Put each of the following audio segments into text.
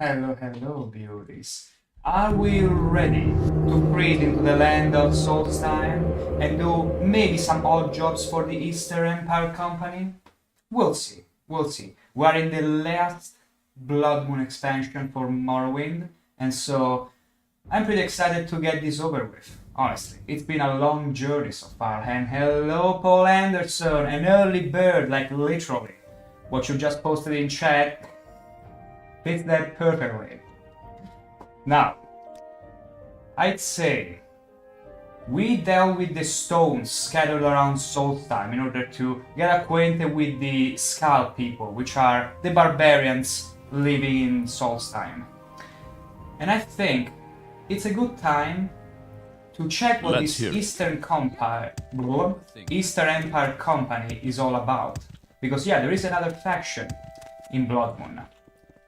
Hello, hello, beauties. Are we ready to freeze into the land of Solestheim and do maybe some odd jobs for the Eastern Empire Company? We'll see, we'll see. We are in the last Blood Moon expansion for Morrowind, and so I'm pretty excited to get this over with. Honestly, it's been a long journey so far, and hello Paul Anderson, an early bird, like literally. What you just posted in chat fits that perfectly. Now, I'd say we dealt with the stones scattered around Solestheim in order to get acquainted with the Skull people, which are the barbarians living in Solestheim. And I think it's a good time to check what this Eastern Empire Company is all about. Because yeah, there is another faction in Blood Moon.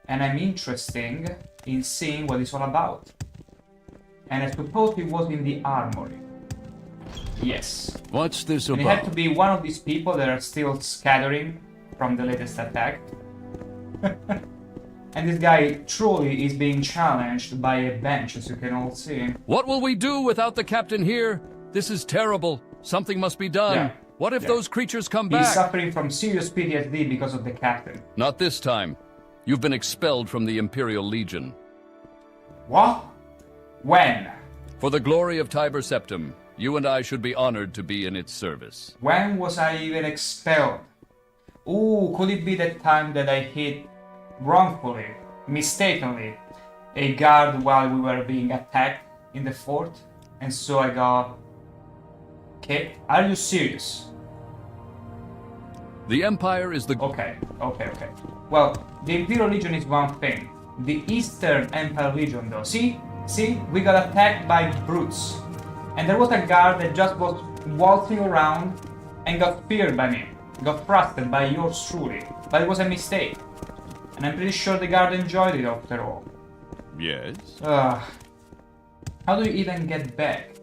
And I'm interested in seeing what it's all about. And I suppose it was in the armory. Yes. What's this and about? it had to be one of these people that are still scattering from the latest attack. And this guy truly is being challenged by a bench, as you can all see. What will we do without the captain here? This is terrible. Something must be done. Yeah. What if those creatures come He's back? suffering from serious PTSD because of the captain. Not this time. You've been expelled from the Imperial Legion. What? When? For the glory of Tiber Septim, you and I should be honored to be in its service. When was I even expelled? Ooh, could it be that time that I hit wrongfully, mistakenly, a guard while we were being attacked in the fort? And so I got kicked? Are you serious? The Empire is the... Okay. Well, the Imperial Legion is one thing. The Eastern Empire Legion though, see, we got attacked by brutes. And there was a guard that just was waltzing around and got feared by me. Got thrusted by yours truly. But it was a mistake. And I'm pretty sure the guard enjoyed it after all. Yes? How do you even get back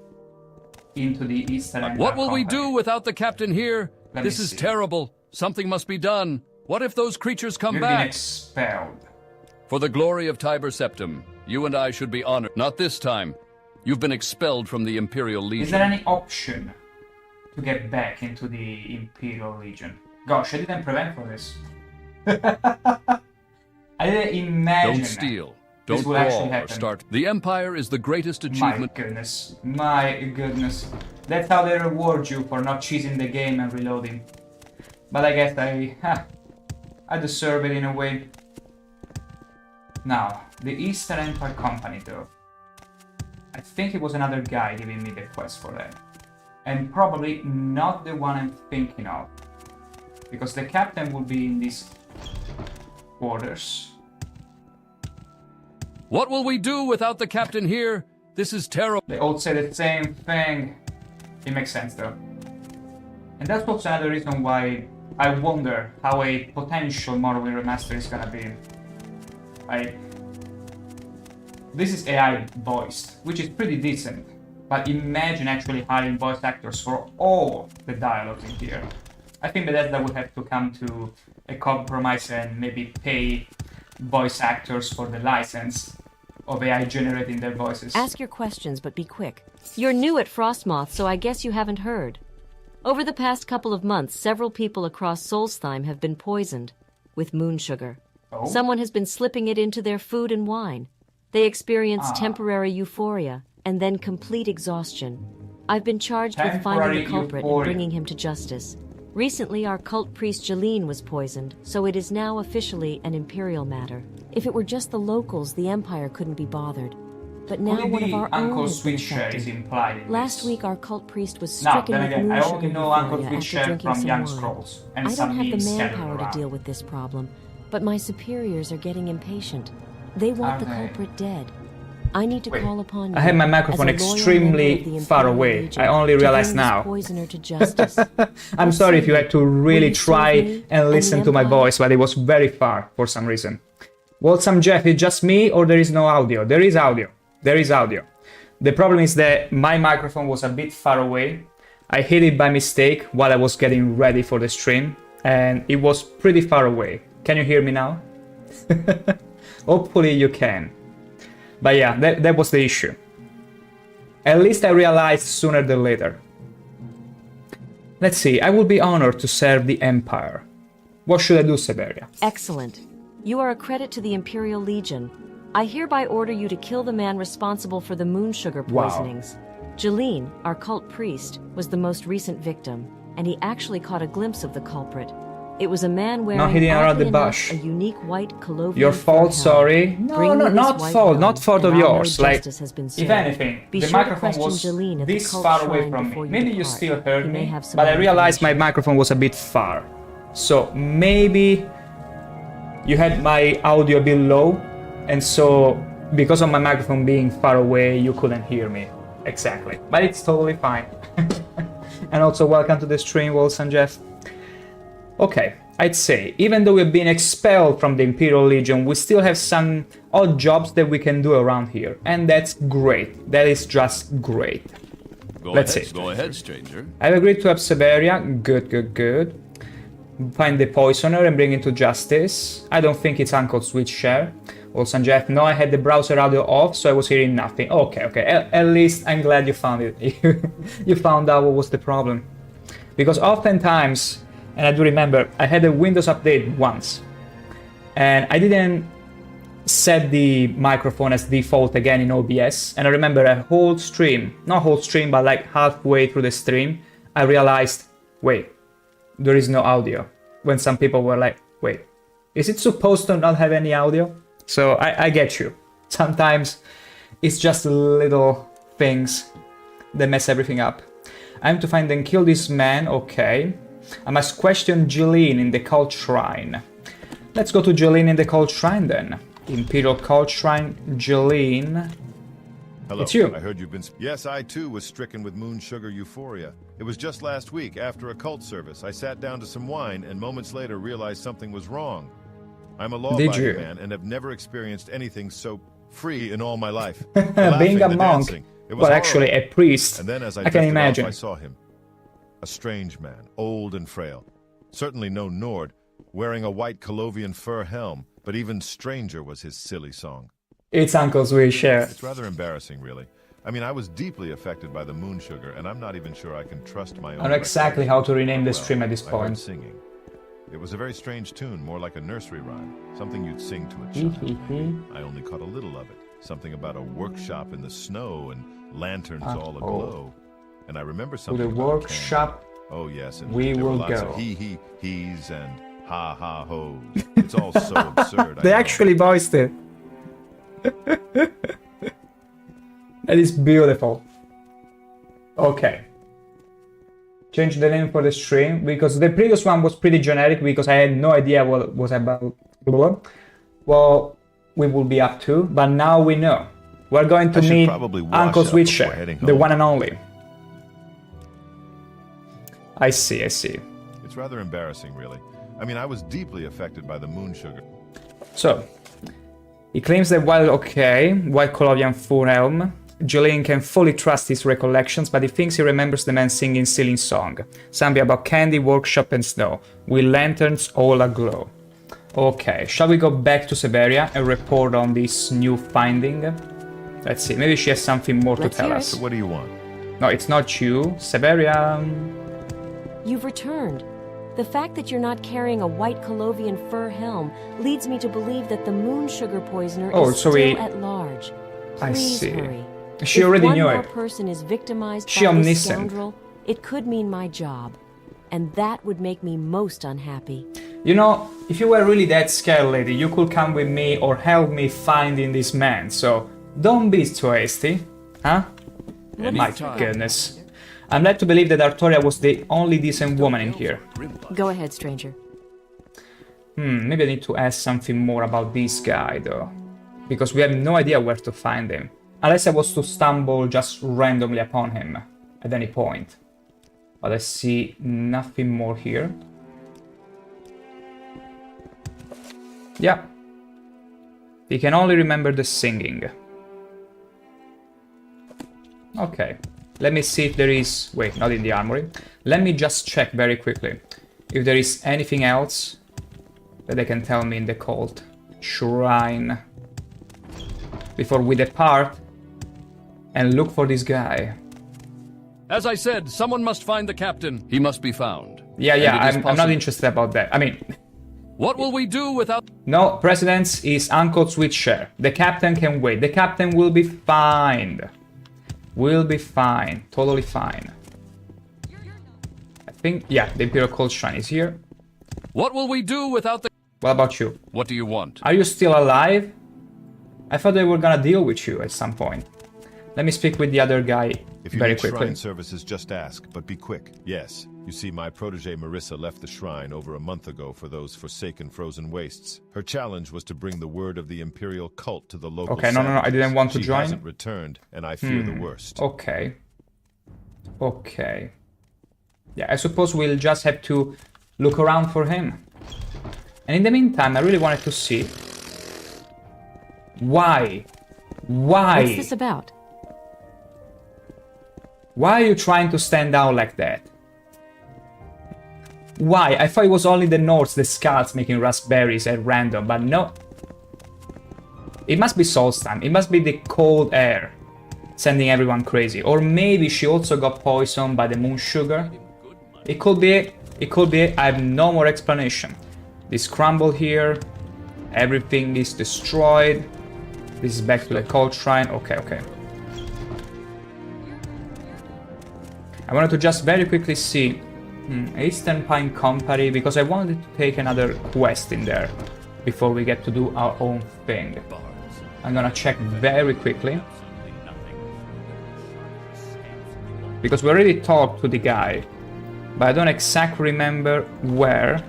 into the Eastern Empire What will we Company? do without the captain here? Let me This is see. terrible. Something must be done. What if those creatures come You've been back? expelled. For the glory of Tiber Septim, you and I should be honored. Not this time. You've been expelled from the Imperial Legion. Is there any option to get back into the Imperial Legion? Gosh, I didn't prevent for this. I didn't imagine Don't steal. Don't this would actually brawl or happen. start. The Empire is the greatest My achievement. goodness. That's how they reward you for not cheating the game and reloading. But I guess I deserve it in a way. Now, the Eastern Empire Company though. I think it was another guy giving me the quest for that. And probably not the one I'm thinking of. Because the captain will be in these quarters. What will we do without the captain here? This is terrible. They all say the same thing. It makes sense though. And that's also another reason why I wonder how a potential Morrowind remaster is gonna be. This is AI voiced, which is pretty decent. But imagine actually hiring voice actors for all the dialogues in here. I think Bethesda would have to come to a compromise and maybe pay voice actors for the license of AI generating their voices. Ask your questions, but be quick. You're new at Frostmoth, so I guess you haven't heard. Over the past couple of months, several people across Solestheim have been poisoned with moon sugar. Oh? Someone has been slipping it into their food and wine. They experience temporary euphoria and then complete exhaustion. I've been charged with finding the culprit and bringing him to justice. Recently, our cult priest Jeline was poisoned, so it is now officially an Imperial matter. If it were just the locals, the Empire couldn't be bothered. But now Only one of the our own Uncle has been Switcher is affected. implied in Last this. week, our cult priest was Now, stricken then with again, moon I sugar only know Uncle euphoria after Switcher drinking from some Young wine. Scrolls and I some don't have the memes scattered manpower to around. deal with this problem, but my superiors are getting impatient. They want Are the they? culprit dead. I need to Wait, call upon you. I had my microphone as a loyal extremely member of the far Imperial away. Legion I only to realized bring this now. poisoner to justice. I'm Or sorry if you had to really you serve try me and and listen the to my Empire? voice, but it was very far for some reason. Well, some Jeff, it's just me or there is no audio? There is audio. There is audio. The problem is that my microphone was a bit far away. I hit it by mistake while I was getting ready for the stream, and it was pretty far away. Can you hear me now? Hopefully you can. But yeah, that was the issue. At least I realized sooner than later. Let's see, I would be honored to serve the Empire. What should I do, Severia? Excellent. You are a credit to the Imperial Legion. I hereby order you to kill the man responsible for the moon sugar poisonings. Jeline, our cult priest, was the most recent victim, and he actually caught a glimpse of the culprit. It was a man wearing oddly enough, a unique white Colovian Your fault, sorry. No, not fault of yours. Like, if anything, the microphone was this far away from me. Maybe you still heard me, but I realized my microphone was a bit far. So maybe you had my audio a bit low, and so because of my microphone being far away, you couldn't hear me. Exactly. But it's totally fine. And also welcome to the stream, Wolves and Jeff. Okay, I'd say, even though we've been expelled from the Imperial Legion, we still have some odd jobs that we can do around here. And that's great. That is just great. Let's see. Go ahead, stranger. I've agreed to help Severia. Good. Find the poisoner and bring him to justice. I don't think it's Uncle ShankH-ER. Also, Jeff, no, I had the browser audio off, so I was hearing nothing. Okay. At least I'm glad you found it. You found out what was the problem. Because oftentimes, and I do remember, I had a Windows update once, and I didn't set the microphone as default again in OBS, and I remember a whole stream, not whole stream, but like halfway through the stream, I realized, wait, there is no audio. When some people were like, wait, is it supposed to not have any audio? So I get you. Sometimes it's just little things that mess everything up. I'm to find and kill this man, okay. I must question Jeline in the cult shrine. Let's go to Jeline in the cult shrine then. Imperial cult shrine, Jeline. Hello, it's you. I heard you've been... Yes, I too was stricken with moon sugar euphoria. It was just last week, after a cult service. I sat down to some wine and moments later realized something was wrong. I'm a law-abiding man and have never experienced anything so free in all my life. Being a monk, well, actually a priest, and then as I can imagine. I saw him. A strange man, old and frail. Certainly no Nord, wearing a white Colovian fur helm, but even stranger was his silly song. It's Uncle ShankH-ER. It's rather embarrassing, really. I mean, I was deeply affected by the moon sugar, and I'm not even sure I can trust my own... I know exactly how to rename the stream at this point. Singing. It was a very strange tune, more like a nursery rhyme, something you'd sing to a child. I only caught a little of it, something about a workshop in the snow and lanterns all aglow. And I remember something to the workshop. Oh yes, and we there will were lots go. Of he's and ha ho's. It's all so absurd. They actually voiced it. That is beautiful. Okay. Change the name for the stream because the previous one was pretty generic because I had no idea what it was about. Well, we will be up to, but now we know. We're going to meet Uncle ShankH-ER, the one and only. I see. It's rather embarrassing, really. I mean, I was deeply affected by the moon sugar. So, he claims that while Colovian Furhelm, Jeline can fully trust his recollections, but he thinks he remembers the man singing silly song. Something about candy, workshop, and snow, with lanterns all aglow. Okay, shall we go back to Severia and report on this new finding? Let's see, maybe she has something more to tell us. So what do you want? No, it's not you, Severia. You've returned. The fact that you're not carrying a white Colovian fur helm leads me to believe that the moon sugar poisoner is still at large. Please hurry. She already knew it. If one more person is victimized by this scoundrel, it could mean my job. And that would make me most unhappy. You know, if you were really that scared, lady, you could come with me or help me finding this man, so don't be too hasty, huh? My goodness. I'm led to believe that Artoria was the only decent woman in here. Go ahead, stranger. Maybe I need to ask something more about this guy, though. Because we have no idea where to find him. Unless I was to stumble just randomly upon him at any point. But I see nothing more here. Yeah. He can only remember the singing. Okay. Let me see if there is... Wait, not in the armory. Let me just check very quickly. If there is anything else that they can tell me in the cult shrine. before we depart and look for this guy. As I said, someone must find the captain. He must be found. Yeah, I'm not interested about that. I mean... What will we do without... No, Presidents is Uncle ShankH-ER. The captain can wait. The captain will be fine. Will be fine. Totally fine. I think, yeah, the Imperial Cold Shrine is here. What will we do without the... What about you? What do you want? Are you still alive? I thought they were gonna deal with you at some point. Let me speak with the other guy If you very need quickly. shrine services, just ask, but be quick. Yes. You see, my protege Marissa left the shrine over a month ago for those forsaken frozen wastes. Her challenge was to bring the word of the Imperial cult to the local Okay, no, I didn't want to She join. hasn't returned, and I fear the worst. Okay. Okay. Yeah, I suppose we'll just have to look around for him. And in the meantime, I really wanted to see... Why? Why? What's this about? Why are you trying to stand out like that? Why? I thought it was only the Nords, the Scots, making raspberries at random, but no. It must be Solestheim. It must be the cold air sending everyone crazy. Or maybe she also got poisoned by the moon sugar. It could be. It could be. I have no more explanation. This crumble here. Everything is destroyed. This is back to the cold shrine. Okay, okay. I wanted to just very quickly see Eastern Pine Company, because I wanted to take another quest in there before we get to do our own thing. I'm gonna check very quickly. Because we already talked to the guy, but I don't exactly remember where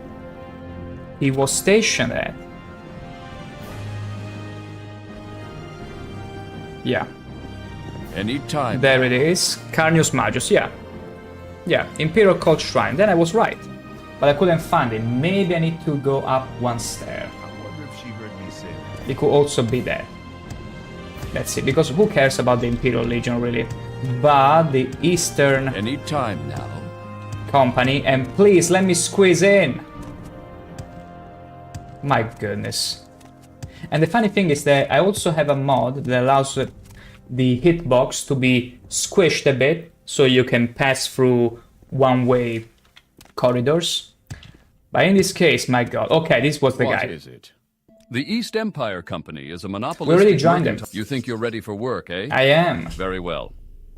he was stationed at. Yeah. Anytime. There it is. Carnius Magus, yeah. Yeah, Imperial Cold Shrine. Then I was right. But I couldn't find it. Maybe I need to go up one stair. I wonder if she heard me say that. It could also be there. Let's see, because who cares about the Imperial Legion, really? But the Eastern Anytime now. Company, and please let me squeeze in. My goodness. And the funny thing is that I also have a mod that allows the hitbox to be squished a bit, so you can pass through one-way corridors. But in this case, my god. Okay, this was the guy. What is it? The East Empire Company is a monopolistic... We already joined them. You think you're ready for work, eh? I am. Very well.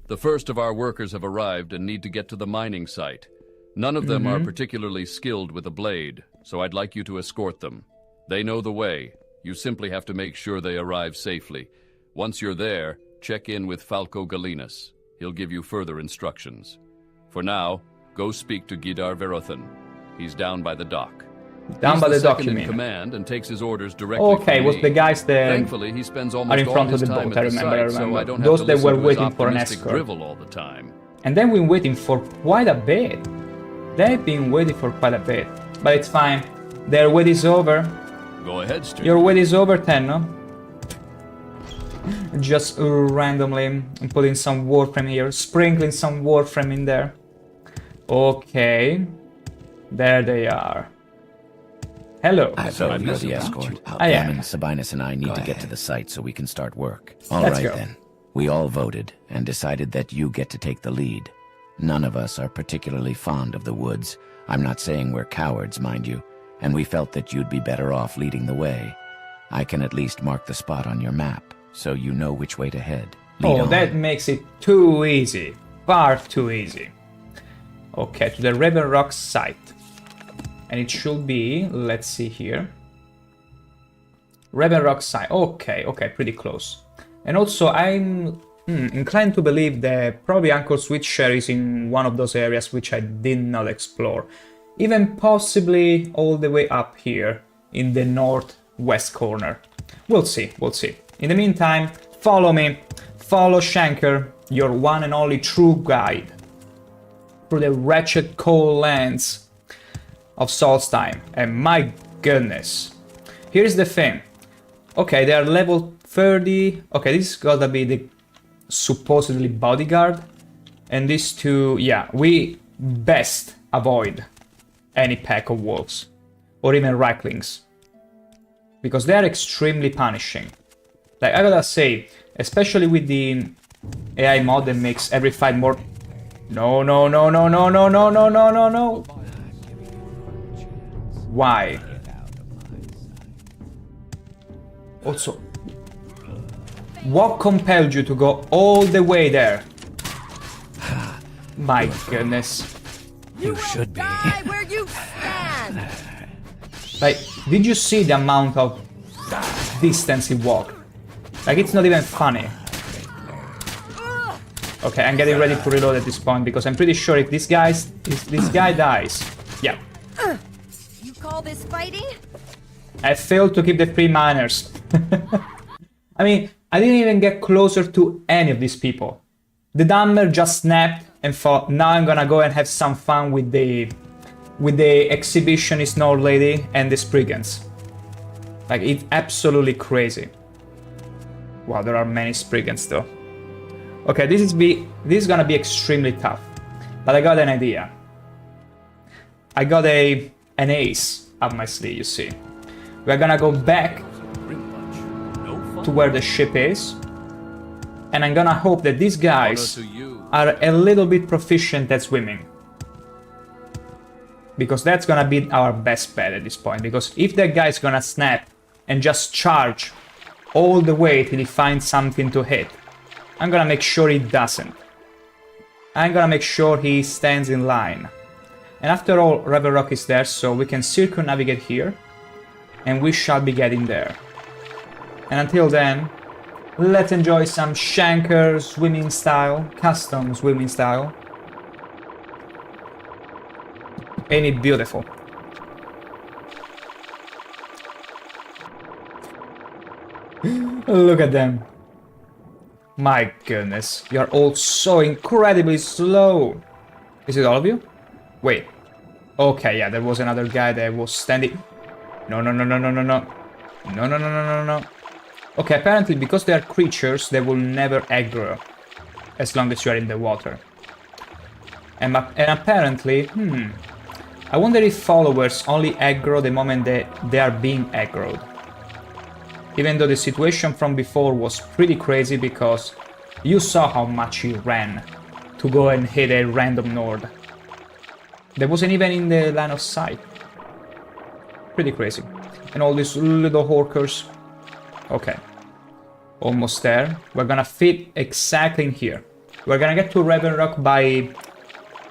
The first of our workers have arrived and need to get to the mining site. None of them are particularly skilled with a blade, so I'd like you to escort them. They know the way. You simply have to make sure they arrive safely. Once you're there, check in with Falco Galenus. He'll give you further instructions. For now, go speak to Gidar Verothan. He's down by the dock. Down by the dock, you He's the second in mean? command and takes his orders directly Okay, from was me. the guys that Thankfully, he spends are almost in all front of his the time boat. at I the remember, site, so I don't Those have to that were listen to his waiting for an optimistic escort. drivel all the time. And then we've been waiting for quite a bit. They've been waiting for quite a bit. But it's fine. Their wait is over. Go ahead, Stu. Your wait is over, Tenno. Just randomly putting some Warframe here. Sprinkling some Warframe in there. Okay. There they are. Hello. I vote you're the escort. I am. Gammon, Sabinus, and I need to get to the site so we can start work. All Let's right go. then. We all voted and decided that you get to take the lead. None of us are particularly fond of the woods. I'm not saying we're cowards, mind you, and we felt that you'd be better off leading the way. I can at least mark the spot on your map, so you know which way to head. Lead Oh, on. that makes it too easy. Far too easy. Okay, to the Raven Rock site. And it should be, let's see here. Raven Rock site. Okay, okay, pretty close. And also, I'm inclined to believe that probably Uncle ShankH-ER is in one of those areas which I did not explore. Even possibly all the way up here in the northwest corner. We'll see, we'll see. In the meantime, follow me. Follow ShankH-ER, your one and only true guide through the wretched cold lands of Solestheim. And my goodness. Here's the thing. Okay, they are level 30. Okay, this is gotta be the supposedly bodyguard. And these two, yeah, we best avoid any pack of wolves. Or even raklings. Because they are extremely punishing. Like, I gotta say, especially with the AI mod that makes every fight more... No, no, no, no, no, no, no, no, no, no, no. Why? Also, what compelled you to go all the way there? My goodness. You should be. Where you stand. Like, did you see the amount of distance he walked? Like, it's not even funny. Okay, I'm getting ready to reload at this point because I'm pretty sure if this guy dies, yeah. You call this fighting? I failed to keep the 3 miners. I mean, I didn't even get closer to any of these people. The Dummer just snapped and thought, now I'm gonna go and have some fun with the exhibitionist old lady and the Spriggans. Like, it's absolutely crazy. Wow, there are many Spriggans though. Okay, this is gonna be extremely tough. But I got an idea. I got an ace up my sleeve, you see. We're gonna go back to where the ship is. And I'm gonna hope that these guys are a little bit proficient at swimming. Because that's gonna be our best bet at this point. Because if that guy's gonna snap and just charge all the way till he finds something to hit, I'm gonna make sure he doesn't. I'm gonna make sure he stands in line. And after all, Rebel Rock is there, so we can circumnavigate here. And we shall be getting there. And until then, let's enjoy some ShankH-ER swimming style, custom swimming style. Ain't it beautiful? Look at them. My goodness, you're all so incredibly slow. Is it all of you? Wait. Okay, yeah, there was another guy that was standing... No, no, no, no, no, no, no. No, no, no, no, no, no. Okay, apparently because they are creatures, they will never aggro. As long as you are in the water. And apparently, I wonder if followers only aggro the moment they are being aggroed. Even though the situation from before was pretty crazy because you saw how much he ran to go and hit a random node. That wasn't even in the line of sight. Pretty crazy. And all these little horkers. Okay. Almost there. We're gonna fit exactly in here. We're gonna get to Rebel Rock by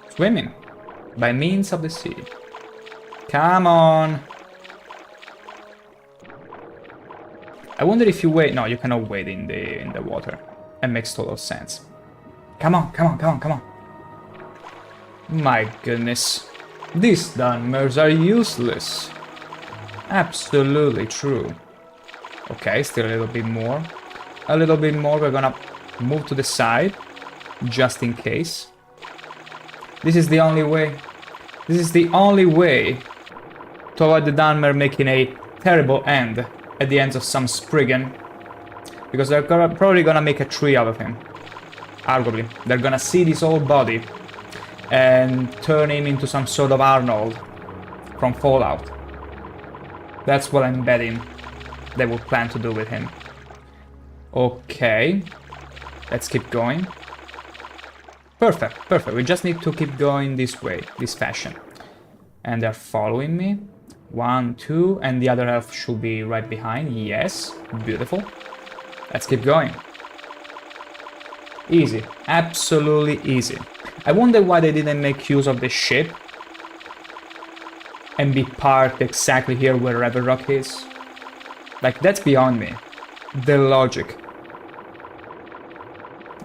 swimming. By means of the sea. Come on. I wonder if you wait. No, you cannot wait in the water. That makes total sense. Come on, come on, come on, come on. My goodness. These Dunmers are useless. Absolutely true. Okay, still a little bit more. A little bit more. We're gonna move to the side. Just in case. This is the only way. This is the only way to avoid the Dunmer making a terrible end at the ends of some Spriggan. Because they're probably gonna make a tree out of him. Arguably. They're gonna see his whole body and turn him into some sort of Arnold from Fallout. That's what I'm betting they will plan to do with him. Okay. Let's keep going. Perfect, perfect. We just need to keep going this way, this fashion. And they're following me. 1, 2, and the other elf should be right behind. Yes, beautiful. Let's keep going. Easy, absolutely easy. I wonder why they didn't make use of the ship and be parked exactly here where Rebel Rock is. Like, that's beyond me. The logic.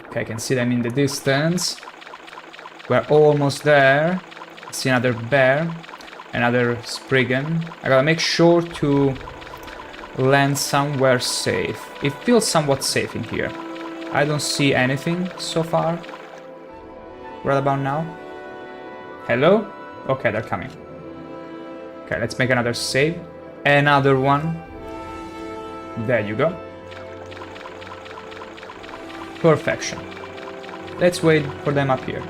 Okay, I can see them in the distance. We're almost there. I see another bear. Another Spriggan. I gotta make sure to land somewhere safe. It feels somewhat safe in here. I don't see anything so far. Right about now. Hello? Okay, they're coming. Okay, let's make another save. Another one. There you go. Perfection. Let's wait for them up here.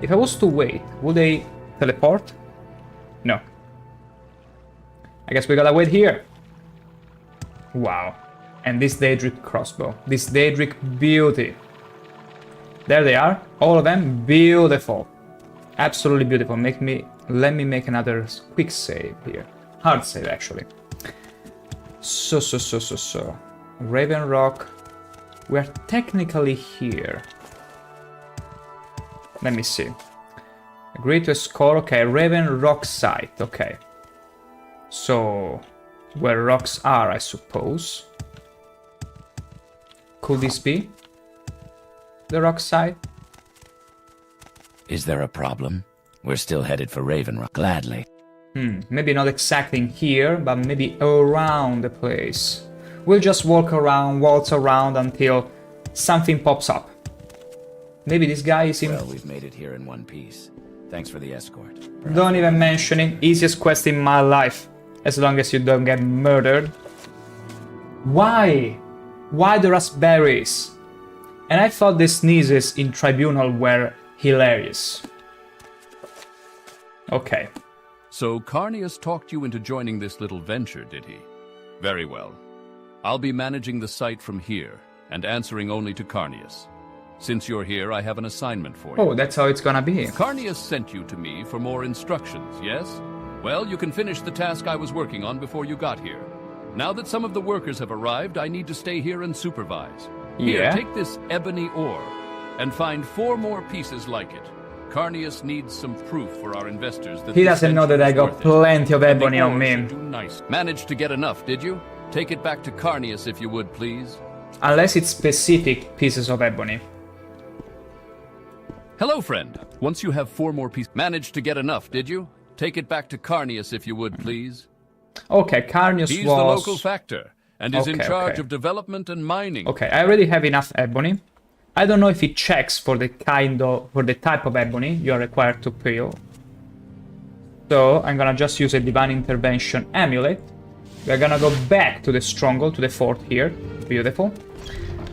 If I was to wait, would they teleport? No. I guess we gotta wait here. Wow. And this Daedric crossbow. This Daedric beauty. There they are. All of them beautiful. Absolutely beautiful. Let me make another quick save here. Hard save, actually. So. Raven Rock. We're technically here. Let me see. Agree to a score. Okay, Raven Rock site. Okay. So, where rocks are, I suppose. Could this be the rock site? Is there a problem? We're still headed for Raven Rock. Gladly. Maybe not exactly in here, but maybe around the place. We'll just walk around, waltz around until something pops up. Maybe this guy is in... Well, we've made it here in one piece. Thanks for the escort. Don't even mention it. Easiest quest in my life. As long as you don't get murdered. Why? Why the raspberries? And I thought the sneezes in Tribunal were hilarious. Okay. So Carnius talked you into joining this little venture, did he? Very well. I'll be managing the site from here, and answering only to Carnius. Since you're here, I have an assignment for you. Oh, that's how it's gonna be. Carnius sent you to me for more instructions, yes? Well, you can finish the task I was working on before you got here. Now that some of the workers have arrived, I need to stay here and supervise. Here, Yeah. take this ebony ore, and find 4 more pieces like it. Carnius needs some proof for our investors that He this doesn't know that venture I is got worth it. plenty of And the ebony on ore me. should do nice. Managed to get enough, did you? Take it back to Carnius if you would, please. Unless it's specific pieces of ebony. Hello, friend. Once you have 4 more pieces... Managed to get enough, did you? Take it back to Carnius if you would, please. Okay, Carnius He's was... the local factor, and is in Okay, charge okay. of development and mining. Okay, I already have enough ebony. I don't know if it checks for the type of ebony you are required to peel. So I'm gonna just use a divine intervention amulet. We're gonna go back to the stronghold, to the fort here. Beautiful.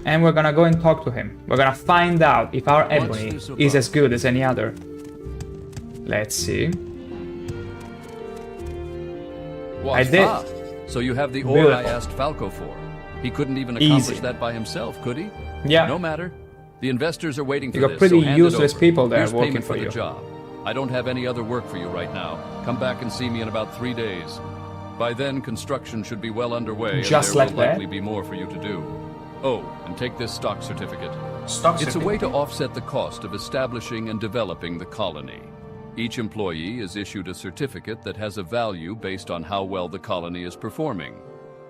And we're gonna go and talk to him. We're gonna find out if our ebony this is about? as good as any other. Let's see. What? I did. Ah, so you have the ore Beautiful. I asked Falco for. He couldn't even accomplish Easy. that by himself, could he? Yeah. No matter. The investors are waiting for You got this, pretty so hand it useless over. people there Here's working payment for the you. job. I don't have any other work for you right now. Come back and see me in about 3 days. By then, construction should be well underway, Just and like there will that? likely be more for you to do. Oh, and take this stock certificate. Stock It's a way to offset the cost of establishing and developing the colony. Each employee is issued a certificate that has a value based on how well the colony is performing.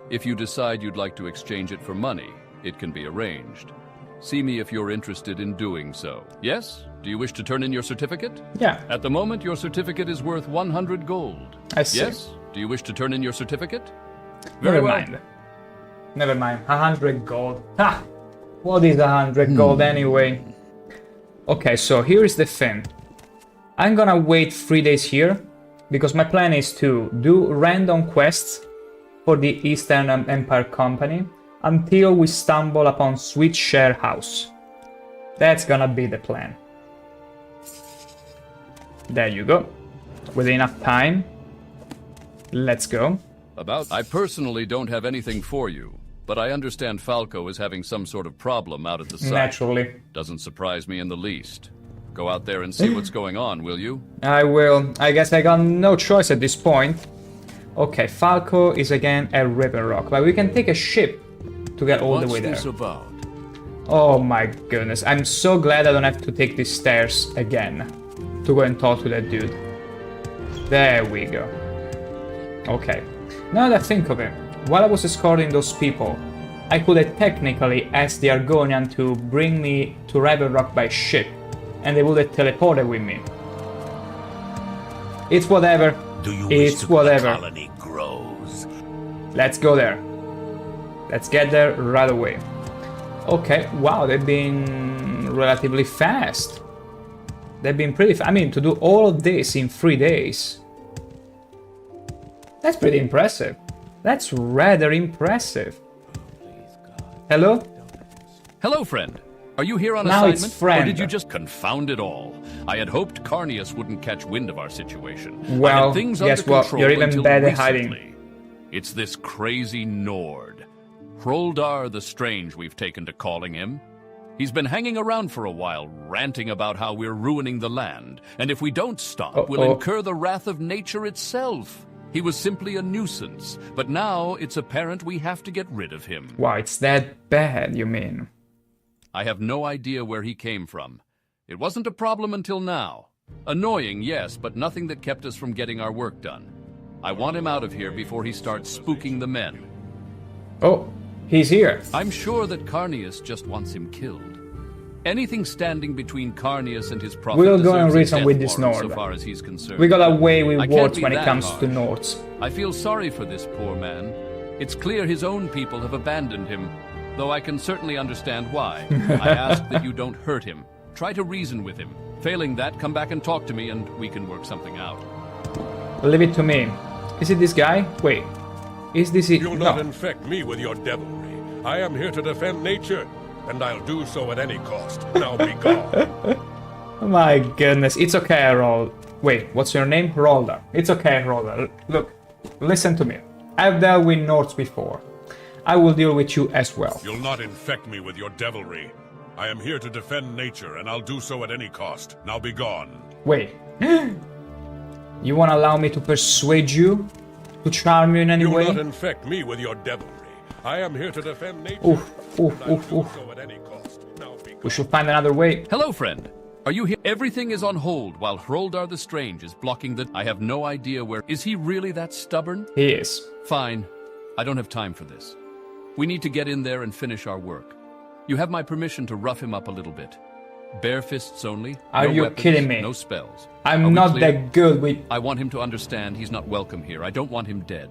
If you decide you'd like to exchange it for money, it can be arranged. See me if you're interested in doing so. Yes? Do you wish to turn in your certificate? Yeah, At the moment, your certificate is worth 100 gold. I see. Yes? Do you wish to turn in your certificate? Never well. mind. Never mind. 100 gold. Ha! What is 100 gold anyway? Okay, so here is the thing. I'm gonna wait 3 days here because my plan is to do random quests for the Eastern Empire Company until we stumble upon Sweet Share House. That's gonna be the plan. There you go. With enough time. Let's go. I personally don't have anything for you, but I understand Falco is having some sort of problem out at the site. Naturally. Doesn't surprise me in the least. Go out there and see what's going on, will you? I will. I guess I got no choice at this point. Okay, Falco is again a River Rock, but we can take a ship to get all the way there. about? Oh my goodness, I'm so glad I don't have to take these stairs again to go and talk to that dude. There we go. Okay, now that I think of it, while I was escorting those people, I could have technically asked the Argonian to bring me to River Rock by ship, and they would have teleported with me. It's whatever. Do you wish It's to whatever. the colony grows? Let's go there. Let's get there right away. Okay, wow, they've been relatively fast. They've been pretty I mean, to do all of this in 3 days. That's pretty impressive. That's rather impressive. Hello? Hello, friend. Are you here on Now it's assignment? friend. Or did you just confound it all? I had hoped Carnius wouldn't catch wind of our situation. I Well, had things guess under what? control You're even until better recently. hiding. It's this crazy Nord. Brrrrr the Strange, we've taken to calling him. He's been hanging around for a while, ranting about how we're ruining the land, and if we don't stop, we'll incur the wrath of nature itself. He was simply a nuisance, but now it's apparent we have to get rid of him. Wow, it's that bad, you mean? I have no idea where he came from. It wasn't a problem until now. Annoying, yes, but nothing that kept us from getting our work done. I want him out of here before he starts spooking the men. Oh, he's here. I'm sure that Carnius just wants him killed. Anything standing between Carnius and his prophet We'll go and deserves a reason death with this warrant Nord. so far as he's concerned. We got away I with can't words be when it that comes harsh. to Nords. I feel sorry for this poor man. It's clear his own people have abandoned him, though I can certainly understand why. I ask that you don't hurt him. Try to reason with him. Failing that, come back and talk to me and we can work something out. Leave it to me. Is it this guy? Wait. Is this it? You'll No. not infect me with your devilry. I am here to defend nature, and I'll do so at any cost. Now be gone. My goodness, it's okay, Roll. Wait, what's your name? Rolder. It's okay, Rolder. Look, listen to me. I've dealt with Nords before. I will deal with you as well. You'll not infect me with your devilry. I am here to defend nature, and I'll do so at any cost. Now be gone. Wait. You wanna allow me to persuade you? To charm you in any You'll way? not infect me with your devilry. I am here to defend nature. Oof, oof, and I'll oof, do oof. so at any cost. Now be We gone. should find another way. Hello, friend. Are you here? Everything is on hold while Brrrrr the Strange is blocking the... I have no idea where... Is he really that stubborn? He is. Fine. I don't have time for this. We need to get in there and finish our work. You have my permission to rough him up a little bit. Bare fists only. Are no you weapons, kidding me? No spells. I'm Are we not clear? that good with... I want him to understand he's not welcome here. I don't want him dead.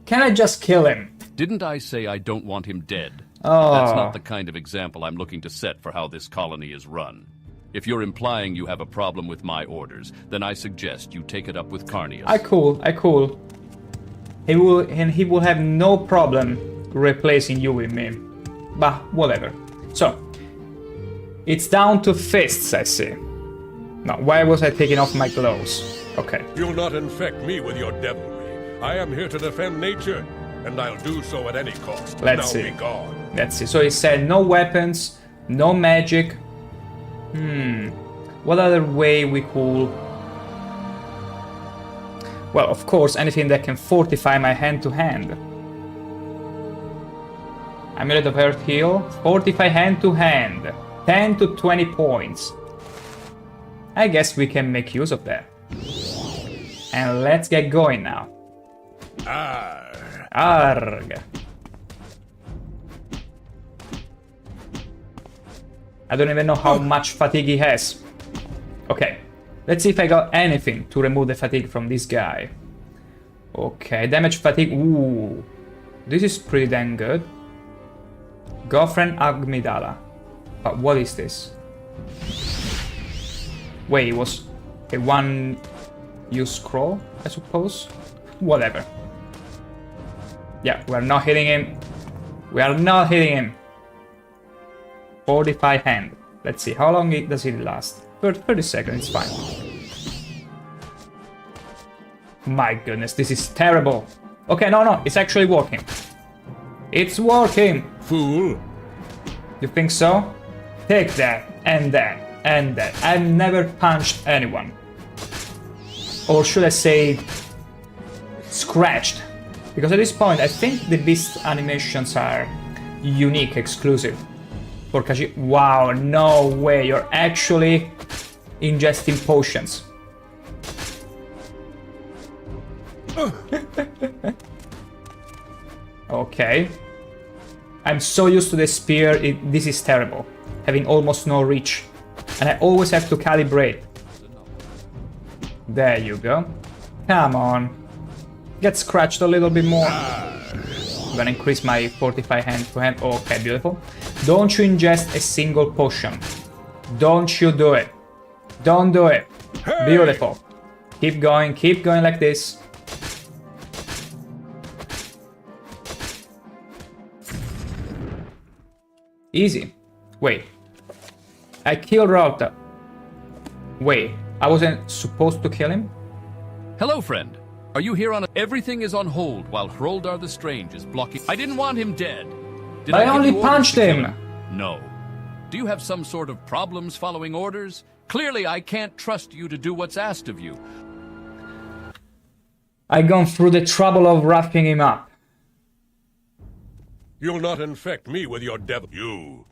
Can I just kill him? Didn't I say I don't want him dead? Oh. That's not the kind of example I'm looking to set for how this colony is run. If you're implying you have a problem with my orders, then I suggest you take it up with Carnius. I cool. He will have no problem replacing you with me. But whatever. So, it's down to fists, I see. Now, why was I taking off my gloves? Okay. You'll not infect me with your devilry. I am here to defend nature, and I'll do so at any cost. Let's now see. be gone. Let's see. So he said no weapons, no magic. What other way we could... Well, of course, anything that can fortify my hand-to-hand. Amulet of Earth Heal. Fortify hand-to-hand. 10 to 20 points. I guess we can make use of that. And let's get going now. Arg. I don't even know how much fatigue he has. Okay, let's see if I got anything to remove the fatigue from this guy. Okay, damage fatigue. Ooh, this is pretty damn good. Girlfriend Amygdala. But what is this? Wait, it was a one-use scroll, I suppose? Whatever. Yeah, we're not hitting him. We are not hitting him. 45 hand. Let's see, how long does it last? 30 seconds, it's fine. My goodness, this is terrible. Okay, no, it's actually working. It's working! Fool! You think so? Take that, and that, and that. I've never punched anyone. Or should I say... scratched. Because at this point, I think the beast animations are unique, exclusive. For Kashi. Wow, no way, you're actually ingesting potions. Okay. I'm so used to the spear, this is terrible. Having almost no reach. And I always have to calibrate. There you go. Come on. Get scratched a little bit more. I'm gonna increase my 45 hand to hand. Okay, beautiful. Don't you ingest a single potion. Don't you do it. Don't do it. Hey! Beautiful. Keep going like this. Easy. Wait. I killed Rauta. Wait, I wasn't supposed to kill him? Hello, friend. Are you here on everything is on hold while Hroldar the Strange is blocking? I didn't want him dead. Did I give only you orders punched to kill him. No. Do you have some sort of problems following orders? Clearly, I can't trust you to do what's asked of you. I've gone through the trouble of roughing him up. You'll not infect me with your devil. You.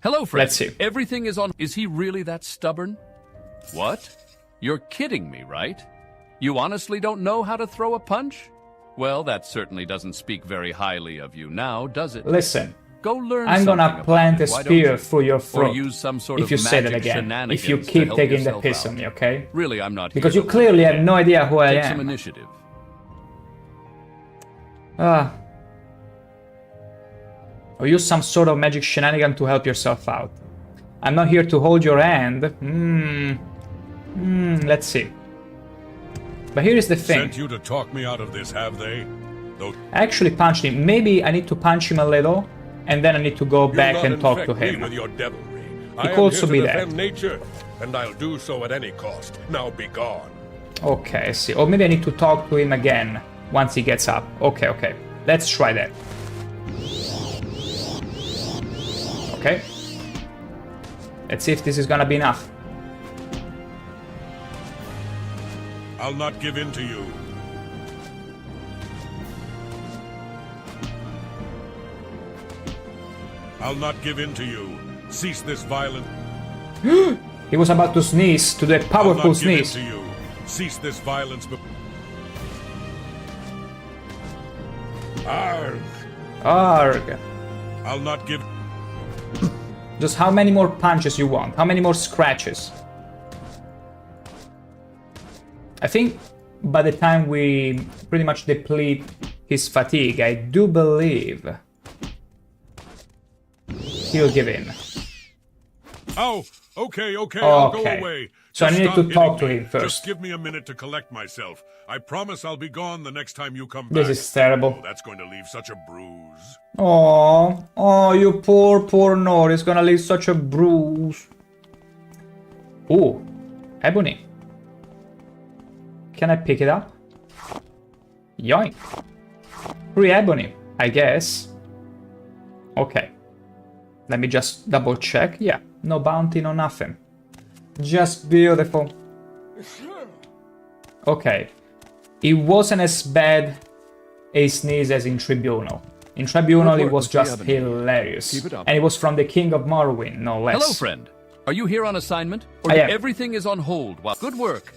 Hello, friend. Let's see. Everything is on. Is he really that stubborn? What? You're kidding me, right? You honestly don't know how to throw a punch? Well, that certainly doesn't speak very highly of you now, does it? Listen, Go learn I'm gonna something plant about a it, why don't spear you? through your Or throat use some sort if of you say that magic again. If you shenanigans to keep help taking the yourself piss out. on me, okay? Really, I'm not Because here you to clearly win. have no idea who I Take some am. initiative. Or use some sort of magic shenanigan to help yourself out. I'm not here to hold your hand. Let's see. But here is the thing. Sent you to talk me out of this, have they? Though I actually punched him. Maybe I need to punch him a little, and then I need to go you'll back not and talk to infect me him. with your devilry. He I could am also here be to that. defend nature, and I'll do so at any cost. Now be gone. Okay, I see. Or maybe I need to talk to him again once he gets up. Okay, okay. Let's try that. Okay. Let's see if this is gonna be enough. I'll not give in to you. I'll not give in to you. Cease this violent. He was about to sneeze, to the I'll powerful not give in sneeze. to you. Cease this violence. Arg. Arg. I'll not give. Just how many more punches you want? How many more scratches? I think by the time we pretty much deplete his fatigue, I do believe he'll give in. Oh, okay, I'll go Okay. away. So I Just need stop to talk hitting to me. him first. Just give me a minute to collect myself. I promise I'll be gone the next time you come back. This is terrible. Oh, that's going to leave such a bruise. Oh, you poor Nord is gonna leave such a bruise. Ooh, ebony. Can I pick it up? Yoink. Free ebony, I guess. Okay. Let me just double check. Yeah, no bounty, no nothing. Just beautiful. Okay. It wasn't as bad a sneeze as in Tribunal. In Tribunal, Good it work was with the just ebony. hilarious. Keep it up. And it was from the King of Morrowind, no less. Hello, friend. Are you here on assignment? Or I am. everything is on hold? While good work.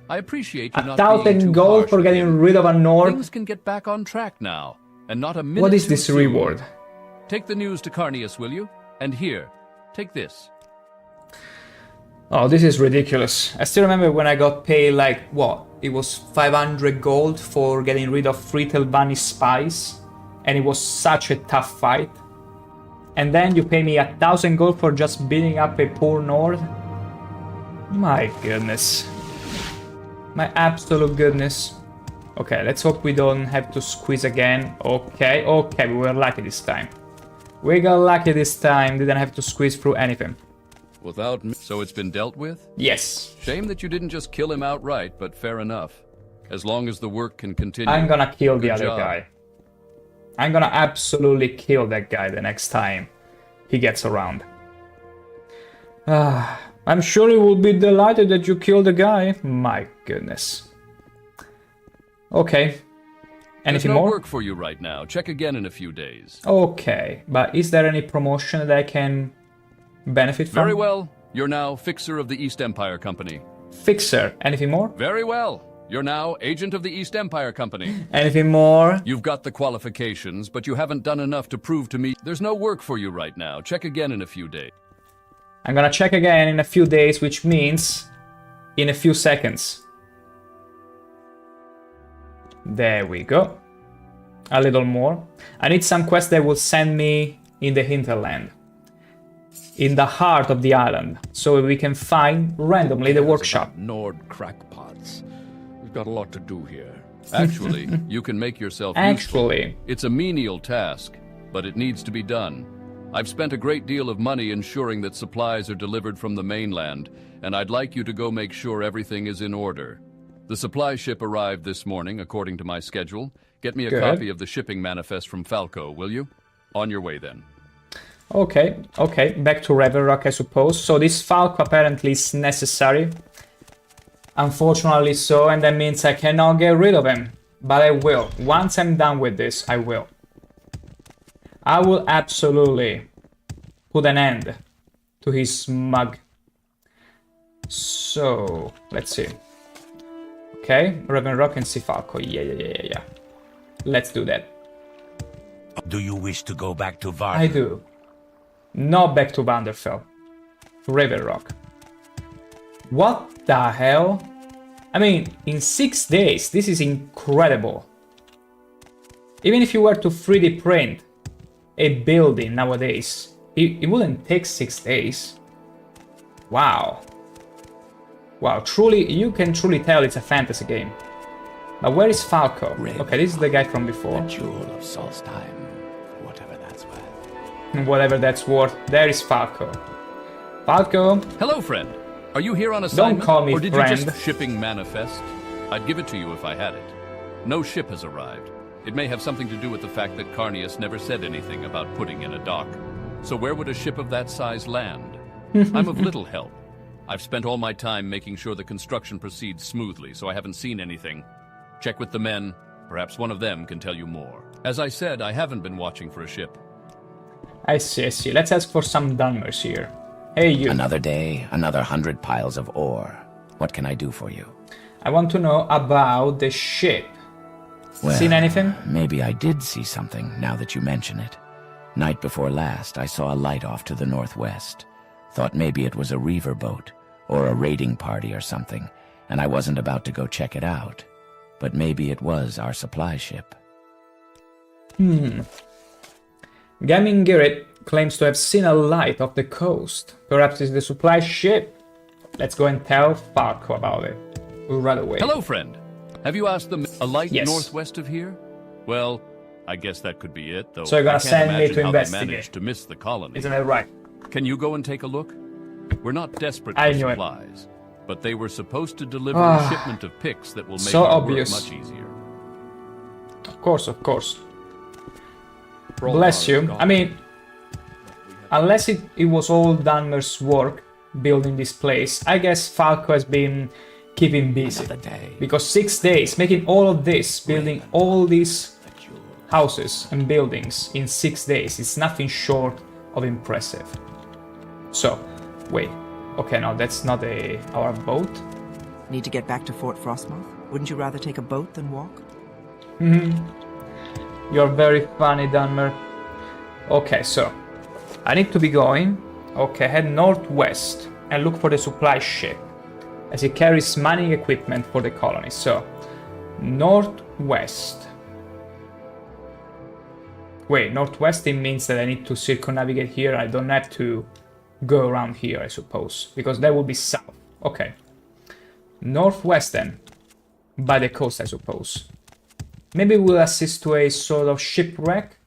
I appreciate you not 1,000 being too gold harsh for with getting him. rid of a Nord. Things can get back on track now, and not a minute What is too this soon. reward? Take the news to Carnius, will you? And here, take this. Oh, this is ridiculous. I still remember when I got paid, like, what? It was 500 gold for getting rid of Fritelbani's spies. And it was such a tough fight. And then you pay me 1,000 gold for just beating up a poor Nord? My goodness. My absolute goodness. Okay, let's hope we don't have to squeeze again. Okay, we were lucky this time. We got lucky this time, didn't have to squeeze through anything. Without me. So it's been dealt with? Yes. Shame that you didn't just kill him outright, but fair enough. As long as the work can continue. I'm gonna kill the Good other job. guy. I'm gonna absolutely kill that guy the next time he gets around. I'm sure he will be delighted that you killed the guy. My goodness. Okay. There's Anything no more? work for you right now. Check again in a few days. Okay, but is there any promotion that I can benefit from? Very well. You're now Fixer of the East Empire Company. Fixer. Anything more? Very well. You're now Agent of the East Empire Company. Anything more? You've got the qualifications, but you haven't done enough to prove to me. There's no work for you right now. Check again in a few days. I'm gonna check again in a few days, which means in a few seconds. There we go. A little more. I need some quest that will send me in the hinterland. In the heart of the island. So we can find randomly the workshop. Nord crackpots. We've got a lot to do here. Actually, you can make yourself Actually. useful. It's a menial task, but it needs to be done. I've spent a great deal of money ensuring that supplies are delivered from the mainland, and I'd like you to go make sure everything is in order. The supply ship arrived this morning, according to my schedule. Get me a Good. copy of the shipping manifest from Falco, will you? On your way, then. Okay, okay, back to Raven Rock, I suppose. So this Falco apparently is necessary. Unfortunately so, and that means I cannot get rid of him. But I will. Once I'm done with this, I will. I will absolutely put an end to his smug. So, let's see. Okay, Raven Rock and see Falco. Yeah. Let's do that. Do you wish to go back to Varda? I do. Not back to Vanderfell. Raven Rock. What the hell? I mean, in 6 days, this is incredible. Even if you were to 3D print a building nowadays, it wouldn't take 6 days. Wow. Wow, truly, you can truly tell it's a fantasy game. But where is Falco? Okay, this is the guy from before. The jewel of Solestheim, whatever that's worth. Whatever that's worth, there is Falco. Falco, Hello, friend. Are you here on assignment? don't call me or did friend. you just shipping manifest? I'd give it to you if I had it. No ship has arrived. It may have something to do with the fact that Carnius never said anything about putting in a dock. So where would a ship of that size land? I'm of little help. I've spent all my time making sure the construction proceeds smoothly, so I haven't seen anything. Check with the men. Perhaps one of them can tell you more. As I said, I haven't been watching for a ship. I see. Let's ask for some Dunmers here. Hey, you. Another day, another 100 piles of ore. What can I do for you? I want to know about the ship. Well, Seen anything? Maybe I did see something, now that you mention it. Night before last, I saw a light off to the northwest. Thought maybe it was a reaver boat, or a raiding party or something, and I wasn't about to go check it out. But maybe it was our supply ship. Gaming Garrett claims to have seen a light off the coast. Perhaps it's the supply ship? Let's go and tell Falco about it. Right away. Hello, friend. Have you asked them a light Yes. northwest of here? Well, I guess that could be it, though. So you're gonna I can't send me imagine to how they investigate. managed to miss the colony. Isn't that right? Can you go and take a look? We're not desperate I for knew it. supplies, but they were supposed to deliver a shipment of picks that will make So our obvious. work much easier. Of course. Bless you. I mean, unless it was all Dunmer's work building this place, I guess Falco has been keeping busy. Another day. Because 6 days, making all of this, building all these houses and buildings in 6 days, is nothing short of impressive. So, wait. Okay, no, that's not our boat. Need to get back to Fort Frostmoth? Wouldn't you rather take a boat than walk? You're very funny, Dunmer. Okay, so I need to be going. Okay, head northwest and look for the supply ship, as it carries mining equipment for the colony. So, northwest. Wait, northwest, it means that I need to circumnavigate here. I don't have to go around here, I suppose, because that would be south. Okay. Northwest then, by the coast, I suppose. Maybe we'll assist to a sort of shipwreck?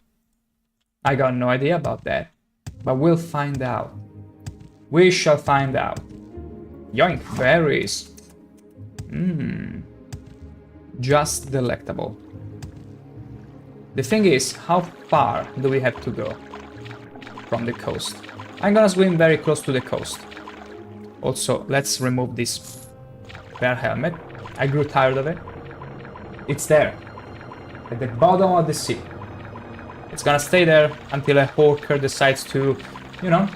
I got no idea about that, but we'll find out. We shall find out. Yoink, berries. Just delectable. The thing is, how far do we have to go from the coast? I'm gonna swim very close to the coast. Also, let's remove this bear helmet. I grew tired of it. It's there, at the bottom of the sea. It's gonna stay there until a hawker decides to, you know,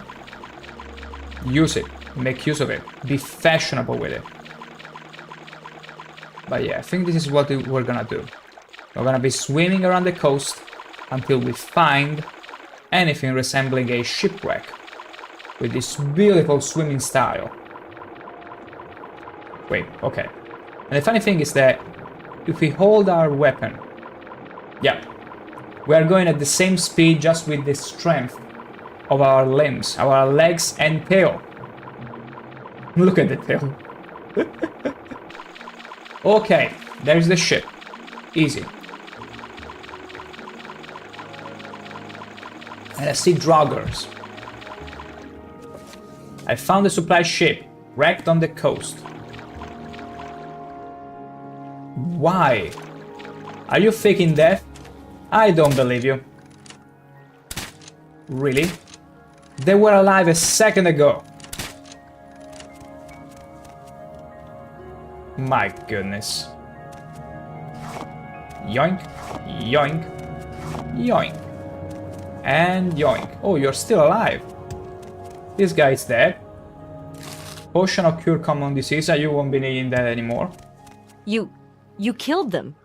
use it, make use of it, be fashionable with it. But yeah, I think this is what we're gonna do. We're gonna be swimming around the coast until we find anything resembling a shipwreck with this beautiful swimming style. Wait, okay. And the funny thing is that if we hold our weapon, yeah, we are going at the same speed, just with the strength of our limbs, our legs and tail. Look at the tail. Okay, there's the ship. Easy. And I see draggers. I found a supply ship wrecked on the coast. Why? Are you faking death? I don't believe you. Really? They were alive a second ago. My goodness. Yoink, yoink, yoink. And yoink. Oh, you're still alive. This guy is dead. Potion of cure common disease. You won't be needing that anymore. You killed them.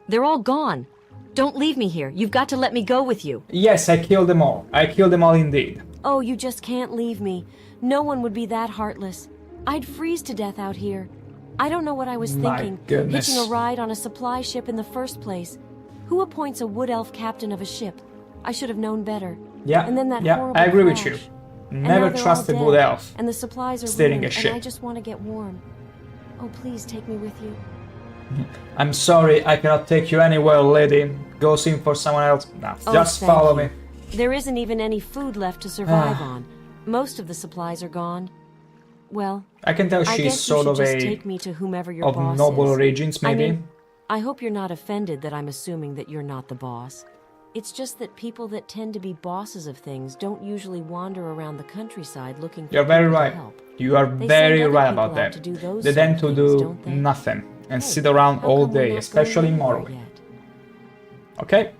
They're all gone. Don't leave me here. You've got to let me go with you. Yes, I killed them all. I killed them all indeed. Oh, you just can't leave me. No one would be that heartless. I'd freeze to death out here. I don't know what I was thinking. Goodness. Hitching a ride on a supply ship in the first place. Who appoints a wood elf captain of a ship? I should have known better. Yeah, and then that yeah, horrible I agree crash. with you. And Never now they're trust a all wood dead, elf. And the supplies are steering ruined, a ship. and I just want to get warm. Oh, please take me with you. I'm sorry, I cannot take you anywhere, lady. Go sing for someone else. No, Oh, just thank follow you. me. There isn't even any food left to survive on. Most of the supplies are gone. Well, I can tell I she's guess sort you of should just a take me to whomever your of boss noble is. origins, maybe. I mean, I hope you're not offended that I'm assuming that you're not the boss. It's just that people that tend to be bosses of things don't usually wander around the countryside looking for You're very people to right. help. You are They very send other right people about out that. to do those They tend to sort of things, do don't they? nothing and Hey, sit around how all come we're day, not especially in going anywhere Morrowind. yet? Okay,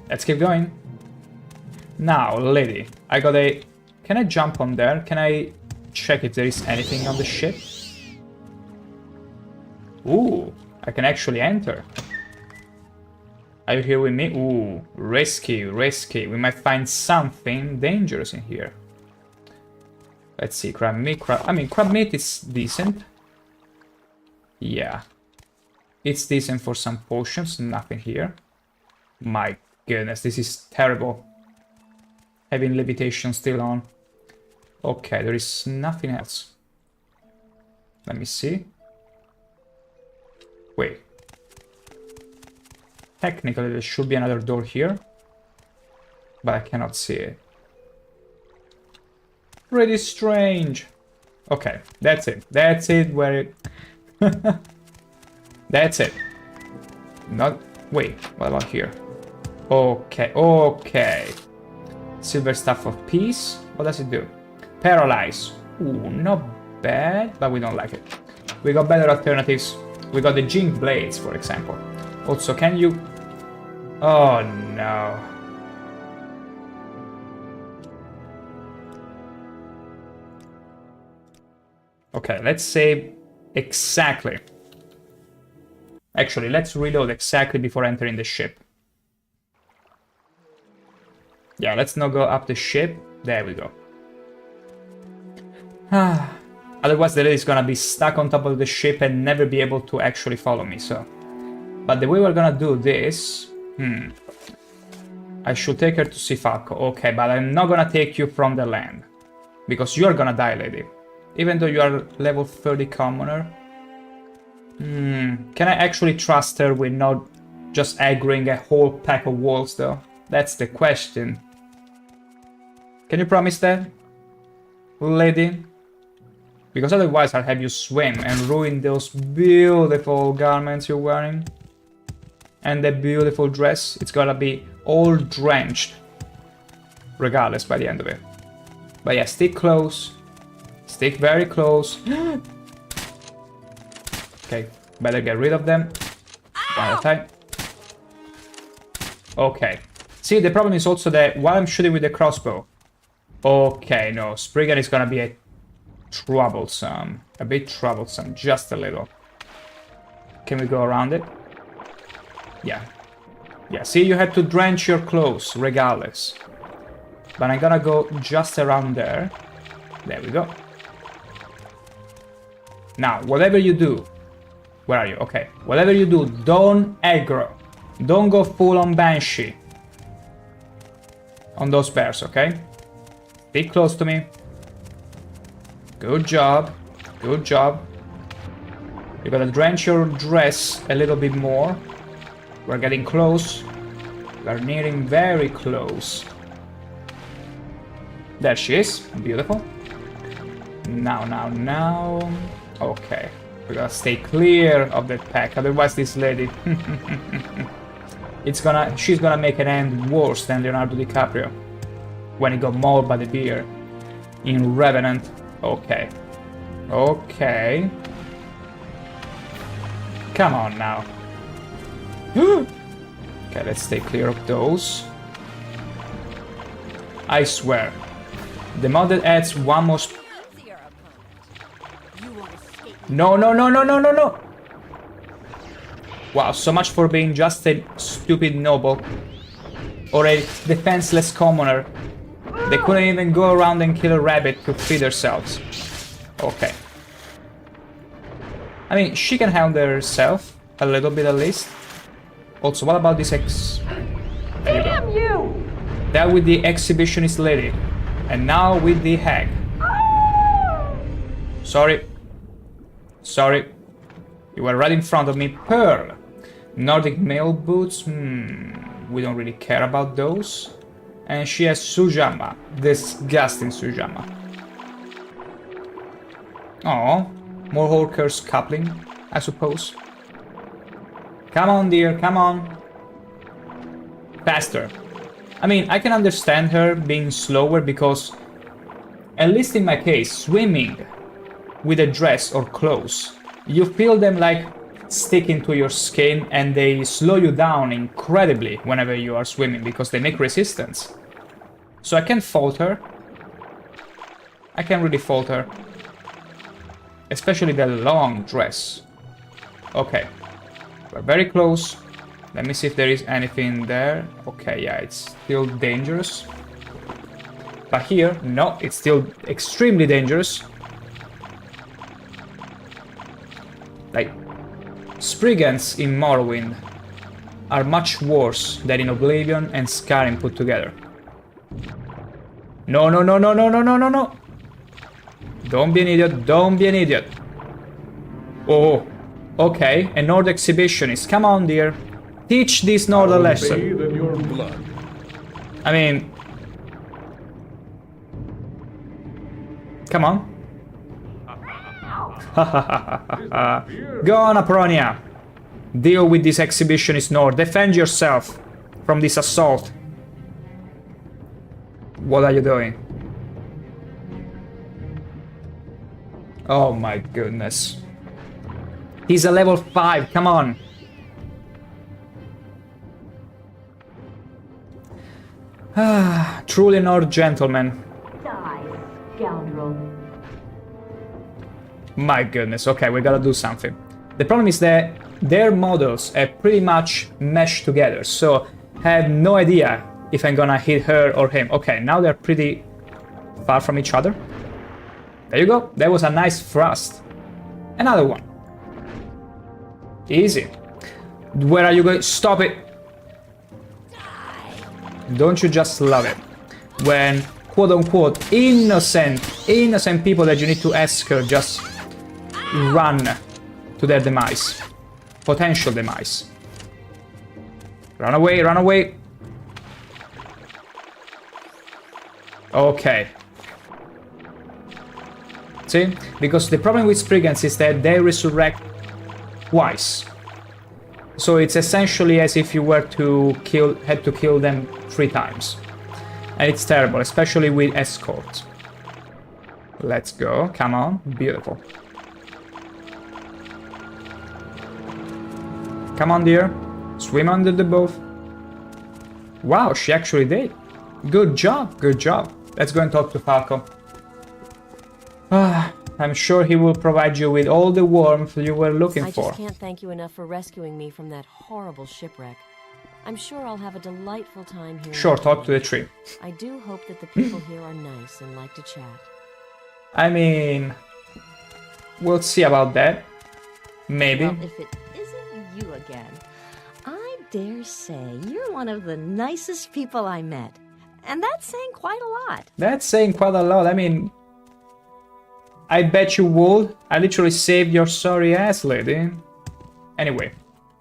let's keep going. Now, lady, I got a... Can I jump on there? Can I check if there is anything on the ship? Ooh, I can actually enter. Are you here with me? Ooh, risky, risky. We might find something dangerous in here. Let's see, crab meat, crab meat is decent. Yeah. It's decent for some potions, nothing here. My goodness, this is terrible. Having levitation still on. Okay, there is nothing else. Let me see. Wait. Technically, there should be another door here. But I cannot see it. Pretty strange. Okay, that's it. That's it where it... That's it. Not... Wait, what about here? Okay, okay. Silver Staff of Peace. What does it do? Paralyze. Ooh, not bad, but we don't like it. We got better alternatives. We got the Jink Blades, for example. Also, can you... Oh, no. Okay, let's save exactly. Actually, let's reload exactly before entering the ship. Yeah, let's not go up the ship. There we go. Otherwise, the lady's gonna be stuck on top of the ship and never be able to actually follow me, so... But the way we're gonna do this... I should take her to Sifalco. Okay, but I'm not gonna take you from the land. Because you're gonna die, lady. Even though you are level 30 commoner. Can I actually trust her with not just aggroing a whole pack of wolves, though? That's the question. Can you promise that, lady? Because otherwise I'll have you swim and ruin those beautiful garments you're wearing. And that beautiful dress. It's gonna be all drenched. Regardless by the end of it. But yeah, stick close. Stick very close. Okay, better get rid of them. One at a time. Okay. See, the problem is also that while I'm shooting with the crossbow... Okay, no, Spriggan is gonna be a troublesome. A bit troublesome, just a little. Can we go around it? Yeah. Yeah, see, you had to drench your clothes, regardless. But I'm gonna go just around there. There we go. Now, whatever you do... Where are you? Okay. Whatever you do, don't aggro. Don't go full on Banshee. On those bears, okay? Stick close to me. Good job. Good job. You gotta drench your dress a little bit more. We're getting close. We're nearing very close. There she is. Beautiful. Now. Okay. We gotta stay clear of that pack, otherwise this lady... she's gonna make an end worse than Leonardo DiCaprio when he got mauled by the bear in Revenant. Okay. Okay. Come on now. Okay, let's stay clear of those. I swear. The mod that adds one more... No, no, no, no, no, no, no! Wow, so much for being just a stupid noble. Or a defenseless commoner. They couldn't even go around and kill a rabbit to feed themselves. Okay. I mean, she can handle herself, a little bit at least. Also, what about this There Damn you! That with the exhibitionist lady. And now with the hag. Sorry. Sorry. You were right in front of me. Pearl. Nordic male boots. We don't really care about those. And she has Sujamma. Disgusting Sujamma. Oh, more Hawker's coupling, I suppose. Come on, dear, come on. Faster. I mean, I can understand her being slower because, at least in my case, swimming with a dress or clothes, you feel them like sticking to your skin and they slow you down incredibly whenever you are swimming because they make resistance. So I can't fault her. I can't really fault her. Especially the long dress. Okay. We're very close. Let me see if there is anything there. Okay, yeah, it's still dangerous. But here, no, it's still extremely dangerous. Like, Spriggans in Morrowind are much worse than in Oblivion and Skyrim put together. No, no, no, no, no, no, no, no, no! Don't be an idiot, don't be an idiot. Oh, okay, a Nord exhibitionist. Come on, dear. Teach this Nord a lesson. In your blood. I mean... Come on. Go on, Apronia. Deal with this exhibitionist Nord. Defend yourself from this assault. What are you doing? Oh my goodness. He's a level 5, come on. Ah, truly Nord gentleman. Die, scoundrel. My goodness, okay, we gotta do something. The problem is that their models are pretty much meshed together, so I have no idea if I'm gonna hit her or him. Okay, now they're pretty far from each other. There you go, that was a nice thrust. Another one. Easy. Where are you going? Stop it! Don't you just love it? When quote-unquote innocent people that you need to escort just run to their demise. Potential demise. Run away, run away! Okay. See? Because the problem with Spriggans is that they resurrect twice. So it's essentially as if you were to had to kill them 3 times. And it's terrible, especially with escorts. Let's go, come on, beautiful. Come on, dear. Swim under the boat. Wow, she actually did. Good job, good job. Let's go and talk to Falco. I'm sure he will provide you with all the warmth you were looking for. I just can't thank you enough for rescuing me from that horrible shipwreck. I'm sure I'll have a delightful time here. Sure, talk to the tree. I do hope that the people here are nice and like to chat. I mean, we'll see about that. Maybe. Well, if it isn't you again, I dare say you're one of the nicest people I met. And that's saying quite a lot. That's saying quite a lot. I mean, I bet you would. I literally saved your sorry ass, lady. Anyway.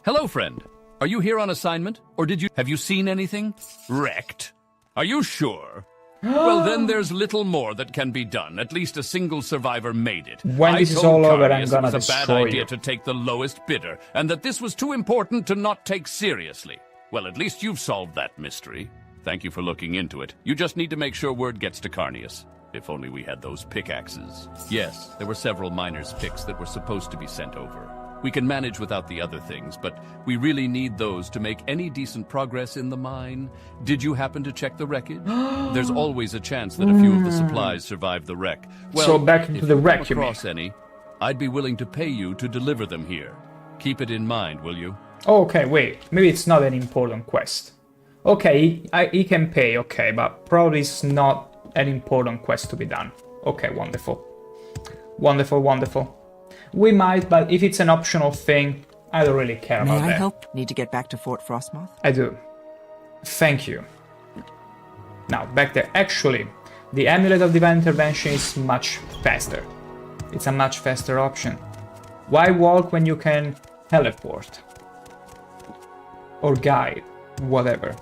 Hello, friend. Are you here on assignment? Or have you seen anything? Wrecked. Are you sure? Well, then there's little more that can be done. At least a single survivor made it. When this is all over, I'm gonna it was a bad destroy idea you. to take the lowest bidder, and that this was too important to not take seriously. Well, at least you've solved that mystery. Thank you for looking into it. You just need to make sure word gets to Carnius. If only we had those pickaxes. Yes, there were several miners' picks that were supposed to be sent over. We can manage without the other things, but we really need those to make any decent progress in the mine. Did you happen to check the wreckage? There's always a chance that a few of the supplies survived the wreck. Well, So back into the wreck, if you you come mean? across any, I'd be willing to pay you to deliver them here. Keep it in mind, will you? Oh, okay, wait. Maybe it's not an important quest. Okay, he can pay, okay, but probably it's not an important quest to be done. Okay, wonderful. Wonderful, wonderful. We might, but if it's an optional thing, I don't really care about May I that. help? Need to get back to Fort Frostmoth? I do. Thank you. Now, back there. Actually, the Amulet of Divine Intervention is much faster. It's a much faster option. Why walk when you can teleport? Or guide, whatever.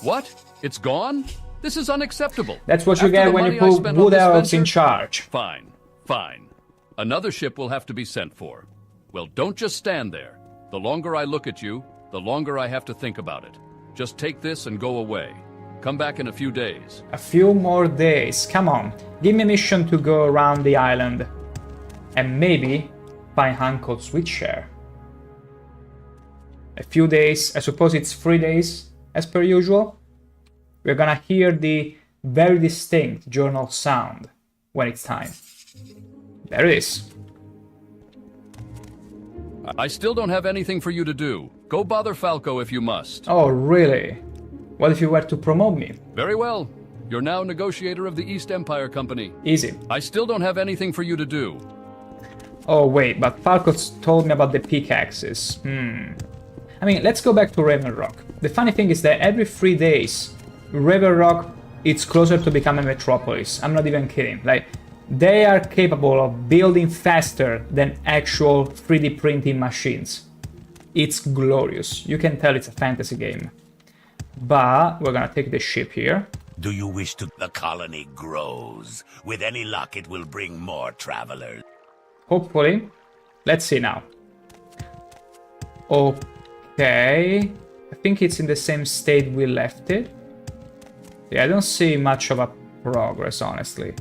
What? It's gone? This is unacceptable. That's what you After get the when you money I put spent on Wood this Elves in venture? charge. Fine, fine. Another ship will have to be sent for. Well, don't just stand there. The longer I look at you, the longer I have to think about it. Just take this and go away. Come back in a few days. A few more days. Come on. Give me a mission to go around the island. And maybe find Uncle ShankH-ER. A few days. I suppose it's 3 days, as per usual. We're gonna hear the very distinct journal sound when it's time. There it is. I still don't have anything for you to do. Go bother Falco if you must. Oh, really? What if you were to promote me? Very well. You're now negotiator of the East Empire Company. Easy. I still don't have anything for you to do. Oh, wait, but Falco's told me about the pickaxes. I mean, let's go back to Raven Rock. The funny thing is that every 3 days, Raven Rock, it's closer to become a metropolis. I'm not even kidding. Like, they are capable of building faster than actual 3D printing machines. It's glorious. You can tell it's a fantasy game. But we're gonna take the ship here. Do you wish to... The colony grows. With any luck, it will bring more travelers. Hopefully. Let's see now. Okay. I think it's in the same state we left it. Yeah, I don't see much of a progress, honestly.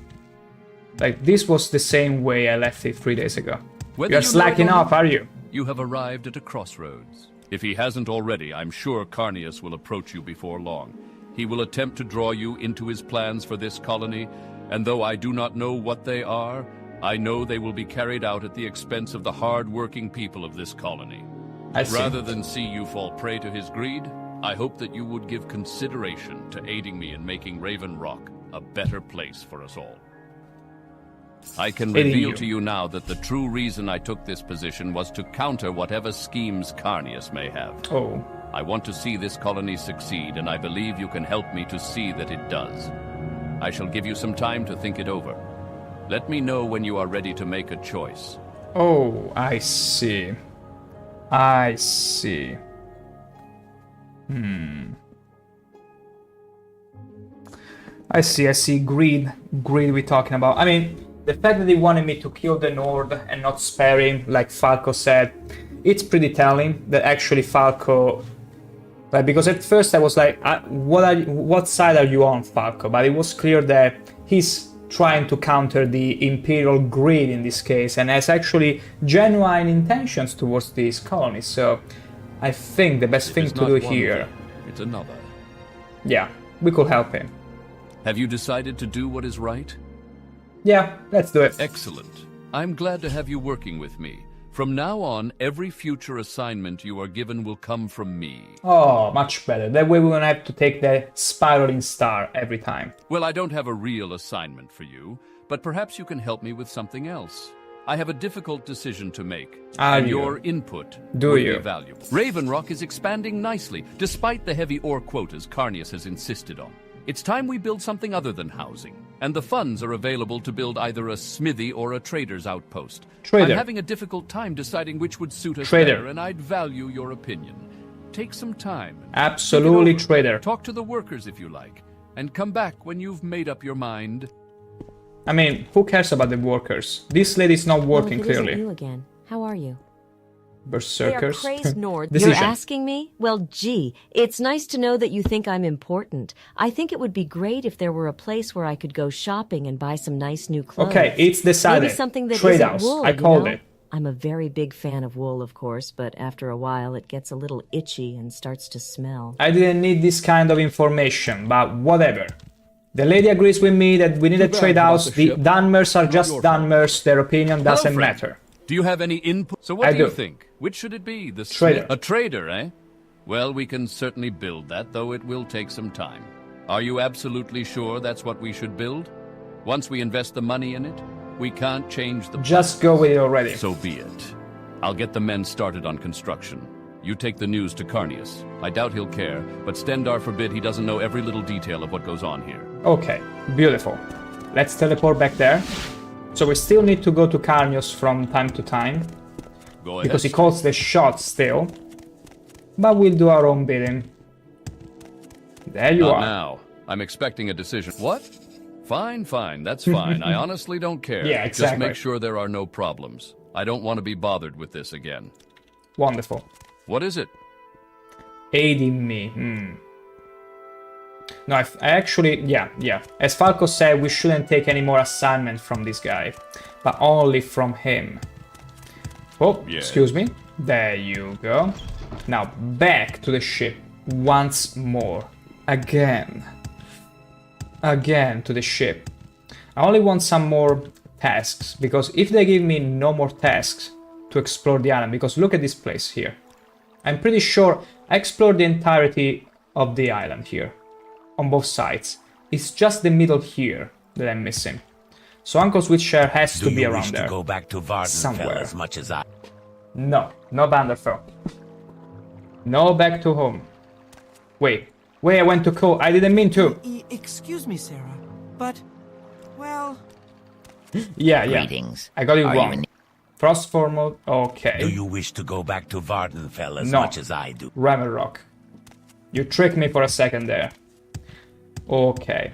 Like, this was the same way I left it 3 days ago. You're slacking off, are you? You have arrived at a crossroads. If he hasn't already, I'm sure Carnius will approach you before long. He will attempt to draw you into his plans for this colony, and though I do not know what they are, I know they will be carried out at the expense of the hard-working people of this colony. I see. Rather than see you fall prey to his greed, I hope that you would give consideration to aiding me in making Raven Rock a better place for us all. I can reveal to you now that the true reason I took this position was to counter whatever schemes Carnius may have. Oh. I want to see this colony succeed, and I believe you can help me to see that it does. I shall give you some time to think it over. Let me know when you are ready to make a choice. Oh, I see. I see. I see. Greed we're talking about. I mean, the fact that they wanted me to kill the Nord and not spare him, like Falco said, it's pretty telling that actually Falco... Like, because at first I was like, what side are you on, Falco? But it was clear that he's trying to counter the Imperial greed in this case and has actually genuine intentions towards these colonies. So I think the best thing to do here... It's another. Yeah, we could help him. Have you decided to do what is right? Yeah, let's do it. Excellent. I'm glad to have you working with me. From now on, every future assignment you are given will come from me. Oh, much better. That way we won't have to take the spiraling star every time. Well, I don't have a real assignment for you, but perhaps you can help me with something else. I have a difficult decision to make, and your input would be valuable. Raven Rock is expanding nicely, despite the heavy ore quotas Carnius has insisted on. It's time we build something other than housing, and the funds are available to build either a smithy or a trader's outpost. I'm having a difficult time deciding which would suit us better, and I'd value your opinion. Take some time. Absolutely, trader. Talk to the workers if you like. and come back when you've made up your mind. I mean, who cares about the workers? This lady's not working well, if it clearly. Isn't you again. How are you? Berserkers. They are crazed Nord. Decision. You're asking me? Well, gee, it's nice to know that you think I'm important. I think it would be great if there were a place where I could go shopping and buy some nice new clothes. Okay, it's decided. Maybe something that Trade isn't house. wool, I called it. I'm a very big fan of wool, of course, but after a while it gets a little itchy and starts to smell. I didn't need this kind of information, but whatever. The lady agrees with me that we need a trade house. The Dunmers are just Dunmers. Their opinion doesn't matter. Do you have any input? So what do you think? Which should it be? The trader. A trader, eh? Well, we can certainly build that, though it will take some time. Are you absolutely sure that's what we should build? Once we invest the money in it, we can't change the... Just go with it already. So be it. I'll get the men started on construction. You take the news to Carnius. I doubt he'll care, but Stendar forbid he doesn't know every little detail of what goes on here. Okay, beautiful. Let's teleport back there. So we still need to go to Carnius from time to time. Go ahead. Because he calls the shots still. But we'll do our own bidding. There you Not are. now. I'm expecting a decision. What? Fine, fine, that's fine. I honestly don't care. Yeah, exactly. Just make sure there are no problems. I don't want to be bothered with this again. Wonderful. What is it? Aiding me. No, I actually, yeah. As Falco said, we shouldn't take any more assignment from this guy, but only from him. Oh, yeah. Excuse me. There you go. Now back to the ship once more. Again to the ship. I only want some more tasks, because if they give me no more tasks to explore the island, because look at this place here. I'm pretty sure I explored the entirety of the island here, on both sides. It's just the middle here that I'm missing. So Uncle Switcher has to be around there. Do you wish to go back to Vardenfell somewhere. as much as I... No Vanderfell. No back to home. Wait, I went to call. I didn't mean to. Excuse me, Sarah, but, well... Yeah. Greetings. I got it Are you wrong. in- Frost form mode, okay. Do you wish to go back to Vardenfell as No. much as I do? Ravenrock. You tricked me for a second there. Okay.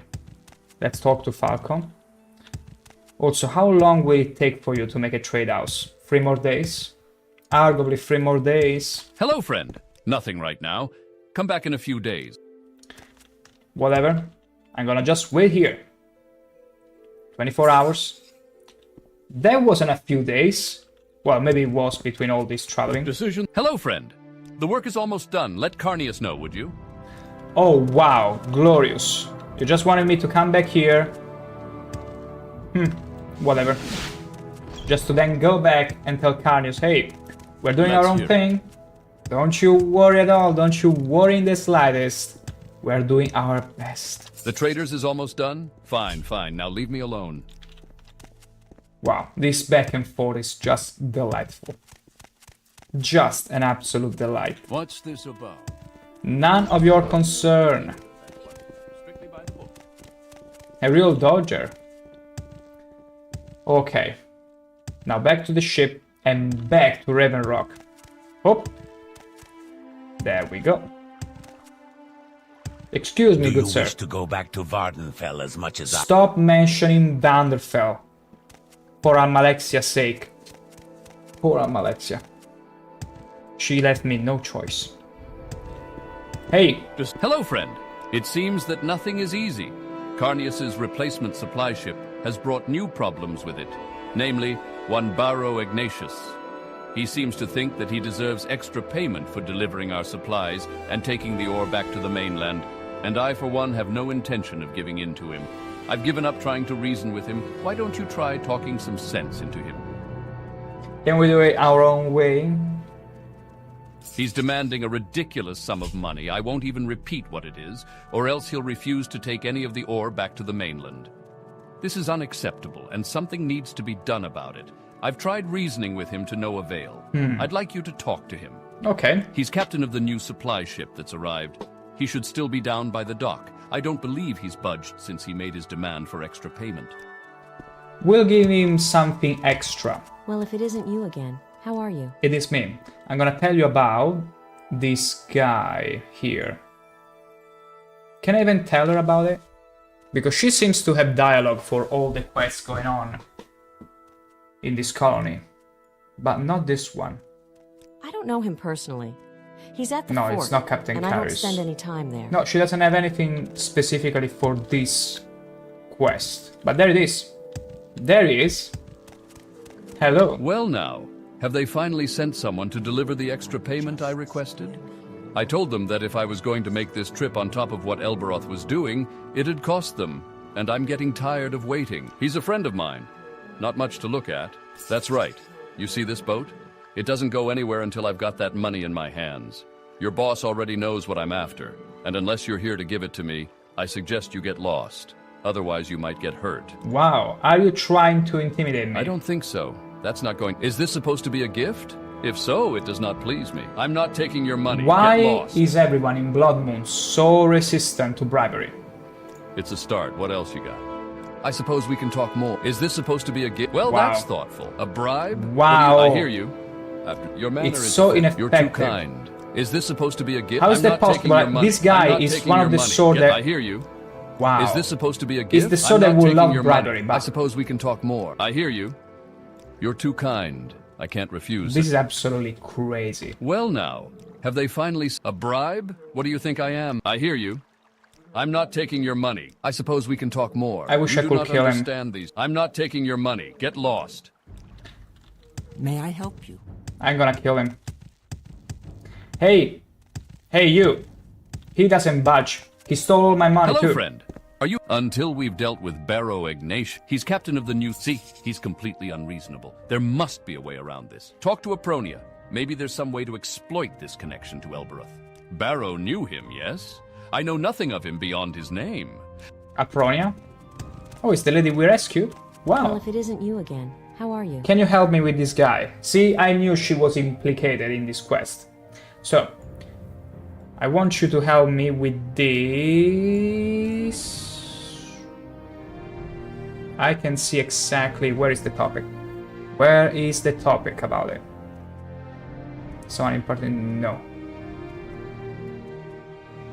Let's talk to Falcon. Also, how long will it take for you to make a trade house? 3 more days? Arguably 3 more days. Hello, friend. Nothing right now. Come back in a few days. Whatever. I'm gonna just wait here. 24 hours. That wasn't a few days. Well, maybe it was between all this traveling. Decision. Hello, friend. The work is almost done. Let Carnius know, would you? Oh, wow. Glorious. You just wanted me to come back here. Whatever. Just to then go back and tell Carnius, hey, we're doing our own thing. Don't you worry at all. Don't you worry in the slightest. We're doing our best. The traders is almost done? Fine. Now leave me alone. Wow, this back and forth is just delightful. Just an absolute delight. What's this about? None of your concern. Strictly by the book. A real dodger. Okay. Now back to the ship and back to Ravenrock. Hop. There we go. Excuse me, good sir. Do you wish to go back to Vardenfell as much as I... Stop mentioning Vanderfell. For Almalexia's sake. Poor Almalexia. She left me no choice. Hey! Hello, friend. It seems that nothing is easy. Carnius's replacement supply ship has brought new problems with it, namely one Baro Ignatius. He seems to think that he deserves extra payment for delivering our supplies and taking the ore back to the mainland, and I, for one, have no intention of giving in to him. I've given up trying to reason with him. Why don't you try talking some sense into him? Can we do it our own way? He's demanding a ridiculous sum of money. I won't even repeat what it is, or else he'll refuse to take any of the ore back to the mainland. This is unacceptable, and something needs to be done about it. I've tried reasoning with him to no avail. I'd like you to talk to him. Okay. He's captain of the new supply ship that's arrived. He should still be down by the dock. I don't believe he's budged since he made his demand for extra payment. We'll give him something extra. Well, if it isn't you again, how are you? It is me. I'm gonna tell you about this guy here. Can I even tell her about it? Because she seems to have dialogue for all the quests going on in this colony. But not this one. I don't know him personally. He's at the fort. No, it's not Captain and Caris. I don't spend any time there. No, she doesn't have anything specifically for this quest. But there it is. There he is. Hello. Well now, have they finally sent someone to deliver the extra payment I requested? I told them that if I was going to make this trip on top of what Elberoth was doing, it'd cost them, and I'm getting tired of waiting. He's a friend of mine. Not much to look at. That's right. You see this boat? It doesn't go anywhere until I've got that money in my hands. Your boss already knows what I'm after, and unless you're here to give it to me, I suggest you get lost. Otherwise, you might get hurt. Wow, are you trying to intimidate me? I don't think so. That's not going... Is this supposed to be a gift? If so, it does not please me. I'm not taking your money. Why Get lost. is everyone in Blood Moon so resistant to bribery? It's a start. What else you got? I suppose we can talk more. Is this supposed to be a gift? Well, Wow. that's thoughtful. A bribe? Wow. I hear you. After your manner It's is so You're too ineffective. kind. Is this supposed to be a gift? How is I'm that not taking possible? your money. This guy I'm not is taking one your of the money. sort Yeah, that- I hear you. Wow. Is this supposed to be a gift? Is the sort I'm that not will taking love your bribery, money. but- I suppose we can talk more. I hear you. You're too kind. I can't refuse This it. is absolutely crazy. Well now, have they finally... A bribe? What do you think I am? I hear you. I'm not taking your money. I suppose we can talk more. I wish You I do could not kill him. understand these. I'm not taking your money. Get lost. May I help you? I'm gonna kill him. Hey! Hey, you! He doesn't budge. He stole all my money Hello, too. friend. Are you... Until we've dealt with Barrow Ignatius. He's captain of the new... See, he's completely unreasonable. There must be a way around this. Talk to Apronia. Maybe there's some way to exploit this connection to Elberoth. Barrow knew him, yes? I know nothing of him beyond his name. Apronia? Oh, it's the lady we rescued? Well, Wow. if it isn't you again, how are you? Can you help me with this guy? See, I knew she was implicated in this quest. So, I want you to help me with this. I can see exactly where is the topic. Where is the topic about it? Someone important? No.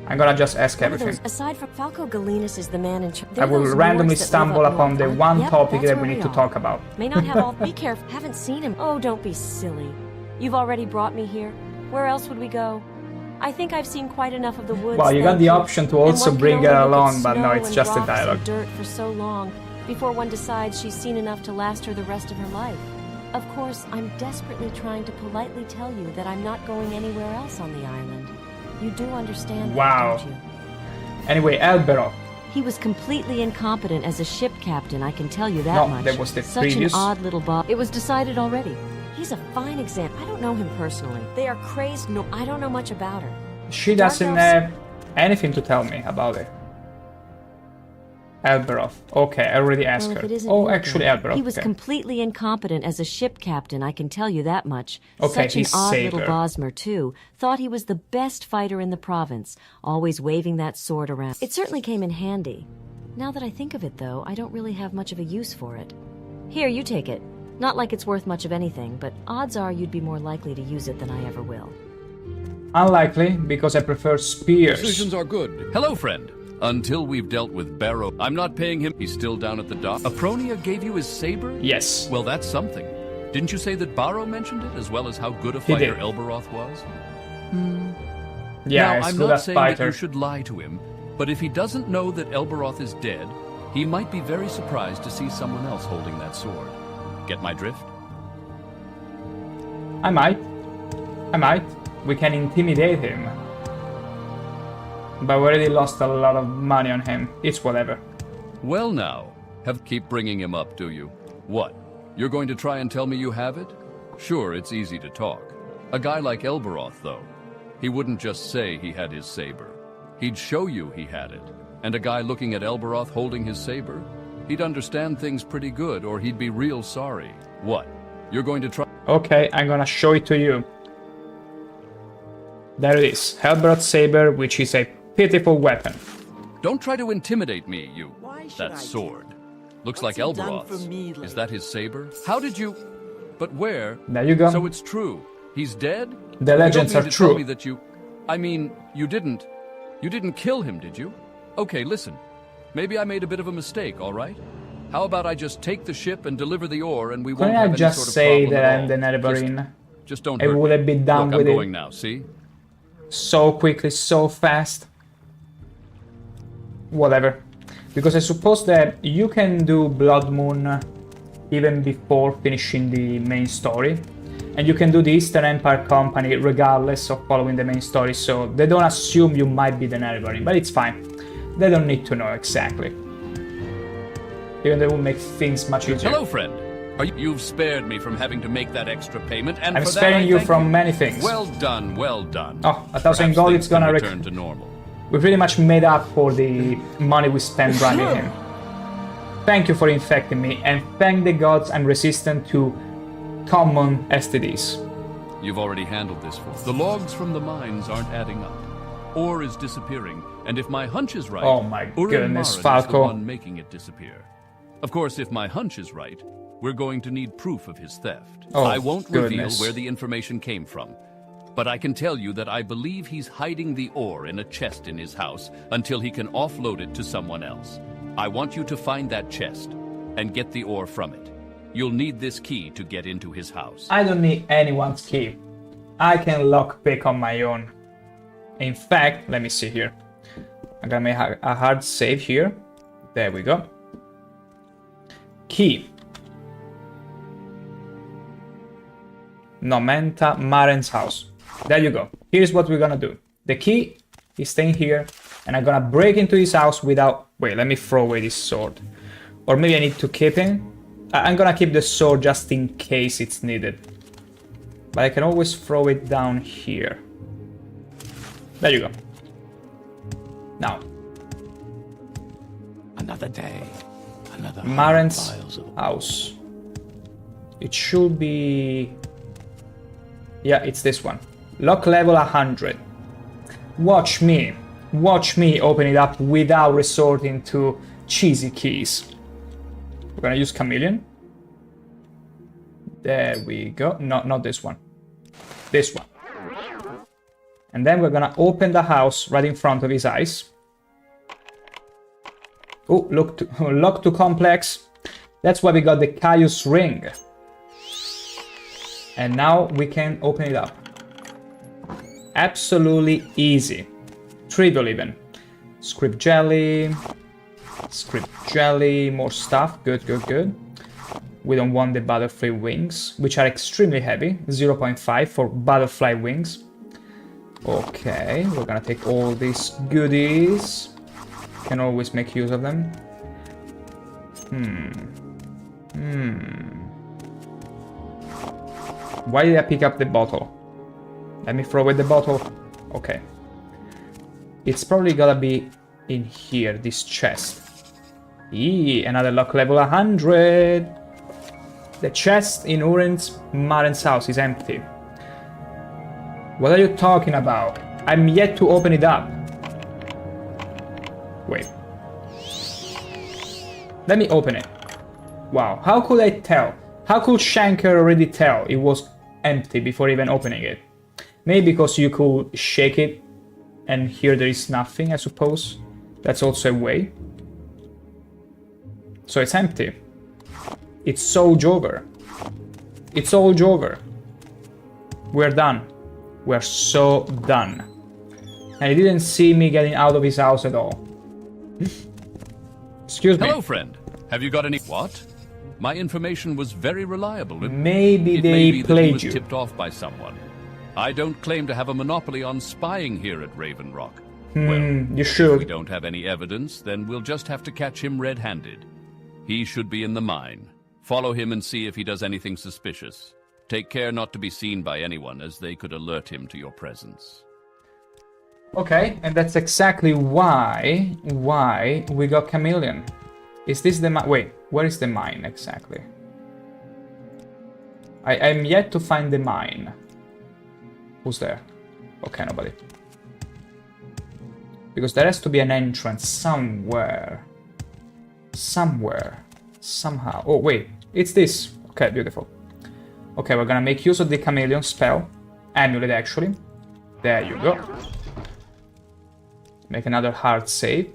I'm gonna just ask One of everything. those, aside from Falco Galenus is the man in charge. I will randomly stumble upon the one topic that we need to talk about. May not have all. Be careful. Haven't seen him. Oh, don't be silly. You've already brought me here. Where else would we go? I think I've seen quite enough of the woods. Well, you got thank the option to And also one can bring only her look at along, but no, snow it's and just a rocks and dialogue. dirt for so long before one decides she's seen enough to last her the rest of her life. Of course, I'm desperately trying to politely tell you that I'm not going anywhere else on the island. You do understand Wow. that, don't you? Anyway, Elberoth. He was completely incompetent as a ship captain, I can tell you that No, much. there was the Such previous- an odd little boss. It was decided already. He's a fine example. I don't know him personally. They are crazed. No, I don't know much about her. She doesn't have anything to tell me about it. Elberoth. Okay, I already asked Well, if her. it isn't Oh, you actually, again. Elberoth. He was okay. completely incompetent as a ship captain, I can tell you that much. Okay, Such an he's odd Saber. little Bosmer, too. Thought he was the best fighter in the province, always waving that sword around. It certainly came in handy. Now that I think of it, though, I don't really have much of a use for it. Here, you take it. Not like it's worth much of anything, but odds are you'd be more likely to use it than I ever will. Unlikely, because I prefer spears. Decisions are good. Hello, friend. Until we've dealt with Barrow, I'm not paying him. He's still down at the dock. Apronia gave you his saber? Yes. Well, that's something. Didn't you say that Barrow mentioned it, as well as how good a He fighter did. Elberoth was? Yeah, now, it's I'm good not as saying that fighter. you should lie to him, but if he doesn't know that Elberoth is dead, he might be very surprised to see someone else holding that sword. Get my drift? I might. We can intimidate him. But we already lost a lot of money on him. It's whatever. Well now, keep bringing him up, do you? What? You're going to try and tell me you have it? Sure, it's easy to talk. A guy like Elberoth, though, he wouldn't just say he had his saber. He'd show you he had it. And a guy looking at Elberoth holding his saber, he'd understand things pretty good, or he'd be real sorry. What? You're going to try... Okay, I'm gonna show it to you. There it is. Elberoth's saber, which is a pitiful weapon. Don't try to intimidate me, you... Why should that I sword. Looks What's like he done Elberoth's. for me Is that his saber? How did you... But where? There you go. So it's true. He's dead? The legends you are don't mean to tell true. me that you... I mean, you didn't kill him, did you? Okay, listen. Maybe I made a bit of a mistake, all right? How about I just take the ship and deliver the ore and we won't Couldn't have I any just sort of say problem that at I'm all? the Netherbarine? Just don't I hurt would me. have been done Look, with I'm it. going now, see? So quickly, so fast. Whatever. Because I suppose that you can do Blood Moon even before finishing the main story. And you can do the Eastern Empire Company regardless of following the main story, so they don't assume you might be the Netherbarine, but it's fine. They don't need to know exactly. Even though it will make things much easier. Hello, friend. You've spared me from having to make that extra payment, and I'm for sparing that, you thank from many things. Well done, well done. Oh, 1,000 Perhaps gold, things it's gonna can return to normal. We pretty much made up for the money we spent branding him. Thank you for infecting me, and thank the gods I'm resistant to common STDs. You've already handled this for. The logs from the mines aren't adding up. Ore is disappearing, and if my hunch is right, oh my goodness, is Falco. the one making it disappear. Of course, if my hunch is right, we're going to need proof of his theft. Oh, I won't goodness. reveal where the information came from, but I can tell you that I believe he's hiding the ore in a chest in his house until he can offload it to someone else. I want you to find that chest and get the ore from it. You'll need this key to get into his house. I don't need anyone's key. I can lockpick on my own. In fact, let me see here. I'm gonna make a hard save here. There we go. Key. Nomenta Maren's house. There you go. Here's what we're gonna do. The key is staying here, and I'm gonna break into his house without... Wait, let me throw away this sword. Or maybe I need to keep him. I'm gonna keep the sword just in case it's needed. But I can always throw it down here. There you go. Now. Another day. Another Maren's files of... house. It should be... Yeah, it's this one. Lock level 100. Watch me. Watch me open it up without resorting to cheesy keys. We're gonna use Chameleon. There we go. No, not this one. This one. And then we're gonna open the house right in front of his eyes. Oh, lock to complex. That's why we got the Caius ring. And now we can open it up. Absolutely easy. Trivial even. Script jelly. Script jelly. More stuff. Good, good, good. We don't want the butterfly wings, which are extremely heavy. 0.5 for butterfly wings. Okay, we're gonna take all these goodies. Can always make use of them. Why did I pick up the bottle? Let me throw away the bottle. Okay. It's probably gotta be in here, this chest. Eee, another lock level 100. The chest in Maren's house is empty. What are you talking about? I'm yet to open it up. Wait. Let me open it. Wow, how could I tell? How could ShankH-ER already tell it was empty before even opening it? Maybe because you could shake it and here there is nothing, I suppose. That's also a way. So it's empty. It's all over. It's all over. We're done. We're so done. And he didn't see me getting out of his house at all. Excuse me. Hello, friend. Have you got any... What? My information was very reliable. Maybe it they may be that played he was you. tipped off by someone. I don't claim to have a monopoly on spying here at Raven Rock. Well, You if should. we don't have any evidence, then we'll just have to catch him red-handed. He should be in the mine. Follow him and see if he does anything suspicious. Take care not to be seen by anyone, as they could alert him to your presence. Okay, and that's exactly why we got Chameleon. Is this the mine? Wait, where is the mine exactly? I'm yet to find the mine. Who's there? Okay, nobody. Because there has to be an entrance somewhere. Somewhere. Somehow. Oh, wait. It's this. Okay, beautiful. Okay, we're gonna make use of the Chameleon spell. Amulet, actually. There you go. Make another hard save.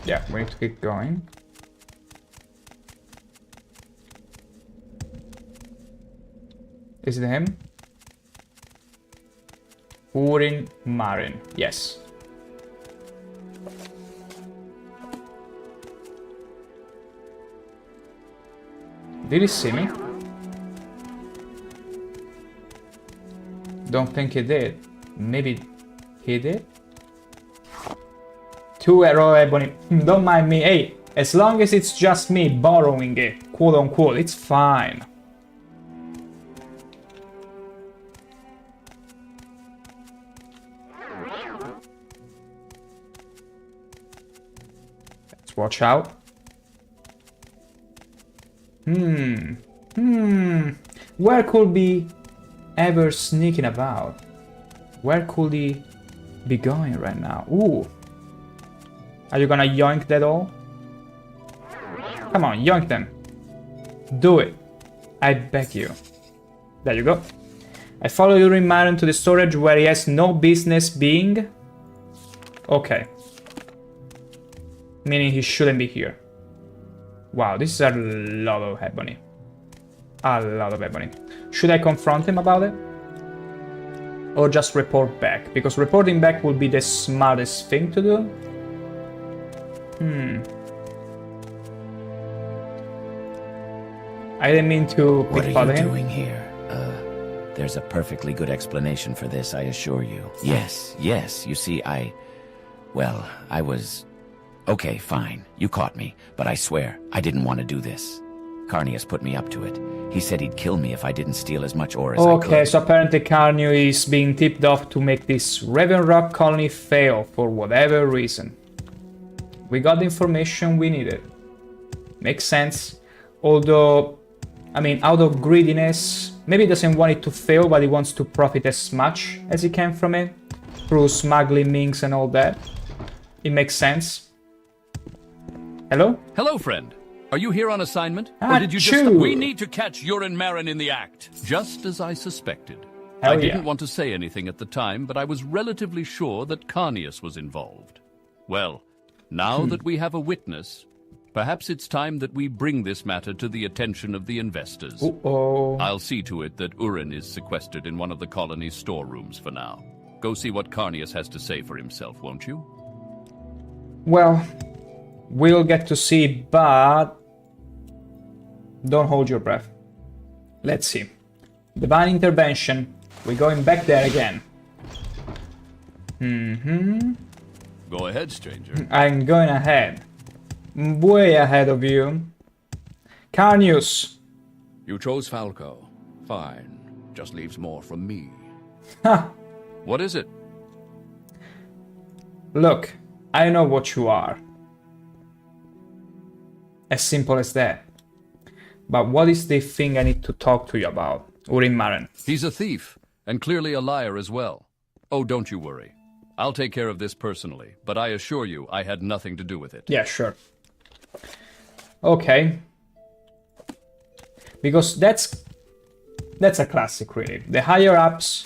Yeah, we need to keep going. Is it him? Urin Marin. Yes. Did he see me? Don't think he did. Maybe he did? 2 arrow ebony. Don't mind me. Hey, as long as it's just me borrowing it, quote unquote, it's fine. Let's watch out. Where could be ever sneaking about? Where could he be going right now? Ooh. Are you gonna yoink that all? Come on, yoink them. Do it. I beg you. There you go. I follow Urin Marin to the storage where he has no business being. Okay. Meaning he shouldn't be here. Wow, this is a lot of ebony. A lot of ebony. Should I confront him about it? Or just report back? Because reporting back would be the smartest thing to do. I didn't mean to What pick are on you him. doing here? There's a perfectly good explanation for this, I assure you. Yes, you see, well, I was... Okay, fine, you caught me, but I swear, I didn't want to do this. Carnius put me up to it. He said he'd kill me if I didn't steal as much ore as I could. Okay, so apparently Carnius is being tipped off to make this Raven Rock colony fail for whatever reason. We got the information we needed. Makes sense. Although, I mean, out of greediness, maybe he doesn't want it to fail, but he wants to profit as much as he can from it. Through smuggling minks and all that. It makes sense. Hello? Hello, friend. Are you here on assignment? Ah, or did you just... choo. We need to catch Urin Marin in the act. Just as I suspected. Hell I didn't yeah. want to say anything at the time, but I was relatively sure that Carnius was involved. Well, now that we have a witness, perhaps it's time that we bring this matter to the attention of the investors. Uh-oh. I'll see to it that Urin is sequestered in one of the colony's storerooms for now. Go see what Carnius has to say for himself, won't you? Well, we'll get to see, but... Don't hold your breath. Let's see. Divine intervention. We're going back there again. Go ahead, stranger. I'm going ahead. Way ahead of you. Carnius. You chose Falco. Fine. Just leaves more from me. Ha! What is it? Look, I know what you are. As simple as that. But what is the thing I need to talk to you about, Urin Marin? He's a thief, and clearly a liar as well. Oh, don't you worry. I'll take care of this personally, but I assure you I had nothing to do with it. Yeah, sure. Okay. Because that's a classic, really. The higher-ups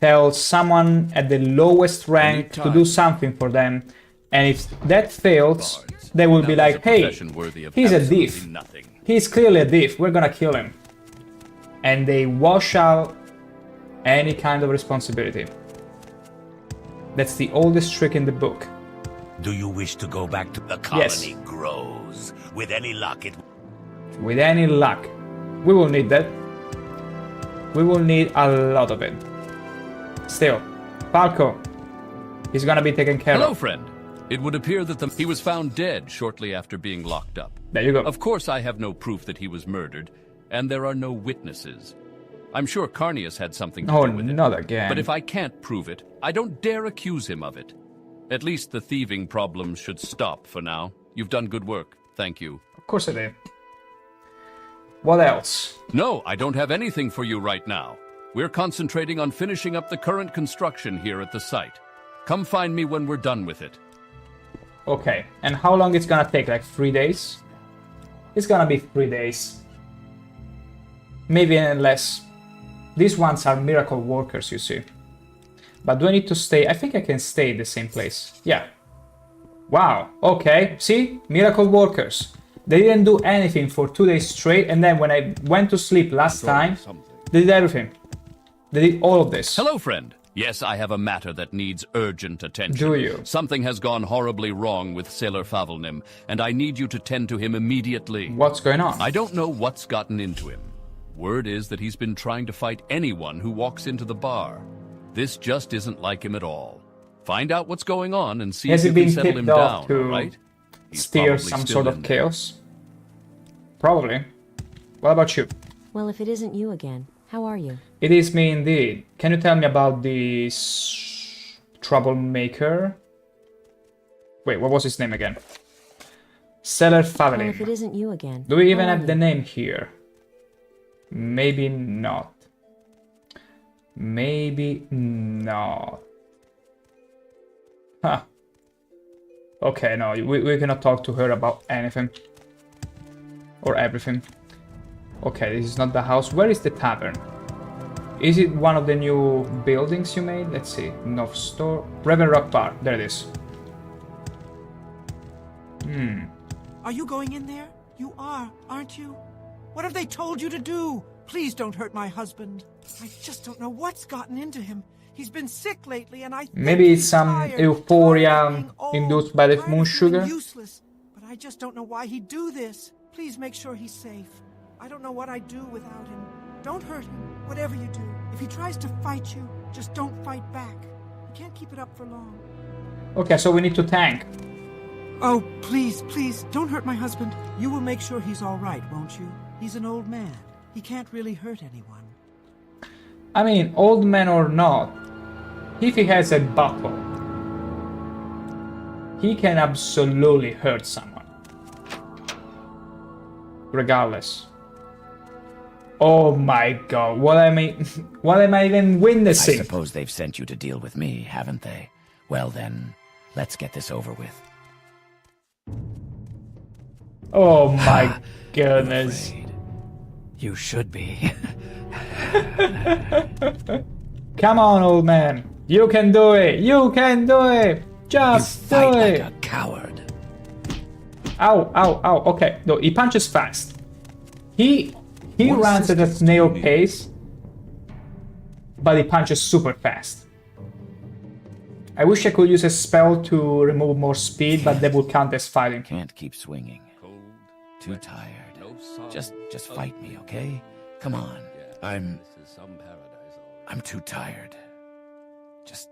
tell someone at the lowest rank to do something for them, and if that fails, they will be like, hey, he's a thief. He's clearly a thief, we're gonna kill him. And they wash out any kind of responsibility. That's the oldest trick in the book. Do you wish to go back to the colony grows? With any luck, it... With any luck. We will need that. We will need a lot of it. Still, Falco, he's gonna be taken care of. Hello, friend. It would appear that he was found dead shortly after being locked up. There you go. Of course, I have no proof that he was murdered, and there are no witnesses. I'm sure Carnius had something to do with it. Oh, not again. But if I can't prove it, I don't dare accuse him of it. At least the thieving problems should stop for now. You've done good work. Thank you. Of course I did. What else? No, I don't have anything for you right now. We're concentrating on finishing up the current construction here at the site. Come find me when we're done with it. Okay, and how long it's gonna take? Like 3 days? It's gonna be 3 days. Maybe even less. These ones are miracle workers, you see. But do I need to stay? I think I can stay in the same place. Yeah. Wow. Okay. See? Miracle workers. They didn't do anything for 2 days straight, and then when I went to sleep last time, they did everything. They did all of this. Hello, friend. Yes, I have a matter that needs urgent attention. Do you? Something has gone horribly wrong with Sailor Favelnim, and I need you to tend to him immediately. What's going on? I don't know what's gotten into him. Word is that he's been trying to fight anyone who walks into the bar. This just isn't like him at all. Find out what's going on and see Has if he you can been settle him tipped off down, to right? steer some sort of chaos? Probably. What about you? Well, if it isn't you again, how are you? It is me indeed. Can you tell me about this troublemaker? Wait, what was his name again? Sailor Favelnim. Well, if it isn't you again. Do we even how have are the you? name here? Maybe not. Maybe not. Huh. Okay, no, we cannot talk to her about anything. Or everything. Okay, this is not the house. Where is the tavern? Is it one of the new buildings you made? Let's see. North Store. Raven Rock Bar. There it is. Are you going in there? You are, aren't you? What have they told you to do? Please don't hurt my husband. I just don't know what's gotten into him. He's been sick lately, and I think Maybe it's he's some tired, euphoria tired of being old, induced by the tired moon of feeling sugar. Useless, but I just don't know why he'd do this. Please make sure he's safe. I don't know what I'd do without him. Don't hurt him, whatever you do. If he tries to fight you, just don't fight back. You can't keep it up for long. Okay, so we need to tank. Oh, please, please, don't hurt my husband. You will make sure he's all right, won't you? He's an old man. He can't really hurt anyone. I mean, old man or not, if he has a bottle, he can absolutely hurt someone. Regardless. Oh my god, what am I even witnessing? I suppose they've sent you to deal with me, haven't they? Well then, let's get this over with. Oh my goodness. You should be. Come on, old man. You can do it. You can do it. Just do it. Like a coward. Ow, ow, ow. Okay, no, he punches fast. He runs at a snail pace, but he punches super fast. I wish I could use a spell to remove more speed, but that would count as fighting. Can't keep swinging. Too tired. Just fight me, okay? Come on. I'm too tired. Just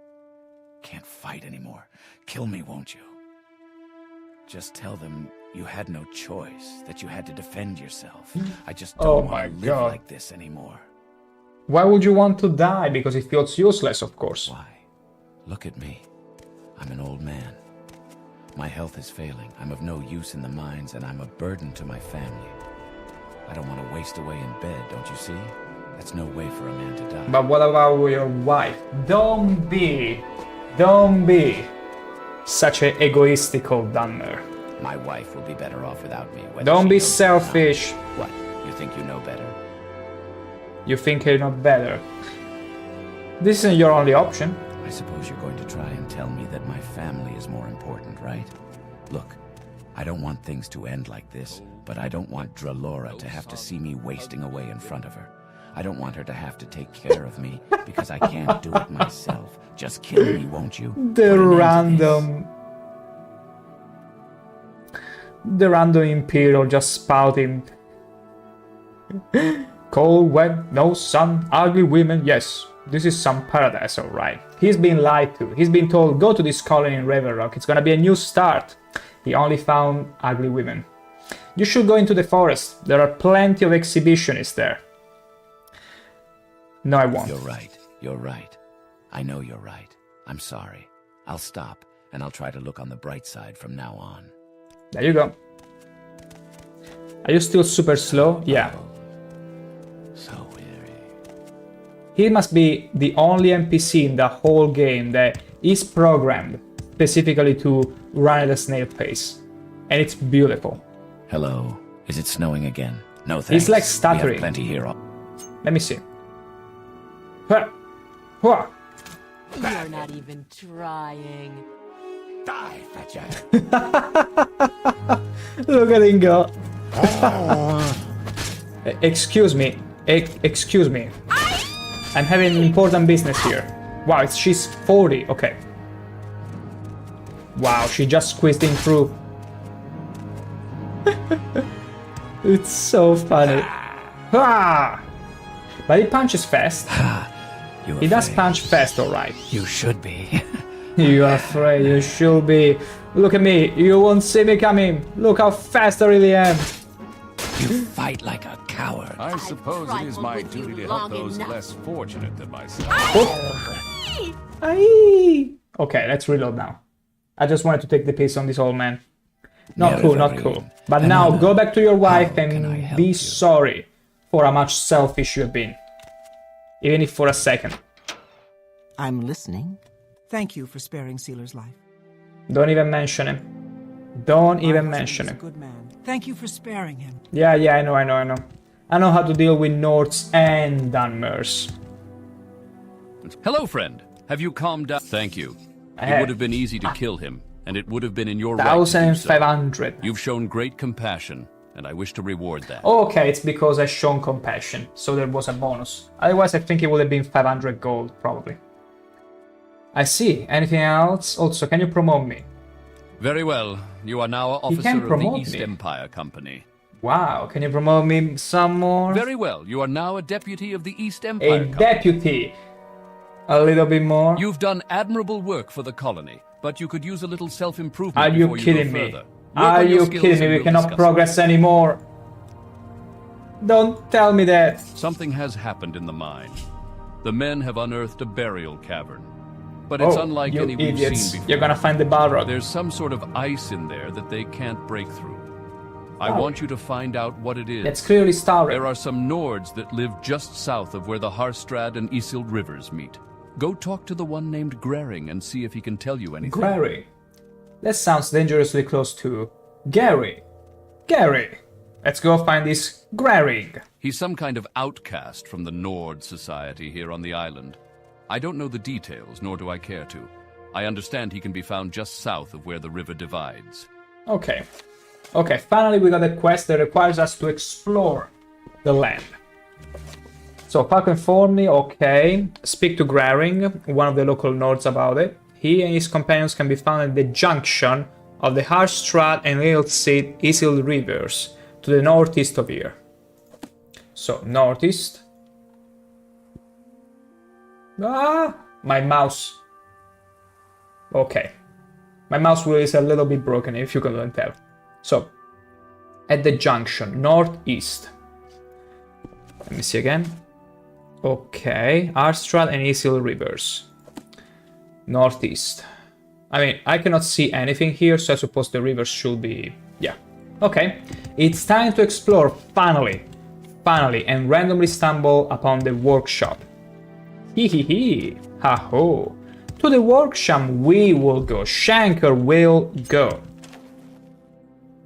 can't fight anymore. Kill me, won't you? Just tell them you had no choice, that you had to defend yourself. I just don't want to live like this anymore. Why would you want to die? Because it feels useless, of course. Why? Look at me. I'm an old man. My health is failing. I'm of no use in the mines, and I'm a burden to my family. I don't want to waste away in bed, don't you see? That's no way for a man to die. But what about your wife? Don't be such an egoistical dumber. My wife will be better off without me. Don't be selfish. What? You think you know better? You think you know better. This isn't your only option. I suppose you're going to try and tell me that my family is more important, right? Look, I don't want things to end like this, but I don't want Dralora to have to see me wasting away in front of her. I don't want her to have to take care of me because I can't do it myself. Just kill me, won't you? The random Imperial just spouting. Cold, wet, no sun, ugly women. Yes, this is some paradise, alright. He's been lied to. He's been told, go to this colony in Raven Rock. It's gonna be a new start. He only found ugly women. You should go into the forest. There are plenty of exhibitionists there. No, I won't. You're right. You're right. I know you're right. I'm sorry. I'll stop, and I'll try to look on the bright side from now on. There you go. Are you still super slow? Yeah. So weary. He must be the only NPC in the whole game that is programmed specifically to run at a snail pace. And it's beautiful. Hello. Is it snowing again? No thanks. He's like stuttering. We have plenty here. Let me see. Huh. Huh. You're not even trying. Die, Fetcher. Look at him go. Excuse me. Excuse me. I'm having important business here. Wow, she's 40. Okay. Wow, she just squeezed in through. It's so funny. Ah! But he punches fast. He does punch fast, alright. You should be. You're afraid, you should be. Look at me, you won't see me coming. Look how fast I really am. You fight like a coward. I suppose it is my duty to help those less fortunate than myself. Aye. Okay, let's reload now. I just wanted to take the piece on this old man. Not cool, not cool. But now go back to your wife and be sorry for how much selfish you have been. Even if for a second. I'm listening. Thank you for sparing Sealer's life. Don't even mention him. Don't even mention him. Good man. Thank you for sparing him. Yeah, I know. I know how to deal with Nords and Dunmers. Hello, friend. Have you calmed down? Thank you. It would have been easy to kill him, and it would have been in your right to do so. 1,500. You've shown great compassion, and I wish to reward that. Okay, it's because I shown compassion, so there was a bonus. Otherwise, I think it would have been 500 gold, probably. I see. Anything else? Also, can you promote me? Very well. You are now officer of the East Empire Company. Wow, can you promote me some more? Very well. You are now a deputy of the East Empire Company. Deputy. A little bit more. You've done admirable work for the colony, but you could use a little self-improvement. Are you kidding me? Are you kidding me? We cannot progress anymore. Don't tell me that. Something has happened in the mine. The men have unearthed a burial cavern. But it's unlike any we've seen before. You're gonna find the Balrog. There's some sort of ice in there that they can't break through. I want you to find out what it is. That's clearly starry. There are some Nords that live just south of where the Harstrad and Isildt rivers meet. Go talk to the one named Grering and see if he can tell you anything. Grering? That sounds dangerously close to Gary. Gary! Let's go find this Grering. He's some kind of outcast from the Nord society here on the island. I don't know the details, nor do I care to. I understand he can be found just south of where the river divides. Okay. Okay, finally we got a quest that requires us to explore the land. So, Falcon informed me, okay. Speak to Grering, one of the local Nords, about it. He and his companions can be found at the junction of the Harstrad and Isildt rivers to the northeast of here. So, northeast. Ah, my mouse. Okay. My mouse wheel is a little bit broken, if you couldn't tell. So, at the junction, northeast. Let me see again. Okay, Harstrad and Isildt rivers. Northeast. I mean, I cannot see anything here, so I suppose the rivers should be... yeah. Okay. It's time to explore, finally. Finally, and randomly stumble upon the workshop. Hee. Ha-ho. To the workshop we will go. ShankH-ER will go.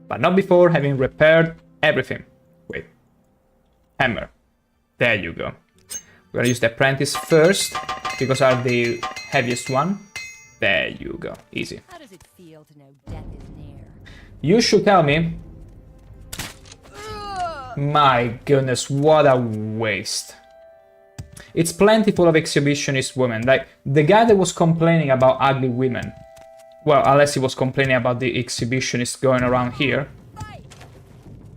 But not before having repaired everything. Wait. Hammer. There you go. We're gonna use the apprentice first, because are the heaviest one. There you go. Easy. How does it feel to know death is near? You should tell me. My goodness, what a waste. It's plentiful of exhibitionist women. Like, the guy that was complaining about ugly women. Well, unless he was complaining about the exhibitionists going around here.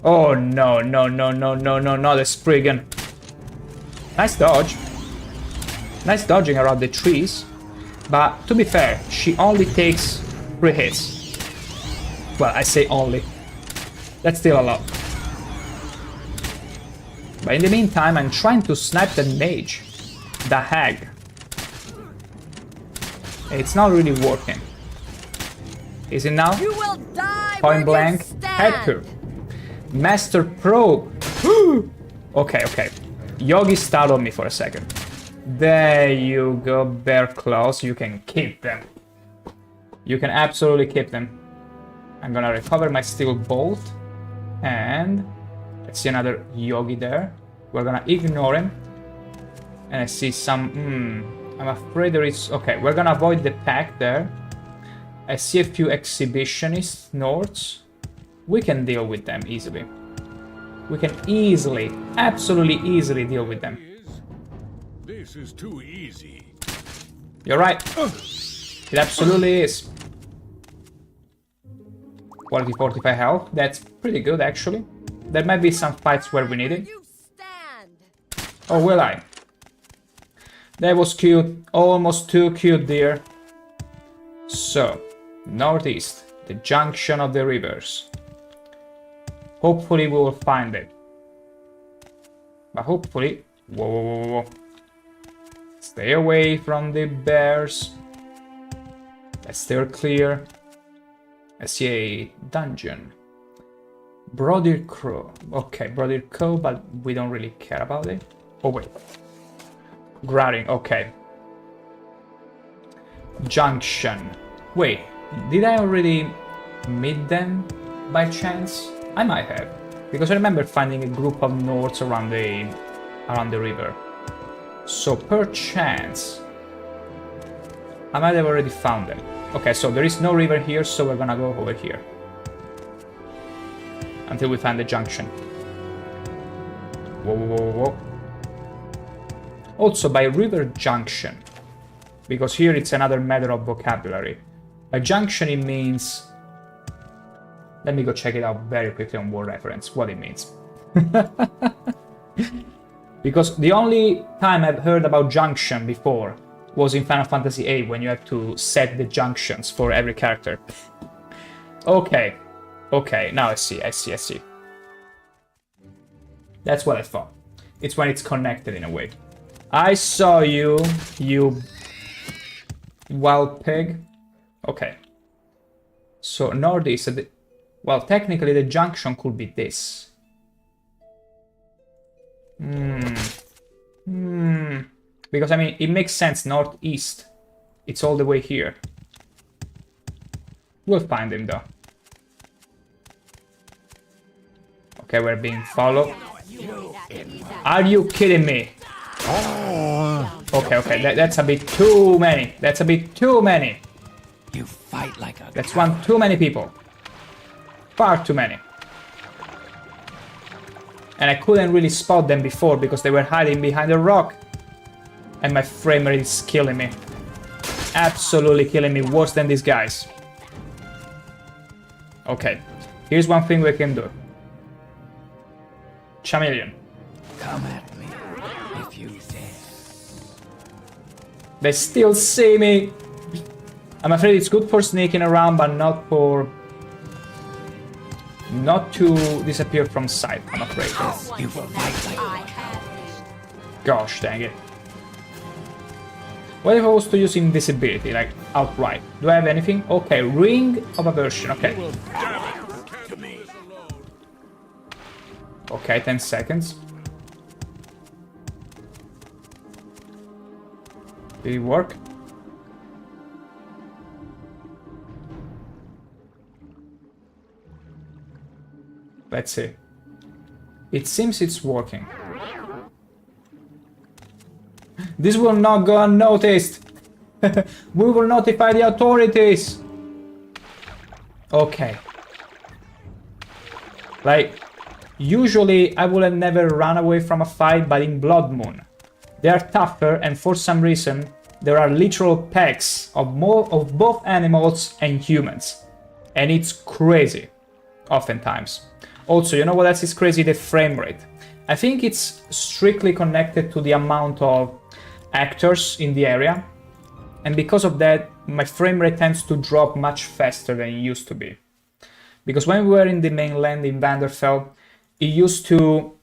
Oh, no, the Spriggan. Nice dodge. Nice dodging around the trees. But, to be fair, she only takes 3 hits. Well, I say only. That's still a lot. But in the meantime, I'm trying to snipe the mage. The hag. It's not really working. Is it now? You will die. Point blank. Head to. Master Probe. Okay. Yogi startled me for a second. There you go, Bear Claws. You can keep them. You can absolutely keep them. I'm gonna recover my Steel Bolt. And let's see another Yogi there. We're gonna ignore him. And I see some... I'm afraid there is... Okay, we're gonna avoid the pack there. I see a few exhibitionists, Nords. We can deal with them easily. We can easily, absolutely easily deal with them. This is too easy. You're right. It absolutely is. Quality 45 health. That's pretty good, actually. There might be some fights where we need it. Oh, will I? That was cute. Almost too cute, dear. So, northeast. The junction of the rivers. Hopefully we will find it. But hopefully... Whoa, whoa, whoa, whoa. Stay away from the bears. Let's steer clear. I see a dungeon. Brrrrr Crow. Okay, Brrrrr Crow, but we don't really care about it. Oh, wait. Grouting, okay. Junction. Wait, did I already meet them by chance? I might have. Because I remember finding a group of Nords around the river. So, perchance, I might have already found them. Okay, so there is no river here, so we're gonna go over here. Until we find the junction. Whoa, whoa, whoa, whoa. Also, by river junction, because here it's another matter of vocabulary. By junction it means... Let me go check it out very quickly on word reference, what it means. Because the only time I've heard about junction before was in Final Fantasy VIII, when you have to set the junctions for every character. Okay, okay, now I see. That's what I thought. It's when it's connected in a way. I saw you, you wild pig. Okay. So northeast, well, technically the junction could be this. Because, I mean, it makes sense, northeast. It's all the way here. We'll find him, though. Okay, we're being followed. Are you kidding me? Okay, okay, that's a bit too many. That's a bit too many. You fight like a... That's one too many people. Far too many. And I couldn't really spot them before because they were hiding behind a rock. And my frame rate is killing me. Absolutely killing me, worse than these guys. Okay, here's one thing we can do. Chameleon. Come at me, if you dare. They still see me. I'm afraid it's good for sneaking around, but not for... Not to disappear from sight, I'm afraid. You fight like... Gosh, dang it. What if I was to use invisibility, like outright? Do I have anything? Okay, ring of aversion, okay. Okay, 10 seconds. Did it work? Let's see. It seems it's working. This will not go unnoticed. We will notify the authorities. Okay. Like, usually I would have never run away from a fight, but in Blood Moon, they are tougher, and for some reason, there are literal packs of both animals and humans. And it's crazy, oftentimes. Also, you know what else is crazy? The frame rate. I think it's strictly connected to the amount of actors in the area, and because of that, my frame rate tends to drop much faster than it used to be. Because when we were in the mainland in Vanderfell, it used to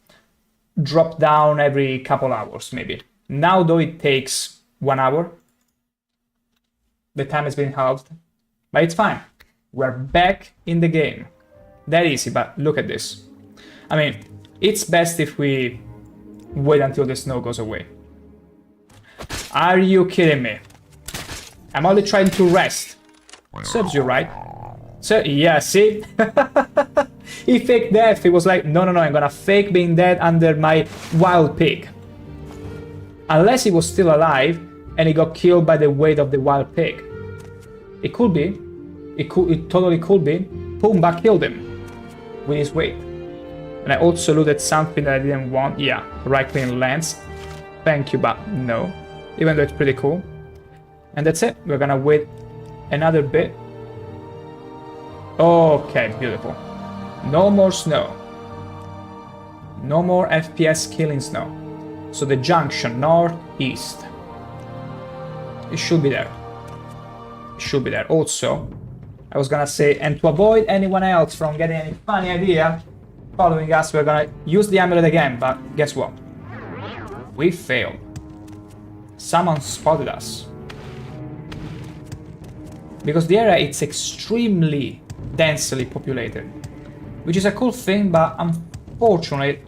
drop down every couple hours, maybe. Now, though, it takes 1 hour. The time has been halved, but it's fine. We're back in the game. That easy, but look at this. I mean, it's best if we wait until the snow goes away. Are you kidding me? I'm only trying to rest. Serves you right. So, yeah, see? He faked death. He was like, no, I'm gonna fake being dead under my wild pig. Unless he was still alive, and he got killed by the weight of the wild pig. It could be. It totally could be. Pumbaa killed him with his weight. And I also looted something that I didn't want. Yeah, right-click lens. Thank you, but no. Even though it's pretty cool. And that's it. We're gonna wait another bit. Okay, beautiful. No more snow. No more FPS killing snow. So the junction, northeast. It should be there. It should be there. Also, I was gonna say, and to avoid anyone else from getting any funny idea following us, we're gonna use the amulet again, but guess what? We failed. Someone spotted us. Because the area is extremely densely populated. Which is a cool thing, but unfortunately,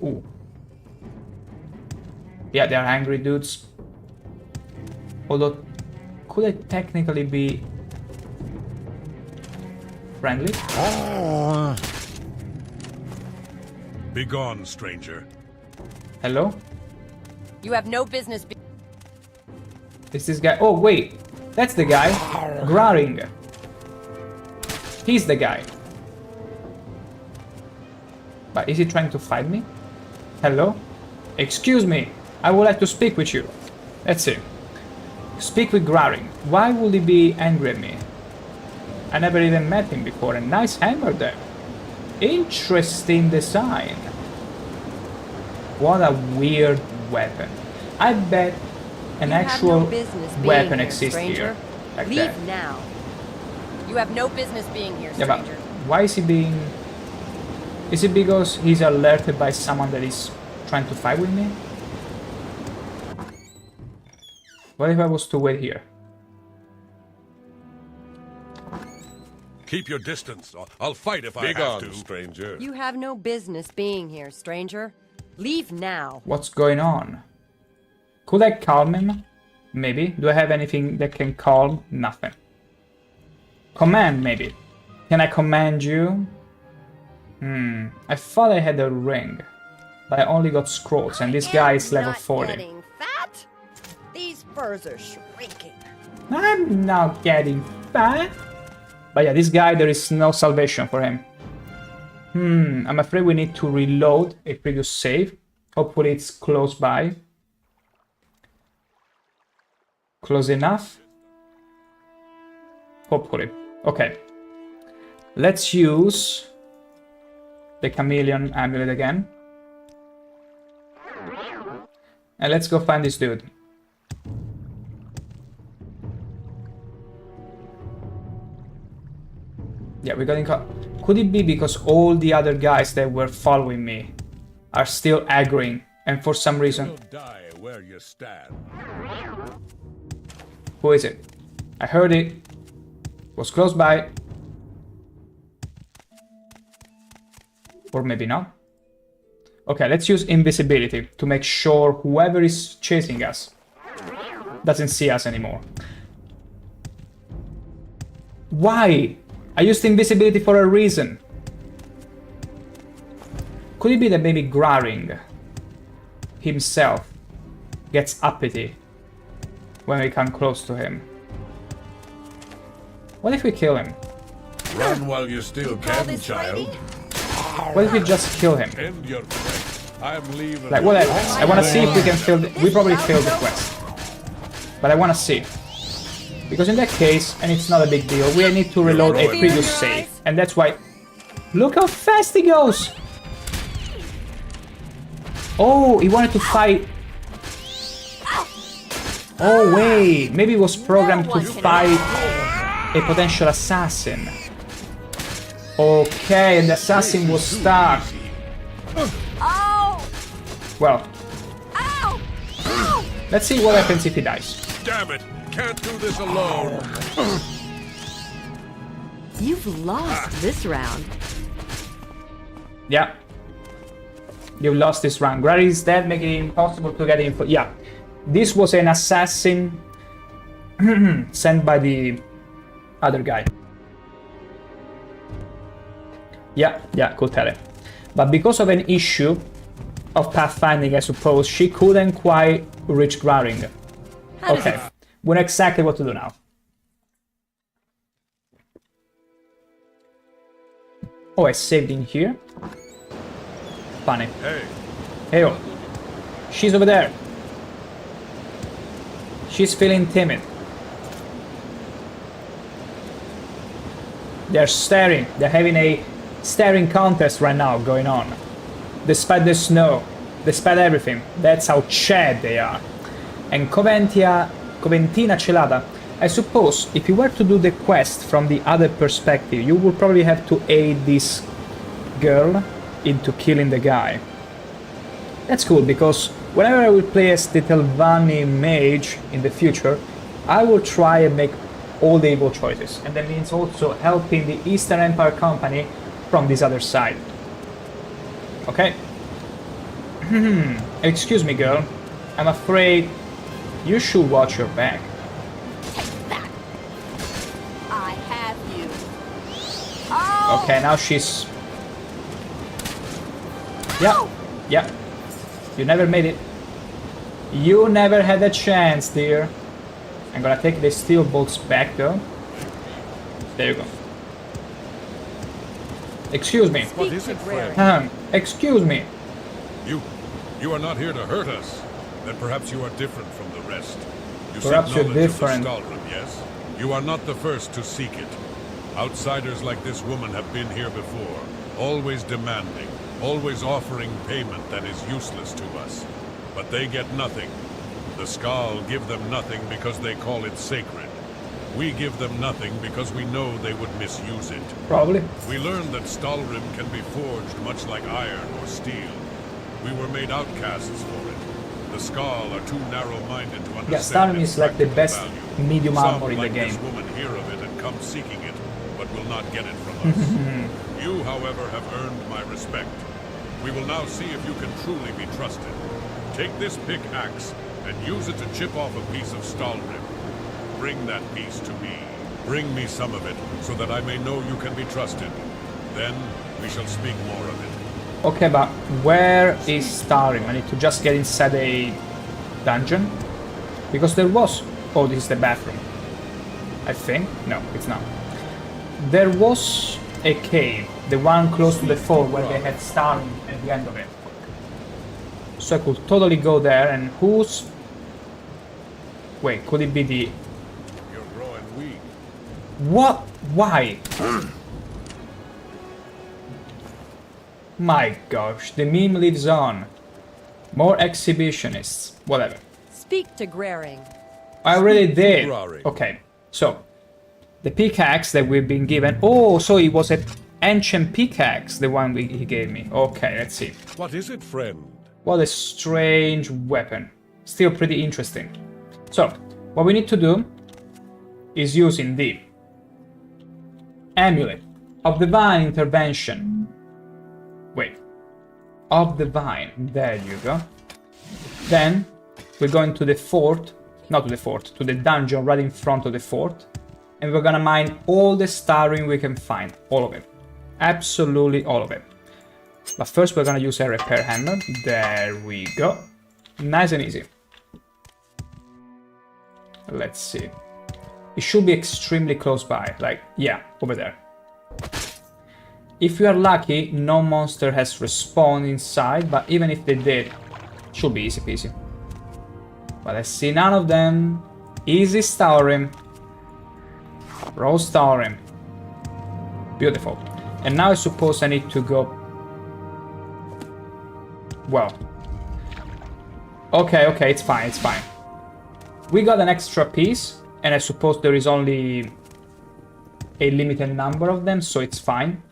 ooh. Yeah, they are angry dudes. Although, could I technically be friendly? Be gone, stranger. Hello? You have no business. Is this guy? Oh, wait. That's the guy. Brrrrr. He's the guy. But is he trying to fight me? Hello? Excuse me. I would like to speak with you. Let's see. Speak with Brrrr. Why would he be angry at me? I never even met him before. A nice hammer there. Interesting design. What a weird weapon. I bet an actual weapon exists here. Like Leave that. now. You have no business being here, Yeah, stranger. but why is he being... Is it because he's alerted by someone that is trying to fight with me? What if I was to wait here? Keep your distance. I'll fight if I have to, stranger. You have no business being here, stranger. Leave now. What's going on? Could I calm him? Maybe. Do I have anything that can calm? Nothing. Command, maybe. Can I command you? I thought I had a ring, but I only got scrolls, and this guy is level 40. Getting fat? These furs are shrinking. I'm not getting fat. But yeah, this guy, there is no salvation for him. I'm afraid we need to reload a previous save. Hopefully it's close by. Close enough? Hopefully. Okay. Let's use the chameleon amulet again. And let's go find this dude. Yeah, we're getting caught. Could it be because all the other guys that were following me are still aggroing, and for some reason... You'll die where you stand. Who is it? I heard it. Was close by. Or maybe not. Okay, let's use invisibility to make sure whoever is chasing us doesn't see us anymore. Why? I used invisibility for a reason. Could it be that maybe Brrrr himself gets uppity when we come close to him? What if we kill him? Run while you still can, child. What if we just kill him? End your quest. I'm leaving. Like, whatever. I want to see if we can fill the... We probably failed the quest. But I want to see. Because in that case, and it's not a big deal, we need to reload a previous save. And that's why... Look how fast he goes! Oh, he wanted to fight... Oh, wait. Maybe he was programmed to fight a potential assassin. Okay, and the assassin was stuck. Well. Let's see what happens if he dies. Damn it! Can't do this alone. You've lost this round. Yeah. You lost this round. Brrrr is dead, making it impossible to get info. Yeah. This was an assassin sent by the other guy. Yeah, could tell it. But because of an issue of pathfinding, I suppose, she couldn't quite reach Graring. Okay, we know exactly what to do now. Oh, I saved in here. Funny. Hey. Hey, she's over there. She's feeling timid. They're staring. They're having a staring contest right now going on. Despite the snow, despite everything. That's how Chad they are. And Coventina Celata. I suppose if you were to do the quest from the other perspective, you would probably have to aid this girl into killing the guy. That's cool, because whenever I will play as the Telvanni mage in the future, I will try and make all the evil choices, and that means also helping the Eastern Empire Company from this other side. Okay? Excuse me, girl. I'm afraid you should watch your back. Take that. I have you. Oh! Okay, now she's... Yeah, yeah. You never made it. You never had a chance, dear. I'm gonna take the steel bolts back, though. There you go. Excuse me. What is it, friend? Excuse me. You are not here to hurt us. Then perhaps you are different from the rest. You Perhaps seek you're knowledge different. of the Stalrim, yes? You are not the first to seek it. Outsiders like this woman have been here before, always demanding, always offering payment that is useless to us. But they get nothing. The Skal give them nothing because they call it sacred. We give them nothing because we know they would misuse it. Probably. We learned that Stalrim can be forged much like iron or steel. We were made outcasts for it. The Skal are too narrow-minded to understand. Yeah, Stalrim is like the best value. medium armor in Some, the like game. this woman, hear of it and come seeking it, but will not get it from us. You, however, have earned my respect. We will now see if you can truly be trusted. Take this pickaxe and use it to chip off a piece of Stalrim. Bring that piece to me. Bring me some of it, so that I may know you can be trusted. Then we shall speak more of it. Okay, but where is Stalrim? I need to just get inside a dungeon? Because there was... Oh, this is the bathroom. I think? No, it's not. There was a cave, the one close to the fort where they had Stalrim at the end of it. So I could totally go there, and who's... Wait, could it be the... You're growing weak. What? Why? My gosh, the meme lives on. More exhibitionists. Whatever. Speak to Graring. I already did. Brrrr. Okay, so the pickaxe that we've been given. Oh, so it was an ancient pickaxe, the one he gave me. Okay, let's see. What is it, friend? What a strange weapon. Still pretty interesting. So, what we need to do is using the Amulet of Divine Intervention. Wait. Of Divine. There you go. Then, we're going to the fort. Not to the fort, to the dungeon right in front of the fort. And we're gonna mine all the Stalrim we can find. All of it. Absolutely all of it. But first we're gonna use a repair hammer. There we go. Nice and easy. Let's see. It should be extremely close by. Like, yeah, over there. If we are lucky, no monster has respawned inside. But even if they did, it should be easy peasy. But I see none of them. Easy Stalrim. Raw Stalrim. Beautiful. And now I suppose I need to go... Well. Okay, it's fine, it's fine. We got an extra piece, and I suppose there is only a limited number of them, so it's fine.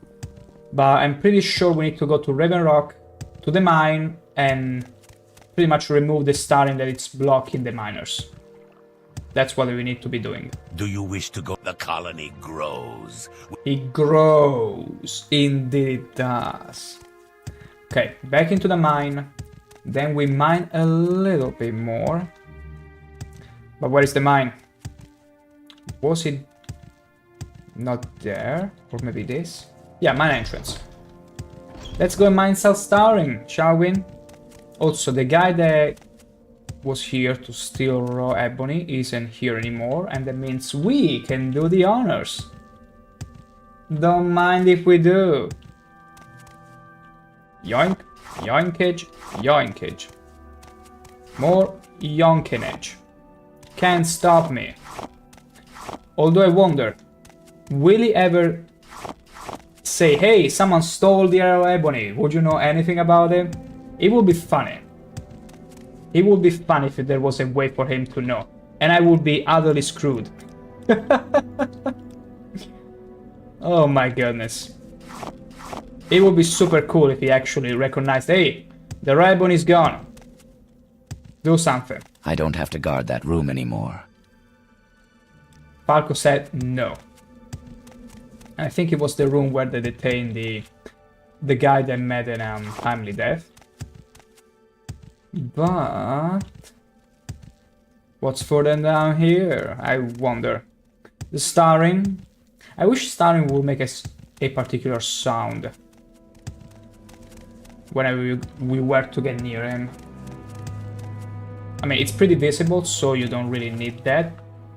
But I'm pretty sure we need to go to Raven Rock, to the mine, and pretty much remove the Stalrim that it's blocking the miners. That's what we need to be doing. Do you wish to go? The colony grows. It grows. Indeed it does. Okay, back into the mine. Then we mine a little bit more. But where is the mine? Was it not there? Or maybe this? Yeah, mine entrance. Let's go and mine Stalrim, shall we? Also, the guy that was here to steal raw ebony isn't here anymore, and that means we can do the honors. Don't mind if we do. Yoink, yoinkage, yoinkage. More yonkinage. Can't stop me. Although I wonder, will he ever say, hey, someone stole the raw ebony, would you know anything about it? It would be funny. It would be funny if there was a way for him to know. And I would be utterly screwed. Oh my goodness. It would be super cool if he actually recognized, hey, the ribbon is gone. Do something. I don't have to guard that room anymore. Falco said no. I think it was the room where they detained the guy that met an timely death. But what's further down here? I wonder. The starring. I wish starring would make a particular sound whenever we were to get near him. I mean, it's pretty visible, so you don't really need that,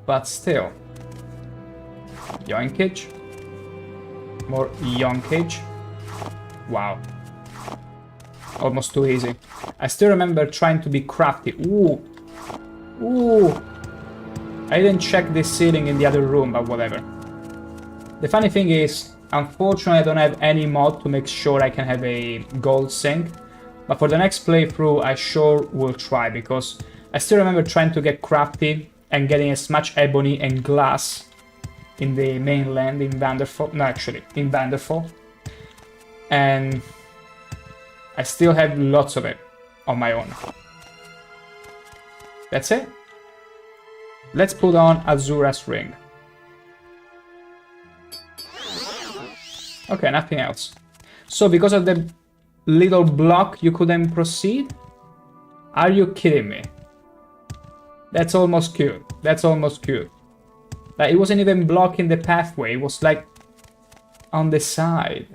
but still. Yoinkage. More yoinkage. Wow. Almost too easy. I still remember trying to be crafty. Ooh. Ooh. I didn't check this ceiling in the other room, but whatever. The funny thing is, unfortunately I don't have any mod to make sure I can have a gold sink. But for the next playthrough I sure will try, because I still remember trying to get crafty and getting as much ebony and glass in the mainland in Vanderfall. No, actually, in Vanderfall. And I still have lots of it on my own. That's it. Let's put on Azura's ring. Okay, nothing else. So because of the little block you couldn't proceed? Are you kidding me? That's almost cute. That's almost cute. Like, it wasn't even blocking the pathway, it was like on the side.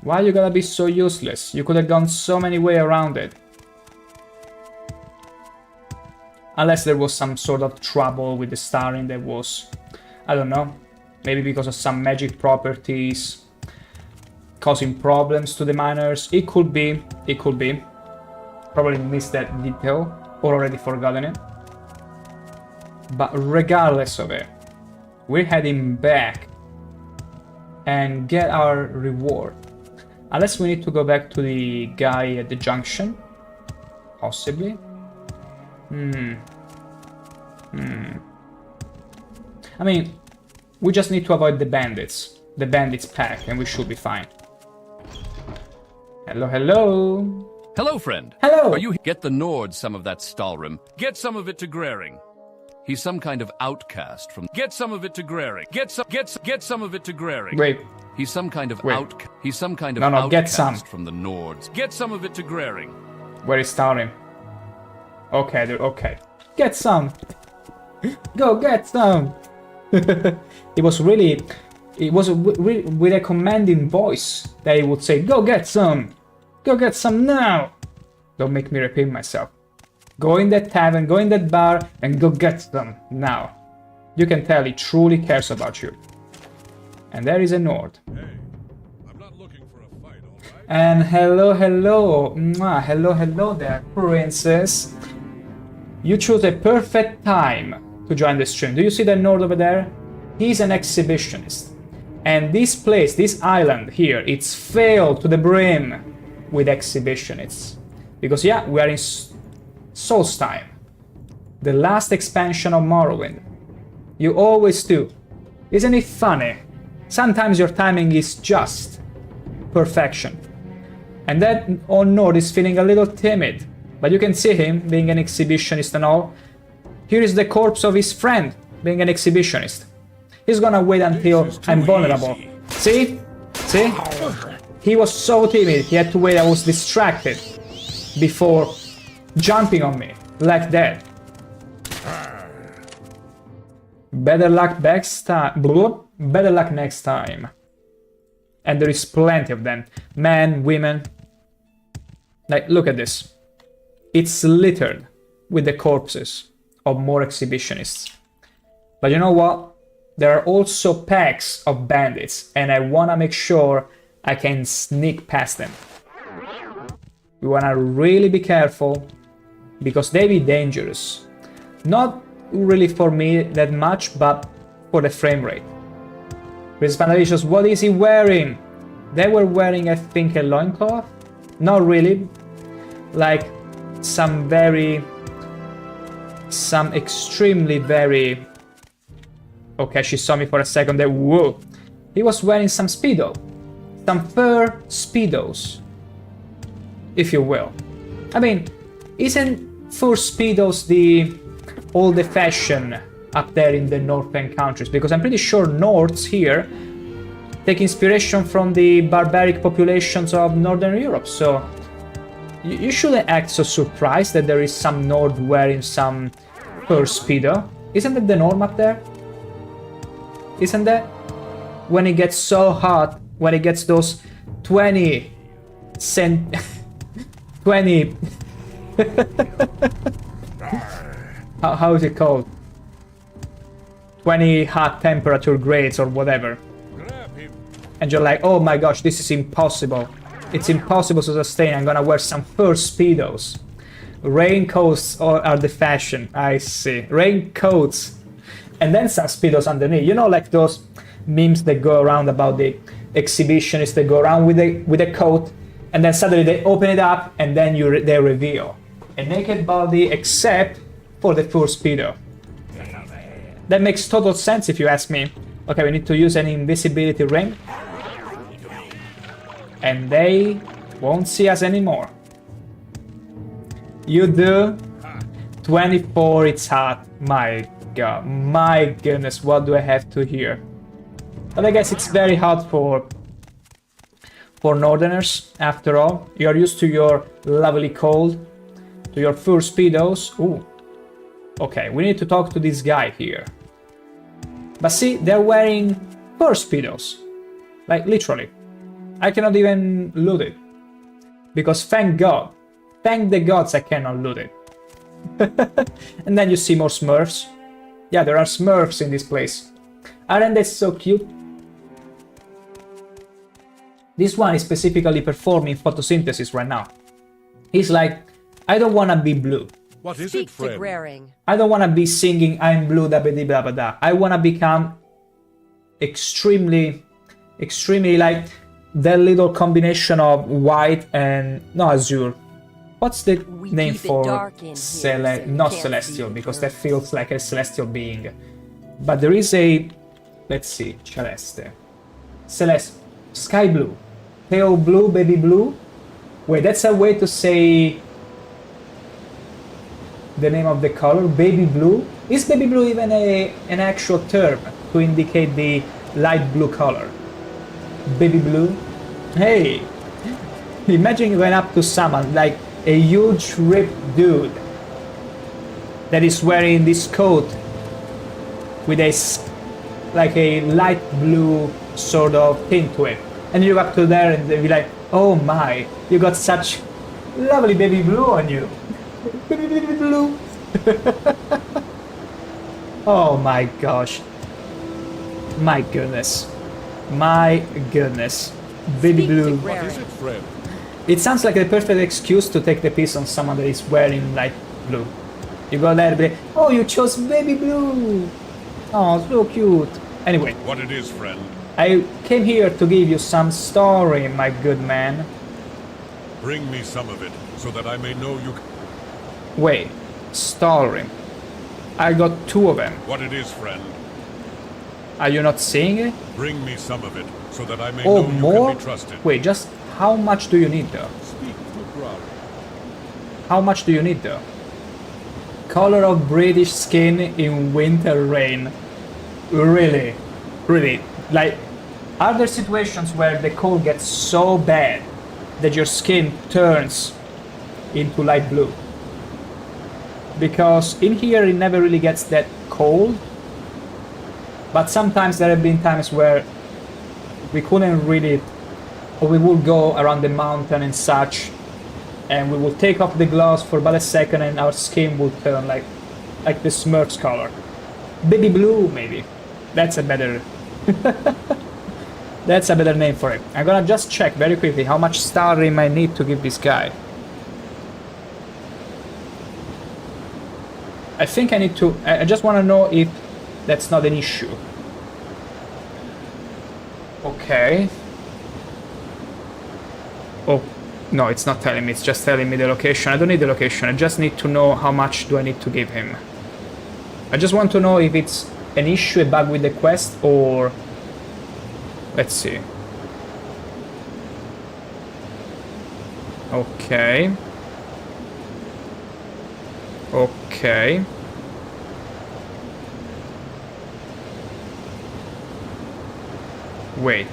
Why you gotta be so useless? You could have gone so many ways around it. Unless there was some sort of trouble with the starring that was, I don't know, maybe because of some magic properties causing problems to the miners. It could be, it could be. Probably missed that detail or already forgotten it. But regardless of it, we're heading back and get our reward. Unless we need to go back to the guy at the junction. Possibly. I mean, we just need to avoid the bandits. The bandits pack, and we should be fine. Hello, hello. Hello, friend. Hello. Are you get the Nord some of that Stalrim? Get some of it to Grering. He's some kind of outcast from. Get some of it to Grering. Get some of it to Grering. Wait. He's some kind of He's some kind of no, outcast get some. From the Nords. Get some of it to Grering. Where is Stalrim? Okay, dude, okay. Get some. Go get some. It was really, it was with a commanding voice that he would say, go get some now. Don't make me repeat myself. Go in that tavern, go in that bar, and go get some now. You can tell he truly cares about you. And there is a Nord. Hey, I'm not looking for a fight, all right? And hello, hello. Mwah, hello, hello there, princess. You chose a perfect time to join the stream. Do you see that Nord over there? He's an exhibitionist. And this place, this island here, it's filled to the brim with exhibitionists. Because yeah, we are in Solestheim, the last expansion of Morrowind. You always do. Isn't it funny? Sometimes your timing is just perfection. And that old Nord is feeling a little timid. But you can see him being an exhibitionist and all. Here is the corpse of his friend being an exhibitionist. He's gonna wait until I'm vulnerable. See? See? He was so timid, he had to wait, I was distracted before jumping on me like that. Better luck next time. Better luck next time. And there is plenty of them. Men, women. Like, look at this. it's littered with the corpses of more exhibitionists. But you know what? There are also packs of bandits, and I wanna make sure I can sneak past them. We wanna really be careful, because they be dangerous. Not really for me that much, but for the frame rate. Prispanalicious, what is he wearing? They were wearing, I think, a loincloth? Not really. Like some extremely very... Okay, she saw me for a second there. Whoa! He was wearing some Speedo. Some fur Speedos, if you will. I mean, isn't fur Speedos all the fashion up there in the northern countries? Because I'm pretty sure Nords here take inspiration from the barbaric populations of Northern Europe, so you shouldn't act so surprised that there is some Nord wearing some fur Speedo. Isn't that the norm up there? Isn't that? When it gets so hot, when it gets those 20 how is it called? 20 hot temperature grades or whatever. And you're like, oh my gosh, this is impossible. It's impossible to sustain. I'm gonna wear some fur Speedos. Raincoats are the fashion. I see. Raincoats. And then some Speedos underneath. You know, like those memes that go around about the exhibitionists that go around with a coat, and then suddenly they open it up, and then they reveal a naked body except for the fur Speedo. That makes total sense if you ask me. Okay, we need to use an invisibility ring. And they won't see us anymore. You do? 24, it's hot. My god, my goodness, what do I have to hear? But I guess it's very hot for Northerners, after all. You're used to your lovely cold, to your fur Speedos. Ooh. Okay, we need to talk to this guy here. But see, they're wearing fur Speedos. Like, literally. I cannot even loot it. Because thank God. Thank the gods I cannot loot it. And then you see more Smurfs. Yeah, there are Smurfs in this place. Aren't they so cute? This one is specifically performing photosynthesis right now. He's like, I don't wanna be blue. What is it, friend? I don't wanna be singing I'm blue da ba di blah blah da. I wanna become extremely like that little combination of white and no azure. What's the name for not celestial, because that feels like a celestial being. But there is a, let's see, celeste. Celeste, sky blue, pale blue, baby blue. Wait, that's a way to say the name of the color, baby blue. Is baby blue even an actual term to indicate the light blue color? Baby blue? Hey, imagine you went up to someone like a huge ripped dude that is wearing this coat with like a light blue sort of tint to it, and you go up to there and they be like, oh my, you got such lovely baby blue on you. Baby blue. Oh my gosh, my goodness, my goodness. Baby blue. What is it, friend? It sounds like the perfect excuse to take the piss on someone that is wearing light blue. You go there and be like, oh, you chose baby blue. Oh, so cute. Anyway. What it is, friend? I came here to give you some story, my good man. Bring me some of it, so that I may know you... Wait, story. I got 2 of them. What it is, friend? Are you not seeing it? Bring me some of it, so that I may know you can be trusted. Wait, just how much do you need, though? Speak to crowd. How much do you need, though? Color of British skin in winter rain. Really? Really? Like, are there situations where the cold gets so bad that your skin turns into light blue? Because in here it never really gets that cold. But sometimes there have been times where we couldn't really, or we would go around the mountain and such, and we will take off the gloves for about a second and our skin will turn like the Smurfs color. Baby blue, maybe. That's a better... That's a better name for it. I'm gonna just check very quickly how much Starim I need to give this guy. I think I need to... I just want to know if that's not an issue. Okay. Oh, no, it's not telling me. It's just telling me the location. I don't need the location. I just need to know how much do I need to give him. I just want to know if it's an issue, a bug with the quest, or... Let's see. Okay. Okay. Wait.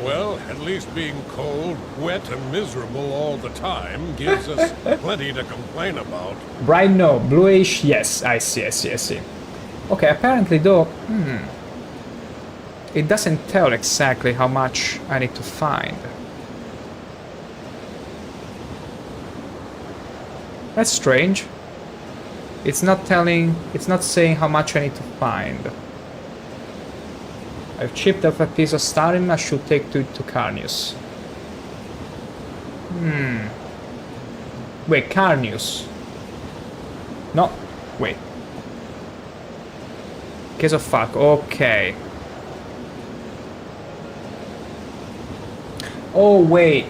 Well, at least being cold, wet, and miserable all the time gives us plenty to complain about. Bright no, bluish yes. I see. Okay, apparently though, it doesn't tell exactly how much I need to find. That's strange. It's not saying how much I need to find. I've chipped off a piece of Starim I should take to Carnius. Wait, Carnius. No, wait. Case of Falk, okay. Oh, wait.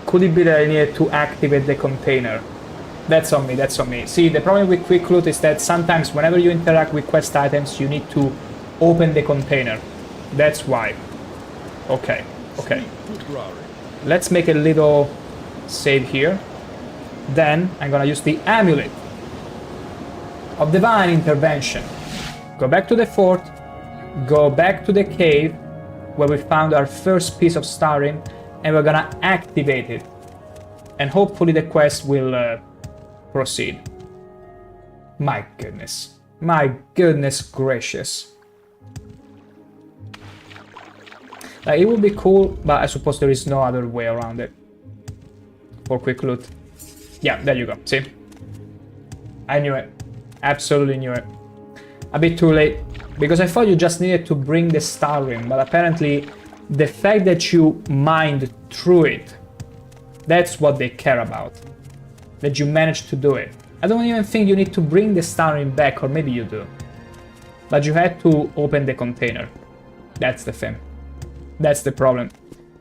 Could it be that I needed to activate the container? That's on me. See, the problem with Quick Loot is that sometimes whenever you interact with quest items, you need to open the container. That's why. Okay. Let's make a little save here. Then I'm gonna use the Amulet of Divine Intervention. Go back to the fort. Go back to the cave where we found our first piece of Starim, and we're gonna activate it. And hopefully the quest will proceed. My goodness gracious. Like, it would be cool, but I suppose there is no other way around it. For Quick Loot. Yeah, there you go, see? I knew it. Absolutely knew it. A bit too late, because I thought you just needed to bring the Starim, but apparently the fact that you mined through it, that's what they care about. That you managed to do it. I don't even think you need to bring the Starim back, or maybe you do. But you had to open the container. That's the thing. That's the problem.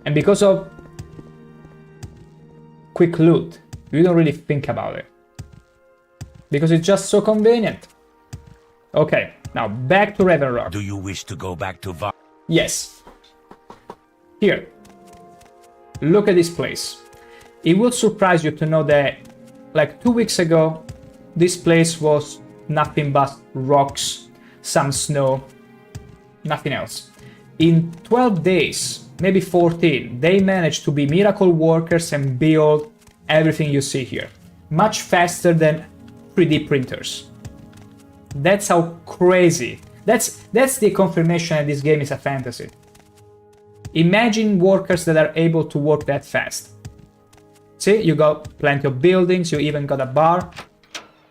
And because of Quick Loot, you don't really think about it. Because it's just so convenient. Okay, now back to Ravenrock. Do you wish to go back to Yes. Here. Look at this place. It will surprise you to know that, like 2 weeks ago, this place was nothing but rocks, some snow, nothing else. In 12 days, maybe 14, they managed to be miracle workers and build everything you see here. Much faster than 3D printers. That's how crazy. That's the confirmation that this game is a fantasy. Imagine workers that are able to work that fast. See, you got plenty of buildings, you even got a bar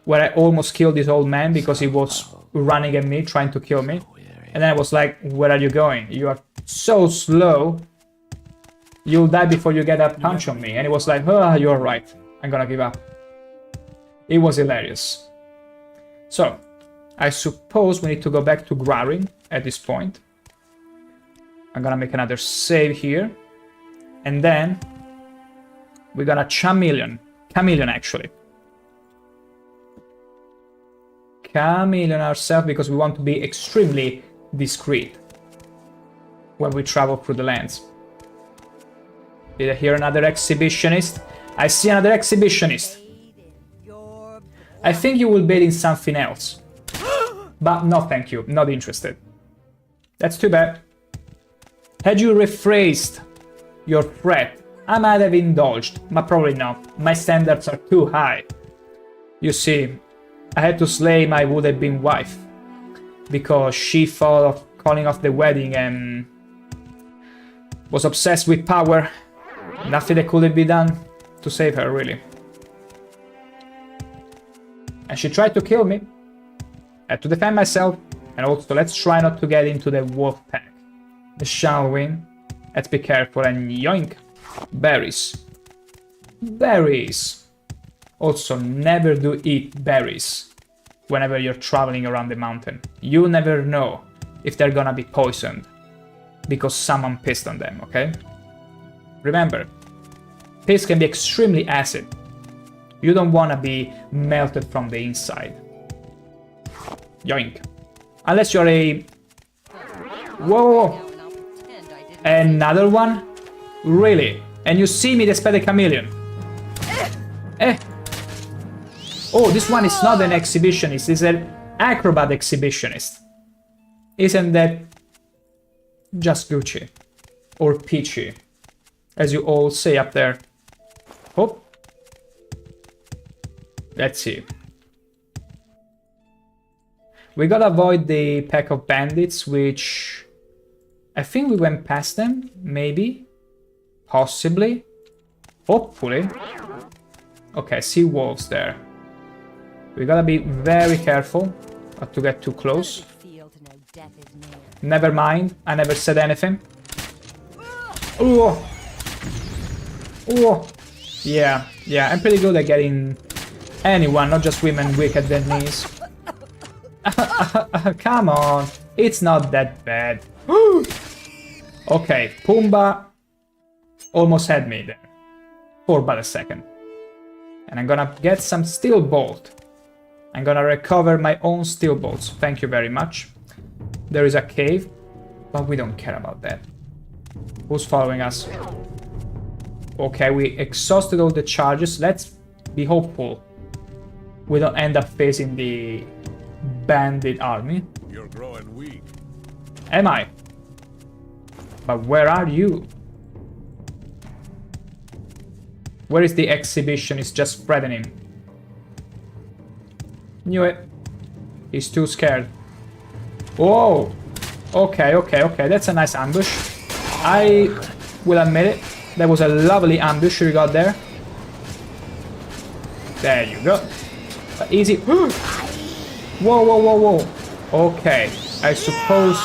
where I almost killed this old man because he was running at me, trying to kill me. And then I was like, where are you going? You are so slow. You'll die before you get a punch on me. And he was like, oh, you're right. I'm gonna give up. It was hilarious. So, I suppose we need to go back to Grarin at this point. I'm gonna make another save here. And then we're gonna chameleon actually. Chameleon ourselves because we want to be extremely discreet when we travel through the lands. Did I hear another exhibitionist? I see another exhibitionist. I think you will bid in something else. But no thank you, not interested. That's too bad. Had you rephrased your threat, I might have indulged, but probably not. My standards are too high. You see, I had to slay my would-have-been wife, because she thought of calling off the wedding and was obsessed with power. Nothing that couldn't be done. to save her, really. And she tried to kill me. I had to defend myself. And also, let's try not to get into the wolf pack. Shall we? Let's be careful and yoink. Berries. Berries. Also, never do eat berries whenever you're traveling around the mountain. You never know if they're gonna be poisoned because someone pissed on them, okay? Remember, piss can be extremely acid. You don't wanna be melted from the inside. Yoink. Unless you're a... Whoa! Another one? Really? And you see me despite the chameleon? Eh! Oh, this one is not an exhibitionist, it's an acrobat exhibitionist. Isn't that just Gucci? Or peachy? As you all say up there. Oh. Let's see. We gotta avoid the pack of bandits, which... I think we went past them, maybe? Possibly? Hopefully. Okay, I see wolves there. We gotta be very careful not to get too close. Never mind, I never said anything. Ooh. Ooh. Yeah, I'm pretty good at getting anyone, not just women, wicked than knees. Come on, it's not that bad. Okay, Pumbaa almost had me there. For but a second. And I'm gonna get some steel bolt. I'm gonna recover my own steel bolts. Thank you very much. There is a cave, but we don't care about that. Who's following us? Okay, we exhausted all the charges. Let's be hopeful we don't end up facing the bandit army. You're growing weak. Am I? But where are you? Where is the exhibitionist just threatening? Knew it. He's too scared. Whoa! Okay. That's a nice ambush. I will admit it. That was a lovely ambush you got there. There you go. Easy. Whoa. Okay. I suppose...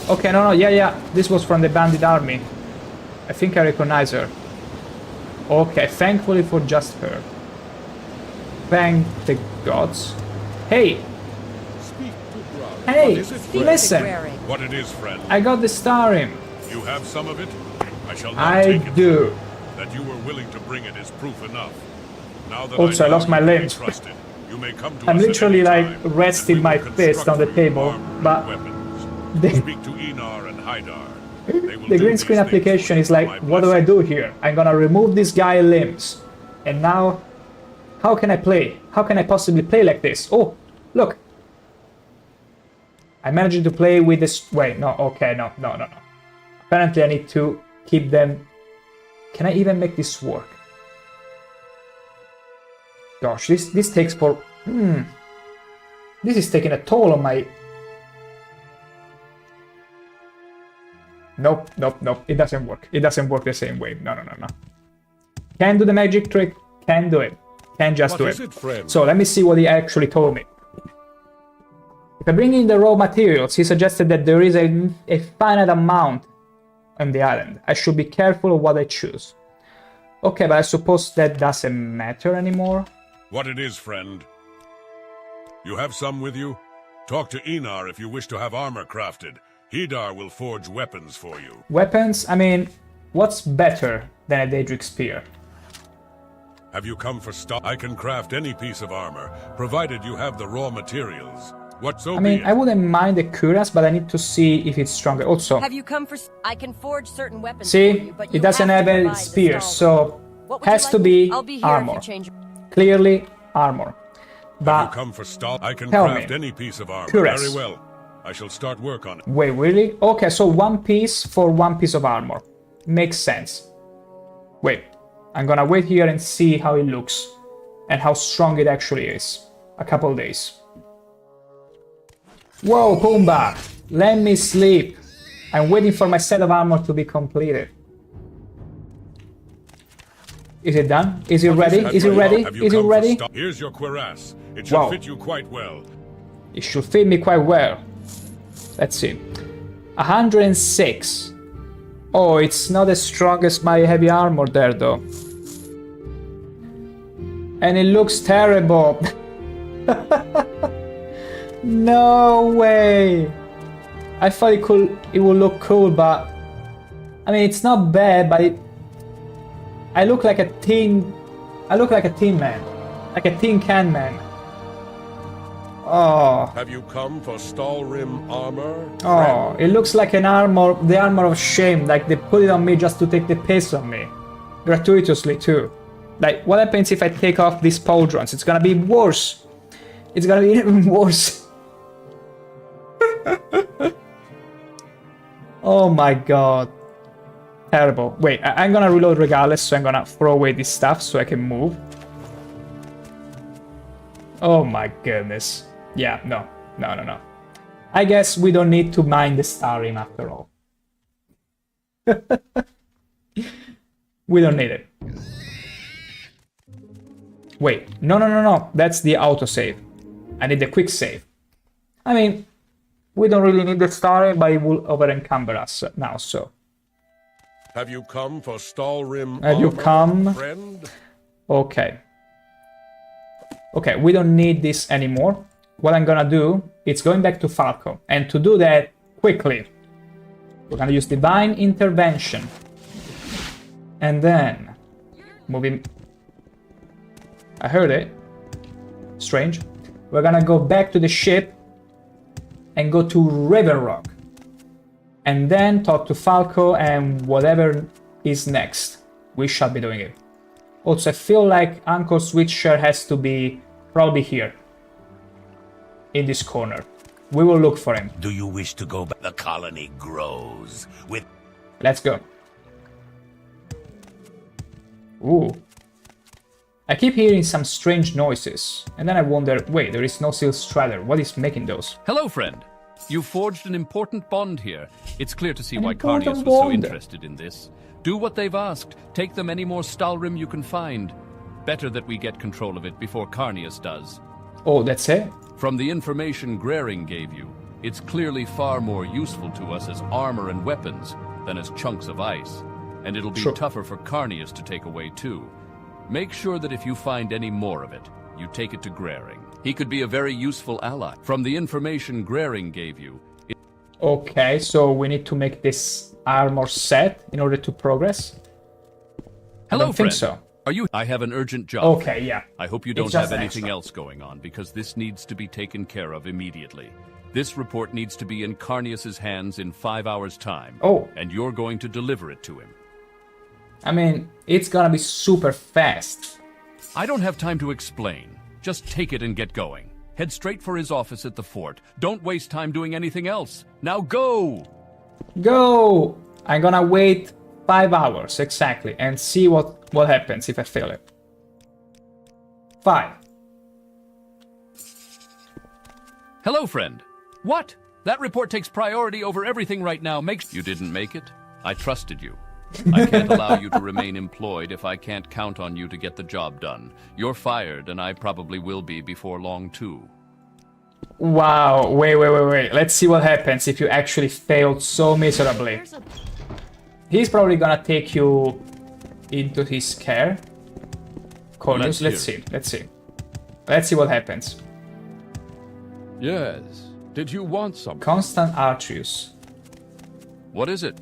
Okay, no, yeah. This was from the bandit army. I think I recognize her. Okay, thankfully for just her. Thank the gods. Hey! Hey, listen! What it is, friend? I got the star ring. You have some of it? I shall not take it. I do. That you were willing to bring it is proof enough. Now that Also, I lost my limbs. Trusted, you may come to I'm us at literally any like time, resting my fist on the table, but Speak to ER and Haidar. the green screen application is like, what do I do here? I'm gonna remove this guy's limbs. And now, how can I play? How can I possibly play like this? Oh, look. I managed to play with this... Wait, no, okay, no. Apparently I need to keep them... Can I even make this work? Gosh, this takes for... This is taking a toll on my... Nope. It doesn't work. It doesn't work the same way. No. Can do the magic trick. Can do it. Can just do it. So let me see what he actually told me. If I bring in the raw materials, he suggested that there is a finite amount on the island. I should be careful of what I choose. Okay, but I suppose that doesn't matter anymore. What it is, friend? You have some with you? Talk to Enar if you wish to have armor crafted. Haidar will forge weapons for you. Weapons? I mean, what's better than a Daedric spear? Have you come for stock? I can craft any piece of armor, provided you have the raw materials. I mean, I wouldn't mind the cuirass, but I need to see if it's stronger. Also, have you come for? I can forge certain weapons. See, for you, but it doesn't have any spears, so has to be armor. Clearly, armor. But have you come for stock? I can craft any piece of armor. Cuirass. Very well. I shall start work on it. Wait, really? Okay, so one piece for one piece of armor. Makes sense. Wait, I'm gonna wait here and see how it looks and how strong it actually is. A couple days. Whoa, Pumbaa! Let me sleep. I'm waiting for my set of armor to be completed. Is it done? Is it ready? Is it ready? Is it ready? Here's your cuirass. It should fit you quite well. It should fit me quite well. Let's see. 106. Oh, it's not as strong as my heavy armor there, though. And it looks terrible. No way. I thought it would look cool, but I mean, it's not bad, but I look like a tin man, like a tin can man. Oh. Have you come for Stalrim armor? Oh, it looks like an armor, the armor of shame, like they put it on me just to take the piss on me. Gratuitously too. Like, what happens if I take off these pauldrons? It's gonna be worse. It's gonna be even worse. Oh my god. Terrible. Wait, I'm gonna reload regardless, so I'm gonna throw away this stuff so I can move. Oh my goodness. Yeah, no. I guess we don't need to mine the Starim after all. We don't need it. Wait, no. That's the autosave. I need the quick save. I mean, we don't really need the Starim, but it will over-encumber us now, so. Have you come for Stalrim Have you come? Friend? Okay. Okay, we don't need this anymore. What I'm gonna do is going back to Falco. And to do that quickly, we're gonna use Divine Intervention. And then moving. I heard it. Strange. We're gonna go back to the ship and go to River Rock. And then talk to Falco and whatever is next. We shall be doing it. Also, I feel like Uncle Switcher has to be probably here. In this corner. We will look for him. Do you wish to go back? The colony grows with... Let's go. Ooh. I keep hearing some strange noises. And then I wonder, wait, there is no Seal Strider. What is making those? Hello, friend. You forged an important bond here. It's clear to see why Carnius was so interested in this. Do what they've asked. Take them any more Stalrim you can find. Better that we get control of it before Carnius does. Oh, that's it? From the information Grering gave you, it's clearly far more useful to us as armor and weapons than as chunks of ice. And it'll be tougher for Carnius to take away too. Make sure that if you find any more of it, you take it to Grering. He could be a very useful ally. From the information Grering gave you... Okay, so we need to make this armor set in order to progress? Hello, I don't think so. Are you? I have an urgent job. Okay, yeah. I hope you don't have anything else going on, because this needs to be taken care of immediately. This report needs to be in Carnius's hands in 5 hours' time. Oh. And you're going to deliver it to him. I mean, it's gonna be super fast. I don't have time to explain. Just take it and get going. Head straight for his office at the fort. Don't waste time doing anything else. Now go! Go! I'm gonna wait 5 hours, exactly, and see what happens if I fail it. 5. Hello, friend. What? That report takes priority over everything right now. You didn't make it? I trusted you. I can't allow you to remain employed if I can't count on you to get the job done. You're fired, and I probably will be before long, too. Wow, wait. Let's see what happens if you actually failed so miserably. He's probably gonna take you into his care. Cornelius, let's see. Let's see what happens. Yes. Did you want something? Constant Artrius. What is it?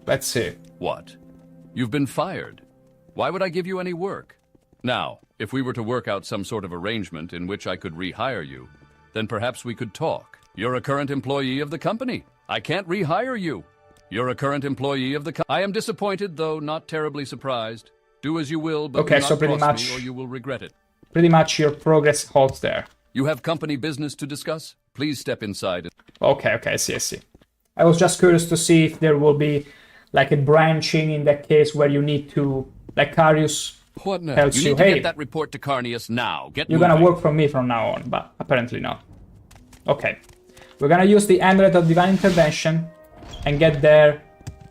Let's see. What? You've been fired. Why would I give you any work? Now, if we were to work out some sort of arrangement in which I could rehire you, then perhaps we could talk. You're a current employee of the company. I can't rehire you. You're a current employee of the company. I am disappointed, though not terribly surprised. Do as you will, but okay, do not so pretty cross much, me or you will regret it. Pretty much your progress halts there. You have company business to discuss? Please step inside. Okay, I see. I was just curious to see if there will be like a branching in that case where you need to, like Carius tells you, need to hey, get that report to Carnius now. You're gonna work for me from now on, but apparently not. Okay, we're gonna use the Amulet of Divine Intervention and get there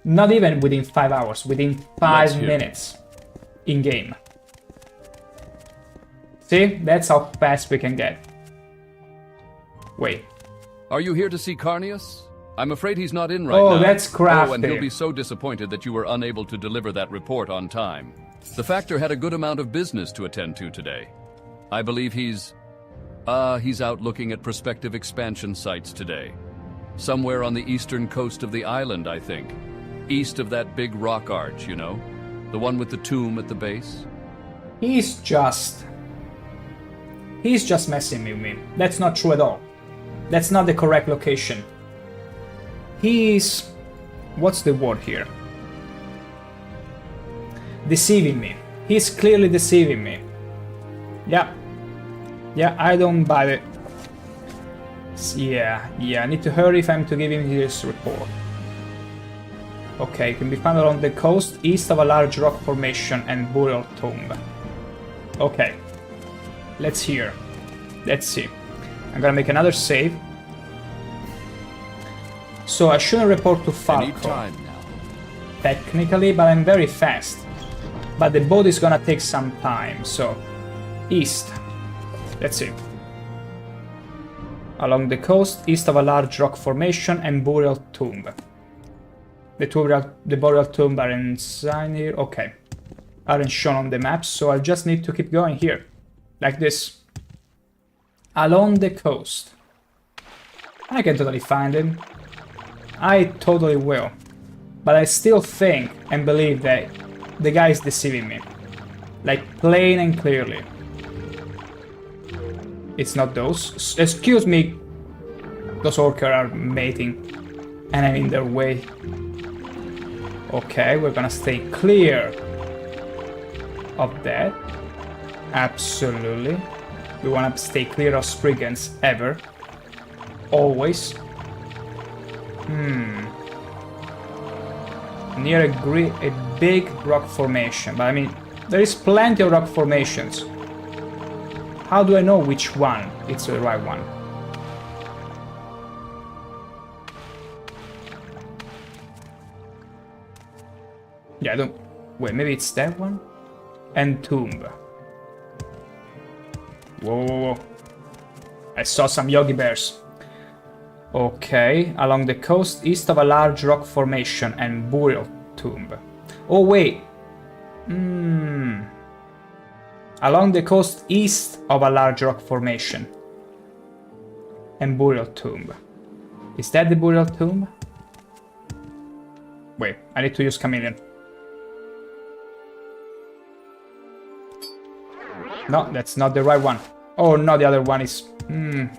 not even within 5 hours, within 5 minutes. in-game. See? That's how fast we can get. Wait. Are you here to see Carnius? I'm afraid he's not in right now. Oh, that's crafty. Oh, and he'll be so disappointed that you were unable to deliver that report on time. The Factor had a good amount of business to attend to today. I believe he's out looking at prospective expansion sites today. Somewhere on the eastern coast of the island, I think. East of that big rock arch, you know? The one with the tomb at the base? He's just messing with me. That's not true at all. That's not the correct location. He's... what's the word here? Deceiving me. He's clearly deceiving me. Yeah. Yeah, I don't buy it. Yeah, I need to hurry if I'm to give him this report. Okay, can be found along the coast, east of a large rock formation and burial tomb. Okay. Let's hear. Let's see. I'm gonna make another save. So I shouldn't report to Falco. Anytime now. Technically, but I'm very fast. But the boat is gonna take some time, so... East. Let's see. Along the coast, east of a large rock formation and burial tomb. The burial tomb are inside here. Okay. Aren't shown on the map, so I'll just need to keep going here. Like this. Along the coast. I can totally find him. I totally will. But I still think and believe that the guy is deceiving me. Like, plain and clearly. It's not those. Excuse me. Those orcas are mating. And I'm in their way. Okay, we're gonna stay clear of that. Absolutely. We wanna stay clear of Spriggans ever. Always. Near a big rock formation. But I mean, there is plenty of rock formations. How do I know which one is the right one? Yeah, I don't... Wait, maybe it's that one? And tomb. Whoa. I saw some Yogi Bears. Okay, along the coast, east of a large rock formation and burial tomb. Oh, wait. Along the coast, east of a large rock formation and burial tomb. Is that the burial tomb? Wait, I need to use Chameleon. No, that's not the right one. Oh no, the other one is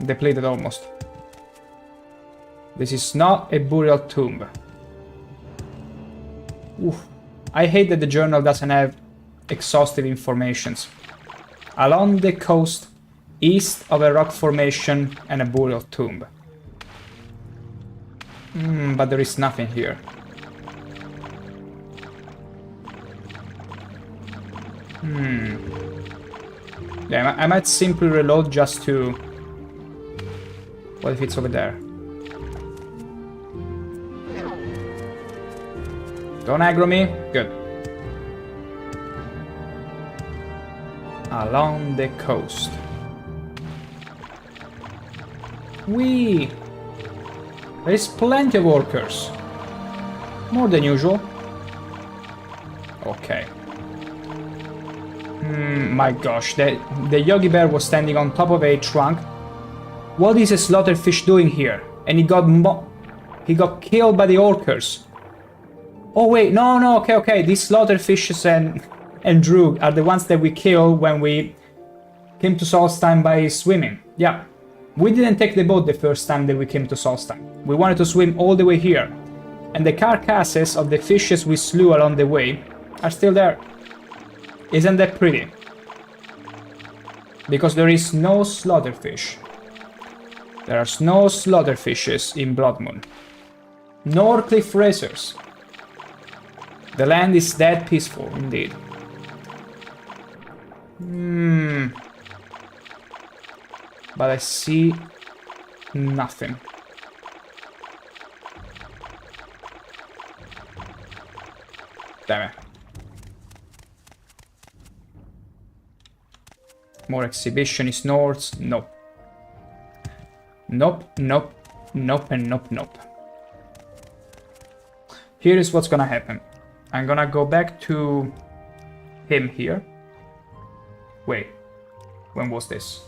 depleted almost. This is not a burial tomb. Oof. I hate that the journal doesn't have exhaustive informations. Along the coast, east of a rock formation and a burial tomb. But there is nothing here. Yeah, I might simply reload just to... What if it's over there? Don't aggro me? Good. Along the coast. Whee! There's plenty of workers. More than usual. Okay. My gosh, the Yogi Bear was standing on top of a trunk. What is a slaughterfish doing here? And he got killed by the orcas. Oh wait, no, okay. These slaughterfishes and Droog are the ones that we killed when we came to Solstheim by swimming. Yeah, we didn't take the boat the first time that we came to Solstheim. We wanted to swim all the way here. And the carcasses of the fishes we slew along the way are still there. Isn't that pretty? Because there is no slaughterfish. There are no slaughterfishes in Blood Moon. Nor cliff racers. The land is that peaceful, indeed. But I see nothing. Damn it. More exhibitionist north. Nope. Nope, nope, nope, and nope, nope. Here is what's gonna happen. I'm gonna go back to him here. Wait, when was this?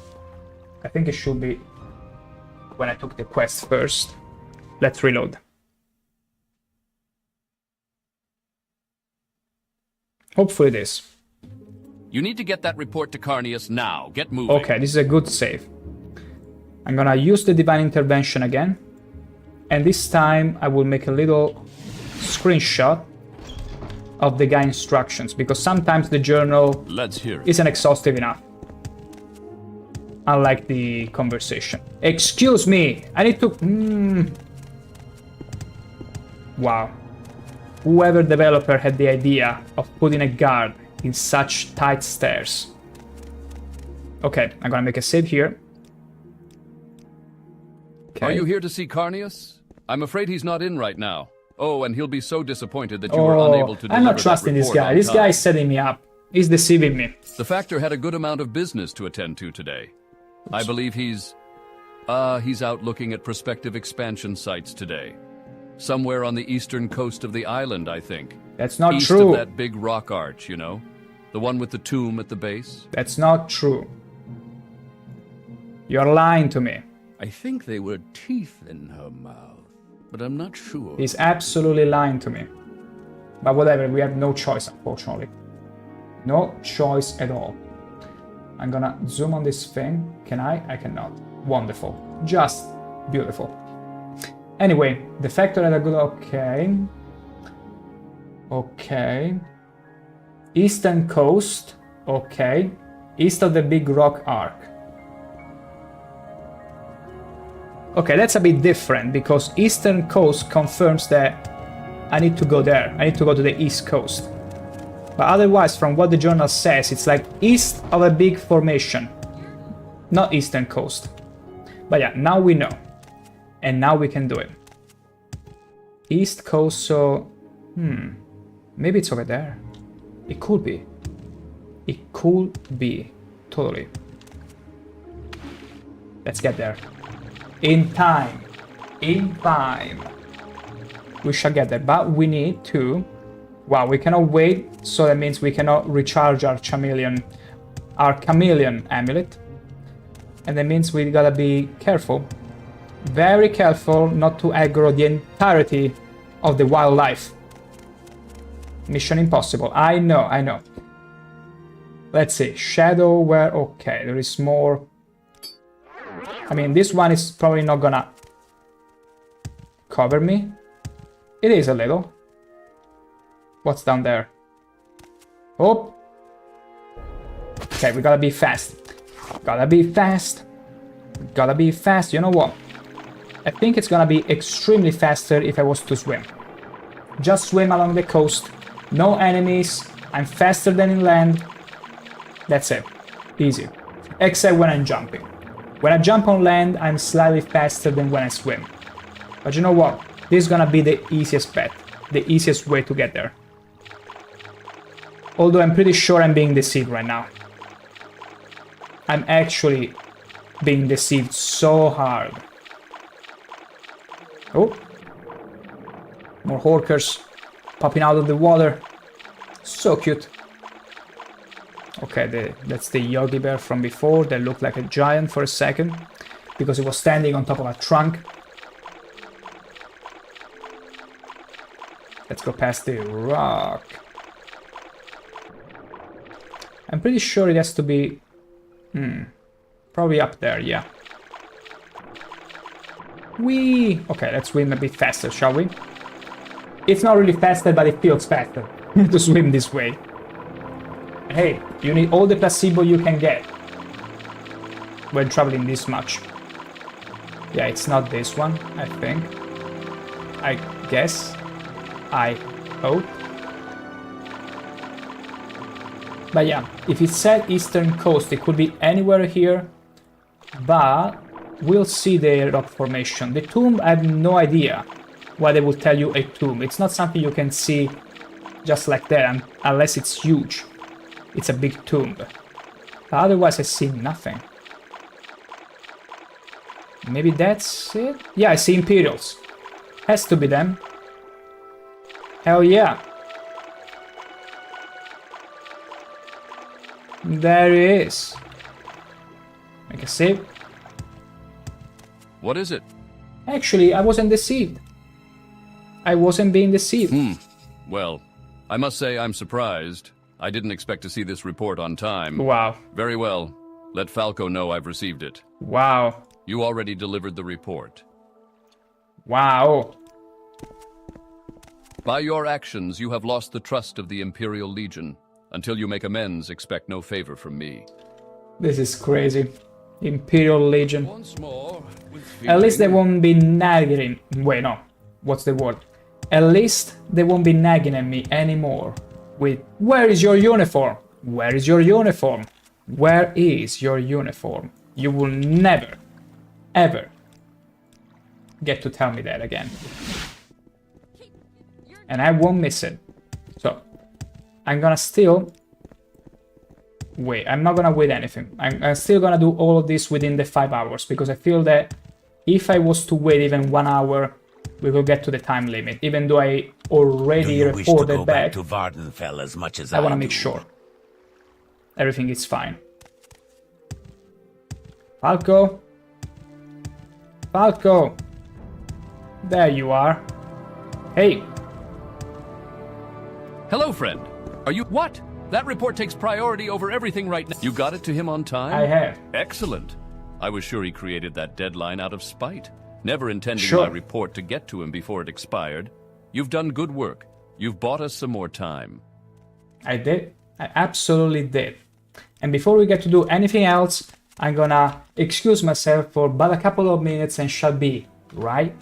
I think it should be when I took the quest first. Let's reload. Hopefully this. You need to get that report to Carnius now. Get moving. Okay, this is a good save. I'm gonna use the divine intervention again. And this time I will make a little screenshot of the guy instructions, because sometimes the journal isn't exhaustive enough. Unlike the conversation. Excuse me, I need to... Wow. Whoever developer had the idea of putting a guard in such tight stairs. Okay, I'm gonna make a save here. Okay. Are you here to see Carnius? I'm afraid he's not in right now. Oh, and he'll be so disappointed that you were unable to deliver. I'm not trusting this guy. This guy is setting me up. He's deceiving me. The Factor had a good amount of business to attend to today. I believe he's out looking at prospective expansion sites today. Somewhere on the eastern coast of the island, I think. That's not East true. of that big rock arch, you know? The one with the tomb at the base? That's not true. You're lying to me. I think they were teeth in her mouth, but I'm not sure. He's absolutely lying to me. But whatever, we have no choice, unfortunately. No choice at all. I'm gonna zoom on this thing. Can I? I cannot. Wonderful. Just beautiful. Anyway, the Factor had a good... Okay. Okay. Eastern coast. Okay. East of the big rock arc. Okay, that's a bit different, because eastern coast confirms that I need to go there. I need to go to the east coast. But otherwise, from what the journal says, it's like east of a big formation. Not eastern coast. But yeah, now we know. And now we can do it. East coast, so... Maybe it's over there. It could be. It could be. Totally. Let's get there. In time. In time. We shall get there, but we need to... Wow, we cannot wait, so that means we cannot recharge our chameleon amulet. And that means we gotta be careful. Very careful not to aggro the entirety of the wildlife. Mission impossible. I know, I know. Let's see. Shadow where... Okay, there is more... I mean, this one is probably not gonna cover me. It is a little. What's down there? Oh! Okay, we gotta be fast. Gotta be fast. Gotta be fast. You know what? I think it's gonna be extremely faster if I was to swim. Just swim along the coast. No enemies. I'm faster than in land. That's it. Easy. Except when I'm jumping. When I jump on land, I'm slightly faster than when I swim. But you know what? This is gonna be the easiest bet. The easiest way to get there. Although I'm pretty sure I'm being deceived right now. I'm actually being deceived so hard. Oh. More horkers popping out of the water. So cute. Okay, that's the Yogi Bear from before. That looked like a giant for a second, because it was standing on top of a trunk. Let's go past the rock. I'm pretty sure it has to be... probably up there, yeah. Whee! Okay, let's swim a bit faster, shall we? It's not really faster, but it feels faster to swim this way. Hey, you need all the placebo you can get when traveling this much. Yeah, it's not this one, I think. I guess. I hope. But yeah, if it said eastern coast, it could be anywhere here. But we'll see the rock formation. The tomb, I have no idea why they will tell you a tomb. It's not something you can see just like that, unless it's huge. It's a big tomb. Otherwise, I see nothing. Maybe that's it? Yeah, I see Imperials. Has to be them. Hell yeah. There it is. Make a save. What is it? Actually, I wasn't deceived. I wasn't being deceived. Well, I must say I'm surprised. I didn't expect to see this report on time. Wow. Very well. Let Falco know I've received it. Wow. You already delivered the report. Wow. By your actions, you have lost the trust of the Imperial Legion. Until you make amends, expect no favor from me. This is crazy. Imperial Legion. Once more, at least they won't be nagging. Wait, no. What's the word? At least they won't be nagging at me anymore. With, where is your uniform? Where is your uniform? Where is your uniform? You will never, ever get to tell me that again. And I won't miss it. So, I'm gonna still wait. I'm not gonna wait anything. I'm still gonna do all of this within the 5 hours, because I feel that if I was to wait even 1 hour, we will get to the time limit. Even though I already reported back to Vardenfell as much as I want to make sure everything is fine. Falco? Falco! There you are. Hey! Hello, friend. Are you... What? That report takes priority over everything right now. You got it to him on time? I have. Excellent. I was sure he created that deadline out of spite, never intending Sure. my report to get to him before it expired. You've done good work. You've bought us some more time. I did. I absolutely did. And before we get to do anything else, I'm gonna excuse myself for but a couple of minutes and shall be right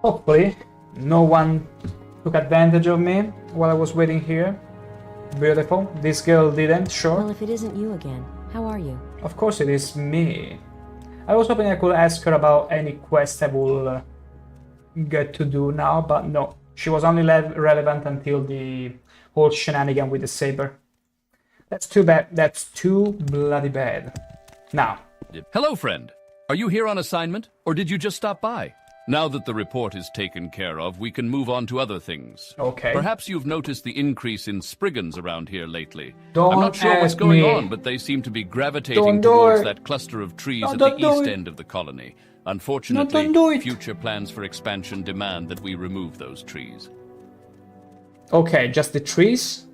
Hopefully, no one took advantage of me while I was waiting here. Beautiful. This girl didn't, sure. Well, if it isn't you again, how are you? Of course it is me. I was hoping I could ask her about any quest I will get to do now, but no. She was only relevant until the whole shenanigan with the saber. That's too bad. That's too bloody bad. Now. Hello, friend. Are you here on assignment, or did you just stop by? Now that the report is taken care of, we can move on to other things. Okay. Perhaps you've noticed the increase in spriggans around here lately. Don't I'm not sure what's ask going me. on, but they seem to be gravitating Don't do towards it. that cluster of trees No, at don't the do east it. end of the colony. No, Unfortunately, don't do it. future plans for expansion demand that we remove those trees. Okay, just the trees?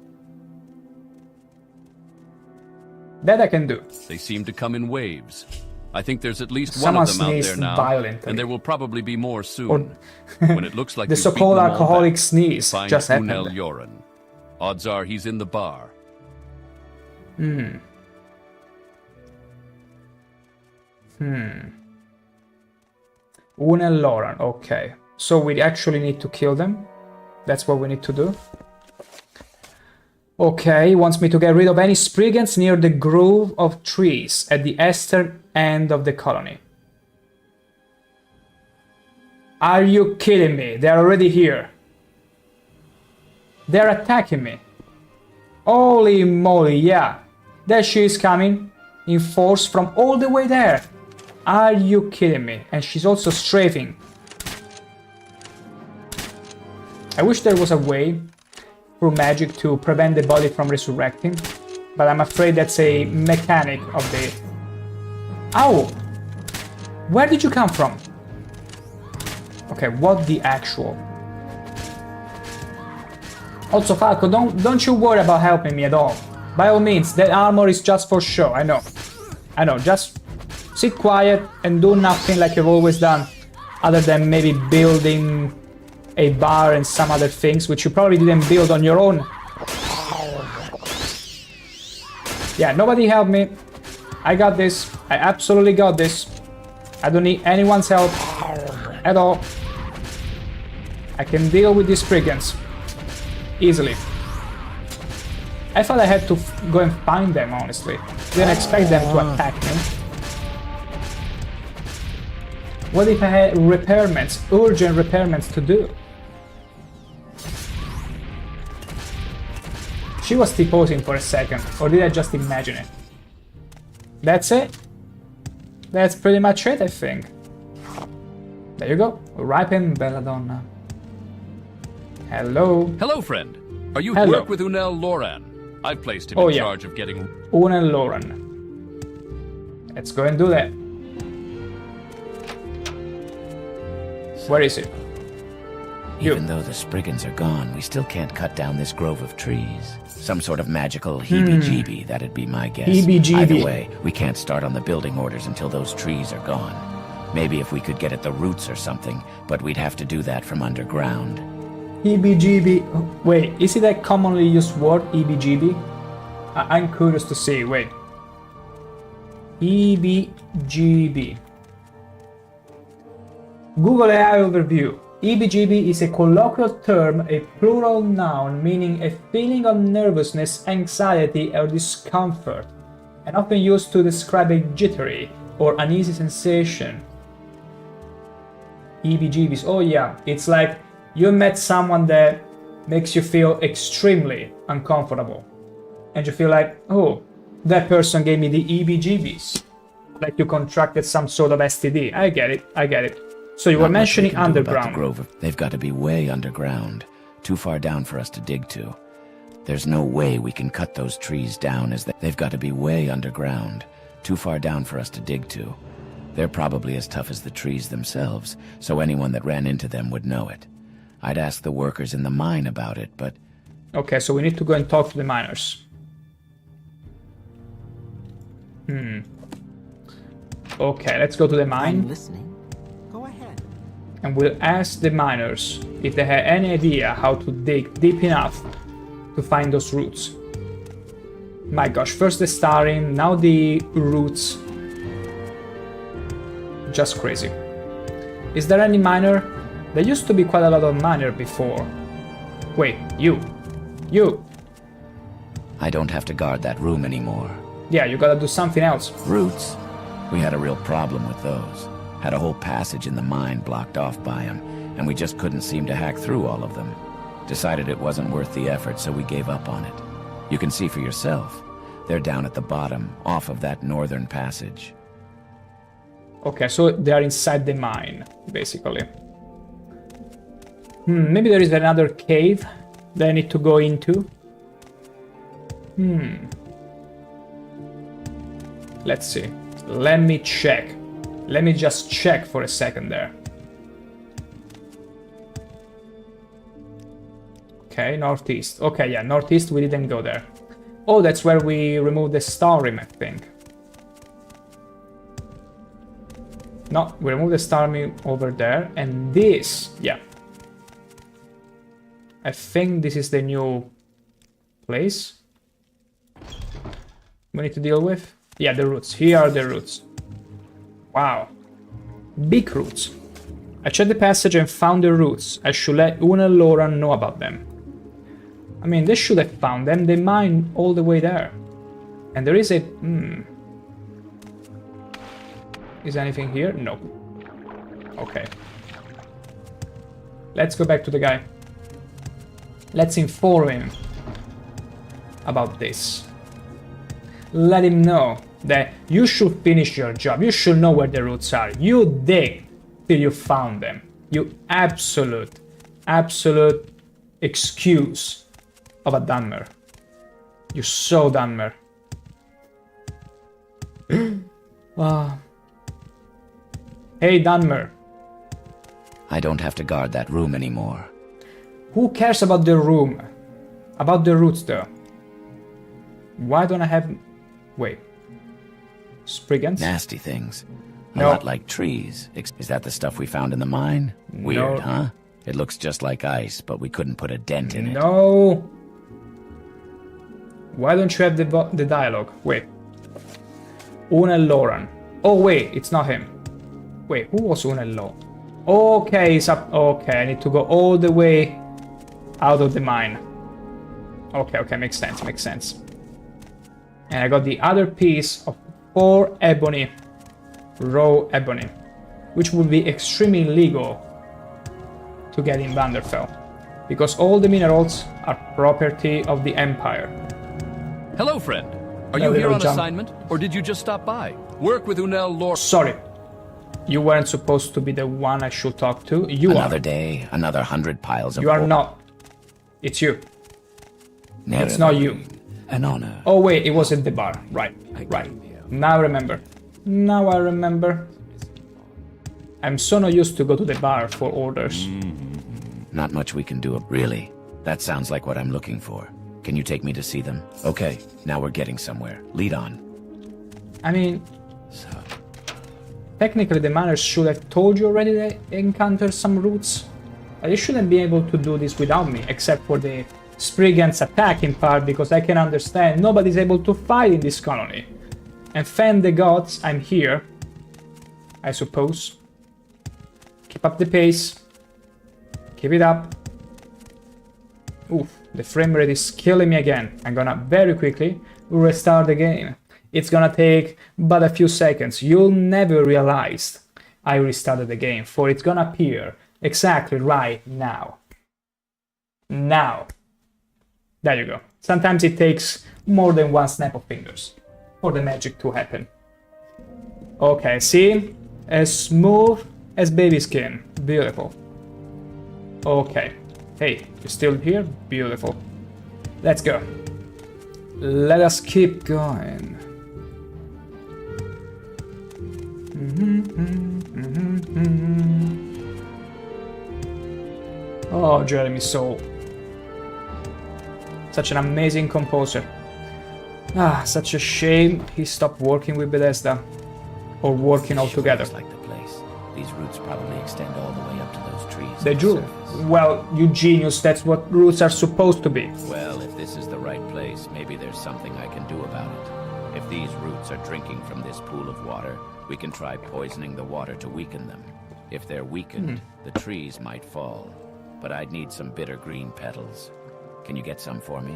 That I can do. They seem to come in waves. I think there's at least Someone one of them out there sneezed now, violently. and there will probably be more soon. Or- When it looks like the you've beaten so-called them all alcoholic back, sneeze find just happened. Unel Yoren. Odds are he's in the bar. Unel Loran, okay. So we actually need to kill them. That's what we need to do. Okay, he wants me to get rid of any spriggans near the grove of trees at the eastern end of the colony. Are you kidding me? They're already here. They're attacking me. Holy moly, yeah. There she is coming in force from all the way there. Are you kidding me? And she's also strafing. I wish there was a way through magic to prevent the body from resurrecting, but I'm afraid that's a mechanic of the... Ow! Where did you come from? Okay, what the actual... Also, Falco, don't you worry about helping me at all. By all means, that armor is just for show, I know. I know, just sit quiet and do nothing like you've always done, other than maybe building a bar and some other things, which you probably didn't build on your own. Yeah, nobody help me. I got this. I absolutely got this. I don't need anyone's help at all. I can deal with these brigands easily. I thought I had to go and find them, honestly. Didn't expect them to attack me. What if I had repairments, urgent repairments to do? She was T-posing for a second, or did I just imagine it? That's it. That's pretty much it, I think. There you go. Ripen Belladonna. Hello. Hello, friend. Are you Hello. work with Unel Loran? I've placed him Oh, in yeah. charge of getting... Unel Loran. Let's go and do that. Where is it? Even though the spriggans are gone, we still can't cut down this grove of trees. Some sort of magical heebie-jeebie, that'd be my guess. Heebie-jeebie. Either way, we can't start on the building orders until those trees are gone. Maybe if we could get at the roots or something, but we'd have to do that from underground. EBGB. Wait, is it a commonly used word, EBGB? I'm curious to see. Wait. EBGB. Google AI overview. EBGB is a colloquial term, a plural noun meaning a feeling of nervousness, anxiety, or discomfort, and often used to describe a jittery or uneasy sensation. EBGBs. Oh yeah, it's like you met someone that makes you feel extremely uncomfortable. And you feel like, oh, that person gave me the EBGBs. Like you contracted some sort of STD. I get it, I get it. So you were mentioning underground. They've got to be way underground. Too far down for us to dig to. There's no way we can cut those trees down as they've got to be way underground. Too far down for us to dig to. They're probably as tough as the trees themselves, so anyone that ran into them would know it. I'd ask the workers in the mine about it, but... Okay, so we need to go and talk to the miners. Okay, let's go to the mine. I'm listening. Go ahead. And we'll ask the miners if they had any idea how to dig deep enough to find those roots. My gosh, first the starring, now the roots. Just crazy. Is there any miner? There used to be quite a lot of miner before. Wait, you. I don't have to guard that room anymore. Yeah, you gotta do something else. Roots? We had a real problem with those. Had a whole passage in the mine blocked off by them. and we just couldn't seem to hack through all of them. Decided it wasn't worth the effort, so we gave up on it. You can see for yourself. They're down at the bottom, off of that northern passage. Okay, so they are inside the mine, basically. Maybe there is another cave that I need to go into. Let's see. Let me check. Let me just check for a second there. Okay, northeast. Okay, yeah, northeast, we didn't go there. Oh, that's where we removed the star rim, I think. No, we removed the star rim over there, and this, yeah. I think this is the new place we need to deal with. Yeah, the roots. Here are the roots. Wow. Big roots. I checked the passage and found the roots. I should let Una and Laura know about them. I mean, they should have found them. They mine all the way there. And there is a... Is anything here? No. Okay. Let's go back to the guy. Let's inform him about this. Let him know that you should finish your job. You should know where the roots are. You dig till you found them. You absolute excuse of a Dunmer. You're so Dunmer. Hey, Dunmer. I don't have to guard that room anymore. Who cares about the room? About the roots, though. Why don't I have... Wait. Spriggans? Nasty things. No. A lot like trees. Is that the stuff we found in the mine? Weird, huh? It looks just like ice, but we couldn't put a dent in it. No. Why don't you have the dialogue? Wait. Una and Lauren. Oh, wait, it's not him. Wait, who was Una and Lauren? Okay, it's up. Okay, I need to go all the way out of the mine. Okay, makes sense. And I got the other piece of 4 ebony, raw ebony, which would be extremely illegal to get in Vanderfell, because all the minerals are property of the Empire. Hello, friend. Are you here on assignment, or did you just stop by? Work with Unel Lord. Sorry. You weren't supposed to be the one I should talk to. You Another day, another 100 piles of You are not. It's you. Never it's not you. An honor. Oh wait, it was at the bar. Right. Now I remember. I'm so not used to go to the bar for orders. Not much we can do, really. That sounds like what I'm looking for. Can you take me to see them? Okay, now we're getting somewhere. Lead on. I mean... Technically the miners should have told you already they encountered some roots. You shouldn't be able to do this without me, except for the Spriggans attacking part, because I can understand nobody's able to fight in this colony. And thank the gods I'm here, I suppose. Keep up the pace. Keep it up. Oof, the frame rate is killing me again. I'm gonna very quickly restart the game. It's gonna take but a few seconds. You'll never realize I restarted the game, for it's gonna appear exactly right now. Now. There you go. Sometimes it takes more than one snap of fingers for the magic to happen. Okay, see? As smooth as baby skin. Beautiful. Okay. Hey, you still here? Beautiful. Let's go. Let us keep going. Oh, Jeremy Soule. Such an amazing composer. Such a shame he stopped working with Bethesda. Or working altogether. Like the place. These roots probably extend all the way up to those trees. They do. Well, you genius, that's what roots are supposed to be. Well, if this is the right place, maybe there's something I can do about it. If these roots are drinking from this pool of water, we can try poisoning the water to weaken them. If they're weakened, the trees might fall. But I'd need some bitter green petals. Can you get some for me?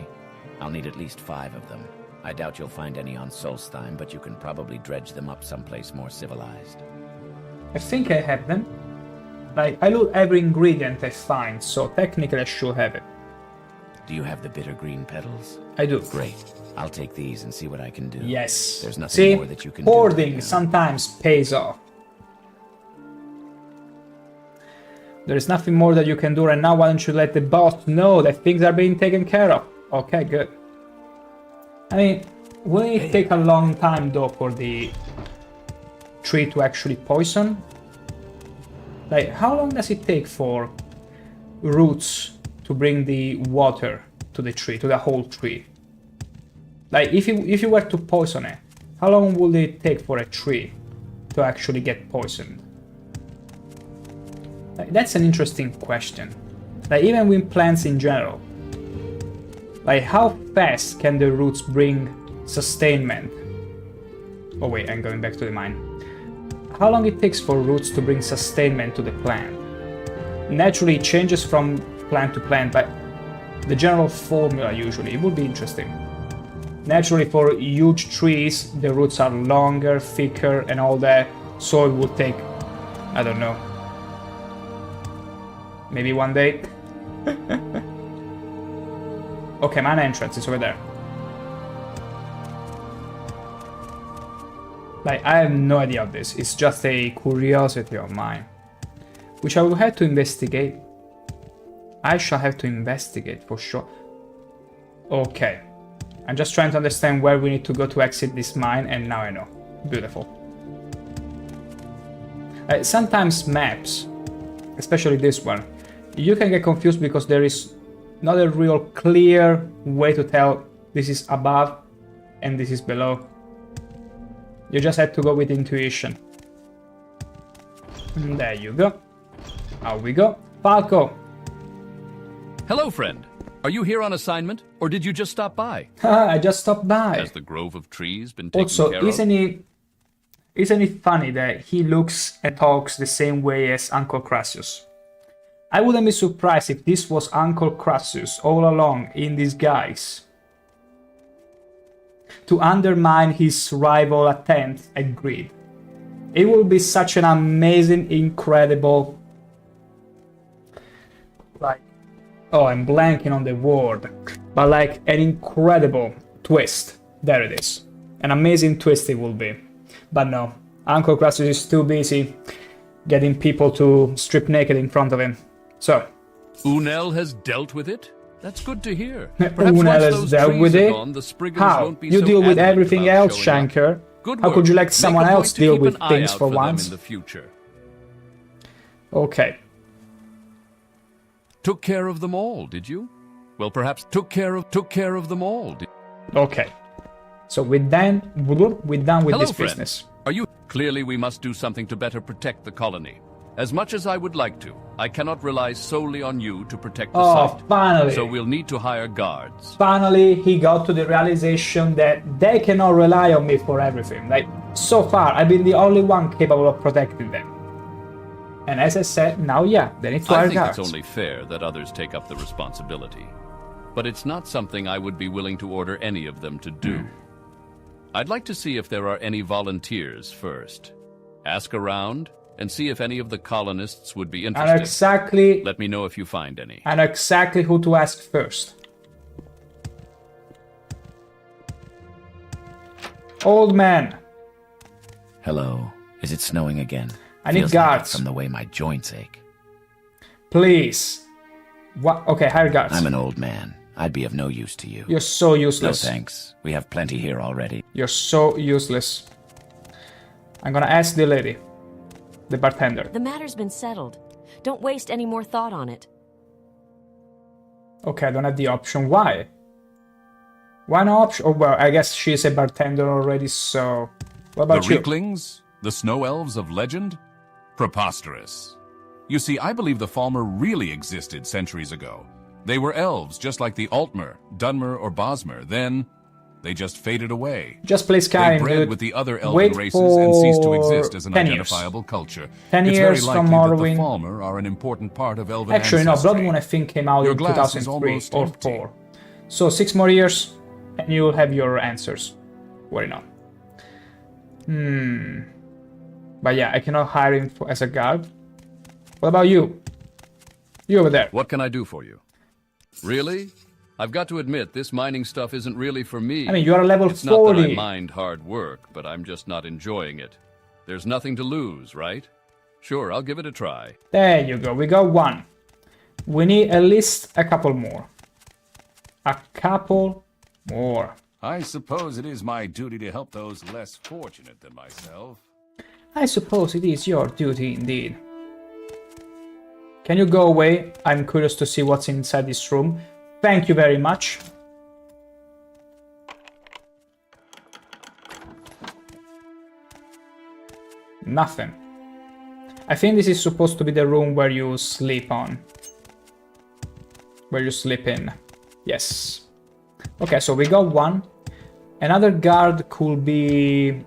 I'll need at least 5 of them. I doubt you'll find any on Solestheim, but you can probably dredge them up someplace more civilized. I think I have them. Like, I loot every ingredient I find, so technically I should have it. Do you have the bitter green petals? I do. Great. I'll take these and see what I can do. Yes. There's nothing See, more that you can hoarding do. sometimes pays off. There is nothing more that you can do right now. Why don't you let the boss know that things are being taken care of? Okay, good. I mean, will it take a long time though for the tree to actually poison? Like, how long does it take for roots to bring the water to the tree, to the whole tree? Like, if you were to poison it, how long would it take for a tree to actually get poisoned? Like, that's an interesting question. Like, even with plants in general. Like, how fast can the roots bring sustainment? Oh wait, I'm going back to the mine. How long it takes for roots to bring sustainment to the plant? Naturally, it changes from plant to plant, but the general formula usually, it would be interesting. Naturally, for huge trees, the roots are longer, thicker, and all that, so it would take, I don't know, maybe one day. Okay, mine entrance is over there. Like, I have no idea of this. It's just a curiosity of mine, which I will have to investigate. I shall have to investigate for sure. Okay. I'm just trying to understand where we need to go to exit this mine, and now I know. Beautiful. Sometimes maps, especially this one, you can get confused because there is not a real clear way to tell this is above and this is below. You just have to go with intuition. And there you go. Out we go. Falco! Hello, friend. Are you here on assignment, or did you just stop by? I just stopped by. Has the grove of trees been taken Also, care of? isn't it funny that he looks and talks the same way as Uncle Crassus? I wouldn't be surprised if this was Uncle Crassus all along in disguise, to undermine his rival attempt at greed. It would be such an amazing, incredible... Like... Oh, I'm blanking on the word. But like, an incredible twist. There it is. An amazing twist it will be. But no, Uncle Crassus is too busy getting people to strip naked in front of him. So... Unel has dealt with it? That's good to hear. Unel has dealt with it? How? You deal with everything else, ShankH-ER. How could you let someone else deal with things for once? In the future. Okay. Took care of them all, did you? Well, perhaps took care of them all. Okay. So we're done with Hello, this friend. business. Are you? Clearly, we must do something to better protect the colony. As much as I would like to, I cannot rely solely on you to protect the site. Finally. So we'll need to hire guards. Finally, he got to the realization that they cannot rely on me for everything. Like, so far, I've been the only one capable of protecting them. And as I said, now yeah, they need to hire I think guards. it's only fair that others take up the responsibility. But it's not something I would be willing to order any of them to do. I'd like to see if there are any volunteers first. Ask around and see if any of the colonists would be interested. Let me know if you find any. I know exactly who to ask first. Old man. Hello. Is it snowing again? I need Feels guards. like it's from the way my joints ache. Please. What? Okay, hire guards. I'm an old man. I'd be of no use to you. You're so useless. No thanks. We have plenty here already. You're so useless. I'm gonna ask the lady. The bartender. The matter's been settled. Don't waste any more thought on it. Okay, I don't have the option. Why? Why no option? Oh, well, I guess she's a bartender already, so... What about the you? Reeklings? The snow elves of legend? Preposterous. You see, I believe the Falmer really existed centuries ago. They were elves, just like the Altmer, Dunmer, or Bosmer. Then, they just faded away. Just play Skyrim, They bred dude. with the other elven Wait races and ceased to for exist as an 10 years. identifiable culture. 10 it's years very from likely that Morrowind. the Falmer are an important part of elven Actually, no, ancestry. Bloodborne I think came out Your in glass is 2003 almost or empty. 4. So 6 more years, and you'll have your answers. Worry not. But yeah, I cannot hire him as a guard. What about you? You over there. What can I do for you? Really? I've got to admit, this mining stuff isn't really for me. I mean, you are level 40. It's not that I mind hard work, but I'm just not enjoying it. There's nothing to lose, right? Sure, I'll give it a try. There you go, we got one. We need at least a couple more. A couple more. I suppose it is my duty to help those less fortunate than myself. I suppose it is your duty indeed. Can you go away? I'm curious to see what's inside this room. Thank you very much. Nothing. I think this is supposed to be the room where you sleep on. Where you sleep in. Yes. Okay, so we got one. Another guard could be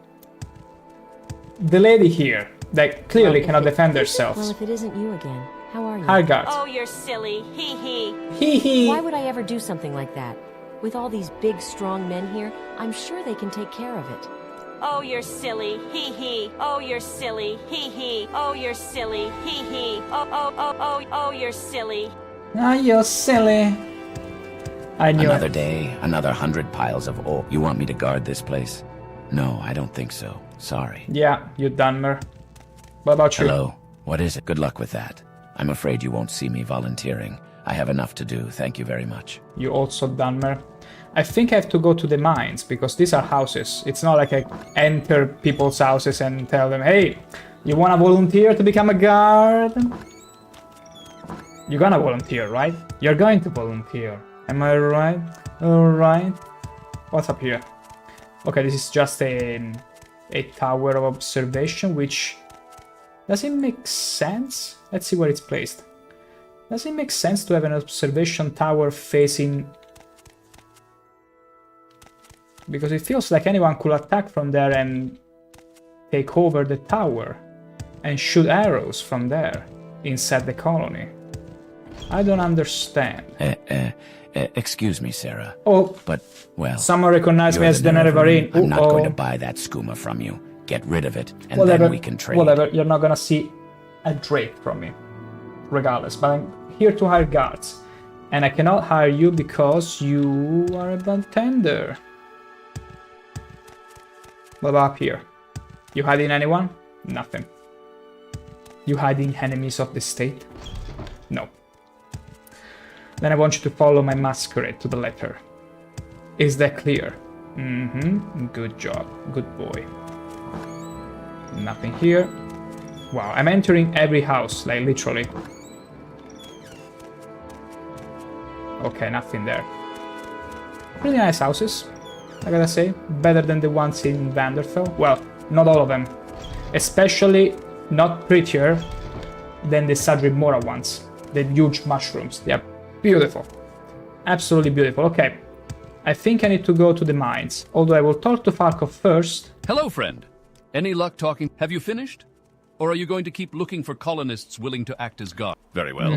the lady here that clearly cannot defend herself. Well, if it isn't you again, how are you? Hi, guard. Oh, you're silly. Hee hee. Hee hee. Why would I ever do something like that? With all these big, strong men here, I'm sure they can take care of it. Oh, you're silly. Hee hee. Oh, you're silly. Hee hee. Oh, you're silly. Hee hee. Oh, you're silly. Ah, you're silly. I knew Another it. day, another 100 piles of ore. You want me to guard this place? No, I don't think so. Sorry. Yeah, you Dunmer. What about you? Hello. What is it? Good luck with that. I'm afraid you won't see me volunteering. I have enough to do. Thank you very much. You also Dunmer. I think I have to go to the mines, because these are houses. It's not like I enter people's houses and tell them, hey, you wanna volunteer to become a guard? You're gonna volunteer, right? You're going to volunteer. Am I right? Alright. What's up here? Okay, this is just a tower of observation, which... Does it make sense? Let's see where it's placed. Does it make sense to have an observation tower facing... Because it feels like anyone could attack from there and take over the tower and shoot arrows from there inside the colony. I don't understand. Excuse me, Sarah. Oh, but, well... Someone recognized me as the Nerevarine. I'm not going to buy that skooma from you. Get rid of it, and whatever, then we can trade. Whatever, you're not gonna see a drake from me. Regardless, but I'm here to hire guards. And I cannot hire you because you are a bartender. What about up here? You hiding anyone? Nothing. You hiding enemies of the state? No. Then I want you to follow my masquerade to the letter. Is that clear? Mm-hmm. Good job. Good boy. Nothing here. Wow, I'm entering every house, like literally. Okay, nothing there. Pretty nice houses, I gotta say. Better than the ones in Vanderfell. Well, not all of them. Especially not prettier than the Sadrid Mora ones. The huge mushrooms. They are beautiful. Absolutely beautiful. Okay. I think I need to go to the mines. Although I will talk to Falco first. Hello, friend. Any luck talking? Have you finished? Or are you going to keep looking for colonists willing to act as God? Very well.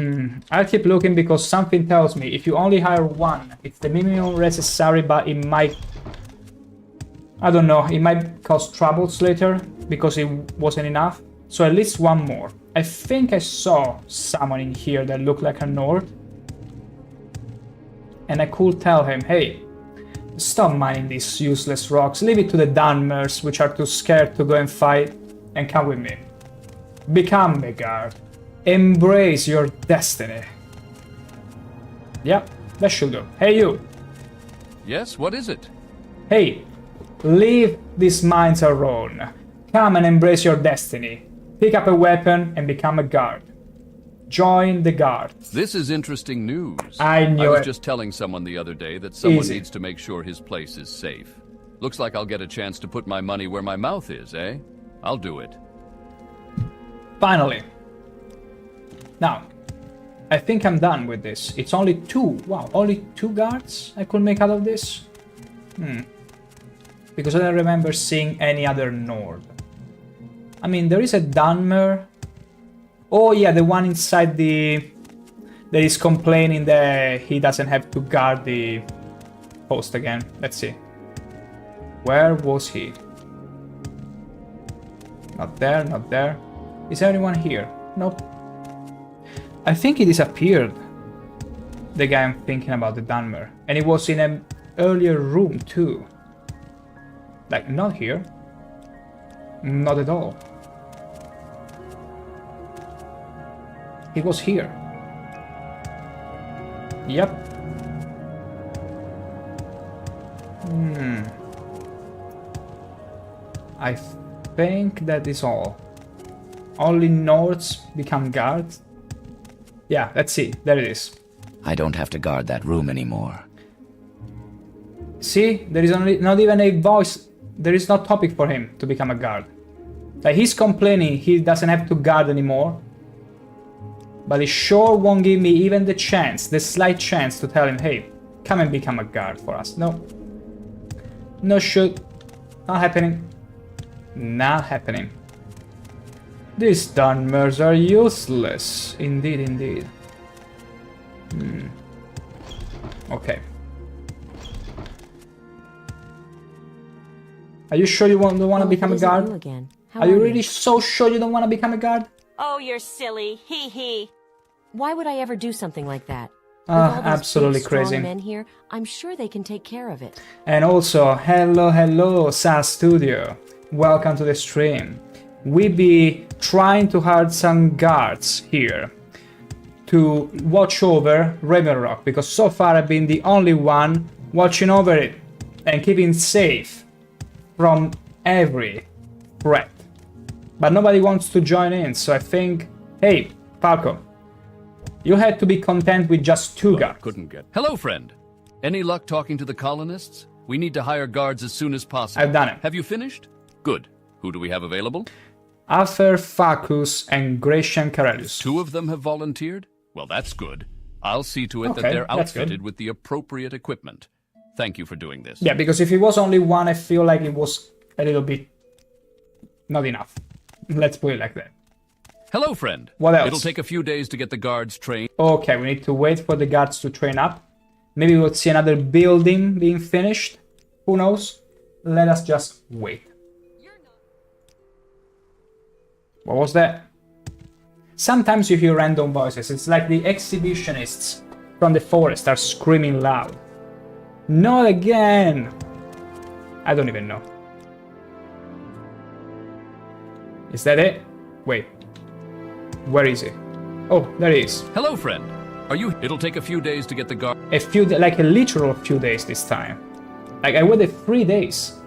I'll keep looking because something tells me if you only hire one, it's the minimum necessary, but it might... I don't know, it might cause troubles later because it wasn't enough. So at least one more. I think I saw someone in here that looked like a Nord. And I could tell him, hey, stop mining these useless rocks, leave it to the Dunmers, which are too scared to go and fight, and come with me. Become a guard. Embrace your destiny. Yep, that should do. Hey you! Yes, what is it? Hey, leave these mines alone. Come and embrace your destiny. Pick up a weapon and become a guard. Join the guard. This is interesting news. I knew it. I was just telling someone the other day that someone needs to make sure his place is safe. Looks like I'll get a chance to put my money where my mouth is, eh? I'll do it. Finally. Now, I think I'm done with this. It's only two. Wow, only 2 guards I could make out of this? Because I don't remember seeing any other Nord. I mean, there is a Dunmer. Oh yeah, the one inside the... that is complaining that he doesn't have to guard the post again. Let's see. Where was he? Not there, not there. Is anyone here? Nope. I think he disappeared. The guy I'm thinking about, the Dunmer. And it was in an earlier room too. Like, not here. Not at all. He was here. Yep. I think that is all. Only Nords become guards. Yeah, let's see. There it is. I don't have to guard that room anymore. See, there is not even a voice. There is no topic for him to become a guard. Like, he's complaining he doesn't have to guard anymore. But he sure won't give me even the chance, the slight chance to tell him, hey, come and become a guard for us. No. No shoot. Not happening. Not happening. These Dunmers are useless. Indeed, indeed. Okay. Are you sure you don't want to become a guard? Are you really so sure you don't want to become a guard? Oh, you're silly. Hee hee. Why would I ever do something like that? With all those Absolutely big, strong crazy. men here, I'm sure they can take care of it. And also, hello, SAS Studio. Welcome to the stream. We be trying to hire some guards here to watch over Ravenrock, because so far I've been the only one watching over it and keeping it safe from every threat. But nobody wants to join in, so I think, hey, Falco, you had to be content with just 2 guards. Couldn't get. Hello, friend. Any luck talking to the colonists? We need to hire guards as soon as possible. I've done it. Have you finished? Good. Who do we have available? Afer, Facus, and Gratian Carellus. 2 of them have volunteered? Well, that's good. I'll see to it that they're outfitted with the appropriate equipment. Thank you for doing this. Yeah, because if it was only 1, I feel like it was a little bit not enough. Let's put it like that. Hello, friend. What else? It'll take a few days to get the guards trained. Okay, we need to wait for the guards to train up. Maybe we'll see another building being finished. Who knows? Let us just wait. What was that? Sometimes you hear random voices. It's like the exhibitionists from the forest are screaming loud. Not again! I don't even know. Is that it? Wait. Where is it? Oh, there it is. Hello, friend. Are you... It'll take a few days to get the guard... Like a literal few days this time. Like, I waited 3 days.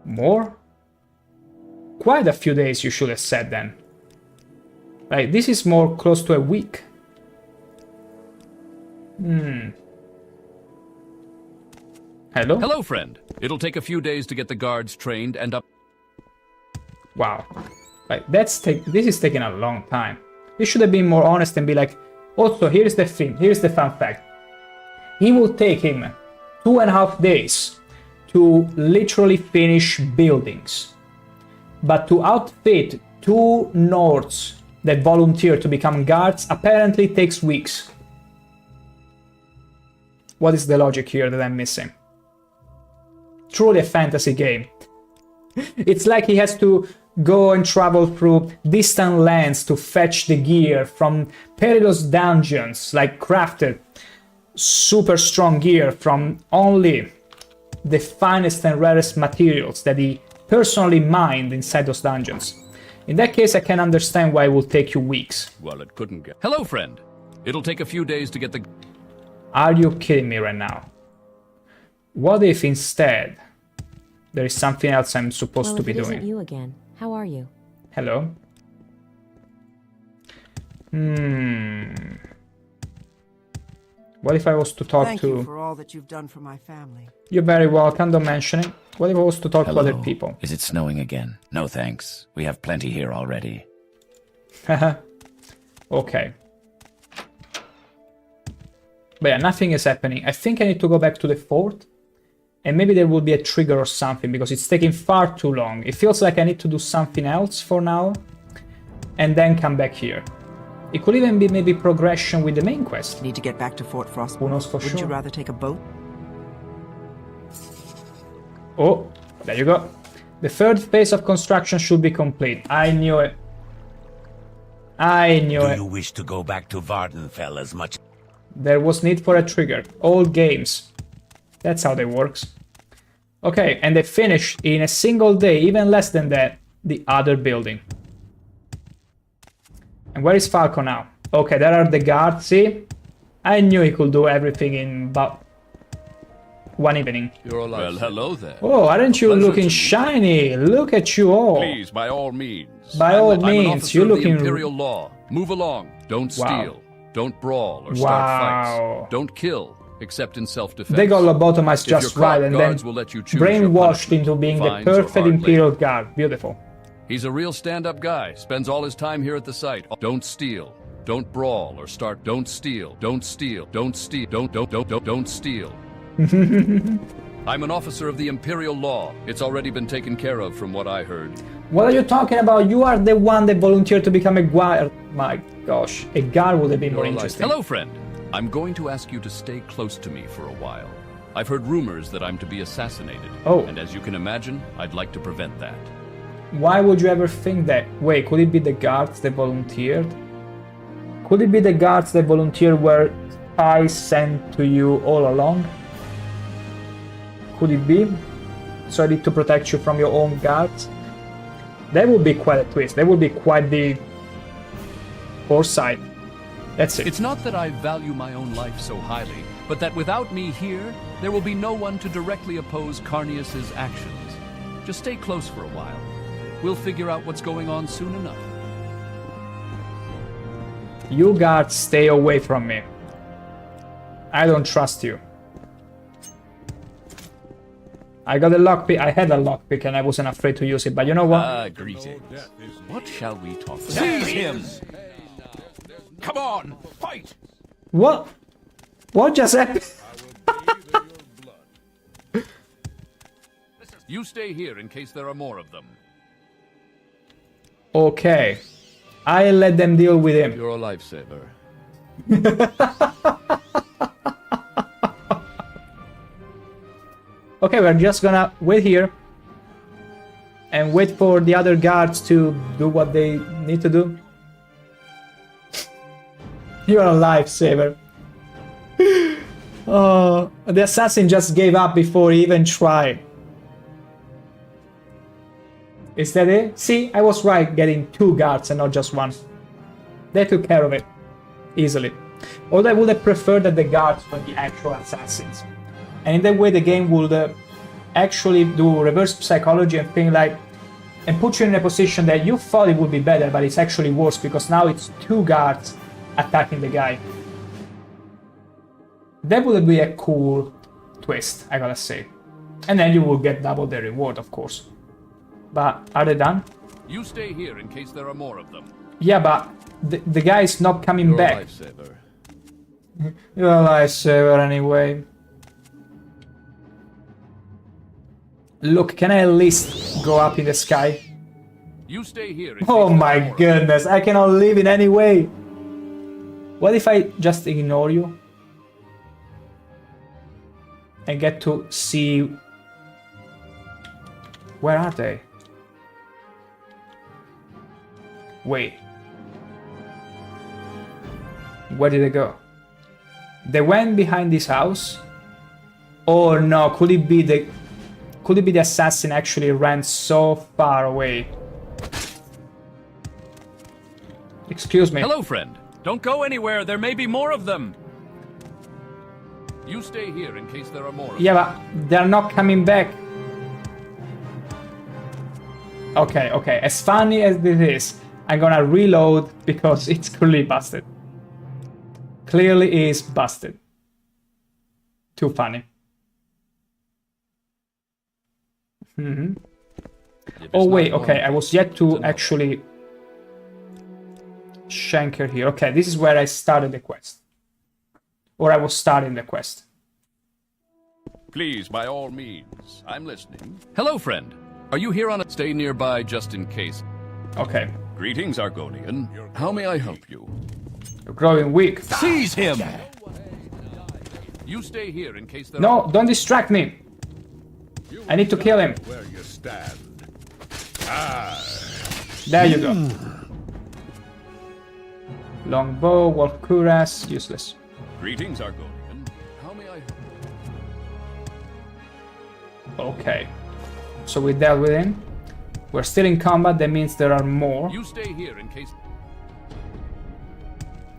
More? Quite a few days, you should have said then. Like, this is more close to a week. Hello? Hello, friend. It'll take a few days to get the guards trained and up... Wow. Like, this is taking a long time. You should have been more honest and be like, also, here's the thing, here's the fun fact. It will take him 2.5 days to literally finish buildings. But to outfit 2 Nords that volunteer to become guards apparently takes weeks. What is the logic here that I'm missing? Truly a fantasy game. It's like he has to go and travel through distant lands to fetch the gear from perilous dungeons, like crafted super strong gear from only the finest and rarest materials that he personally mined inside those dungeons. In that case, I can understand why it will take you weeks. Well, it couldn't get... Hello, friend. It'll take a few days to get the... Are you kidding me right now? What if instead there is something else I'm supposed to be doing? Isn't you again. How are you? Hello? What if I was to talk Thank to... you for all that you've done for my family. You're very welcome, don't mention it. What if I was to talk to other people? Is it snowing again? No thanks. We have plenty here already. Haha. Okay. But yeah, nothing is happening. I think I need to go back to the fort. And maybe there will be a trigger or something, because it's taking far too long. It feels like I need to do something else for now. And then come back here. It could even be maybe progression with the main quest. Need to get back to Fort Frost. Who knows for Wouldn't sure? you rather take a boat? Oh, there you go. The third phase of construction should be complete. I knew it. I knew Do it. you wish to go back to Vardenfell as much? There was need for a trigger. All games. That's how they works. Okay, and they finished in a single day, even less than that, the other building. And where is Falco now? Okay, there are the guards, see? I knew he could do everything in about one evening. You're alive. Well, hello there. Oh, aren't you looking shiny? Look at you all. Please, by all means. By all I'm an means, officer you're of the looking... Imperial law. Move along. Don't Wow. steal. Don't brawl or start fights. Don't kill, except in self-defense. They got lobotomized If you're just right caught, and then guards will let you choose your brainwashed punishment, into being the fines or perfect hard Imperial labor. Guard. Beautiful. He's a real stand-up guy. Spends all his time here at the site. Don't steal. Don't brawl or start. Don't steal. Don't steal. Don't steal. Don't steal. I'm an officer of the Imperial law. It's already been taken care of from what I heard. What are you talking about? You are the one that volunteered to become a guard. My gosh, a guard would have been more interesting. Hello, friend. I'm going to ask you to stay close to me for a while. I've heard rumors that I'm to be assassinated. Oh. And as you can imagine, I'd like to prevent that. Why would you ever think that? Wait, could it be the guards that volunteered? Could it be the guards that volunteered were spies sent to you all along? Could it be? So I need to protect you from your own guards? That would be quite a twist. That would be quite the foresight. That's it. It's not that I value my own life so highly, but that without me here, there will be no one to directly oppose Carnius's actions. Just stay close for a while. We'll figure out what's going on soon enough. You guards stay away from me. I don't trust you. I got a lockpick. I had a lockpick and I wasn't afraid to use it, but you know what? Greetings. What shall we talk about? Seize him! Come on, fight! What? What just happened? You stay here in case there are more of them. Okay. I let them deal with him. You're a lifesaver. Okay, we're just gonna wait here and wait for the other guards to do what they need to do. You're a lifesaver. Oh, the assassin just gave up before he even tried. Is that it? See, I was right getting 2 guards and not just 1. They took care of it easily. Although I would have preferred that the guards were the actual assassins. And in that way the game would actually do reverse psychology and think like, and put you in a position that you thought it would be better, but it's actually worse because now it's 2 guards attacking the guy. That would be a cool twist, I gotta say. And then you will get double the reward, of course. But are they done? You stay here in case there are more of them. Yeah, but the guy is not coming You're back. A lifesaver. You're a lifesaver anyway. Look, can I at least go up in the sky? You stay here in Oh case my there are more. goodness, I cannot live in any way. What if I just ignore you? And get to see... Where are they? Wait. Where did they go? They went behind this house? Or no, could it be the assassin actually ran so far away? Excuse me. Hello, friend. Don't go anywhere. There may be more of them. You stay here in case there are more of Yeah, them. but they're not coming back. Okay, okay. As funny as this is, I'm gonna reload because it's clearly busted. Clearly is busted. Too funny. Oh wait, okay. I was yet to actually ShankH-ER here. Okay, this is where I started the quest. Or I was starting the quest. Please, by all means. I'm listening. Hello, friend. Are you here on a... Stay nearby just in case. Okay. Greetings, Argonian. How may I help you? You're growing weak. Seize him! You stay here in case there No, don't distract me. I need to kill him. Where you stand. There you go. Longbow, wolf cuirass, useless. Greetings, Argonian. How may I help? Okay. So we dealt with him. We're still in combat, that means there are more. You stay here in case...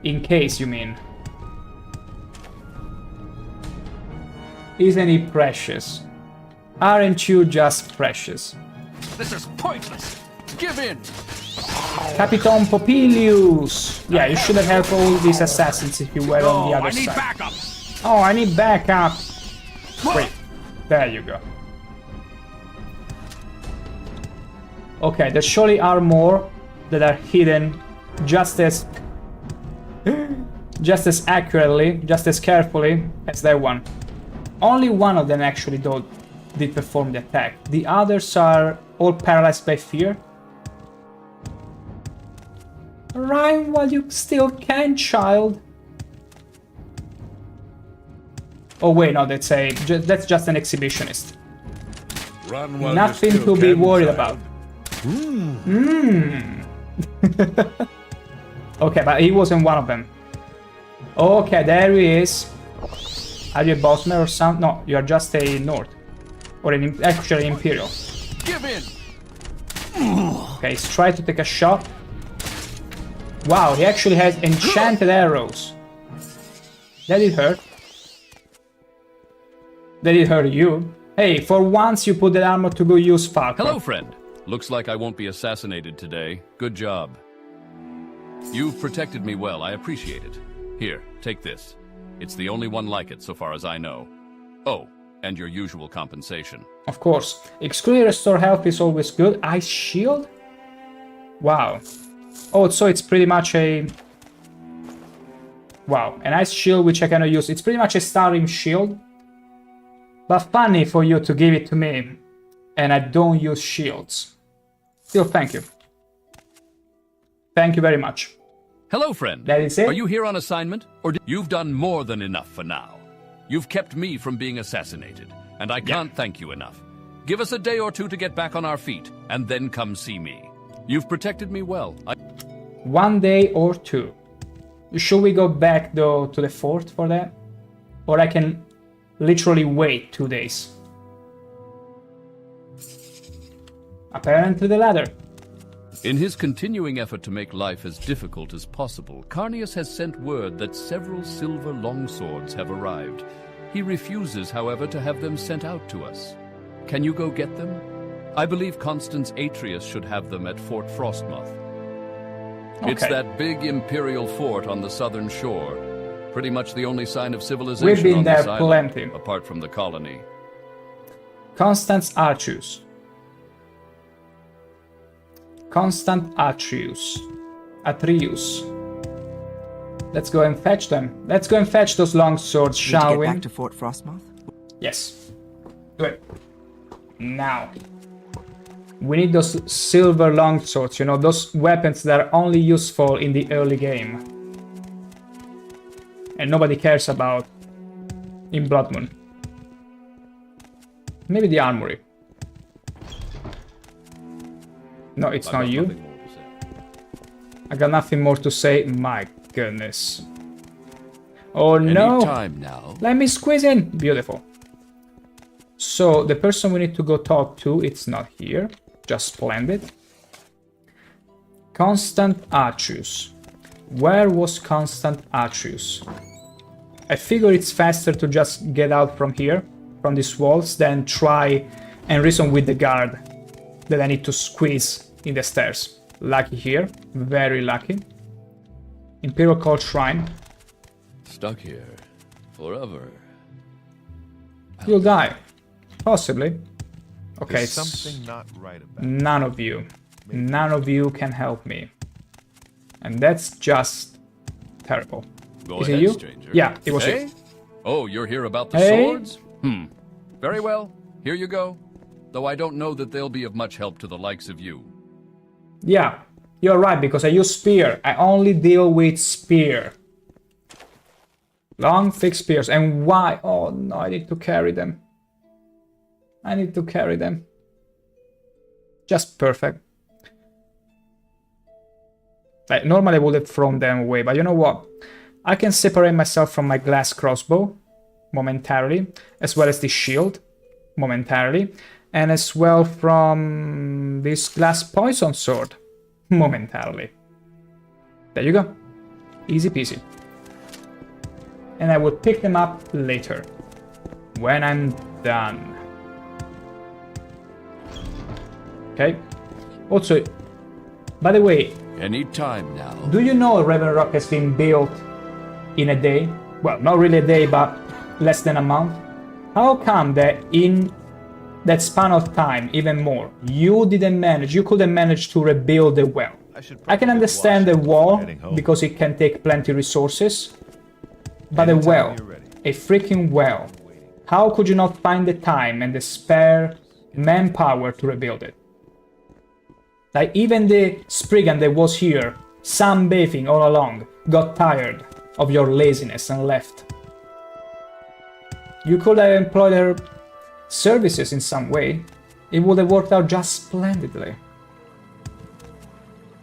In case, you mean. Isn't he precious? Aren't you just precious? This is pointless! Give in! Capitan Popilius! Yeah, you should have helped all these assassins if you were on the other side. I need backup! Oh, I need backup! Wait, there you go. Okay, there surely are more that are hidden just as accurately, just as carefully as that one. Only one of them actually though did perform the attack. The others are all paralyzed by fear. Rhyme while you still can, child. Oh wait, no, that's just an exhibitionist. Run while Nothing you still to be can, worried child. about. Okay, but he wasn't one of them. Okay, there he is. Are you a bossman or something? No, you're just a Nord. Or actually Imperial. Give in! Okay, he's trying to take a shot. Wow, he actually has enchanted arrows. That did hurt. That did hurt you. Hey, for once you put that armor to good use, Falcon. Hello, friend. Looks like I won't be assassinated today. Good job. You've protected me well. I appreciate it. Here, take this. It's the only one like it, so far as I know. Oh, and your usual compensation. Of course. Exclusively restore health is always good. Ice shield? Wow. Oh, so it's pretty much a... Wow, an ice shield which I cannot use. It's pretty much a starring shield. But funny for you to give it to me. And I don't use shields. Still, thank you. Thank you very much. Hello, friend. That is it? Are you here on assignment? You've done more than enough for now. You've kept me from being assassinated, and I can't thank you enough. Give us a day or two to get back on our feet, and then come see me. You've protected me well. 1 day or 2. Should we go back, though, to the fort for that? Or I can literally wait 2 days. Apparently the latter. In his continuing effort to make life as difficult as possible, Carnius has sent word that several silver longswords have arrived. He refuses, however, to have them sent out to us. Can you go get them? I believe Constance Atreus should have them at Fort Frostmoth. Okay. It's that big imperial fort on the southern shore. Pretty much the only sign of civilization We've been on there this island, plenty. apart from the colony. Constance Atreus. Constant Atreus. Let's go and fetch them. Let's go and fetch those long swords, shall we? Get back to Fort Frostmoth? Yes. Do it. Now. We need those silver long swords, you know, those weapons that are only useful in the early game. And nobody cares about in Blood Moon. Maybe the armory. No, it's not you. I got nothing more to say. My goodness. Oh no! Any time now. Let me squeeze in. Beautiful. So the person we need to go talk to, it's not here. Just splendid. Constant Atreus. Where was Constant Atreus? I figure it's faster to just get out from here, from these walls, than try and reason with the guard that I need to squeeze in the stairs. Lucky here, very lucky. Imperial Cult Shrine. Stuck here forever. You'll die. Possibly. Okay, There's something not right about it. none of you can help me. And that's just terrible. Go Is ahead, it you? stranger. Yeah, it was Hey? you. Oh, you're here about the Hey? swords? Very well. Here you go. Though I don't know that they'll be of much help to the likes of you. Yeah, you're right, because I use spear. I only deal with spear. Long, thick spears. And why? Oh no, I need to carry them. I need to carry them. Just perfect. Like, normally I would have thrown them away, but you know what? I can separate myself from my glass crossbow momentarily, as well as the shield momentarily, and as well from this glass poison sword momentarily. There you go. Easy peasy. And I will pick them up later, when I'm done. Okay. Also, by the way, any time now. Do you know Ravenrock has been built in a day? Well, not really a day, but less than a month. How come that in that span of time, even more, you couldn't manage to rebuild the well? I can understand the wall, because it can take plenty resources, but a well, a freaking well, how could you not find the time and the spare manpower to rebuild it? Like, even the Spriggan that was here, sunbathing all along, got tired of your laziness and left. You could have employed her services in some way. It would have worked out just splendidly.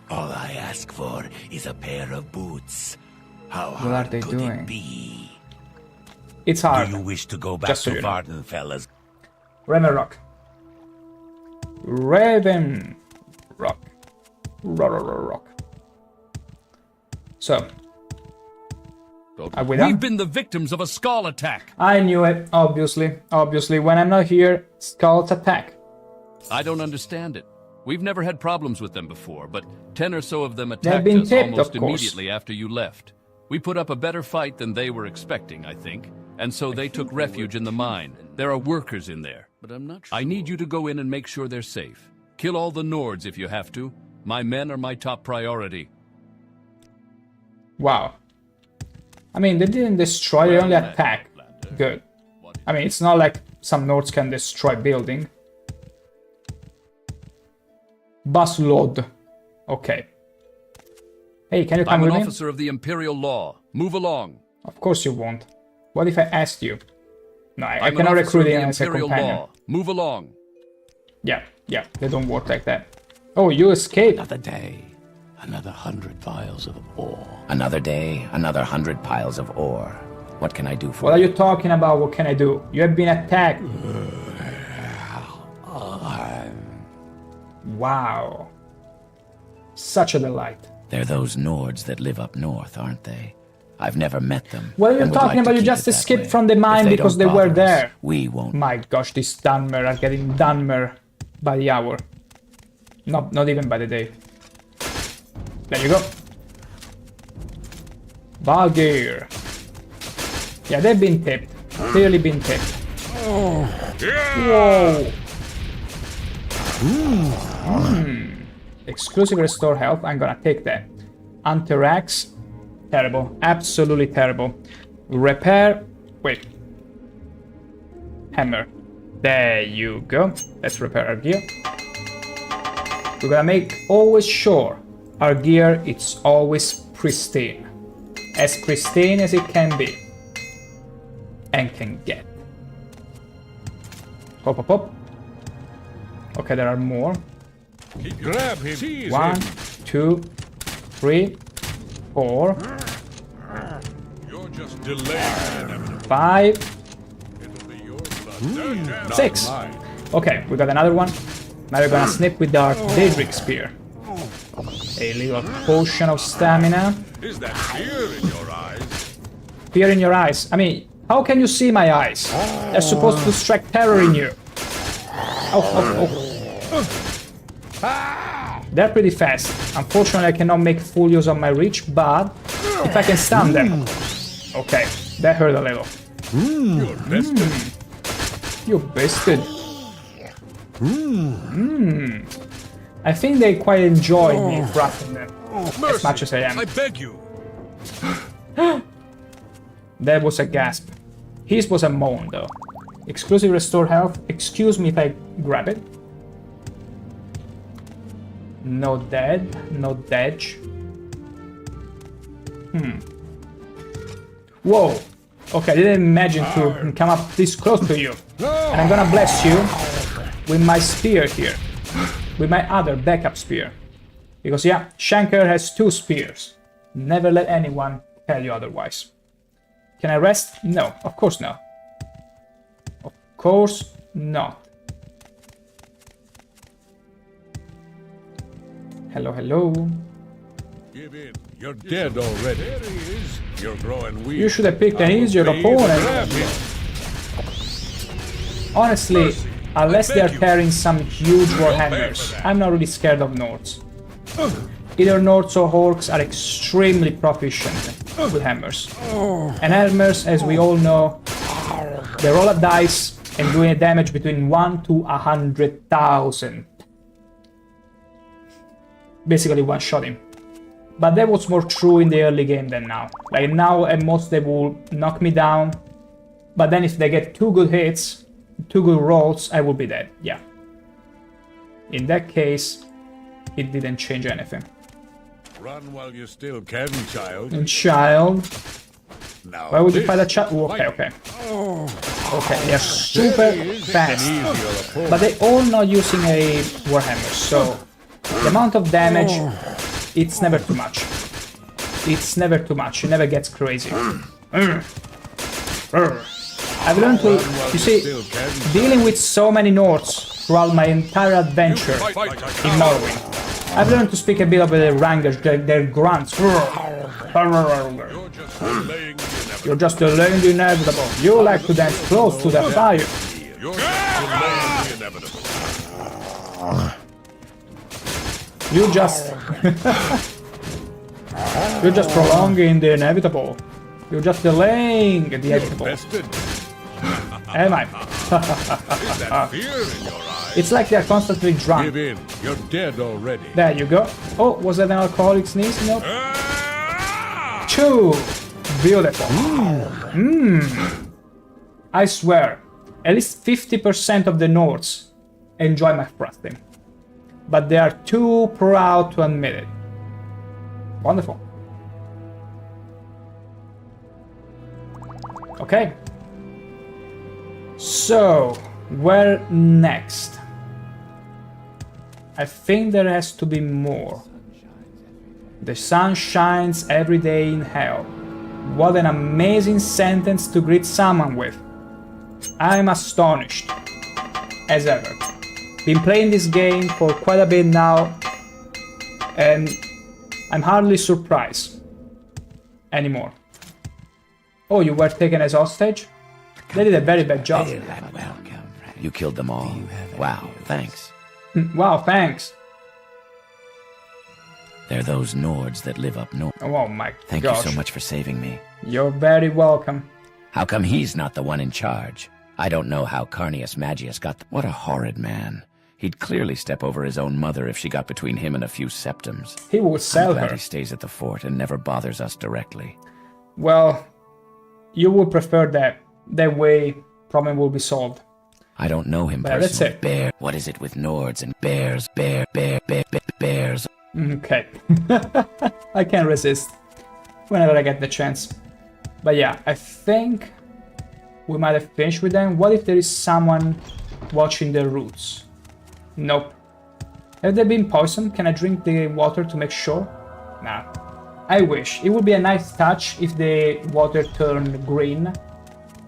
All I ask for is a pair of boots. How What hard are they could doing? it be? It's hard. Do you wish to go back Just so to you know. Varden, fellas? Ravenrock. Ravenrock. Rock. So. Are we done? We've been the victims of a skull attack. I knew it, obviously. Obviously, when I'm not here, skulls attack. I don't understand it. We've never had problems with them before, but 10 or so of them They've attacked been us tipped, almost of course. immediately after you left. We put up a better fight than they were expecting, I think, and so they took refuge in the mine. There are workers in there. But I'm not sure. I need you to go in and make sure they're safe. Kill all the Nords if you have to. My men are my top priority. Wow. I mean, they didn't destroy, they only attack. Good. I mean, it's not like some Nords can destroy building. Bus load. Okay. Hey, can you come I'm with an me? officer of the Imperial Law. Move along. Of course you won't. What if I asked you? No, I I'm an cannot officer recruit of the him as a Imperial companion. Law. Move along. Yeah, they don't work like that. Oh, you escaped. Another day, another 100 piles of ore. Another day, another 100 piles of ore. What can I do for What are you talking about? What can I do? You have been attacked. Wow. Such a delight. They're those Nords that live up north, aren't they? I've never met them. What are you and would talking like to about? You keep just it that escaped way. from the mine If because don't they were bother us, there. We won't. My gosh, these Dunmer are getting Dunmer by the hour. Not even by the day. There you go. Valgeir. Yeah, they've been tipped. Clearly been tipped. Whoa. Exclusive restore health. I'm gonna take that. Anthrax. Terrible. Absolutely terrible. Repair. Wait. Hammer. There you go. Let's repair our gear. We're gonna make always sure our gear it's always pristine. As pristine as it can be. And can get. Pop, pop, pop. Okay, there are more. Grab him. Seize 1, him. 2, 3, 4, You're just delaying the inevitable. 5, It'll be your blood. Not 6. mine. Okay, we got another one. Now we're gonna snip with our Daedric Spear. A little potion of stamina. Is that fear in your eyes? Fear in your eyes. I mean, how can you see my eyes? They're supposed to strike terror in you. Oh. They're pretty fast. Unfortunately, I cannot make full use of my reach, but if I can stun them. Okay, that hurt a little. You're bested. You bested. I think they quite enjoy me roughing them as much as I am. I beg you. That was a gasp. His was a moan, though. Exclusive restore health. Excuse me if I grab it. No dead. No dodge. Whoa. Okay, I didn't imagine to come up this close to you. And I'm gonna bless you with my spear here. With my other backup spear. Because yeah, ShankH-ER has 2 spears. Never let anyone tell you otherwise. Can I rest? No, of course not. Of course not. Hello, hello. Give in. You're dead already. There he is. You're growing weak. You should have picked an easier opponent. Honestly, unless they are carrying some huge warhammers, I'm not really scared of Nords. Either Nords or Orcs are extremely proficient with hammers. And hammers, as we all know, they roll a dice and doing a damage between 1 to 100,000. Basically one-shotting. But that was more true in the early game than now. Like now at most they will knock me down, but then if they get 2 good hits, 2 good rolls, I will be dead, yeah. In that case, it didn't change anything. Run while you still can, child. And child? Now why would you fight a child? Okay, okay. Okay, they're super fast. But they're all not using a Warhammer, so the amount of damage, it's never too much. It's never too much, it never gets crazy. I've learned to, you see, dealing with so many Nords throughout my entire adventure in Morrowind, I've learned to speak a bit of their language, their grunts. You're just delaying the inevitable. You like to dance close to the fire. You just... You're just prolonging the inevitable. You're just delaying the inevitable. Am I? It's like they're constantly drunk. Give in. You're dead already. There you go. Oh, was that an alcoholic sneeze? Nope. Choo! Beautiful. I swear, at least 50% of the Nords enjoy my thrusting. But they are too proud to admit it. Wonderful. Okay. So, where next? I think there has to be more. The sun shines every day in hell. What an amazing sentence to greet someone with. I'm astonished, as ever. Been playing this game for quite a bit now, and I'm hardly surprised anymore. Oh, you were taken as hostage? They did a very bad job. You killed them all. Wow, thanks. Wow, thanks. They're those Nords that live up north. Oh my Thank gosh. you so much for saving me. You're very welcome. How come he's not the one in charge? I don't know how Carnius Magius got What a horrid man. He'd clearly step over his own mother if she got between him and a few septums. He will sell I'm glad her. he stays at the fort and never bothers us directly. Well, you would prefer that. That way, problem will be solved. I don't know him But that's personally. it. Bear. What is it with Nords and bears? Bears. Okay. I can't resist whenever I get the chance. But yeah, I think we might have finished with them. What if there is someone watching the roots? Nope. Have they been poisoned? Can I drink the water to make sure? Nah. I wish. It would be a nice touch if the water turned green,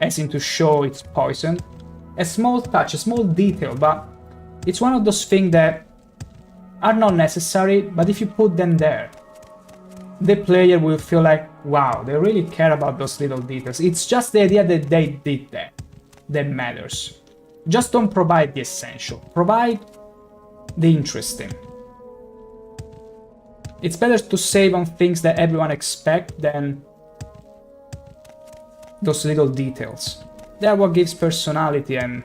as in to show it's poisoned. A small touch, a small detail, but it's one of those things that are not necessary, but if you put them there, the player will feel like, wow, they really care about those little details. It's just the idea that they did that matters. Just don't provide the essential, provide the interesting. It's better to save on things that everyone expects than those little details. They are what gives personality and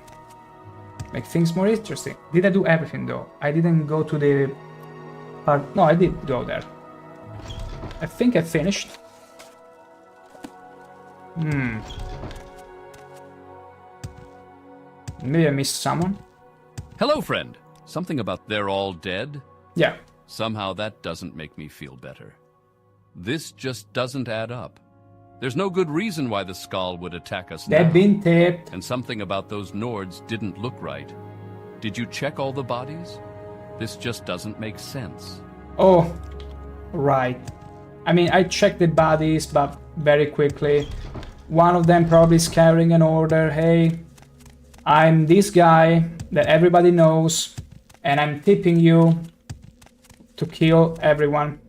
make things more interesting. Did I do everything though? I didn't go to the part. No, I did go there. I think I finished. Maybe I missed someone. Hello, friend. Something about they're all dead? Yeah. Somehow that doesn't make me feel better. This just doesn't add up. There's no good reason why the Skull would attack us now. They've been taped. And something about those Nords didn't look right. Did you check all the bodies? This just doesn't make sense. Oh, right. I mean, I checked the bodies, but very quickly. One of them probably is carrying an order. Hey, I'm this guy that everybody knows, and I'm tipping you to kill everyone.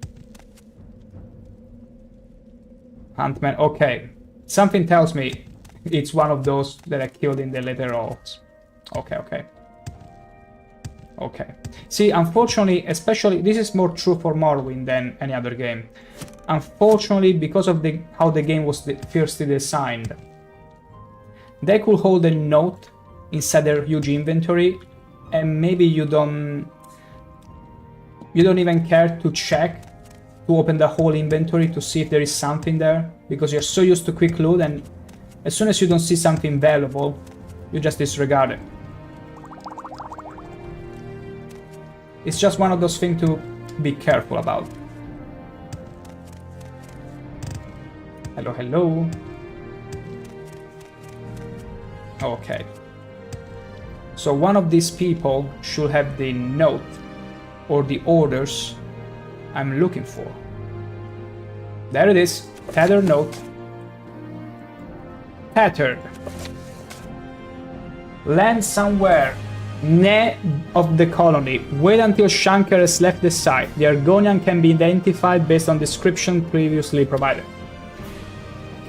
Huntman, okay. Something tells me it's one of those that I killed in the later roles. Okay, okay. Okay. See, unfortunately, especially, this is more true for Morrowind than any other game. Unfortunately, because of how the game was firstly designed, they could hold a note inside their huge inventory, and maybe you don't even care to check, to open the whole inventory to see if there is something there, because you're so used to quick loot, and as soon as you don't see something valuable, you just disregard it. It's just one of those things to be careful about. Hello, hello. Okay. So one of these people should have the note or the orders I'm looking for. There it is. Tethered note. Tethered. Land somewhere near of the colony. Wait until ShankH-ER has left the site. The Argonian can be identified based on description previously provided.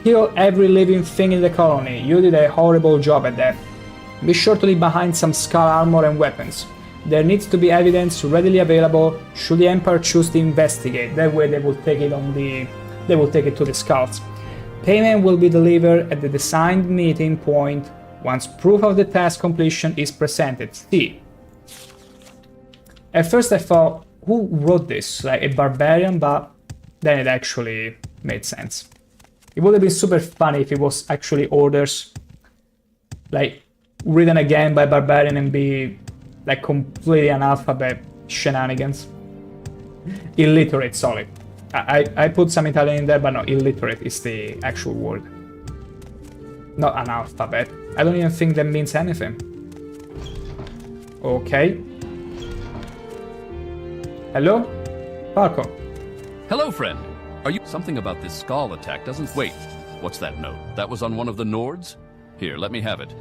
Kill every living thing in the colony. You did a horrible job at that. Be sure to leave behind some skull armor and weapons. There needs to be evidence readily available should the Empire choose to investigate. That way they will take it to the skulls. Payment will be delivered at the designed meeting point once proof of the task completion is presented. See. At first I thought, who wrote this? Like a barbarian, but then it actually made sense. It would have been super funny if it was actually orders, like, written again by barbarian and be, like, completely analphabet shenanigans. Illiterate, sorry. I put some Italian in there, but no, illiterate is the actual word. Not analphabet. I don't even think that means anything. Okay. Hello? Falco. Hello, friend. Are you... Something about this Skull attack doesn't... Wait, what's that note? That was on one of the Nords? Here, let me have it.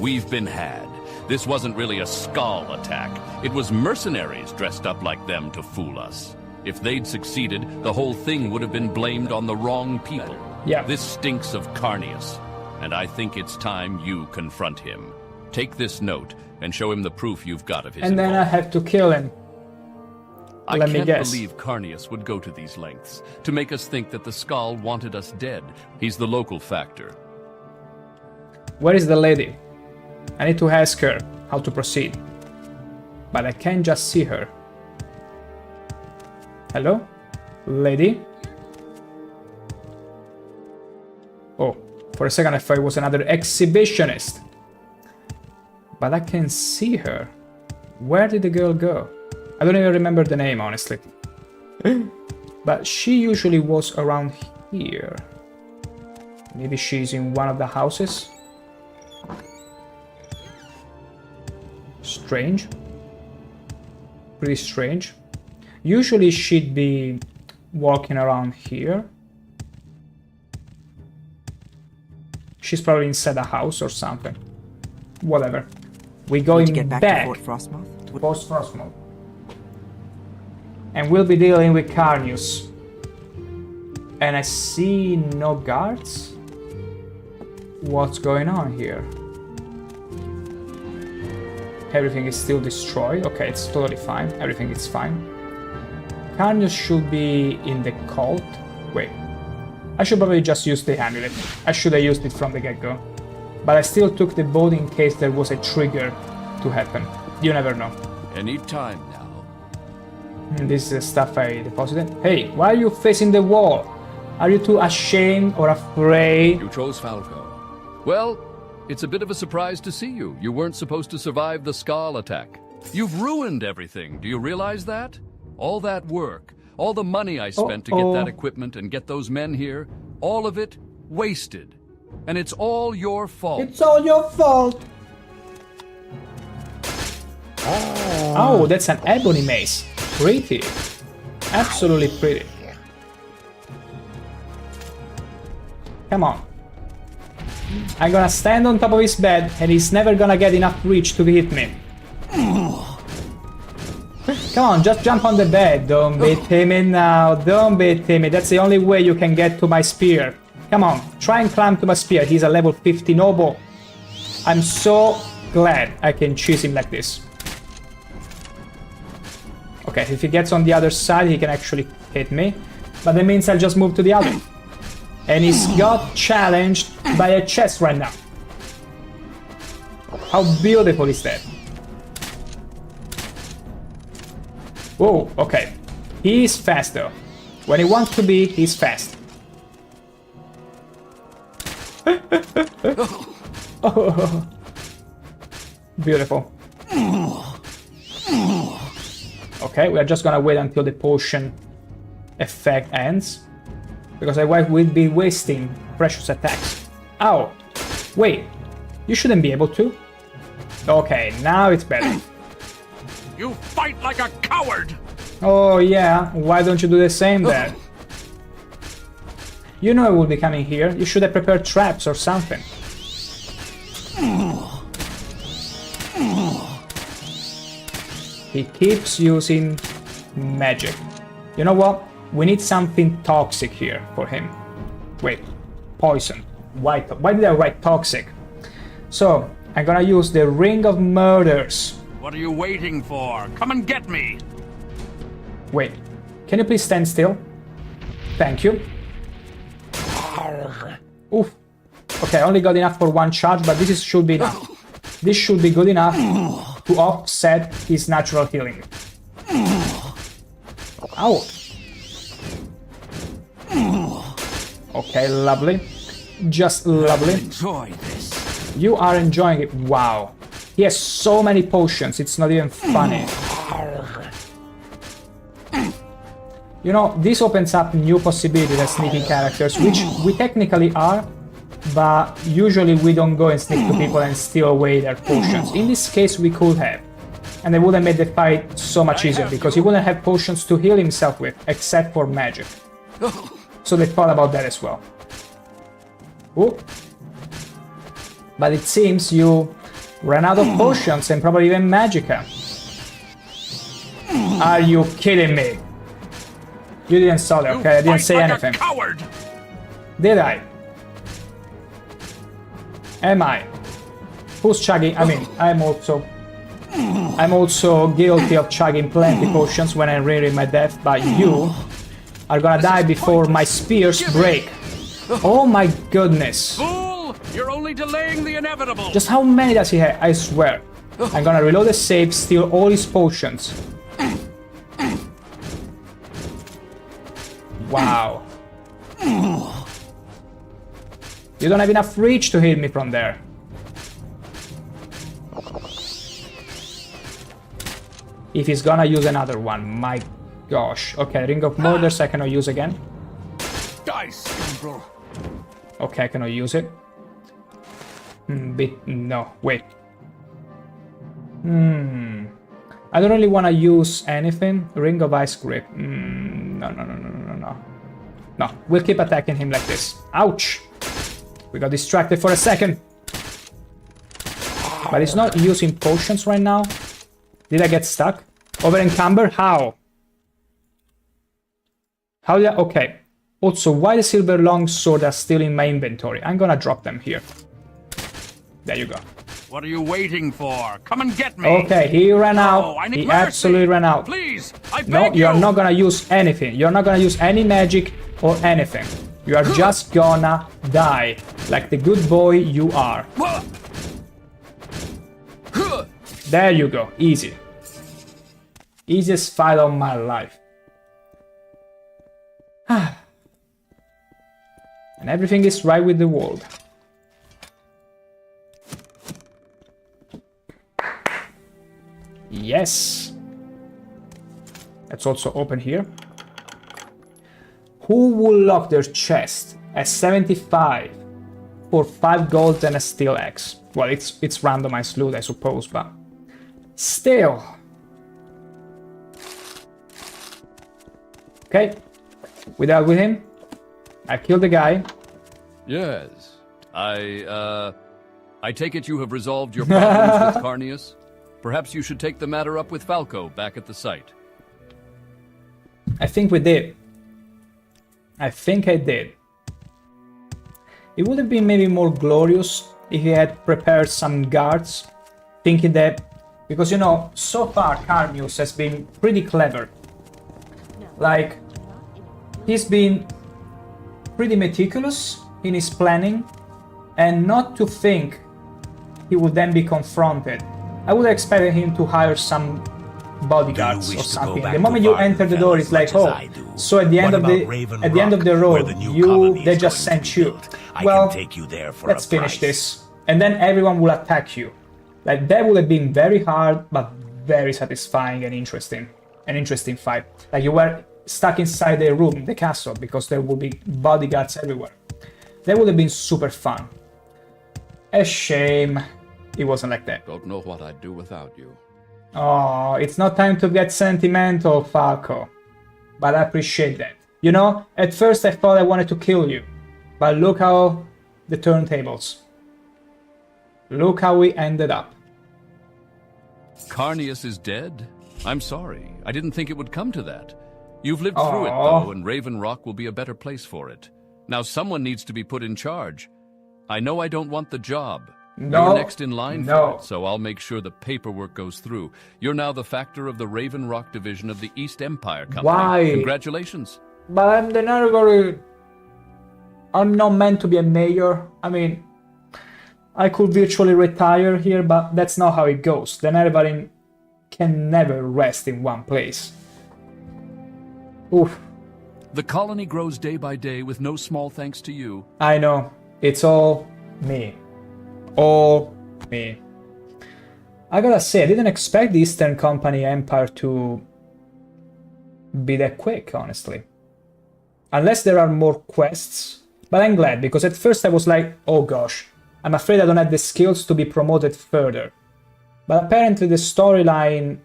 We've been had. This wasn't really a Skull attack. It was mercenaries dressed up like them to fool us. If they'd succeeded, the whole thing would have been blamed on the wrong people. Yeah. This stinks of Carnius, and I think it's time you confront him. Take this note and show him the proof you've got of his And then I have to kill him. I Let me can't guess. believe Carnius would go to these lengths to make us think that the Skull wanted us dead. He's the local factor. Where is the lady? I need to ask her how to proceed. But I can't just see her. Hello? Lady? Oh, for a second I thought it was another exhibitionist. But I can see her. Where did the girl go? I don't even remember the name, honestly. But she usually was around here. Maybe she's in one of the houses? Strange. Pretty strange. Usually she'd be walking around here. She's probably inside a house or something. Whatever. We're going to get back to Fort Frostmoth? To Fort Frostmoth. And we'll be dealing with Carnius. And I see no guards? What's going on here? Everything is still destroyed. Okay, it's totally fine. Everything is fine. Carnius should be in the cult. Wait. I should probably just use the amulet. I should have used it from the get-go. But I still took the boat in case there was a trigger to happen. You never know. Any time now. This is the stuff I deposited. Hey, why are you facing the wall? Are you too ashamed or afraid? You chose Falco. Well, it's a bit of a surprise to see you. You weren't supposed to survive the Skull attack. You've ruined everything. Do you realize that? All that work, all the money I spent to get that equipment and get those men here, all of it wasted. And it's all your fault. It's all your fault. Oh, that's an ebony mace. pretty. Absolutely pretty. Come on. I'm gonna stand on top of his bed and he's never gonna get enough reach to hit me. Come on, just jump on the bed. Don't be timid now. Don't be timid. That's the only way you can get to my spear. Come on, try and climb to my spear. He's a level 50 noble. I'm so glad I can cheese him like this. Okay, if he gets on the other side, he can actually hit me. But that means I'll just move to the other. And he's got challenged by a chest right now. How beautiful is that? Whoa, okay. He's fast though. When he wants to be, he's fast. Oh, beautiful. Okay, we are just gonna wait until the potion effect ends. Because I will be wasting precious attacks. Ow! Wait, you shouldn't be able to. Okay, now it's better. You fight like a coward! Oh yeah, why don't you do the same then? You know I will be coming here. You should have prepared traps or something. He keeps using magic. You know what? We need something toxic here for him. Wait, poison. Why did I write toxic? So, I'm gonna use the Ring of Murders. What are you waiting for? Come and get me! Wait, can you please stand still? Thank you. Oof. Okay, I only got enough for one charge, but should be enough. This should be good enough to offset his natural healing. Ow. Okay, lovely. Just lovely. Enjoy this. You are enjoying it. Wow. He has so many potions, it's not even funny. You know, this opens up new possibilities as sneaking characters, which we technically are, but usually we don't go and sneak to people and steal away their potions. In this case, we could have. And it would have made the fight so much easier, because he wouldn't have potions to heal himself with, except for magic. So they thought about that as well. Ooh. But it seems you ran out of potions and probably even magicka. Are you kidding me? You didn't saw that, okay? I didn't say anything. Did I? Am I? Who's chugging? I mean, I'm also guilty of chugging plenty potions when I'm rearing my death, but you are gonna die before my spears break. Oh my goodness. Fool! You're only delaying the inevitable. Just how many does he have? I swear. I'm gonna reload the save, steal all his potions. Wow. You don't have enough reach to hit me from there. If he's gonna use another one, my gosh. Okay, Ring of Murders I cannot use again. Die, scoundrel. Okay, I cannot use it. No, wait. I don't really want to use anything. Ring of Ice Grip. No. No, we'll keep attacking him like this. Ouch! We got distracted for a second. But he's not using potions right now. Did I get stuck? Over encumber? How? How did I... Okay. Also, why the silver longsword are still in my inventory? I'm gonna drop them here. There you go. What are you waiting for? Come and get me! Okay, he ran out. I need He mercy. absolutely ran out. Please, I beg No, you! you're not gonna use anything. You're not gonna use any magic or anything. You are just gonna die, like the good boy you are. There you go, easy. Easiest fight of my life. And everything is right with the world. Yes. Let's also open here. Who will lock their chest at 75 for 5 gold and a steel axe? Well, it's randomized loot, I suppose, but still. Okay, we dealt with him. I killed the guy. Yes. I take it you have resolved your problems with Carnius? Perhaps you should take the matter up with Falco back at the site. I think we did. I think I did. It would have been maybe more glorious if he had prepared some guards, thinking that, because you know, so far Carnius has been pretty clever. Like, he's been pretty meticulous in his planning, and not to think he would then be confronted. I would have expected him to hire some bodyguards or something. The moment you enter the door, it's like, oh, so at the end of the road, they just sent you. Well, let's finish this, and then everyone will attack you. Like, that would have been very hard, but very satisfying and interesting. An interesting fight. Like, you were stuck inside the room, the castle, because there would be bodyguards everywhere. That would have been super fun. A shame it wasn't like that. Don't know what I'd do without you. Oh, it's not time to get sentimental, Falco. But I appreciate that. You know, at first I thought I wanted to kill you. But look how the turntables. Look how we ended up. Carnius is dead? I'm sorry. I didn't think it would come to that. You've lived through it, though, and Raven Rock will be a better place for it. Now someone needs to be put in charge. I know I don't want the job. No, you're next in line for it, so I'll make sure the paperwork goes through. You're now the factor of the Raven Rock division of the East Empire Company. Why? Congratulations. But I'm the Nergary. I'm not meant to be a mayor. I mean, I could virtually retire here, but that's not how it goes. The Nergary can never rest in one place. Oof. The colony grows day by day with no small thanks to you. I know. It's all me. All me. I gotta say, I didn't expect the Eastern Company Empire to be that quick, honestly. Unless there are more quests. But I'm glad, because at first I was like, oh gosh, I'm afraid I don't have the skills to be promoted further. But apparently the storyline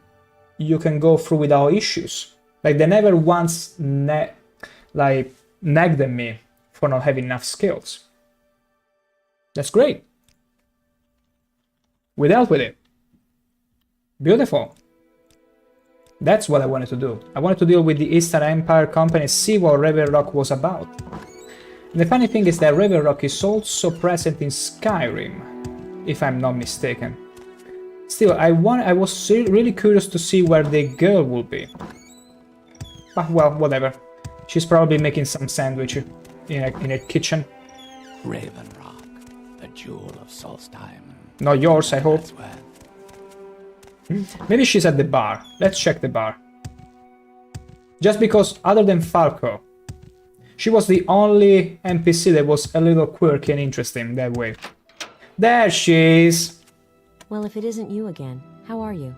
you can go through without issues. Like, they never once nagged at me for not having enough skills. That's great. We dealt with it. Beautiful. That's what I wanted to do. I wanted to deal with the Eastern Empire Company, see what Raven Rock was about. And the funny thing is that Raven Rock is also present in Skyrim, if I'm not mistaken. Still, I was really curious to see where the girl will be. But well, whatever. She's probably making some sandwich in a kitchen. Raven Rock, the jewel of Solestheim. Not yours, I hope. Maybe she's at the bar. Let's check the bar. Just because, other than Falco, she was the only NPC that was a little quirky and interesting that way. There she is! Well, if it isn't you again, how are you?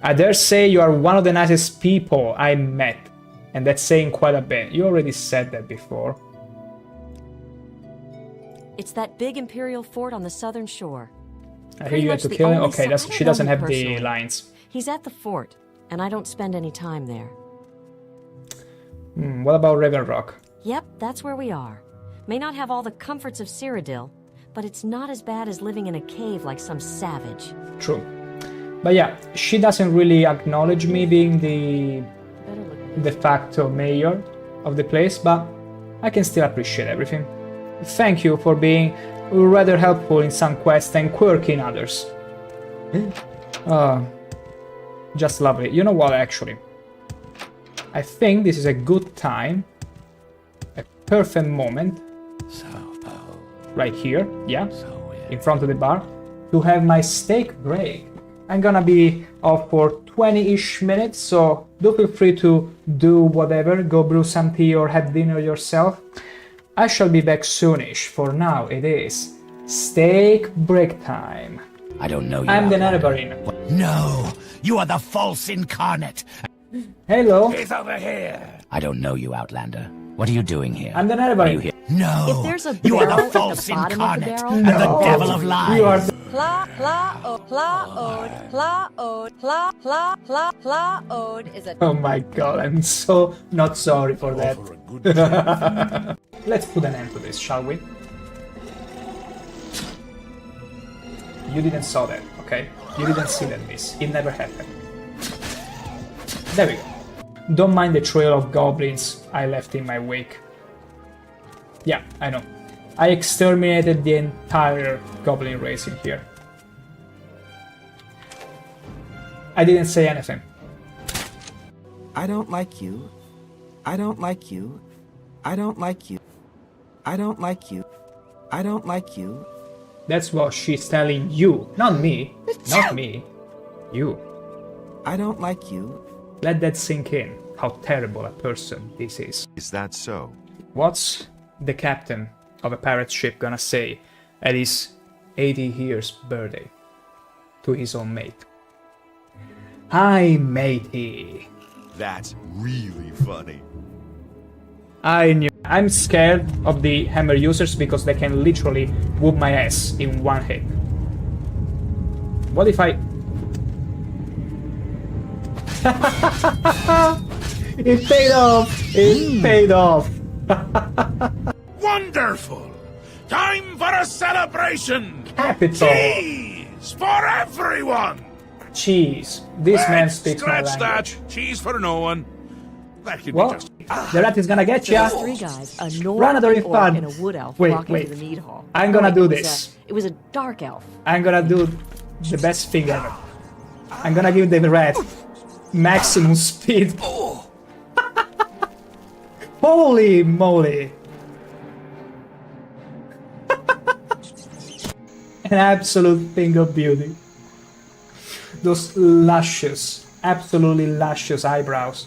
I dare say you are one of the nicest people I met. And that's saying quite a bit. You already said that before. It's that big Imperial fort on the southern shore. I hear you had to kill him? Okay, she doesn't have the lines. He's at the fort, and I don't spend any time there. What about Raven Rock? Yep, that's where we are. May not have all the comforts of Cyrodiil, but it's not as bad as living in a cave like some savage. True. But yeah, she doesn't really acknowledge me being the de facto mayor of the place, but I can still appreciate everything. Thank you for being rather helpful in some quests and quirky in others. Just lovely. You know what, actually? I think this is a good time, a perfect moment, right here, yeah, in front of the bar, to have my steak break. I'm gonna be off for 20-ish minutes, so do feel free to do whatever, go brew some tea or have dinner yourself. I shall be back soonish. For now, it is steak break time. I don't know you. I'm the Nergary. No, you are the false incarnate. Hello. He's over here. I don't know you, Outlander. What are you doing here? I'm the Nergary. No, If there's a you are barrel the false at the bottom of the incarnate barrel, and the devil of lies. You are the Plaode is a... Oh my god, I'm so not sorry for that. Let's put an end to this, shall we? You didn't saw that, okay? You didn't see that miss. It never happened. There we go. Don't mind the trail of goblins I left in my wake. Yeah, I know. I exterminated the entire goblin race in here. I didn't say anything. I don't like you. I don't like you. I don't like you. I don't like you. I don't like you. That's what she's telling you, not me. Not me. You. I don't like you. Let that sink in, how terrible a person this is. Is that so? What's the captain of a pirate ship gonna say at his 80 years birthday to his own mate? Hi, matey. That's really funny. I knew. I'm scared of the hammer users because they can literally whoop my ass in one hit. What if I... It paid off! It paid off! Wonderful! Time for a celebration! Capital! Cheese for everyone! Cheese. This man speaks my Scratch language. that! Cheese for no one. That could What? be just... The rat is gonna get ya! There was 3 guys, a Run Nord, during an orc, fun. and a wood elf Wait, walking wait. to the mead hall. I'm gonna Wait, do it was this. it was a dark elf. I'm gonna do the best thing ever. I'm gonna give the rat maximum speed. Holy moly! An absolute thing of beauty. Those luscious, absolutely luscious eyebrows.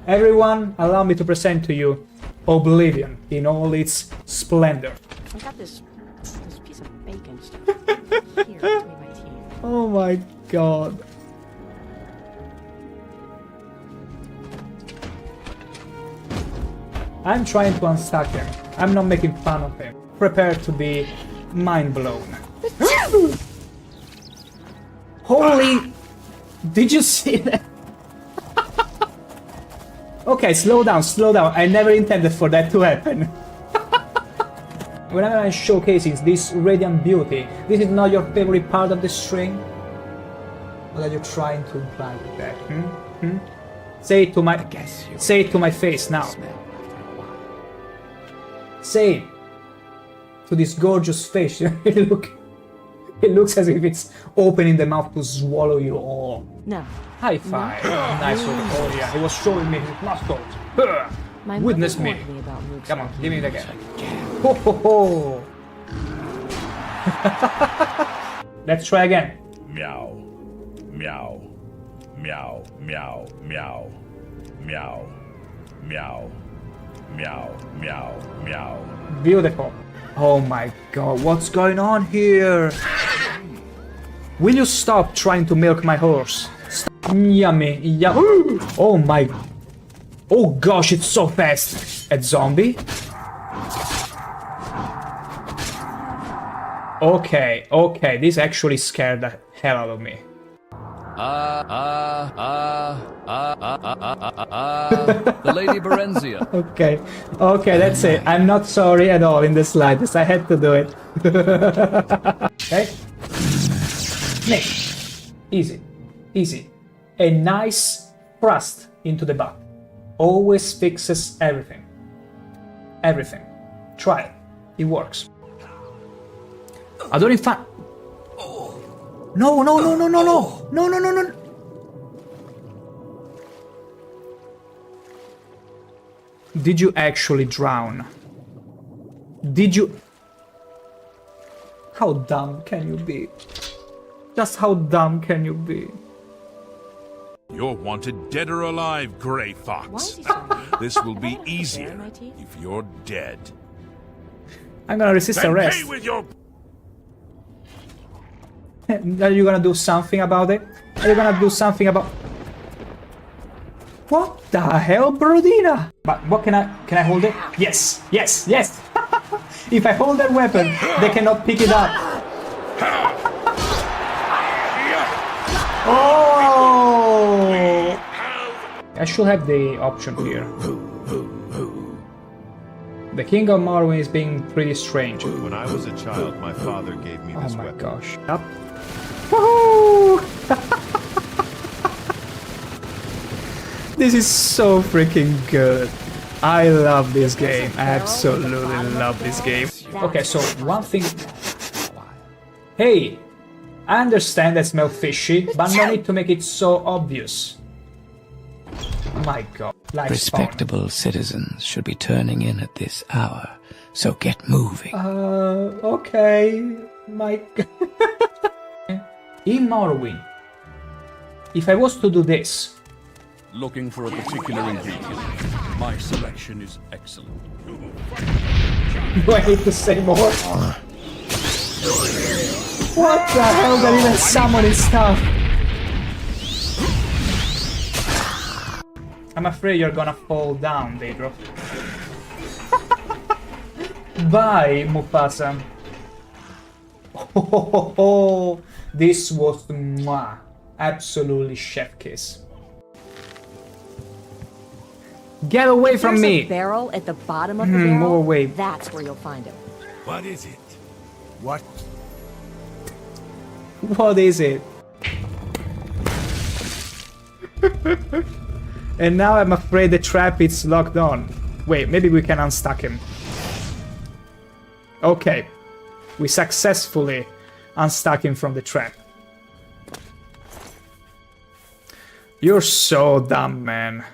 Everyone, allow me to present to you Oblivion in all its splendor. I got this piece of bacon stuck here between my teeth. Oh my god. I'm trying to unstuck him. I'm not making fun of him. Prepare to be mind blown. Holy... Did you see that? Okay, slow down, slow down. I never intended for that to happen. Whenever I'm showcasing this radiant beauty, this is not your favorite part of the string? What are you trying to imply with that? Say it to my... Say it to my face now. Say it to this gorgeous face. It looks as if it's opening the mouth to swallow you all. No. High five. No. Nice one. Oh yeah, he was showing me his muscles. My Witness mother me. warned about moves Come on, like give me it these. again. Ho ho ho. Let's try again. Meow. Meow. Meow. Meow. Meow. Meow. Meow. Meow. Meow. Meow. Beautiful. Oh my god, what's going on here? Will you stop trying to milk my horse? Stop. Yummy, yum. Oh my... Oh gosh, it's so fast. A zombie? Okay, okay, this actually scared the hell out of me. The Lady Berenzia. Okay, okay, that's it. I'm not sorry at all in the slightest. I had to do it. Okay. Nick. Easy. Easy. A nice thrust into the butt always fixes everything. Everything. Try it. It works. I don't even... No, no, no, no, no, no. No, no, no, no. Did you actually drown? Did you... How dumb can you be? Just how dumb can you be? You're wanted dead or alive, Grey Fox. This will be easier if you're dead. I'm gonna resist Then arrest. pay with your... Are you gonna do something about it? Are you gonna do something about... What the hell, Brodina? But what can I hold it? Yes, yes, yes! If I hold that weapon, they cannot pick it up. Oh! I should have the option here. The King of Morrowind is being pretty strange. When I was a child, my father gave me this weapon. Oh my gosh. Up. Woohoo! This is so freaking good. I love this game. I absolutely love this game. Okay, so one thing... Hey! I understand that smell fishy, but no need to make it so obvious. My god. Respectable citizens should be turning in at this hour, so get moving. Okay. My god. In Morrowind, if I was to do this... Looking for a particular ingredient. My selection is excellent. Do I need to say more? What the hell? They're even summoning stuff. I'm afraid you're gonna fall down, Daedro. Bye, Mufasa. Oh, this was mwah. Absolutely chef kiss. Get away from me! There's a barrel at the bottom of the barrel. Move away. That's where you'll find it. What is it? What? What is it? And now I'm afraid the trap is locked on. Wait, maybe we can unstuck him. Okay. We successfully unstuck him from the trap. You're so dumb, man.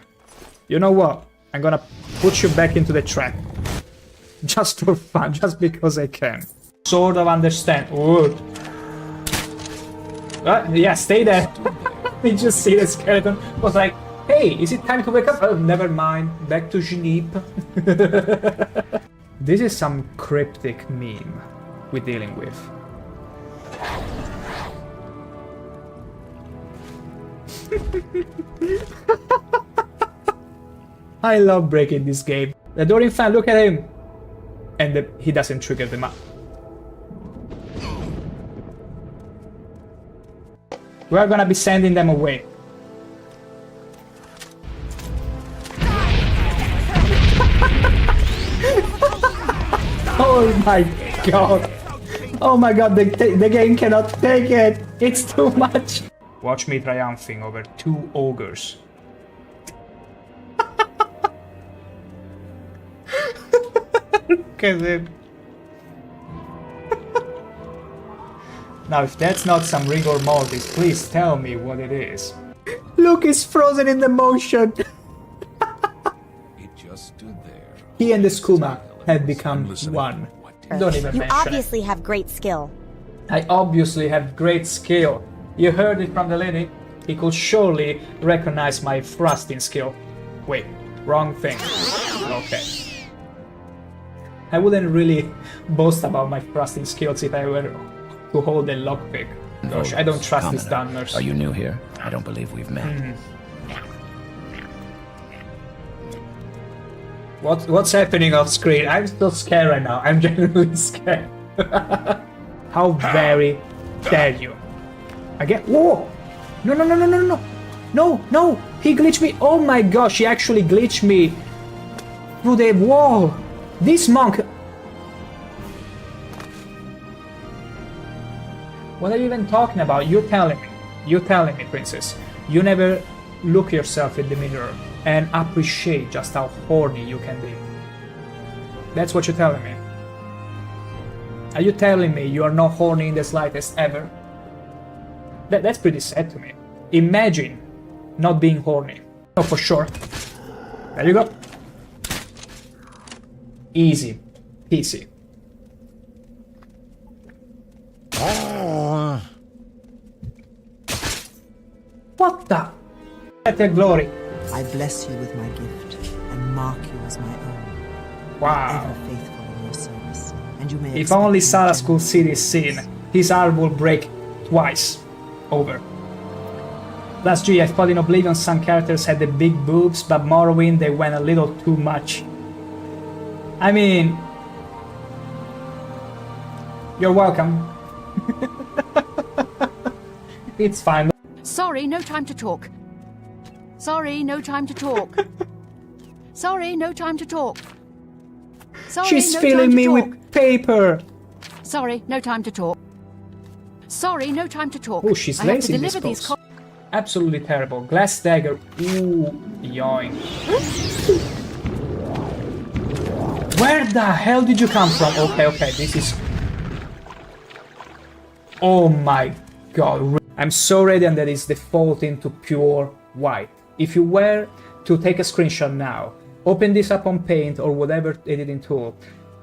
You know what? I'm gonna put you back into the trap. Just for fun, just because I can. Sort of understand. Ooh. Yeah, stay there. You just see the skeleton. Was like, hey, is it time to wake up? Oh, never mind. Back to sleep. This is some cryptic meme we're dealing with. I love breaking this game. The Dorian fan, look at him! And he doesn't trigger them up. We're gonna be sending them away. Oh my god! Oh my god, the game cannot take it! It's too much! Watch me triumphing over 2 ogres. Look at it. Now, if that's not some rigor mortis, please tell me what it is. Look, he's frozen in the motion. It just stood there. He and the skooma have become one. Don't even You mention obviously have great skill. I obviously have great skill. You heard it from the lady. He could surely recognize my thrusting skill. Wait, wrong thing. Okay. I wouldn't really boast about my thrusting skills if I were to hold a lockpick. Gosh, I don't trust these Dunmers. Are you new here? I don't believe we've met. What's happening off screen? I'm so scared right now. I'm genuinely scared. How very dare you? Again? Whoa! No, no, no, no, no, no! No, no! He glitched me! Oh my gosh, he actually glitched me through the wall! This monk... What are you even talking about? You're telling me. You're telling me, princess. You never look yourself in the mirror and appreciate just how horny you can be. That's what you're telling me. Are you telling me you are not horny in the slightest ever? That's pretty sad to me. Imagine not being horny. Oh, for sure. There you go. Easy. Peasy. What the? Let the glory. I bless you with my gift and mark you as my own. Wow. Ever faithful in your service, and you may If only Saras could see this scene, his heart will break twice. Over. Last G, I thought in Oblivion some characters had the big boobs, but Morrowind they went a little too much. I mean... You're welcome. It's fine. Sorry, no time to talk. Sorry, no time to talk. Sorry, no time to talk. Sorry, She's no filling time to me talk. with paper. Sorry, no time to talk. Sorry, no time to talk. Oh, she's I have to lazy in this deliver these pose. Absolutely terrible. Glass dagger. Ooh, yoink. Where the hell did you come from? Okay, this is... Oh my god. I'm so radiant that it's defaulting to pure white. If you were to take a screenshot now, open this up on Paint or whatever editing tool,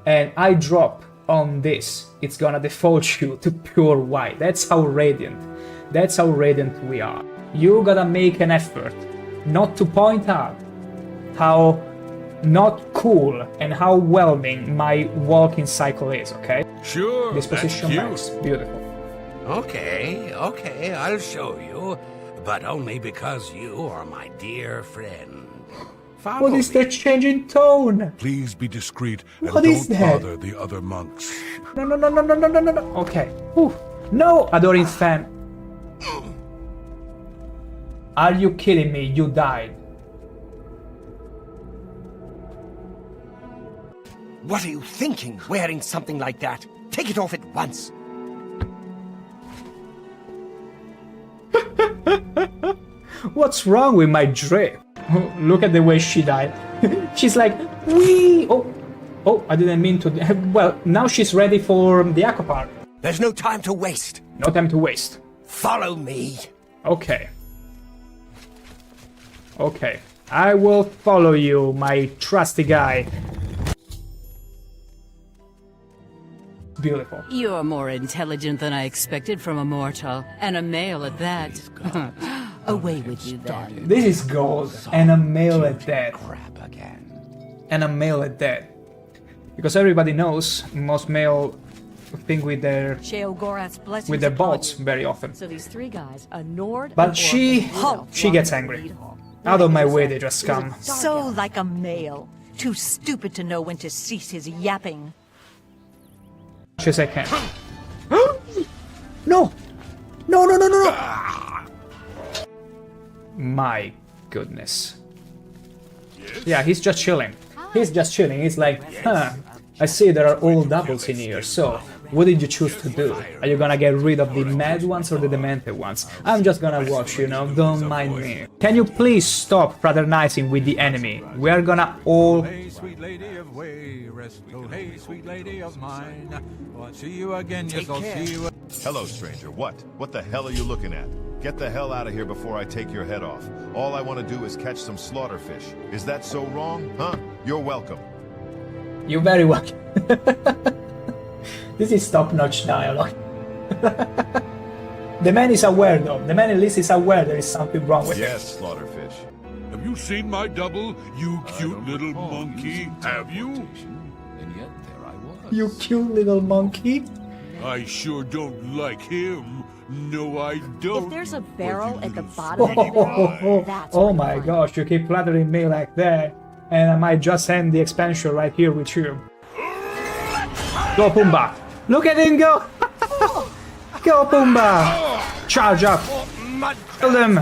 and I drop on this, it's gonna default you to pure white. That's how radiant we are. You gotta make an effort not to point out how not cool and how whelming my walking cycle is, okay? Sure, Disposition that's cute. max, beautiful. Okay, I'll show you. But only because you are my dear friend. Follow What is me. that change in tone? Please be discreet and What is don't that? bother the other monks. No. Okay. Whew. No, adoring fan. Are you kidding me? You died. What are you thinking, wearing something like that? Take it off at once. What's wrong with my drip? Look at the way she died. She's like, wee! Oh, I didn't mean to. Well, now she's ready for the aqua park. There's no time to waste. No time to waste. Follow me. Okay. I will follow you, my trusty guy. Beautiful. You're more intelligent than I expected from a mortal, and a male at that. Away with you then. This is gold, and a male at that. And a male at that. Because everybody knows most male think with their bolts very often. So these three guys, a Nord, But she gets angry. Out of my way, they just come. So like a male. Too stupid to know when to cease his yapping. Much as I can. No! My goodness. Yeah, he's just chilling. He's like, I see there are all doubles in here, so what did you choose to do? Are you gonna get rid of the mad ones or the demented ones? I'm just gonna watch, don't mind me. Can you please stop fraternizing with the enemy? We are gonna all... Hey, sweet lady of way, rest. Oh, hey, sweet lady of mine. Well, I'll see you again, yes, I'll see you. Hello, stranger. What the hell are you looking at? Get the hell out of here before I take your head off. All I want to do is catch some slaughterfish. Is that so wrong, huh? You're welcome. You're very welcome. This is top-notch dialogue. The man is aware, though. The man at least is aware there is something wrong with him. Yes, slaughterfish. Have you seen my double, you cute little monkey? Have you? And yet there I was. You cute little monkey. I sure don't like him. No, I don't. If there's a barrel at the bottom of the that's Oh my gosh, you keep flattering me like that, and I might just end the expansion right here with you. Go Pumbaa! Look at him go! Go Pumbaa! Charge up! Kill them!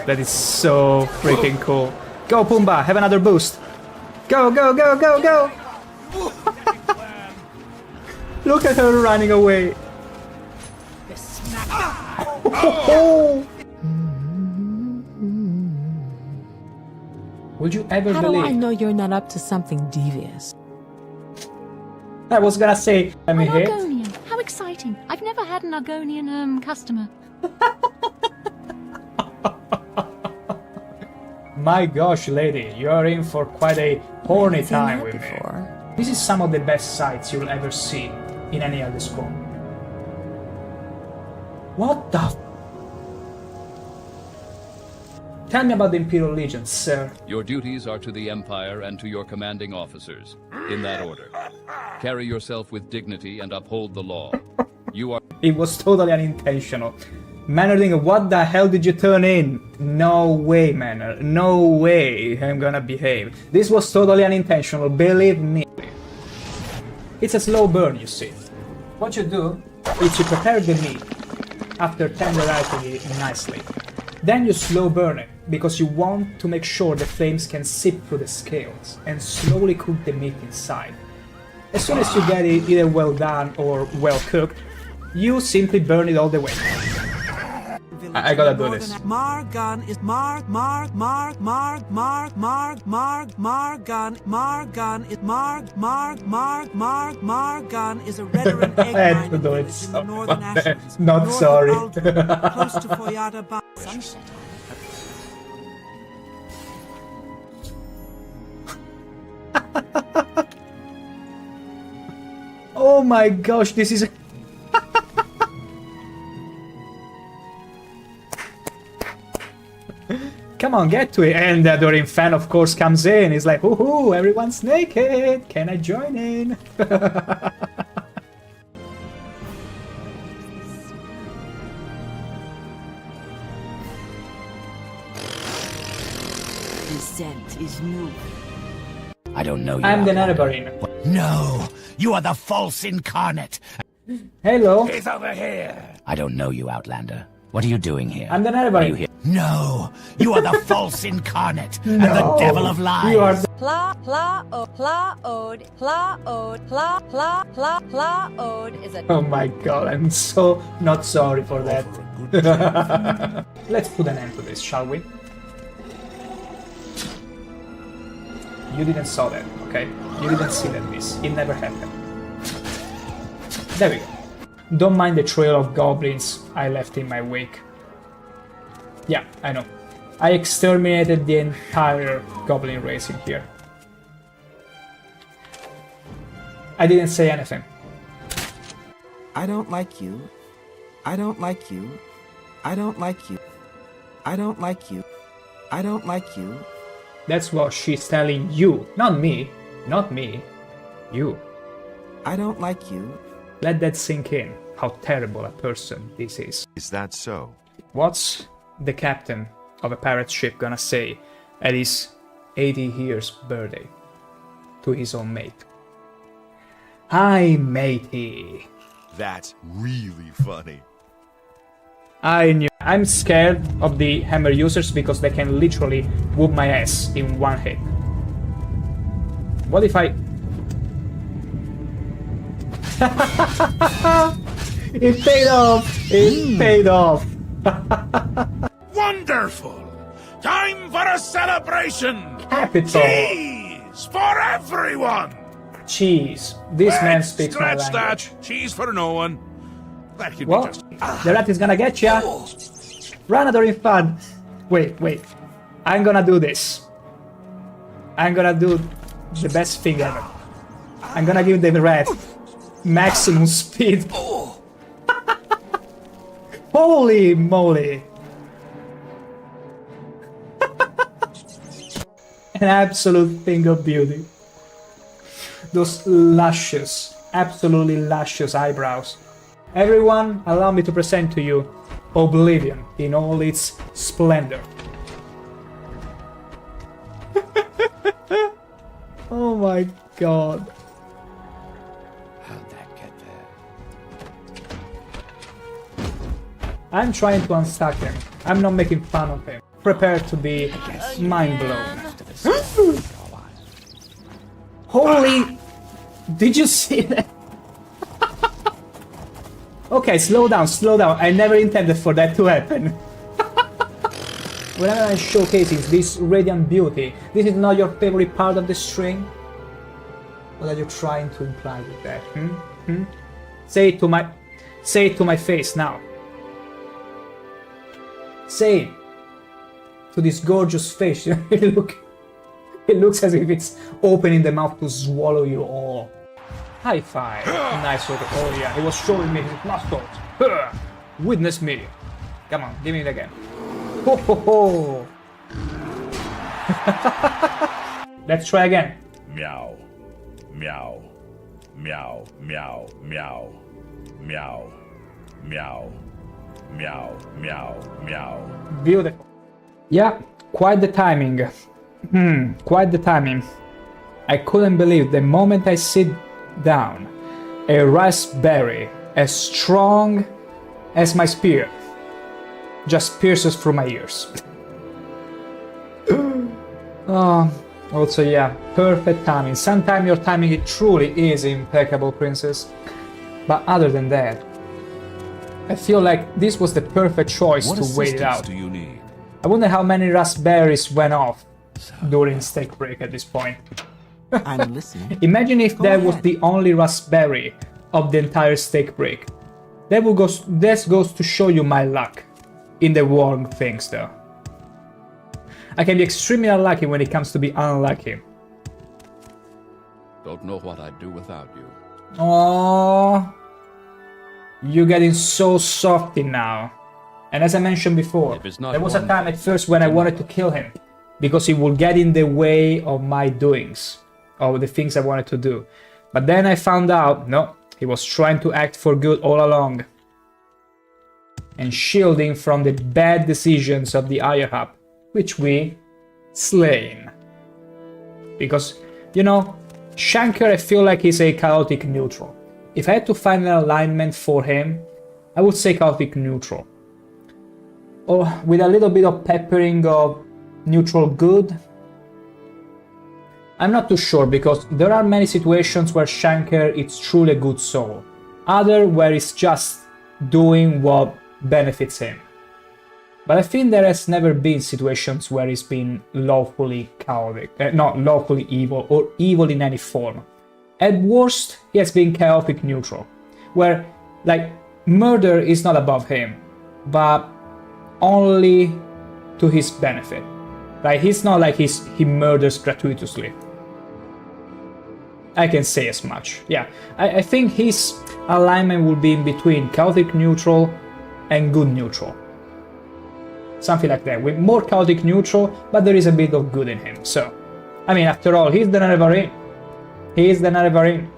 That is so freaking cool. Go Pumbaa! Have another boost! Go! Look at her running away! Would you ever How believe? do I know you're not up to something devious? I was gonna say, let me hit. Argonian. How exciting. I've never had an Argonian customer. My gosh, lady, you're in for quite a horny time with me. This is some of the best sights you'll ever see in any other school. What the f— Tell me about the Imperial Legion, sir. Your duties are to the Empire and to your commanding officers, in that order. Carry yourself with dignity and uphold the law. You are— It was totally unintentional. Mannering, what the hell did you turn in? No way, Manner. No way I'm gonna behave. This was totally unintentional, believe me. It's a slow burn, you see. What you do is you prepare the meat, after tenderizing it nicely. Then you slow burn it, because you want to make sure the flames can seep through the scales and slowly cook the meat inside. As soon as you get it either well done or well cooked, you simply burn it all the way. I gotta do this. Margan is Margan is a redder egg I had to do it so not sorry. Close to Foyata Oh my gosh, this is... Come on, get to it. And the Dorin fan, of course, comes in. He's like, woohoo, everyone's naked. Can I join in? The scent is new. I don't know you. I'm the Nerebarine. No, you are the false incarnate. Hello. He's over here. I don't know you, Outlander. What are you doing here? I'm the Are you Nerebarine. here? No, you are the false incarnate and No, the devil of lies. you are the... Pla-ode is a... Oh my god, I'm so not sorry for that. Let's put an end to this, shall we? You didn't saw that, okay? You didn't see that this. It never happened. There we go. Don't mind the trail of goblins I left in my wake. Yeah, I know. I exterminated the entire goblin race in here. I didn't say anything. I don't like you. I don't like you. I don't like you. I don't like you. I don't like you. That's what she's telling you. Not me. Not me. You. I don't like you. Let that sink in, how terrible a person this is. Is that so? What's the captain of a pirate ship gonna say at his 80 years birthday to his own mate? Hi, matey. That's really funny. I knew. I'm scared of the hammer users because they can literally whoop my ass in one hit. What if I... It paid off! It paid off! Wonderful! Time for a celebration! Capital! Cheese for everyone! Cheese. This man speaks my Scratch language. that! Cheese for no one. That could What? be just... The rat is gonna get ya! Run, Adorin Fun! Wait, wait. I'm gonna do this. I'm gonna do the best thing ever. I'm gonna give the rat maximum speed. Holy moly! An absolute thing of beauty. Those luscious, absolutely luscious eyebrows. Everyone, allow me to present to you Oblivion in all its splendor. Oh my god. How'd that get there? I'm trying to unstuck him. I'm not making fun of him. Prepare to be mind blown. Holy... Did you see that? Okay, slow down, slow down. I never intended for that to happen. Whenever I'm showcasing this radiant beauty, this is not your favorite part of the string? What are you trying to imply with that? Say it to my face now. Say it to this gorgeous face. It looks as if it's opening the mouth to swallow you all. High five. Nice work. Oh yeah, he was showing me his muscles. Witness me. Come on, give me it again. Ho ho ho. Let's try again. Meow. Meow. Meow. Meow. Meow. Meow. Meow. Meow. Meow. Meow. Beautiful. Yeah, quite the timing. Quite the timing. I couldn't believe the moment I sit down, a raspberry as strong as my spear just pierces through my ears. Also, yeah, perfect timing. Sometimes your timing, it truly is impeccable, princess. But other than that, I feel like this was the perfect choice to wait it out. Do you need? I wonder how many raspberries went off during steak break at this point. I'm listening. Imagine if that was the only raspberry of the entire steak break. That goes to show you my luck in the warm things, though. I can be extremely unlucky when it comes to be unlucky. Don't know what I'd do without you. Oh, you're getting so softy now. And as I mentioned before, there was a time at first when I wanted to kill him because he would get in the way of my doings, of the things I wanted to do. But then I found out, no, he was trying to act for good all along and shielding from the bad decisions of the higher up, which we slain. Because, you know, ShankH-ER, I feel like he's a chaotic neutral. If I had to find an alignment for him, I would say chaotic neutral. Or with a little bit of peppering of neutral good. I'm not too sure, because there are many situations where ShankH-ER is truly a good soul. Other where he's just doing what benefits him. But I think there has never been situations where he's been lawfully chaotic, not lawfully evil, or evil in any form. At worst, he has been chaotic neutral, where, like, murder is not above him, but only to his benefit. Like, he's not like he murders gratuitously. I can say as much. Yeah, I think his alignment will be in between chaotic neutral and good neutral. Something like that, with more chaotic neutral, but there is a bit of good in him. So, I mean, after all, he's the Nerevarine. He is the Nerevarine.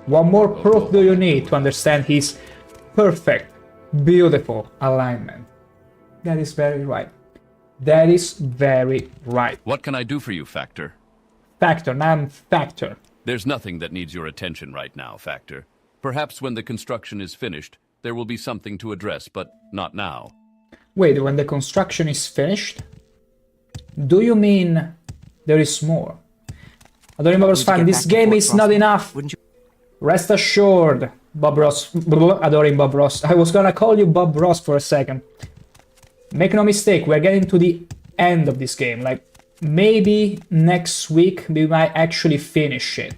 What more proof do you need to understand his perfect, beautiful alignment? That is very right. That is very right. What can I do for you, Factor? Factor, I'm Factor. There's nothing that needs your attention right now, Factor. Perhaps when the construction is finished, there will be something to address, but not now. Wait, when the construction is finished? Do you mean there is more? Adoring Bob Ross fan, this game is not enough. Rest assured, Bob Ross. Adoring Bob Ross. I was gonna call you Bob Ross for a second. Make no mistake, we're getting to the end of this game. Like, maybe next week we might actually finish it.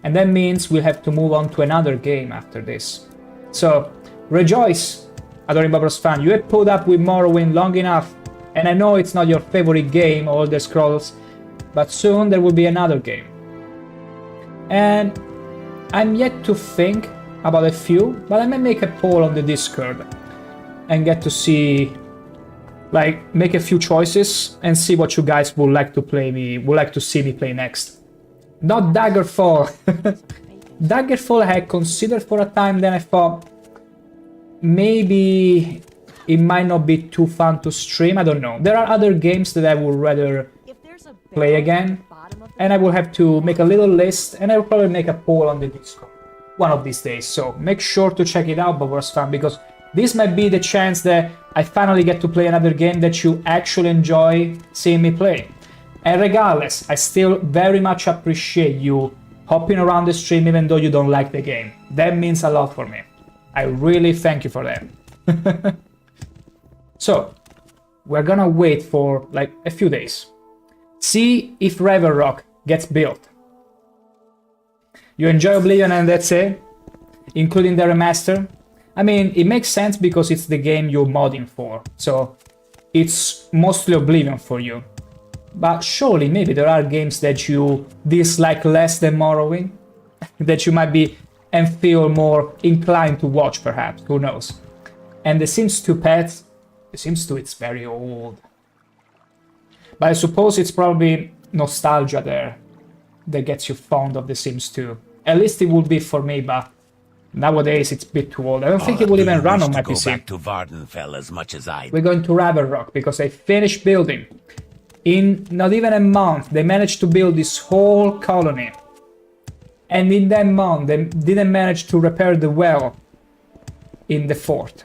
And that means we'll have to move on to another game after this. So, rejoice, Adoring Bob Ross fan. You have put up with Morrowind long enough. And I know it's not your favorite game, Elder Scrolls, but soon there will be another game. And I'm yet to think about a few, but I may make a poll on the Discord and get to see, like, make a few choices and see what you guys would like to see me play next. Not Daggerfall. Daggerfall I had considered for a time, then I thought maybe it might not be too fun to stream, I don't know. There are other games that I would rather play again, and I will have to make a little list, and I will probably make a poll on the Discord one of these days. So make sure to check it out, Bob Ross fan, because this might be the chance that I finally get to play another game that you actually enjoy seeing me play. And regardless, I still very much appreciate you hopping around the stream even though you don't like the game. That means a lot for me. I really thank you for that. So, we're gonna wait for like a few days. See if Ravenrock gets built. You enjoy Oblivion and that's it? Including the remaster? I mean, it makes sense because it's the game you're modding for, so it's mostly Oblivion for you. But surely maybe there are games that you dislike less than Morrowind? That you might be and feel more inclined to watch, perhaps, who knows. And The Sims 2 Pets, The Sims 2 it's very old. But I suppose it's probably nostalgia there that gets you fond of The Sims 2. At least it would be for me, but nowadays it's a bit too old. I don't think it will even run on my PC. Back to Vardenfell as much as I. We're going to Ravenrock because I finished building. In not even a month, they managed to build this whole colony. And in that month, they didn't manage to repair the well. in the fort.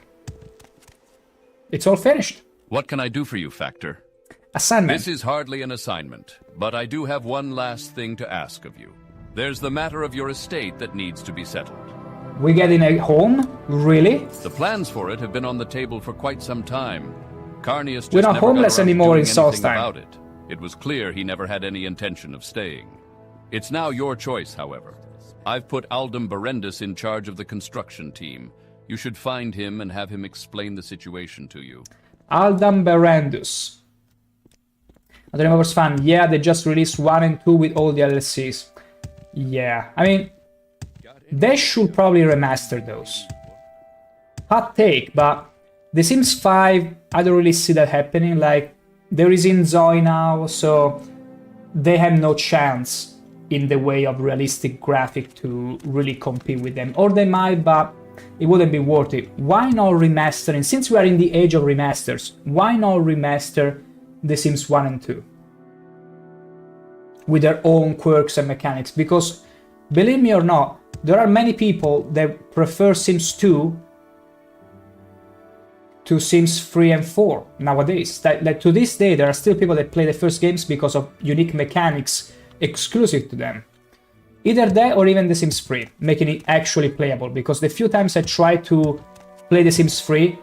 It's all finished. What can I do for you, Factor? Assignment. This is hardly an assignment, but I do have one last thing to ask of you. There's the matter of your estate that needs to be settled. We getting a home? Really? The plans for it have been on the table for quite some time. Carnius just We're not never homeless got around to anymore doing in anything Solestheim. about it. It was clear he never had any intention of staying. It's now your choice, however. I've put Aldem Berendis in charge of the construction team. You should find him and have him explain the situation to you. Aldem Berendis. Adrian was fun. Yeah, they just released 1 and 2 with all the DLCs. Yeah, I mean, they should probably remaster those. Hot take, but The Sims 5, I don't really see that happening. Like, there is Inzoi now, so they have no chance in the way of realistic graphic to really compete with them. Or they might, but it wouldn't be worth it. Why not remastering? Since we are in the age of remasters, why not remaster The Sims 1 and 2? With their own quirks and mechanics. Because, believe me or not, there are many people that prefer Sims 2 to Sims 3 and 4 nowadays. Like to this day, there are still people that play the first games because of unique mechanics exclusive to them. Either that or even The Sims 3, making it actually playable, because the few times I tried to play The Sims 3,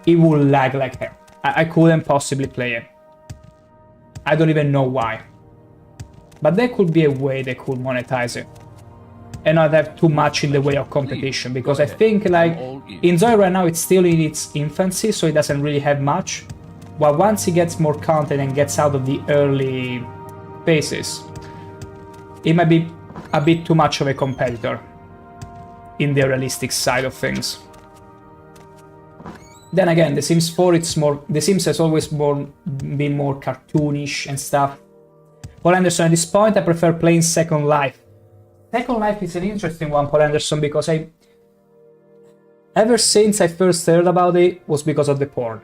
it would lag like hell. I couldn't possibly play it. I don't even know why. But there could be a way they could monetize it and not have too much in the way of competition, because I think like Inzoi right now it's still in its infancy, so it doesn't really have much. But once it gets more content and gets out of the early phases, it might be a bit too much of a competitor in the realistic side of things. Then again, The Sims 4, it's more, The Sims has always been more cartoonish and stuff. Paul Anderson, at this point I prefer playing Second Life. Second Life is an interesting one, Paul Anderson, because ever since I first heard about it was because of the porn.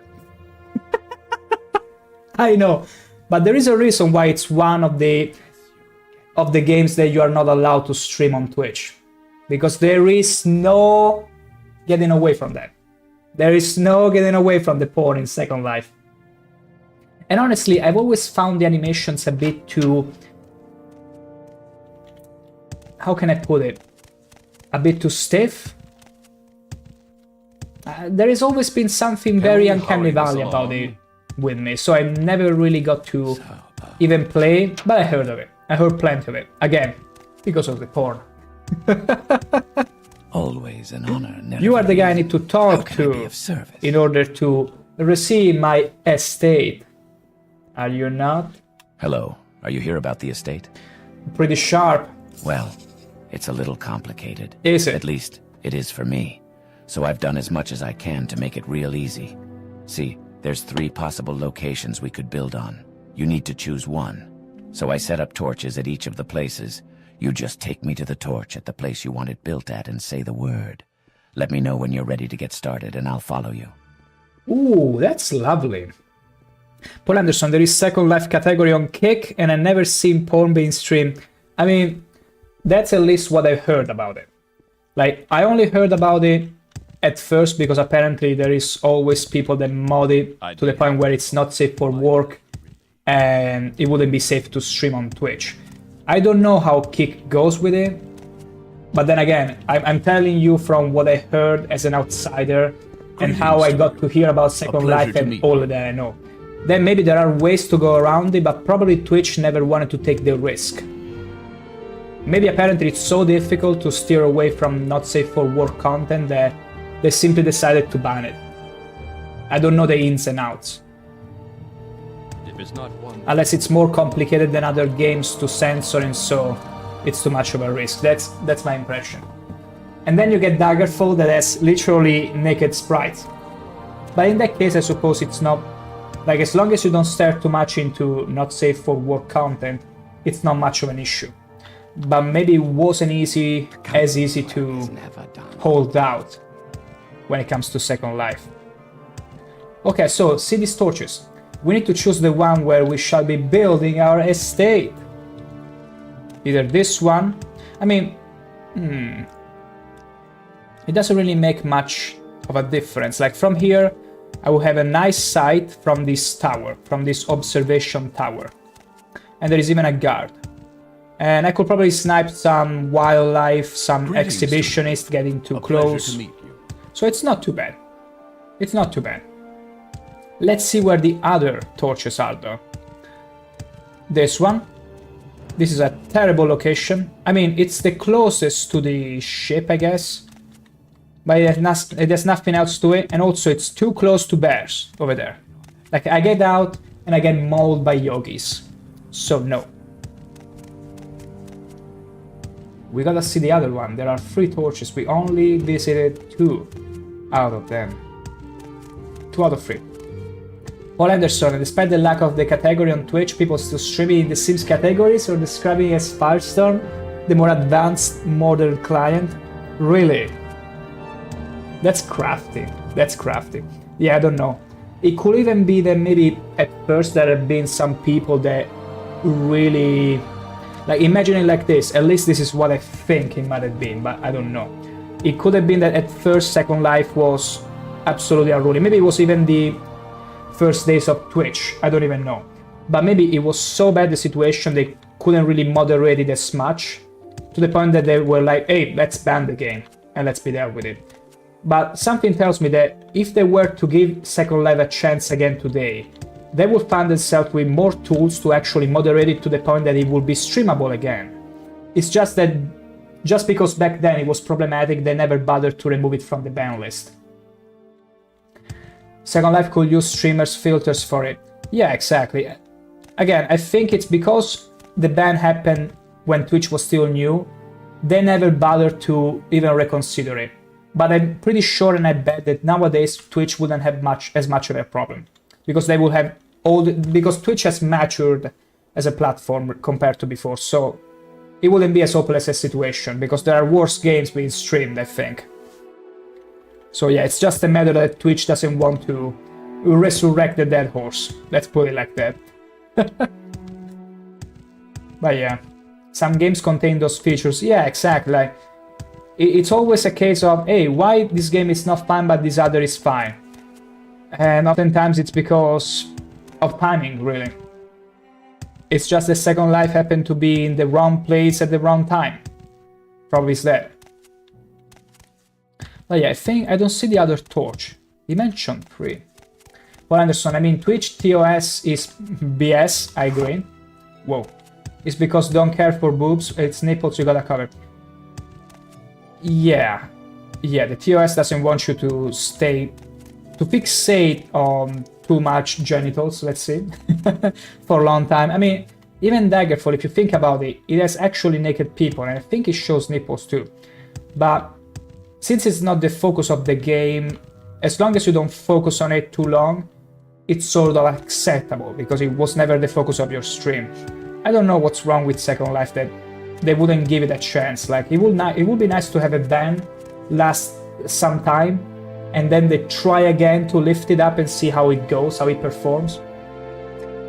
I know, but there is a reason why it's one of the games that you are not allowed to stream on Twitch. Because there is no getting away from that. There is no getting away from the porn in Second Life. And honestly, I've always found the animations a bit too... How can I put it? A bit too stiff? There has always been something very uncanny valley about it with me, so I never really got to even play, but I heard of it. I heard plenty of it. Again, because of the porn. Always an honor. You are the guy I need to talk to in order to receive my estate. Are you not? Hello. Are you here about the estate? Pretty sharp. Well, it's a little complicated. Is it? At least, it is for me. So I've done as much as I can to make it real easy. See, there's 3 possible locations we could build on. You need to choose one. So I set up torches at each of the places. You just take me to the torch at the place you want it built at and say the word. Let me know when you're ready to get started and I'll follow you. Ooh, that's lovely. Paul Anderson, there is Second Life category on Kick and I never seen porn being streamed. I mean, that's at least what I heard about it. Like, I only heard about it at first because apparently there is always people that mod it to the point where it's not safe for work and it wouldn't be safe to stream on Twitch. I don't know how Kick goes with it, but then again, I'm telling you from what I heard as an outsider and how I got to hear about Second Life and all that I know. Then maybe there are ways to go around it, but probably Twitch never wanted to take the risk. Maybe apparently it's so difficult to steer away from not safe for work content that they simply decided to ban it. I don't know the ins and outs. Unless it's more complicated than other games to censor and so it's too much of a risk. That's my impression. And then you get Daggerfall that has literally naked sprites. But in that case I suppose it's not... Like, as long as you don't stare too much into not safe for work content, it's not much of an issue. But maybe it wasn't as easy to hold out when it comes to Second Life. Okay, so see these torches. We need to choose the one where we shall be building our estate. Either this one. I mean, it doesn't really make much of a difference. Like from here, I will have a nice sight from this tower, from this observation tower. And there is even a guard. And I could probably snipe some wildlife, some exhibitionists getting too close. So it's not too bad. It's not too bad. Let's see where the other torches are though. This one. This is a terrible location. I mean, it's the closest to the ship, I guess. But it has nothing else to it. And also it's too close to bears over there. Like, I get out and I get mauled by yogis. So no. We gotta see the other one. There are 3 torches. We only visited 2 out of them. 2 out of 3. Paul Anderson, despite the lack of the category on Twitch, people still streaming in the Sims categories or describing as Firestorm, the more advanced modern client? Really? That's crafty. That's crafty. Yeah, I don't know. It could even be that maybe at first there have been some people that really... Like, imagine it like this. At least this is what I think it might have been, but I don't know. It could have been that at first Second Life was absolutely unruly. Maybe it was even the first days of Twitch. I don't even know. But maybe it was so bad the situation they couldn't really moderate it as much, to the point that they were like, hey, let's ban the game and let's be there with it. But something tells me that if they were to give Second Life a chance again today, they would find themselves with more tools to actually moderate it to the point that it will be streamable again. It's just that, just because back then it was problematic, they never bothered to remove it from the ban list. Second Life could use streamers filters for it. Yeah, exactly. Again, I think it's because the ban happened when Twitch was still new, they never bothered to even reconsider it. But I'm pretty sure and I bet that nowadays Twitch wouldn't have as much of a problem. Because they will have because Twitch has matured as a platform compared to before, so it wouldn't be as hopeless a situation, because there are worse games being streamed, I think. So yeah, it's just a matter that Twitch doesn't want to resurrect the dead horse. Let's put it like that. But yeah, some games contain those features. Yeah, exactly. Like, it's always a case of, hey, why this game is not fine but this other is fine? And oftentimes it's because of timing, really. It's just the Second Life happened to be in the wrong place at the wrong time. Probably is that. But yeah, I think I don't see the other torch. Dimension 3. Well, Anderson, I mean, Twitch TOS is BS, I agree. Whoa. It's because don't care for boobs, it's nipples you gotta cover. Yeah. Yeah, the TOS doesn't want you to fixate on too much genitals, let's say, for a long time. I mean, even Daggerfall, if you think about it, it has actually naked people, and I think it shows nipples too. But since it's not the focus of the game, as long as you don't focus on it too long, it's sort of acceptable, because it was never the focus of your stream. I don't know what's wrong with Second Life that they wouldn't give it a chance. Like, it would be nice to have a ban last some time, and then they try again to lift it up and see how it goes, how it performs.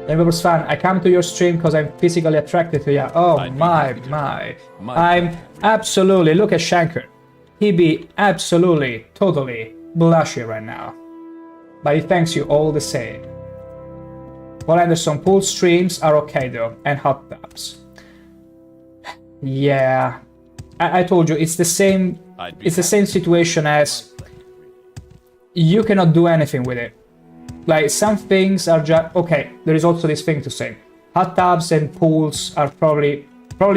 Remember's fan, I come to your stream because I'm physically attracted to you. Oh my. I'm absolutely, look at ShankH-ER. He be absolutely, totally blushy right now. But he thanks you all the same. Well, Anderson, pool streams are okay though, and hot tubs. Yeah, I told you, it's the same situation as you cannot do anything with it. Like, some things are just... Okay, there is also this thing to say. Hot tubs and pools are probably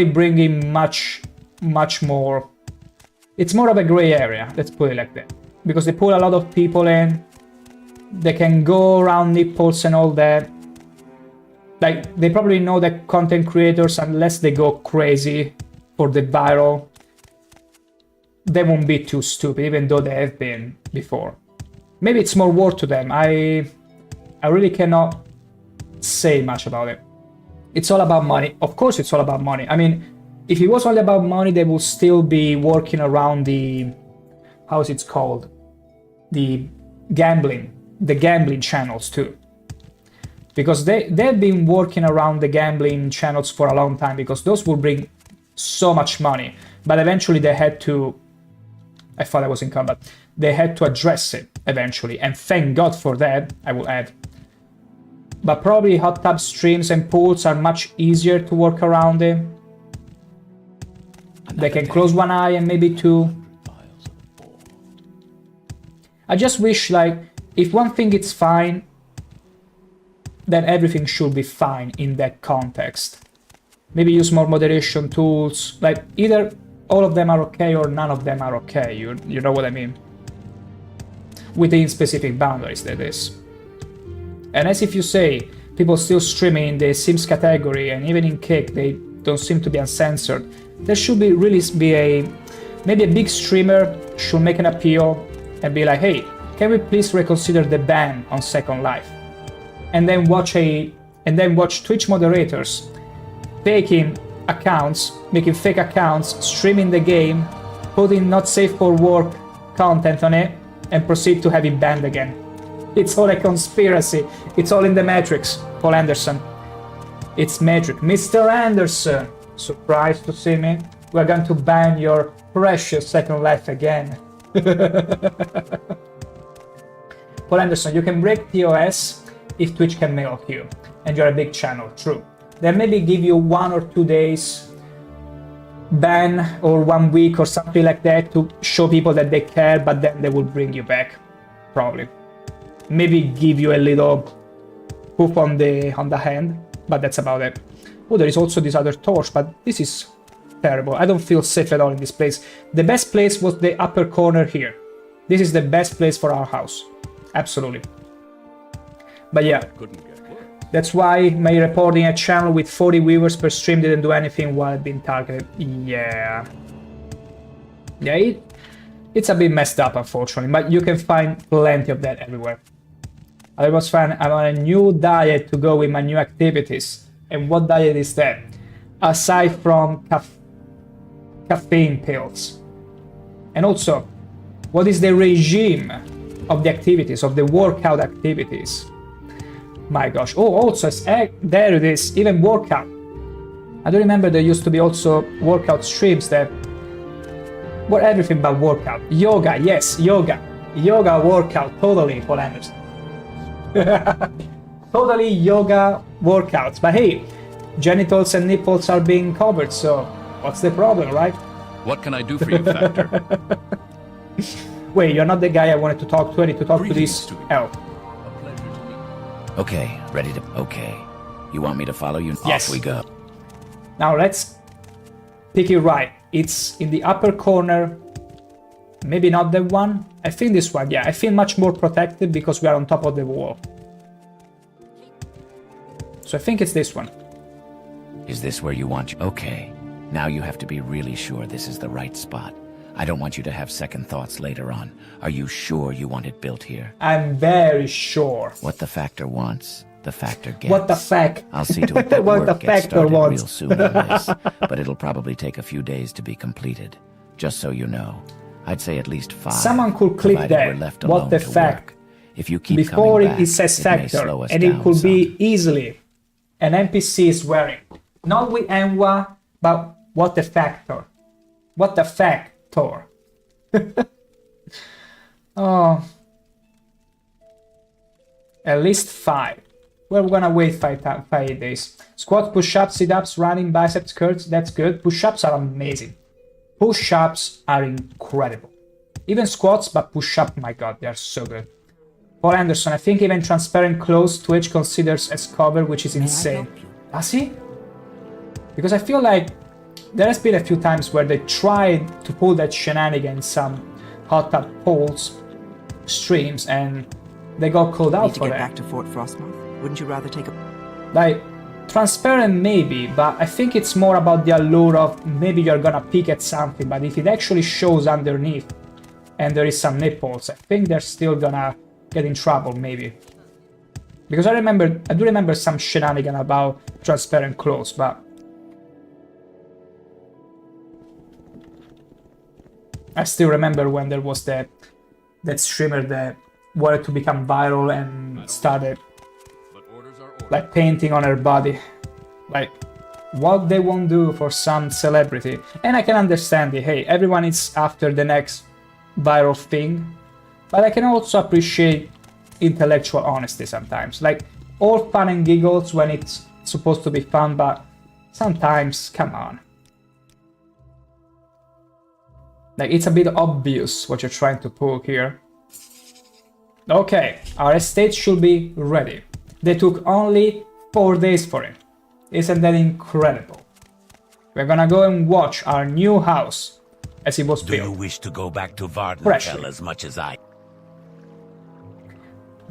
bringing much more... It's more of a gray area, let's put it like that. Because they pull a lot of people in, they can go around nipples and all that. Like, they probably know that content creators, unless they go crazy for the viral, they won't be too stupid, even though they have been before. Maybe it's more worth to them. I really cannot say much about it. It's all about money. Of course it's all about money. I mean, if it was all about money, they would still be working around the... How is it called? The gambling channels too. Because they've been working around the gambling channels for a long time, because those will bring so much money. But eventually they had to... I thought I was in combat. they had to address it eventually, and thank God for that, I will add. But probably hot tub streams and pools are much easier to work around it. They can close one eye and maybe two. I just wish, like, if one thing is fine, then everything should be fine in that context. Maybe use more moderation tools, like either all of them are okay or none of them are okay, you know what I mean? Within specific boundaries, that is. And as if you say, people still streaming in the Sims category, and even in Kick, they don't seem to be uncensored. There should be really be maybe a big streamer should make an appeal and be like, hey, can we please reconsider the ban on Second Life? And then watch Twitch moderators faking accounts, making fake accounts, streaming the game, putting not safe for work content on it, and proceed to have it banned again. It's all a conspiracy. It's all in the Matrix, Paul Anderson. It's Matrix. Mr. Anderson, surprised to see me? We're going to ban your precious Second Life again. Paul Anderson, you can break TOS if Twitch can milk you, and you're a big channel, true. They maybe give you 1 or 2 days ban or 1 week or something like that to show people that they care, but then they will bring you back, probably. Maybe give you a little hoof on the hand, but that's about it. Oh, there is also this other torch, but this is terrible. I don't feel safe at all in this place. The best place was the upper corner here. This is the best place for our house. Absolutely. But yeah, that's why my reporting a channel with 40 viewers per stream didn't do anything while being targeted. Yeah. Yeah, it's a bit messed up, unfortunately, but you can find plenty of that everywhere. I was fine. I'm on a new diet to go with my new activities. And what diet is that? Aside from caffeine pills. And also, what is the regime of the activities, of the workout activities? My gosh. Oh, also, there it is, even workout. I do remember there used to be also workout streams that were everything but workout. Yoga, yes, yoga. Yoga workout, totally, Paul Anderson. Totally yoga workouts. But hey, genitals and nipples are being covered, so what's the problem, right? What can I do for you, Factor? Wait, you're not the guy I wanted to talk to. I need to talk to this elf. Okay, ready to... Okay. You want me to follow you? Yes. Off we go. Now let's pick it right. It's in the upper corner. Maybe not that one. I think this one, yeah. I feel much more protected because we are on top of the wall. So I think it's this one. Is this where you want... Okay. Now you have to be really sure this is the right spot. I don't want you to have second thoughts later on. Are you sure you want it built here? I'm very sure. What the Factor wants, the Factor gets. What the fact? I'll see to it that what work the gets Factor started wants. real soon on this, but it'll probably take a few days to be completed. Just so you know, I'd say at least 5. Someone could click provided that. we're left What alone the to fact? work. If you keep Before coming back, it says it may Factor, slow us and it down could some. be easily an NPC is wearing. Not with Enwa, but what the Factor? What the Factor? Oh, at least 5. We're gonna wait 5 days. Squat, push-ups, sit-ups, running, biceps, curls. That's good. Push-ups are amazing. Push-ups are incredible. Even squats, but push-up, my god, they are so good. Paul Anderson, I think even transparent clothes Twitch considers as cover, which is insane. Does he? Because I feel like there has been a few times where they tried to pull that shenanigan in some hot tub polls streams and they got called out for that. Need to get back to Fort Frostmoth? Wouldn't you rather take a... Like, transparent maybe, but I think it's more about the allure of maybe you're gonna peek at something, but if it actually shows underneath and there is some nipples, I think they're still gonna get in trouble, maybe. Because I do remember some shenanigan about transparent clothes, but I still remember when there was that streamer that wanted to become viral and started like painting on her body. Like, what they won't do for some celebrity. And I can understand it. Hey, everyone is after the next viral thing. but I can also appreciate intellectual honesty sometimes. Like, all fun and giggles when it's supposed to be fun, but sometimes, come on. Like, it's a bit obvious what you're trying to pull here. Okay, our estate should be ready. They took only 4 days for it. Isn't that incredible? We're gonna go and watch our new house as it was built. Do you wish to go back to Vardenfell as much as I?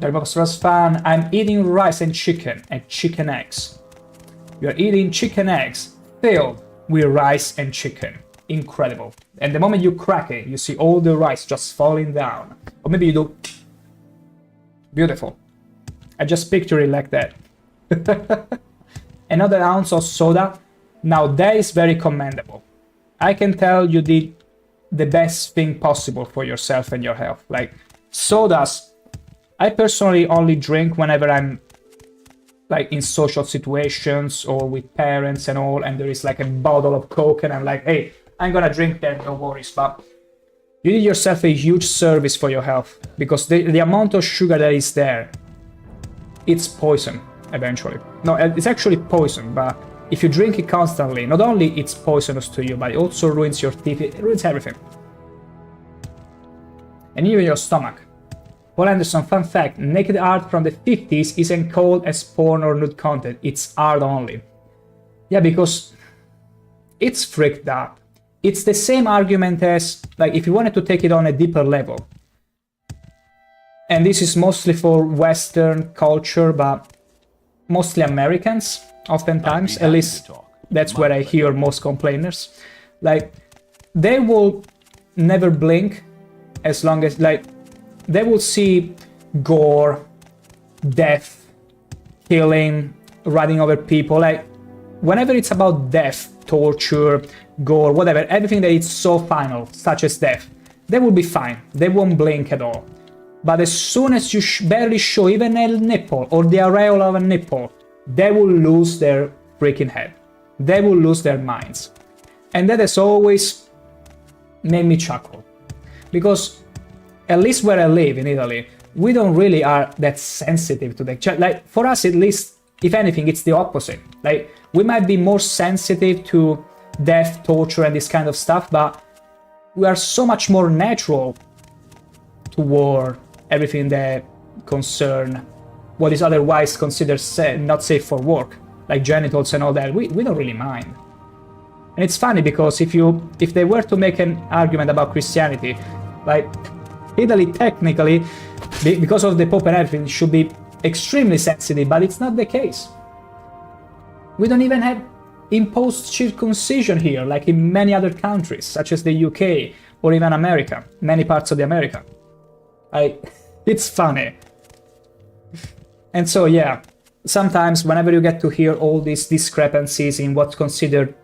Dermostros fan, I'm eating rice and chicken eggs. You're eating chicken eggs filled with rice and chicken. Incredible. And the moment you crack it, you see all the rice just falling down. Or maybe you do. Beautiful. I just picture it like that. Another ounce of soda. Now that is very commendable. I can tell you did the best thing possible for yourself and your health. Like, sodas, I personally only drink whenever I'm like in social situations or with parents and all, and there is like a bottle of Coke and I'm like, hey, I'm gonna drink that, no worries. But you did yourself a huge service for your health, because the amount of sugar that is there, it's poison eventually. No, it's actually poison, but if you drink it constantly, not only it's poisonous to you, but it also ruins your teeth, it ruins everything. And even your stomach. Paul Anderson, fun fact, naked art from the 50s isn't called as porn or nude content, it's art only. Yeah, because it's freaked out. It's the same argument as, like, if you wanted to take it on a deeper level. And this is mostly for Western culture, but mostly Americans, oftentimes, at least that's where I hear most complainers. Like, they will never blink as long as, like, they will see gore, death, killing, running over people. Like, whenever it's about death, torture, gore, whatever, everything that is so final, such as death, they will be fine. They won't blink at all. But as soon as you barely show even a nipple or the areola of a nipple, they will lose their freaking head. They will lose their minds. And that has always made me chuckle. Because at least where I live in Italy, we don't really are that sensitive to the... Like, for us at least, if anything, it's the opposite. Like, we might be more sensitive to death, torture, and this kind of stuff, but we are so much more natural toward everything that concern what is otherwise considered not safe for work, like genitals and all that. We don't really mind. And it's funny because if they were to make an argument about Christianity, like, Italy technically, because of the Pope and everything, should be extremely sensitive, but it's not the case. We don't even have imposed circumcision here, like in many other countries, such as the UK or even America, many parts of the America. It's funny. And so, yeah, sometimes whenever you get to hear all these discrepancies in what's considered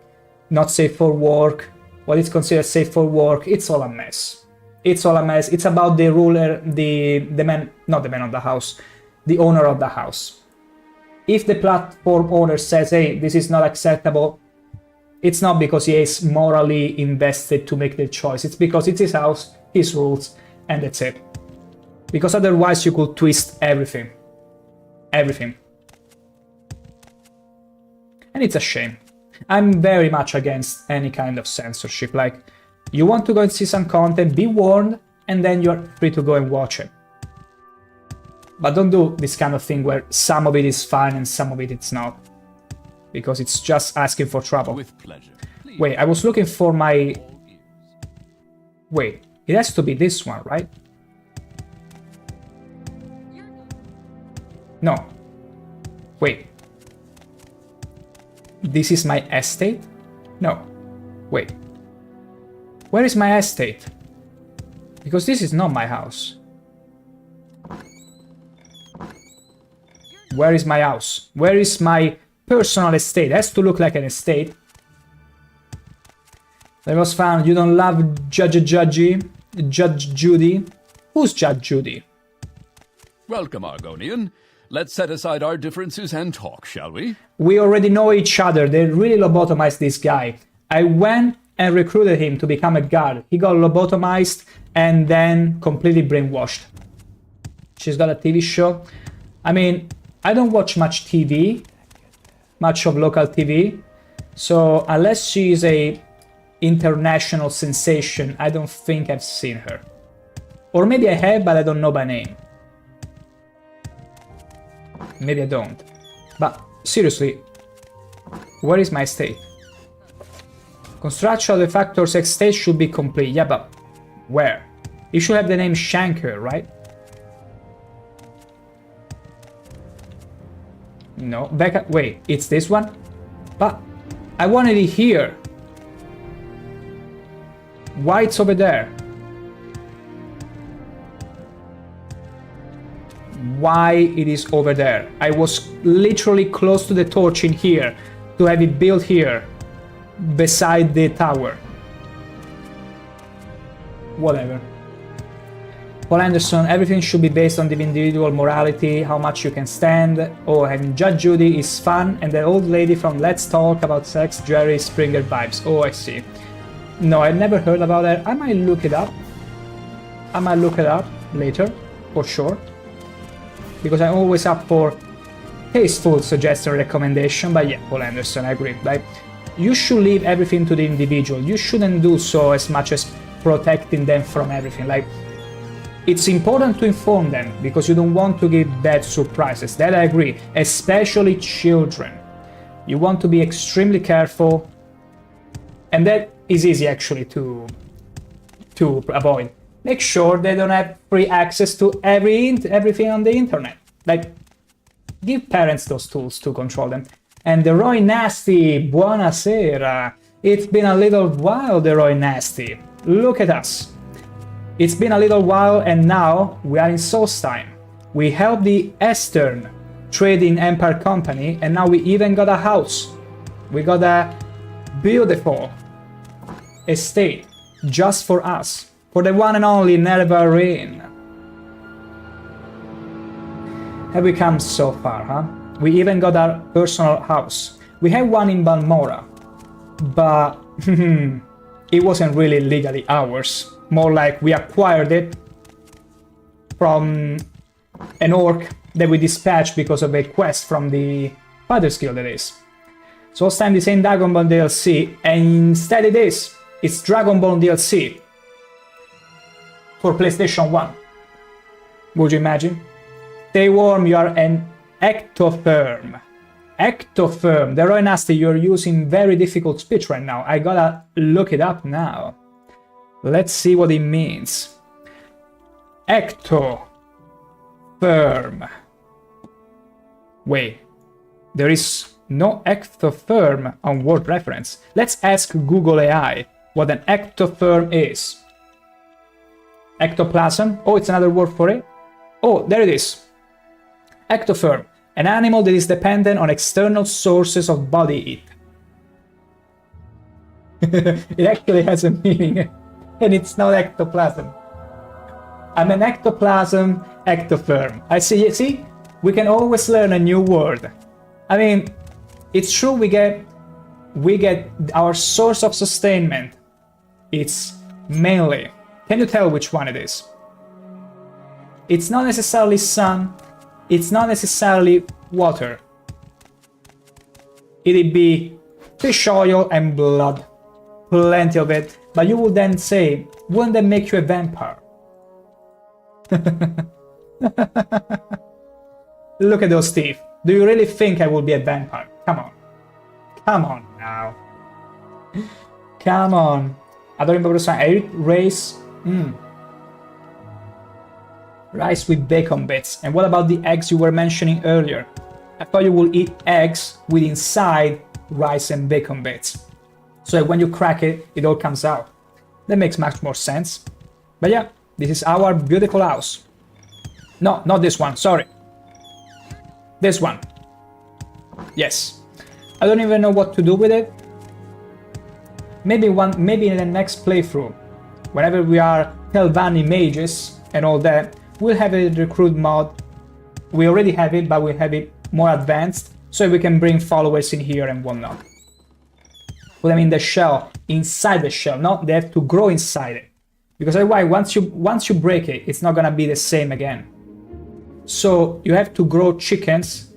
not safe for work, what is considered safe for work, it's all a mess. It's all a mess. It's about the ruler, the man, not the man of the house, the owner of the house. If the platform owner says, hey, this is not acceptable, it's not because he is morally invested to make the choice. It's because it's his house, his rules, and that's it. Because otherwise you could twist everything. Everything. And it's a shame. I'm very much against any kind of censorship. Like, you want to go and see some content, be warned, and then you're free to go and watch it. But don't do this kind of thing where some of it is fine and some of it it's not. Because it's just asking for trouble. With pleasure. Wait, I was looking for my... Wait, it has to be this one, right? No. Wait. This is my estate? No. Wait. Where is my estate? Because this is not my house. Where is my house? Where is my personal estate? It has to look like an estate. That was found. You don't love Judge Judy? Who's Judge Judy? Welcome, Argonian. Let's set aside our differences and talk, shall we? We already know each other. They really lobotomized this guy. I went and recruited him to become a guard. He got lobotomized and then completely brainwashed. She's got a TV show. I mean, I don't watch much TV, much of local TV, so unless she's a international sensation, I don't think I've seen her. Or maybe I have, but I don't know by name. Maybe I don't. But seriously, where is my estate? Construction of the factor's estate should be complete. Yeah, but where? You should have the name ShankH-ER, right? No, wait, it's this one? But I wanted it here. Why it's over there? Why it is over there? I was literally close to the torch in here to have it built here beside the tower. Whatever. Paul Anderson, everything should be based on the individual morality, how much you can stand. Oh, having Judge Judy is fun, and the old lady from Let's Talk About Sex, Jerry Springer vibes. Oh, I see. No, I never heard about that. I might look it up. I might look it up later, for sure. Because I'm always up for tasteful suggestion recommendation, but yeah, Paul Anderson, I agree. Like, you should leave everything to the individual. You shouldn't do so as much as protecting them from everything. Like, it's important to inform them because you don't want to give bad surprises. That I agree, especially children. You want to be extremely careful, and that is easy actually to avoid. Make sure they don't have free access to everything on the internet. Like, give parents those tools to control them. And the Roy Nasty, buonasera. It's been a little while, the Roy Nasty. Look at us. It's been a little while and now we are in Solestheim. We helped the Eastern Trading Empire Company and now we even got a house. We got a beautiful estate just for us. For the one and only Nervarin. Have we come so far, huh? We even got our personal house. We had one in Balmora, but it wasn't really legally ours. More like we acquired it from an orc that we dispatched because of a quest from the Fighters Guild, that is. So last time this ain't Dragon Ball DLC, and instead it is. It's Dragon Ball DLC for PlayStation 1. Would you imagine? Stay warm, you are an ectotherm. Ectotherm. The Roy Nasty, you're using very difficult speech right now. I gotta look it up now. Let's see what it means. Ectotherm. Wait, there is no ectotherm on word reference. Let's ask Google AI what an ectotherm is. Ectoplasm? Oh, it's another word for it? Oh, there it is. Ectotherm. An animal that is dependent on external sources of body heat. It actually has a meaning. And it's not ectoplasm. I'm an ectoplasm ectotherm. I see, we can always learn a new word. I mean, it's true we get our source of sustainment. It's mainly. Can you tell which one it is? It's not necessarily sun. It's not necessarily water. It'd be fish oil and blood. Plenty of it. But you would then say, wouldn't that make you a vampire? Look at those teeth. Do you really think I will be a vampire? Come on. Come on now. Come on. Adoro improvisazione. I eat rice. Rice with bacon bits. And what about the eggs you were mentioning earlier? I thought you will eat eggs with inside rice and bacon bits. So when you crack it, it all comes out. That makes much more sense. But yeah, this is our beautiful house. No, not this one, sorry. This one. Yes. I don't even know what to do with it. Maybe in the next playthrough, whenever we are Telvanni mages and all that, we'll have a recruit mod. We already have it, but we'll have it more advanced, so we can bring followers in here and whatnot. Put them in the shell. inside the shell. No, they have to grow inside it. Because otherwise, once you break it, it's not gonna be the same again. So you have to grow chickens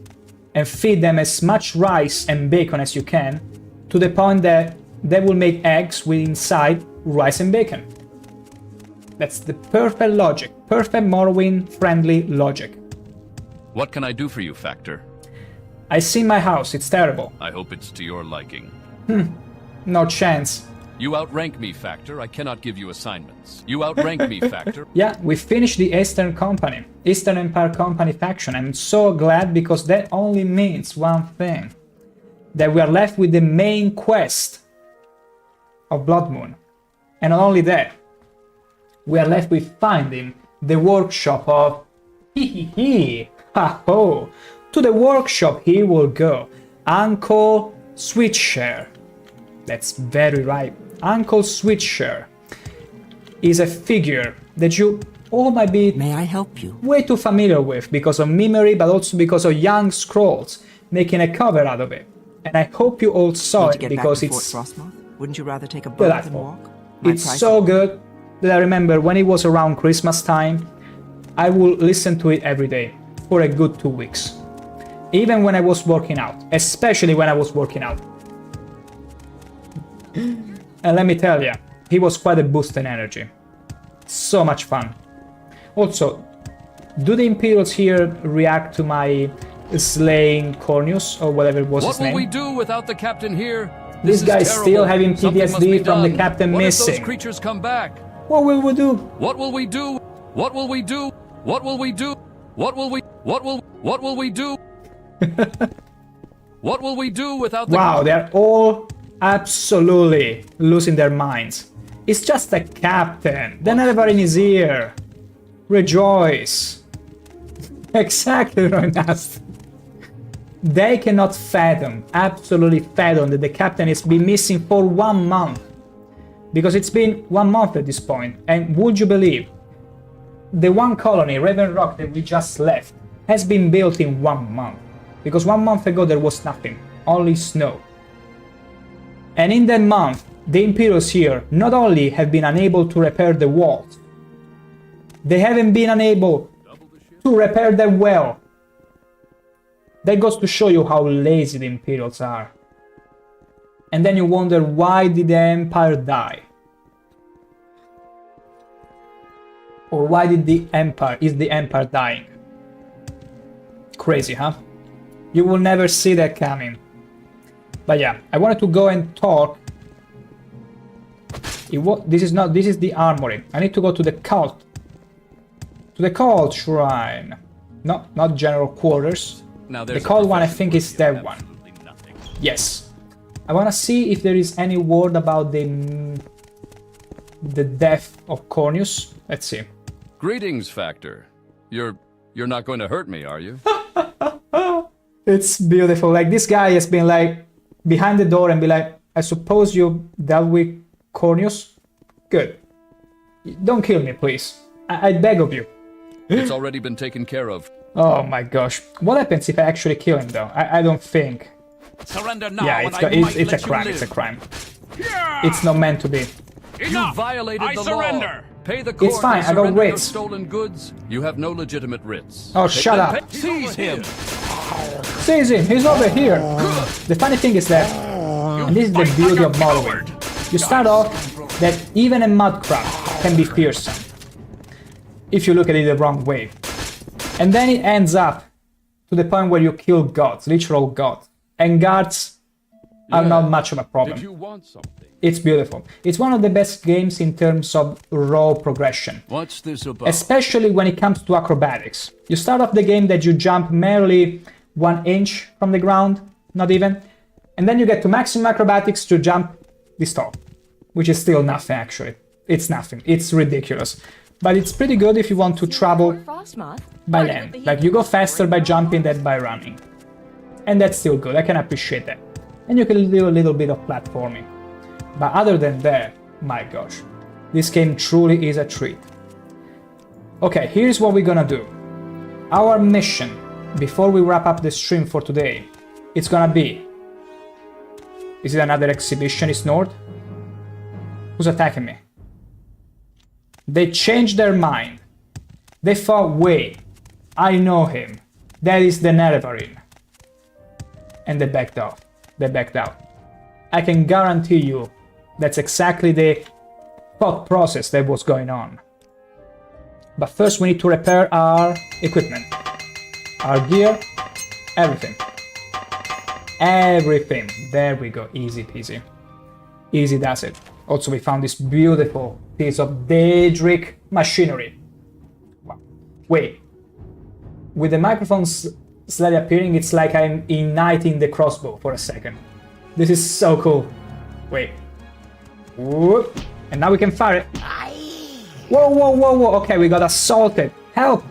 and feed them as much rice and bacon as you can, to the point that they will make eggs with inside rice and bacon. That's the perfect logic, perfect Morrowind-friendly logic. What can I do for you, Factor? I see my house, it's terrible. I hope it's to your liking. No chance. You outrank me, Factor. I cannot give you assignments. You outrank me, Factor. Yeah, we finished the Eastern Empire Company faction. I'm so glad, because that only means one thing. That we are left with the main quest of Blood Moon. And not only that, we are left with finding the workshop of ha-ho. To the workshop he will go. Uncle ShankH-ER. That's very right. Uncle ShankH-ER is a figure that you all might be way too familiar with because of memory, but also because of young scrolls making a cover out of it. And I hope you all saw it because it's Wouldn't you rather take a bath and walk? It's so good that I remember when it was around Christmas time, I would listen to it every day for a good 2 weeks. Even when I was working out, especially when I was working out. And let me tell you, he was quite a boost in energy. So much fun. Also, do the Imperials here react to my slaying Cornus or whatever was his name? What will we do without the captain here? This guy's still having PTSD from the captain what missing. If those creatures come back? What will we do? What will we do? What will we do? What will we do? What will we do? What will we do without the Wow, they're all absolutely losing their minds. It's just a captain. They're never in his ear. Rejoice. Exactly, Ronast. They cannot fathom, absolutely fathom, that the captain has been missing for 1 month. Because it's been 1 month at this point. And would you believe, the one colony, Raven Rock, that we just left, has been built in 1 month. Because 1 month ago there was nothing, only snow. And in that month, the Imperials here not only have been unable to repair the walls, they haven't been unable to repair the well. That goes to show you how lazy the Imperials are. And then you wonder, why did the Empire die? Or why did is the Empire dying? Crazy, huh? You will never see that coming. But yeah, I wanted to go and talk. This is the armory. I need to go to the cult. To the cult shrine. No, not general quarters. The cult one, I think, is that one. Yes. I want to see if there is any word about the death of Cornus. Let's see. Greetings, Factor. You're not going to hurt me, are you? It's beautiful. Like, this guy has been like behind the door and be like, I suppose you dealt with Cornus? Good. Don't kill me, please. I beg of you. It's already been taken care of. Oh my gosh. What happens if I actually kill him, though? I don't think. Surrender now. Yeah, it's a crime. It's a crime. It's not meant to be. You violated the law. Pay the It's fine. I got writs. Stolen goods. You have no legitimate writs. Oh, shut up. Seize him. Seize him. He's over here. The funny thing is that, and this is the beauty of Morrowind, you start off that even a mudcrab can be fearsome if you look at it the wrong way. And then it ends up to the point where you kill gods, literal gods. And gods are not much of a problem. Did you want something? It's beautiful. It's one of the best games in terms of raw progression. What's this about? Especially when it comes to acrobatics. You start off the game that you jump merely 1 inch from the ground, not even. And then you get to maximum acrobatics to jump this tall. Which is still nothing, actually. It's nothing. It's ridiculous. But it's pretty good if you want to travel by land. Like, you go faster by jumping than by running. And that's still good. I can appreciate that. And you can do a little bit of platforming. But other than that, my gosh, this game truly is a treat. Okay, here's what we're gonna do. Our mission, before we wrap up the stream for today, it's gonna be... Is it another exhibitionist Nord? Who's attacking me? They changed their mind. They thought, wait, I know him. That is the Nerevarine. And they backed off. They backed out. I can guarantee you that's exactly the thought process that was going on. But first we need to repair our equipment. Our gear. Everything. Everything. There we go. Easy peasy. Easy does it. Also, we found this beautiful piece of Daedric machinery. Wow. Wait. With the microphones slightly appearing, it's like I'm igniting the crossbow for a second. This is so cool. Wait. Whoop. And now we can fire it. Whoa, whoa, whoa, whoa. Okay, we got assaulted. Help!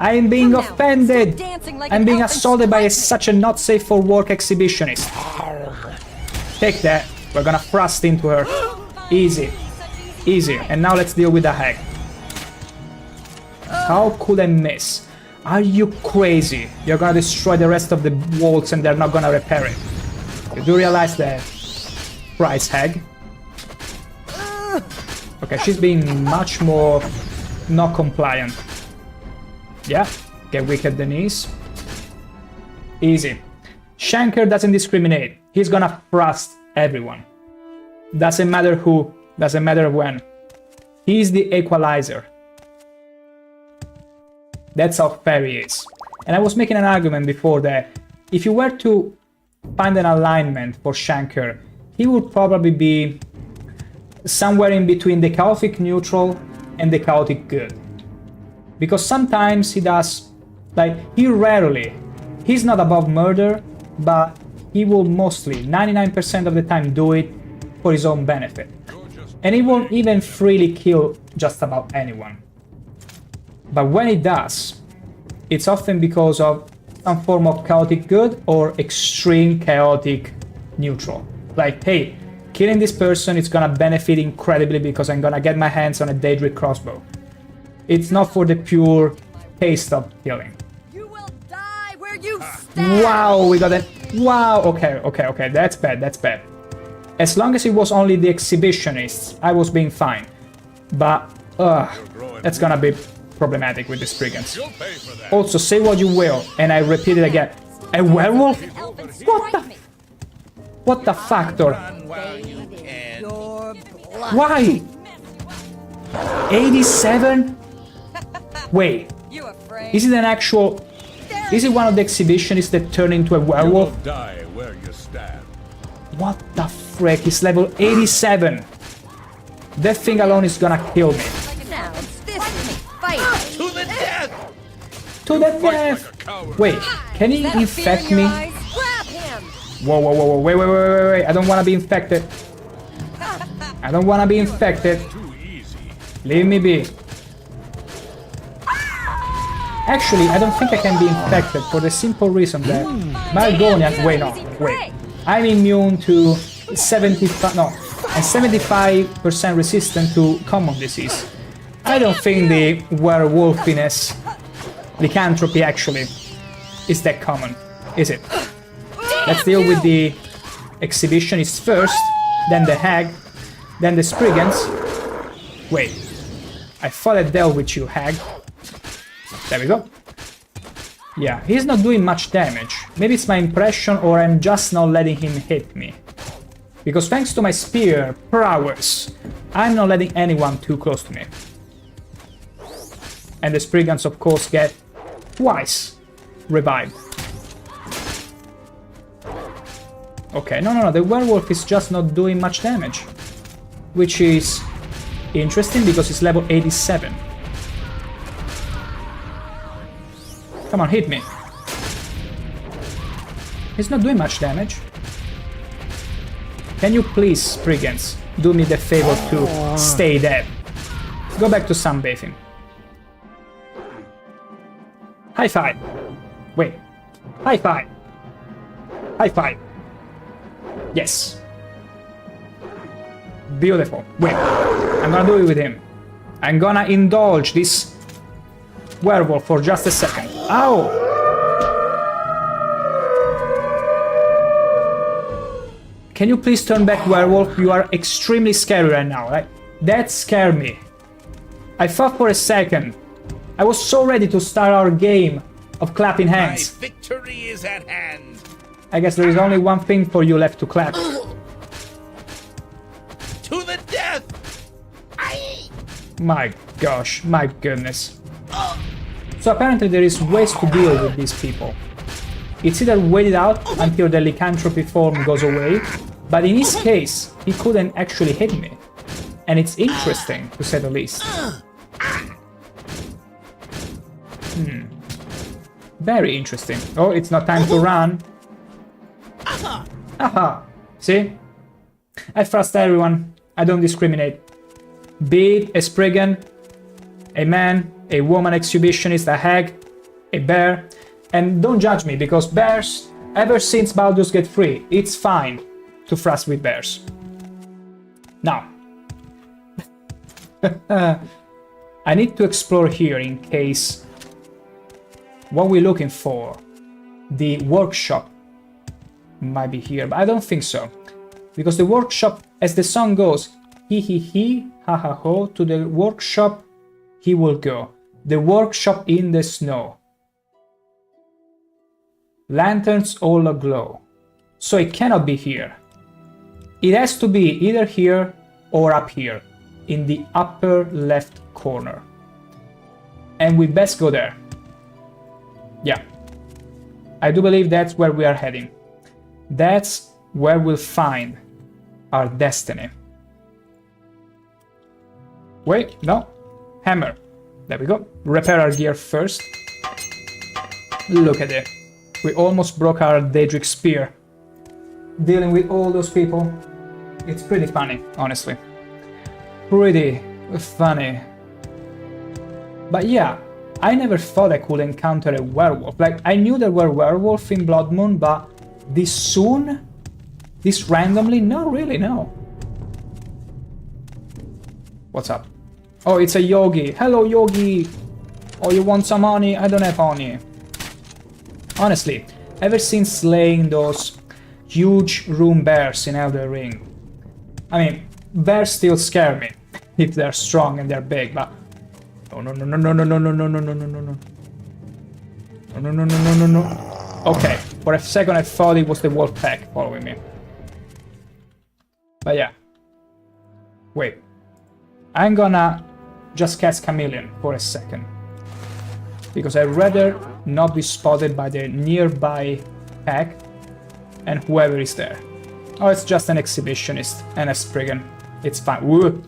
I am being offended. I'm being assaulted by such a not safe for work exhibitionist. Take that. We're gonna thrust into her. Easy. Easy. And now let's deal with the hag. How could I miss? Are you crazy? You're gonna destroy the rest of the walls and they're not gonna repair it. You do realize that? Price hag. Okay, she's being much more not compliant. Yeah, get weak at the knees. Easy. ShankH-ER doesn't discriminate. He's gonna thrust everyone. Doesn't matter who, doesn't matter when. He's the equalizer. That's how fair he is. And I was making an argument before that if you were to find an alignment for ShankH-ER, he would probably be somewhere in between the chaotic neutral and the chaotic good. Because sometimes he does, like, he's not above murder, but he will mostly, 99% of the time, do it for his own benefit. And he won't even freely kill just about anyone. But when he does, it's often because of some form of chaotic good or extreme chaotic neutral. Like, hey, killing this person is gonna benefit incredibly because I'm gonna get my hands on a Daedric crossbow. It's not for the pure taste of killing. You will die where you stand. Wow, we got it. Wow, okay, that's bad. As long as it was only the exhibitionists, I was being fine. But, that's gonna be problematic with the brigands. Also, say what you will, and I repeat it again. A werewolf? What the factor? Why? 87? Wait, is it an actual... Is it one of the exhibitionists that turned into a werewolf? What the frick? He's level 87. That thing alone is gonna kill me. To the death! To the death! Wait, can he infect me? Whoa, wait, I don't wanna be infected. I don't wanna be infected. Leave me be. Actually, I don't think I can be infected for the simple reason that Margonian... Wait. I'm immune to 75% resistant to common disease. I don't think the werewolfiness, lycanthropy actually, is that common, is it? Let's deal with the exhibitionists first, then the hag, then the Spriggans. Wait, I thought I dealt with you, hag. There we go. Yeah, he's not doing much damage. Maybe it's my impression or I'm just not letting him hit me. Because thanks to my spear prowess, I'm not letting anyone too close to me. And the Spriggans, of course, get twice revived. Okay, no, the werewolf is just not doing much damage. Which is interesting because it's level 87. Come on, hit me. He's not doing much damage. Can you please, Spriggans, do me the favor to stay dead? Go back to sunbathing. High five. Wait. High five. High five. Yes. Beautiful. Wait. I'm gonna do it with him. I'm gonna indulge this werewolf for just a second. Ow! Can you please turn back, werewolf? You are extremely scary right now, right? That scared me. I thought for a second. I was so ready to start our game of clapping hands. My victory is at hand. I guess there is only one thing for you left to clap. To the death! My gosh, my goodness. So apparently there is ways to deal with these people. It's either wait it out until the lycanthropy form goes away, but in his case, he couldn't actually hit me. And it's interesting, to say the least. Very interesting. Oh, it's not time to run. Aha! See? I trust everyone. I don't discriminate. Be it a spriggan, a man, a woman exhibitionist, a hag, a bear. And don't judge me, because bears, ever since Baldur's Gate 3, it's fine to thrust with bears. Now, I need to explore here in case what we're looking for, the workshop, might be here, but I don't think so. Because the workshop, as the song goes, he, ha ha ho, to the workshop he will go. The workshop in the snow. Lanterns all aglow. So it cannot be here. It has to be either here or up here, in the upper left corner. And we best go there. Yeah. I do believe that's where we are heading. That's where we'll find our destiny. Wait, no. Hammer. There we go. Repair our gear first. Look at it. We almost broke our Daedric spear. Dealing with all those people. It's pretty funny, honestly. Pretty funny. But yeah, I never thought I could encounter a werewolf. Like, I knew there were werewolves in Blood Moon, but this soon? This randomly? Not really, no. What's up? Oh, it's a yogi. Hello, yogi! Oh, you want some honey? I don't have honey. Honestly, ever since slaying those huge room bears in Elden Ring, I mean, bears still scare me if they're strong and they're big, but no. Okay, for a second I thought it was the wolf pack following me. But yeah. Wait. I'm gonna just cast Chameleon for a second. Because I'd rather not be spotted by the nearby pack and whoever is there. Oh, it's just an exhibitionist and a spriggan. It's fine. Woo.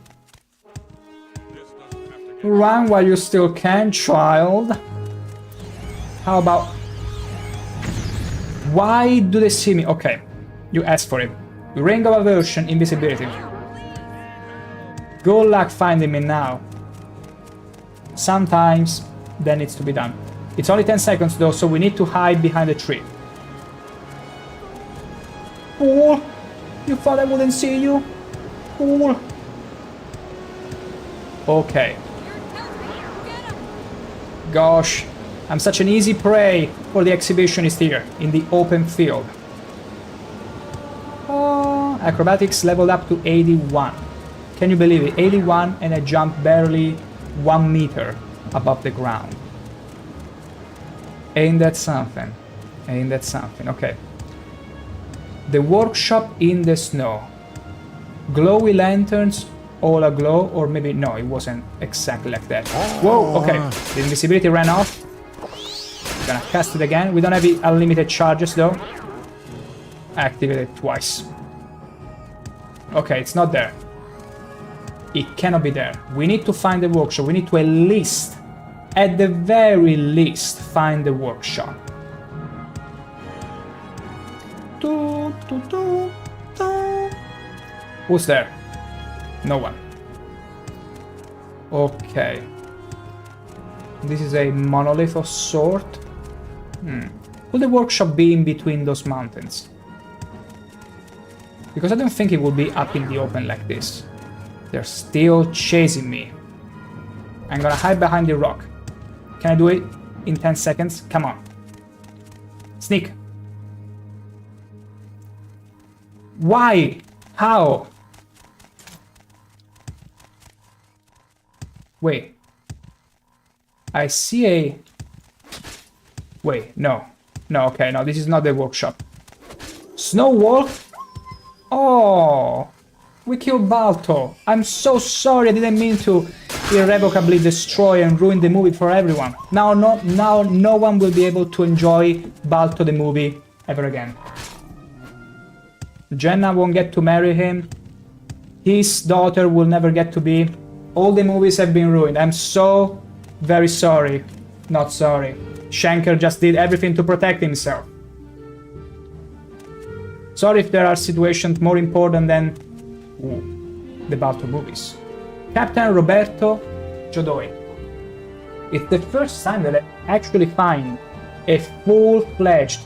Run while you still can, child. How about... Why do they see me? Okay, you asked for it. Ring of Aversion, invisibility. Good luck finding me now. Sometimes that needs to be done. It's only 10 seconds though, so we need to hide behind a tree. Fool! You thought I wouldn't see you? Fool! Okay. Gosh, I'm such an easy prey for the exhibitionist here, in the open field. Oh, acrobatics leveled up to 81. Can you believe it? 81 and I jump barely 1 meter above the ground. Ain't that something? Ain't that something? Okay. The workshop in the snow. Glowy lanterns all aglow, or maybe no, it wasn't exactly like that. Whoa, okay. The invisibility ran off. Gonna cast it again. We don't have unlimited charges though. Activate it twice. Okay, it's not there. It cannot be there. We need to find the workshop. We need to at the very least, find the workshop. Who's there? No one. Okay. This is a monolith of sort. Could the workshop be in between those mountains? Because I don't think it would be up in the open like this. They're still chasing me. I'm gonna hide behind the rock. Can I do it in 10 seconds? Come on. Sneak. Why? How? Wait. I see a... Wait, no. No, okay, no, this is not the workshop. Snow Wolf? Oh, we killed Balto. I'm so sorry, I didn't mean to irrevocably destroy and ruin the movie for everyone. Now no one will be able to enjoy Balto the movie ever again. Jenna won't get to marry him. His daughter will never get to be. All the movies have been ruined. I'm so very sorry. Not sorry. ShankH-ER just did everything to protect himself. Sorry if there are situations more important than the Balto movies. Captain Roberto Giodoi. It's the first time that I actually find a full-fledged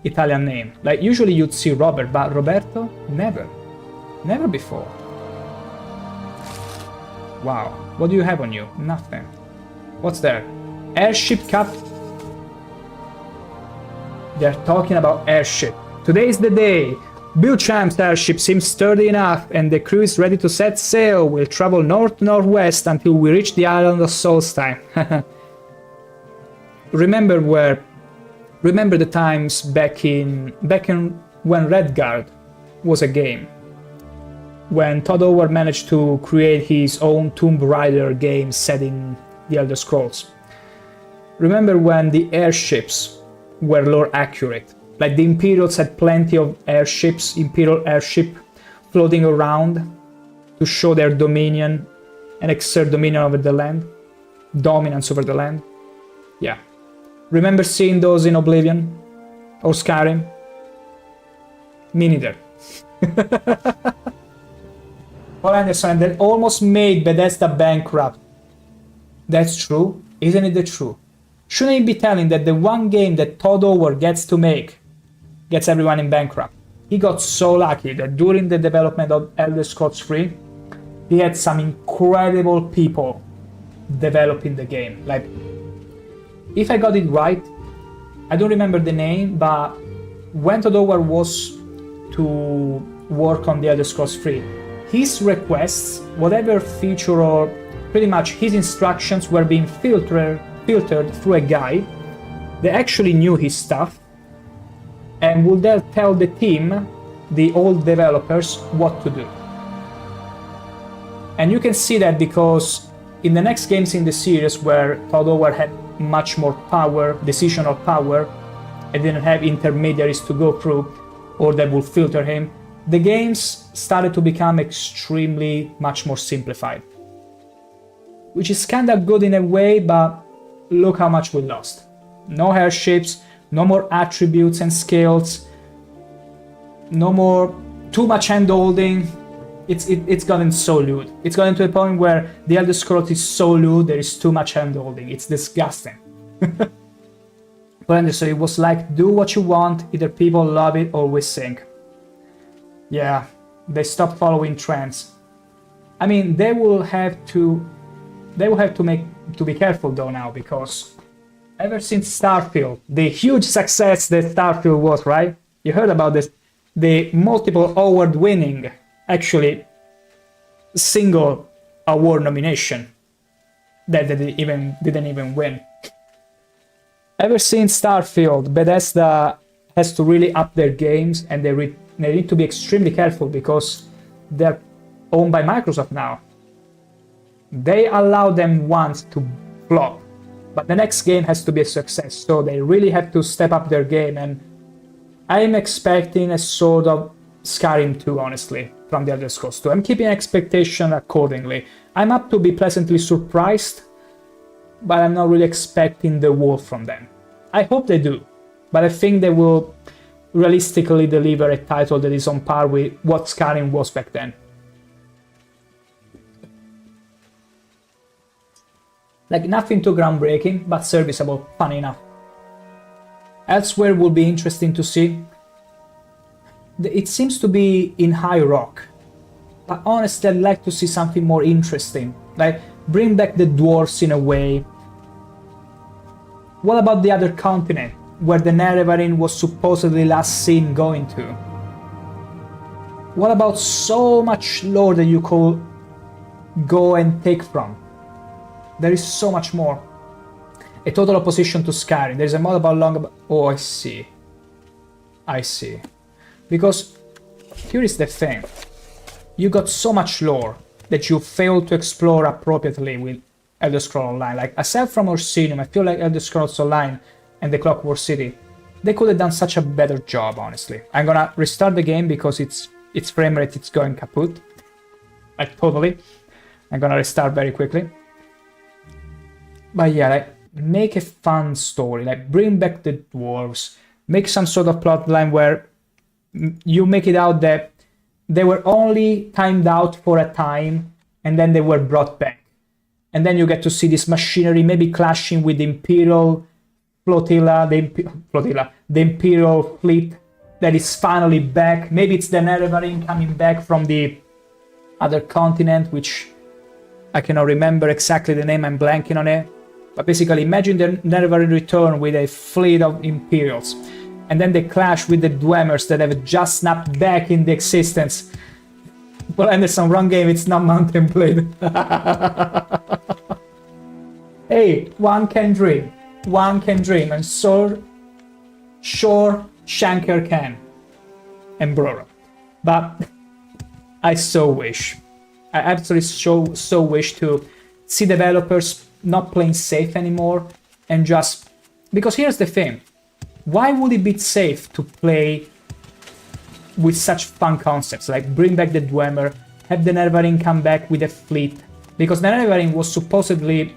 Italian name. Like, usually you'd see Robert, but Roberto? Never. Never before. Wow. What do you have on you? Nothing. What's there? Airship Cap. They're talking about airship. Today's the day. Beauchamp's airship seems sturdy enough, and the crew is ready to set sail. We'll travel north-northwest until we reach the island of Solestheim. Remember the times back in when Redguard was a game, when Todd Howard managed to create his own Tomb Raider game set in the Elder Scrolls. Remember when the airships were lore accurate? Like the Imperials had plenty of airships, Imperial airship, floating around to show their dominion and exert dominion over the land, dominance over the land. Yeah. Remember seeing those in Oblivion or Skyrim? Me neither. Paul Anderson, that almost made Bethesda bankrupt. That's true, isn't it the truth? Shouldn't he be telling that the one game that Todd Howard gets to make gets everyone in bankrupt? He got so lucky that during the development of Elder Scrolls 3, he had some incredible people developing the game. Like, if I got it right, I don't remember the name, but when Todd Howard was to work on the Elder Scrolls 3, his requests, whatever feature or pretty much his instructions were being filtered through a guy that actually knew his stuff and would then tell the team, the old developers, what to do. And you can see that because in the next games in the series where Todd Howard had much more power, decisional power, and didn't have intermediaries to go through or that would filter him, the games started to become extremely much more simplified. Which is kinda good in a way, but look how much we lost. No airships, no more attributes and skills, no more too much hand-holding. It's gotten so lewd. It's gotten to a point where the Elder Scrolls is so lewd, there is too much hand-holding. It's disgusting. But so it was like, do what you want, either people love it or we sink. Yeah, they stopped following trends. I mean, they will have to be careful though now, because ever since Starfield, the huge success that Starfield was, right? You heard about this, the multiple award-winning, actually single award nomination that they didn't even win. Ever since Starfield, Bethesda has to really up their games, and they need to be extremely careful because they're owned by Microsoft now. They allow them once to flop, but the next game has to be a success, so they really have to step up their game, and I'm expecting a sort of Skyrim 2, honestly, from the Elder Scrolls 2. I'm keeping expectation accordingly. I'm up to be pleasantly surprised, but I'm not really expecting the world from them. I hope they do, but I think they will realistically deliver a title that is on par with what Skyrim was back then. Like, nothing too groundbreaking, but serviceable, funny enough. Elsewhere will be interesting to see. It seems to be in High Rock, but honestly I'd like to see something more interesting. Like, bring back the dwarves in a way. What about the other continent, where the Nerevarine was supposedly last seen going to? What about so much lore that you could go and take from? There is so much more. A total opposition to Skyrim. There's a mod about long... Oh, I see. I see. Because here is the thing. You got so much lore that you failed to explore appropriately with Elder Scrolls Online. Like, aside from Orsinium, I feel like Elder Scrolls Online and the Clockwork City, they could have done such a better job, honestly. I'm gonna restart the game because its frame rate is going kaput. Like, totally. I'm gonna restart very quickly. But yeah, like, make a fun story. Like, bring back the dwarves. Make some sort of plot line where you make it out that they were only timed out for a time and then they were brought back. And then you get to see this machinery maybe clashing with the Imperial flotilla, the Imperial fleet that is finally back. Maybe it's the Nerevarine coming back from the other continent, which I cannot remember exactly the name, I'm blanking on it. But basically, imagine the Nerevarine return with a fleet of Imperials. And then they clash with the Dwemer that have just snapped back into existence. Well, Anderson, wrong game, it's not Mountain Blade. Hey, one can dream. One can dream, and so sure ShankH-ER can. And Brrrr. But I so wish. I absolutely so wish to see developers not playing safe anymore and just... Because here's the thing. Why would it be safe to play with such fun concepts? Like bring back the Dwemer, have the Nerevarine come back with a fleet. Because the Nerevarine was supposedly,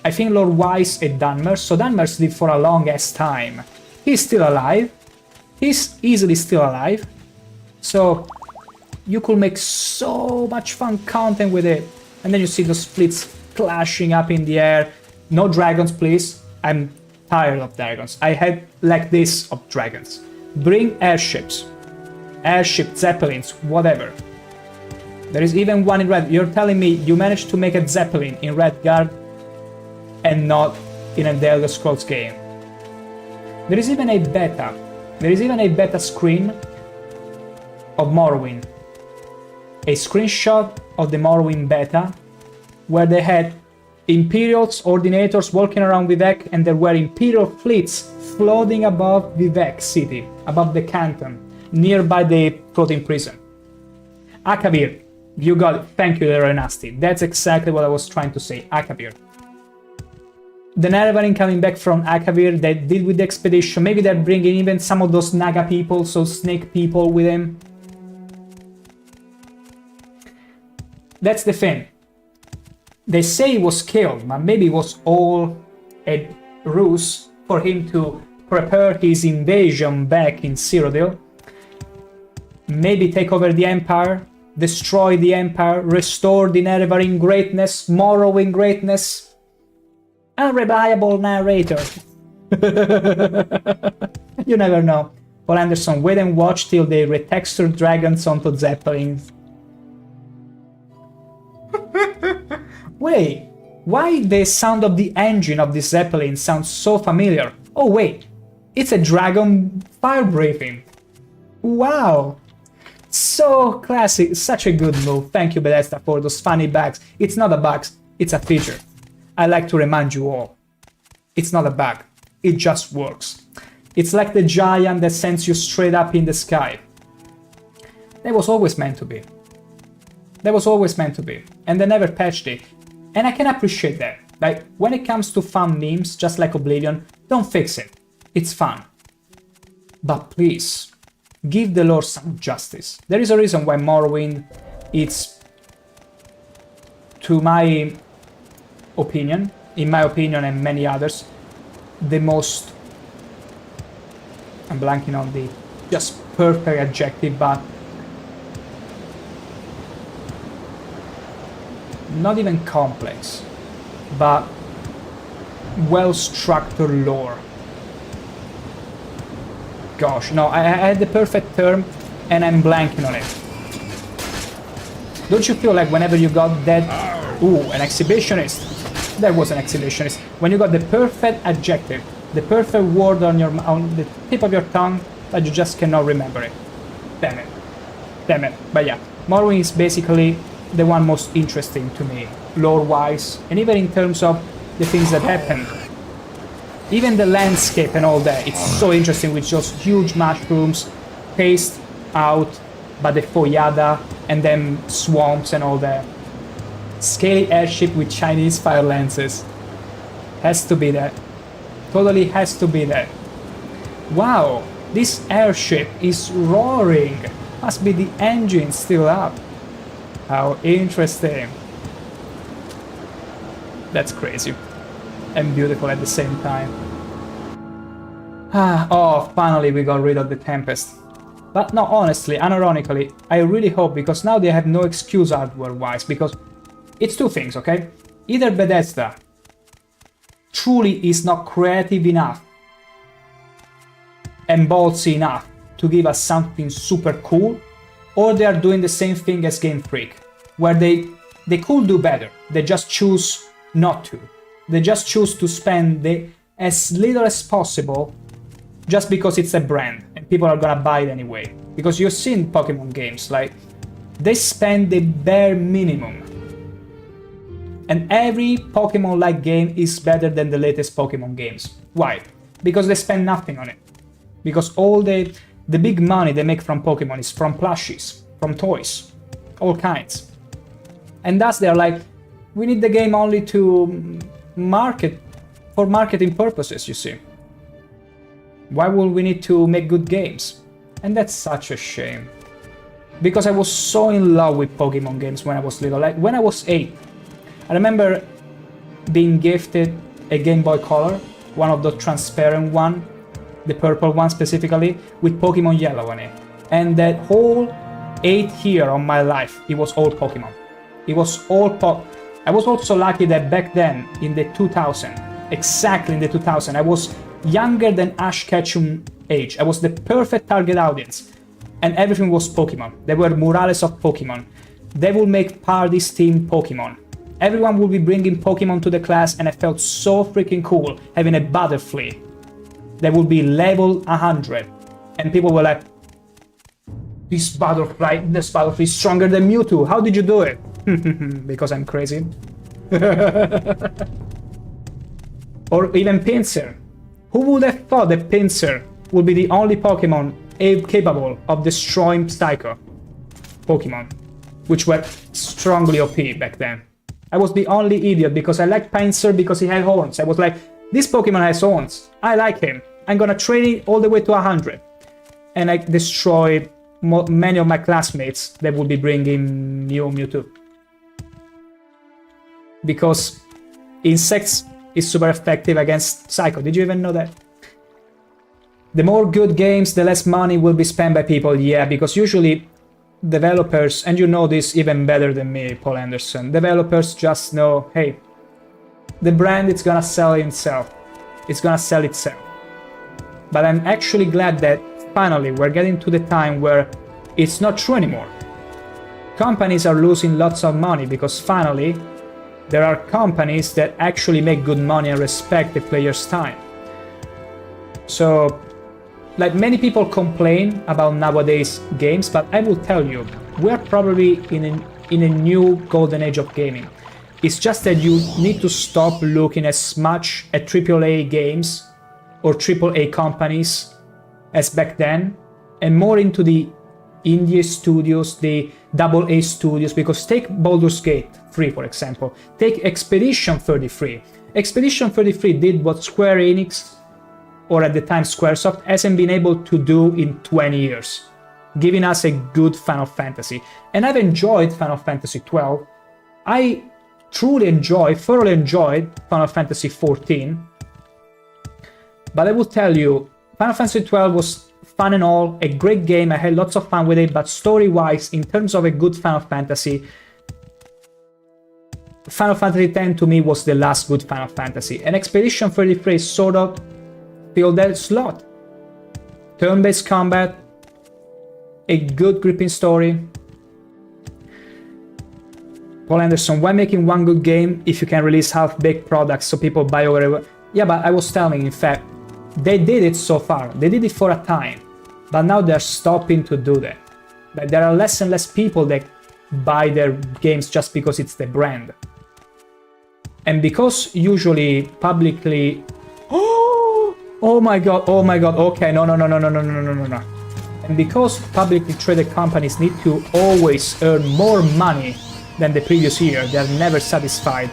I think, lore-wise a Dunmer, so Dunmer's lived for a long-ass time. He's still alive. He's easily still alive. So you could make so much fun content with it. And then you see those fleets clashing up in the air. No dragons, please. I'm tired of dragons. I had like this of dragons. Bring airships. Airships, zeppelins, whatever. There is even one in Red. You're telling me you managed to make a zeppelin in Redguard and not in an Elder Scrolls game. There is even a beta. There is even a beta screen of Morrowind. A screenshot of the Morrowind beta where they had Imperials, Ordinators walking around Vivec, and there were Imperial fleets floating above Vivec city, above the canton, nearby the floating prison. Akavir, you got it. Thank you, Renasti. That's exactly what I was trying to say. Akavir. The Nerevarine coming back from Akavir, they did with the expedition. Maybe they're bringing even some of those Naga people, so snake people with him. That's the thing. They say he was killed, but maybe it was all a ruse for him to prepare his invasion back in Cyrodiil. Maybe take over the Empire, destroy the Empire, restore the Nerevarine greatness, Morrowind greatness. Unreliable narrator. You never know. Paul Anderson, wait and watch till they retexture dragons onto zeppelins. Wait, why the sound of the engine of this zeppelin sounds so familiar? Oh wait, it's a dragon fire breathing. Wow, so classic, such a good move. Thank you, Bethesda, for those funny bugs. It's not a bug, it's a feature. I like to remind you all, it's not a bug, it just works. It's like the giant that sends you straight up in the sky. That was always meant to be. That was always meant to be, and they never patched it. And I can appreciate that. Like, when it comes to fun memes, just like Oblivion, don't fix it. It's fun. But please, give the lore some justice. There is a reason why Morrowind is, to my opinion, in my opinion and many others, the most... I'm blanking on the just perfect adjective, but not even complex, but well-structured lore. Gosh, no, I had the perfect term and I'm blanking on it. Don't you feel like whenever you got that... Ooh, an exhibitionist. There was an exhibitionist. When you got the perfect adjective, the perfect word on the tip of your tongue, but you just cannot remember it. Damn it. But yeah, Morrowind is basically the one most interesting to me lore-wise, and even in terms of the things that happen. Even the landscape and all that, it's so interesting with just huge mushrooms paced out by the Foyada and then swamps and all that. Scaly airship with Chinese fire lenses. Has to be that. Totally has to be that. Wow, this airship is roaring. Must be the engine still up. How interesting. That's crazy. And beautiful at the same time. Oh, finally we got rid of the Tempest. But no, honestly, unironically, I really hope, because now they have no excuse hardware-wise, because it's two things, okay? Either Bethesda truly is not creative enough and ballsy enough to give us something super cool, or they are doing the same thing as Game Freak, where they could do better, they just choose not to. They just choose to spend as little as possible just because it's a brand and people are gonna buy it anyway. Because you've seen Pokemon games, like, they spend the bare minimum. And every Pokemon-like game is better than the latest Pokemon games. Why? Because they spend nothing on it. Because all the big money they make from Pokemon is from plushies, from toys, all kinds. And thus they're like, we need the game only to market, for marketing purposes, you see. Why would we need to make good games? And that's such a shame. Because I was so in love with Pokemon games when I was little. Like, when I was 8, I remember being gifted a Game Boy Color, one of the transparent one, the purple one specifically, with Pokemon Yellow on it. And that whole 8 year of my life, it was all Pokemon. It was all I was also lucky that back then, in the 2000, exactly in the 2000, I was younger than Ash Ketchum age. I was the perfect target audience. And everything was Pokemon. There were murales of Pokemon. They would make parties themed Pokemon. Everyone would be bringing Pokemon to the class, and I felt so freaking cool having a Butterfree that would be level 100. And people were like, this Butterfree is stronger than Mewtwo. How did you do it? Because I'm crazy. Or even Pinsir. Who would have thought that Pinsir would be the only Pokemon capable of destroying Psycho Pokemon, which were strongly OP back then. I was the only idiot because I liked Pinsir because he had horns. I was like, this Pokemon has horns. I like him. I'm gonna train it all the way to 100. And I destroyed many of my classmates that would be bringing Mewtwo. Because Insects is super effective against Psycho. Did you even know that? The more good games, the less money will be spent by people. Yeah, because usually developers, and you know this even better than me, Paul Anderson, developers just know, hey, the brand is gonna sell itself. It's gonna sell itself. But I'm actually glad that finally we're getting to the time where it's not true anymore. Companies are losing lots of money because finally there are companies that actually make good money and respect the player's time. So, like, many people complain about nowadays games, but I will tell you, we're probably in a new golden age of gaming. It's just that you need to stop looking as much at AAA games or AAA companies as back then, and more into the indie studios, the AA studios, because take Baldur's Gate 3, for example. Take Expedition 33. Expedition 33 did what Square Enix, or at the time Squaresoft, hasn't been able to do in 20 years, giving us a good Final Fantasy. And I've enjoyed Final Fantasy 12. I thoroughly enjoyed Final Fantasy 14. But I will tell you, Final Fantasy 12 was fun and all, a great game, I had lots of fun with it, but story-wise, in terms of a good Final Fantasy, Final Fantasy X to me was the last good Final Fantasy, and Expedition 33 sort of filled that slot. Turn-based combat, a good gripping story. Paul Anderson, why making one good game if you can release half-baked products so people buy over? Yeah, but I was telling, in fact, they did it so far. They did it for a time, but now they're stopping to do that. Like, there are less and less people that buy their games just because it's the brand. And because usually publicly... Oh my god, okay, no. And because publicly traded companies need to always earn more money than the previous year, they are never satisfied.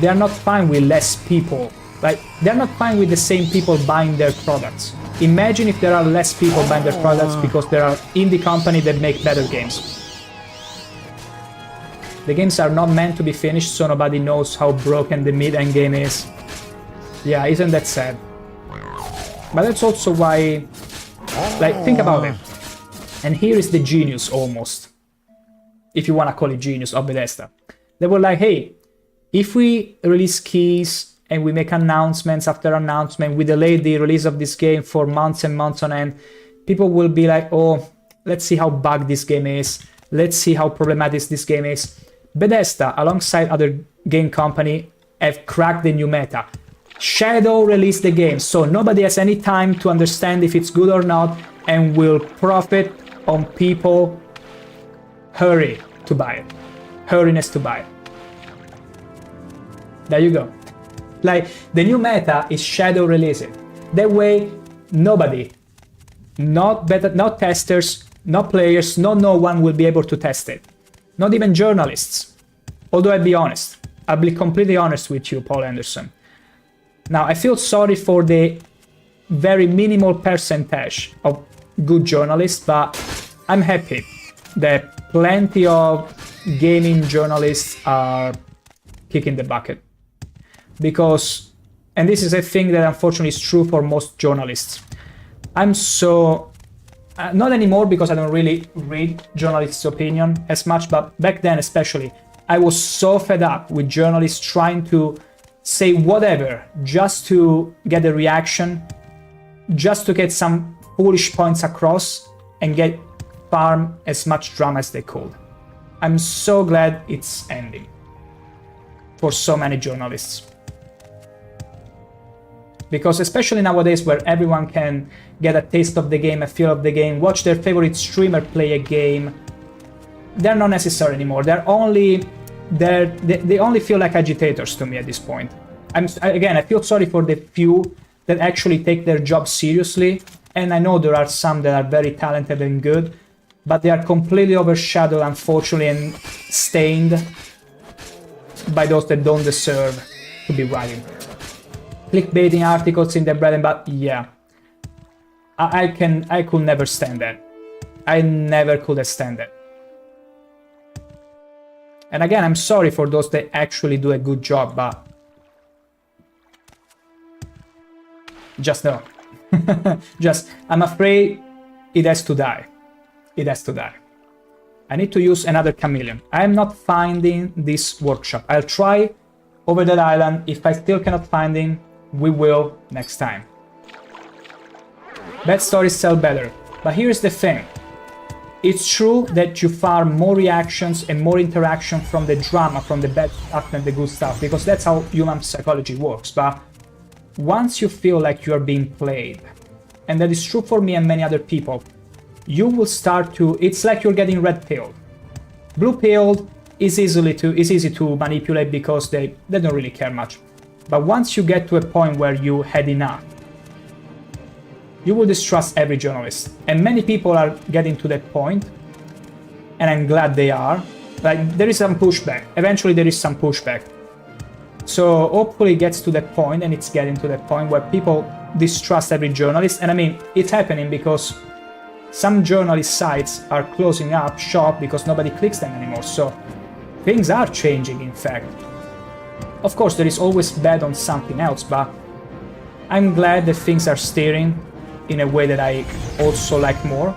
They are not fine with less people. Like, they're not fine with the same people buying their products. Imagine if there are less people buying their products because there are indie companies that make better games. The games are not meant to be finished, so nobody knows how broken the mid-end game is. Yeah, isn't that sad? But that's also why... Like, think about it. And here is the genius, almost. If you want to call it genius, of Bethesda. They were like, hey, if we release keys and we make announcements after announcement, we delay the release of this game for months and months on end, people will be like, oh, let's see how bugged this game is. Let's see how problematic this game is. Bethesda, alongside other game company, have cracked the new meta. Shadow released the game, so nobody has any time to understand if it's good or not, and will profit on people hurry to buy it. Hurriness to buy it. There you go. Like, the new meta is Shadow releasing. That way, nobody, not testers, not players, no one will be able to test it. Not even journalists. Although I'll be honest. I'll be completely honest with you, Paul Anderson. Now, I feel sorry for the very minimal percentage of good journalists, but I'm happy that plenty of gaming journalists are kicking the bucket. Because, and this is a thing that unfortunately is true for most journalists. I'm so... not anymore because I don't really read journalists' opinion as much, but back then especially, I was so fed up with journalists trying to say whatever just to get a reaction, just to get some foolish points across and get farm as much drama as they could. I'm so glad it's ending for so many journalists. Because especially nowadays where everyone can get a taste of the game, a feel of the game, watch their favorite streamer play a game, they're not necessary anymore. They only feel like agitators to me at this point. Again, I feel sorry for the few that actually take their job seriously, and I know there are some that are very talented and good, but they are completely overshadowed, unfortunately, and stained by those that don't deserve to be writing. Clickbaiting articles in their bread and butter, yeah. I could never stand that. I never could have stand that. And again, I'm sorry for those that actually do a good job, but just no. I'm afraid it has to die. It has to die. I need to use another chameleon. I am not finding this workshop. I'll try over that island. If I still cannot find him, we will next time. Bad stories sell better. But here's the thing. It's true that you farm more reactions and more interaction from the drama, from the bad stuff than the good stuff, because that's how human psychology works. But once you feel like you are being played, and that is true for me and many other people, you will start to... It's like you're getting red-pilled. Blue-pilled is easy to manipulate because they don't really care much. But once you get to a point where you had enough, you will distrust every journalist. And many people are getting to that point, and I'm glad they are. Like, there is some pushback. Eventually there is some pushback. So hopefully it gets to that point, and it's getting to that point where people distrust every journalist. And I mean, it's happening because some journalist sites are closing up shop because nobody clicks them anymore. So things are changing, in fact. Of course, there is always bad on something else, but I'm glad that things are steering in a way that I also like more.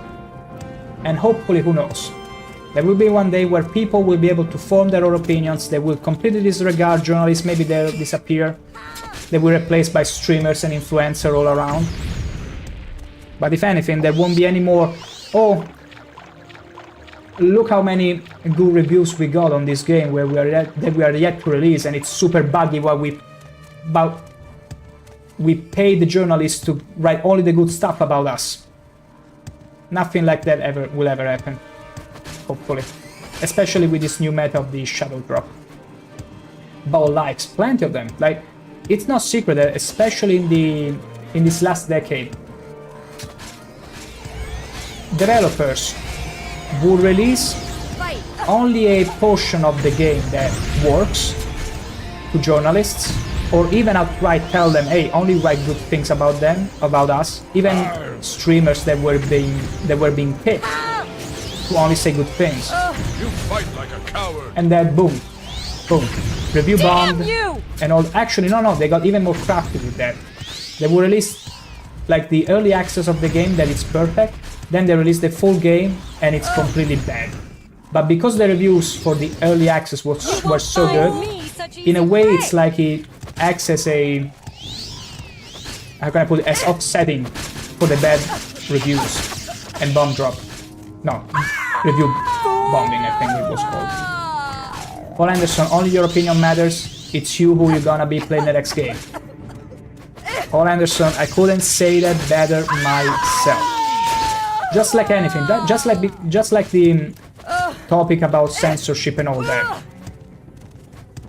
And hopefully, who knows, there will be one day where people will be able to form their own opinions. They will completely disregard journalists. Maybe they'll disappear. They will be replaced by streamers and influencers all around. But if anything, there won't be any more, oh, look how many good reviews we got on this game where we are yet to release, and it's super buggy while we pay the journalists to write only the good stuff about us. Nothing like that will ever happen, hopefully. Especially with this new meta of the shadow drop. about likes, plenty of them. Like, it's not secret that, especially in this last decade, developers will release only a portion of the game that works to journalists, or even outright tell them, hey, only write good things about them, about us. Even streamers that were being picked to only say good things. You fight like a coward. And then boom, review bombed and all. Actually, no, they got even more crafty with that. They will release like the early access of the game that it's perfect, then they release the full game and it's completely bad. But because the reviews for the early access were so good, in a way it's like it acts as a, how can I put it, as offsetting for the bad reviews and bomb drop. No, review bombing I think it was called. Paul Anderson, only your opinion matters. It's you who you're gonna be playing the next game. Paul Anderson, I couldn't say that better myself. Just like anything, just like the topic about censorship and all that.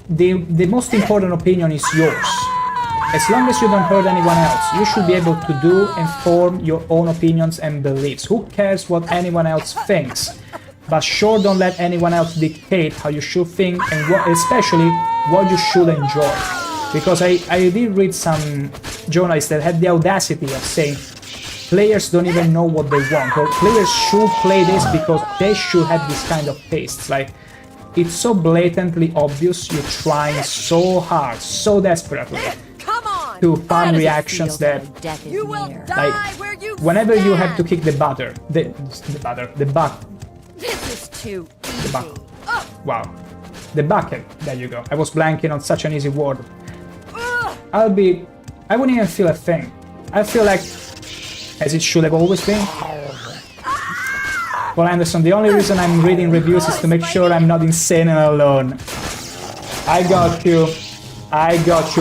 The most important opinion is yours. As long as you don't hurt anyone else, you should be able to do and form your own opinions and beliefs. Who cares what anyone else thinks? But sure, don't let anyone else dictate how you should think and especially what you should enjoy. Because I did read some journalists that had the audacity of saying players don't even know what they want, or players should play this because they should have this kind of tastes. Like, it's so blatantly obvious you're trying so hard, so desperately to find reactions that, like, whenever you have to kick the butt. This is too easy. The bucket. Wow. The bucket. There you go. I was blanking on such an easy word. I wouldn't even feel a thing. I feel like, as it should have always been. Paul Anderson, the only reason I'm reading reviews is to make sure I'm not insane and alone. I got you,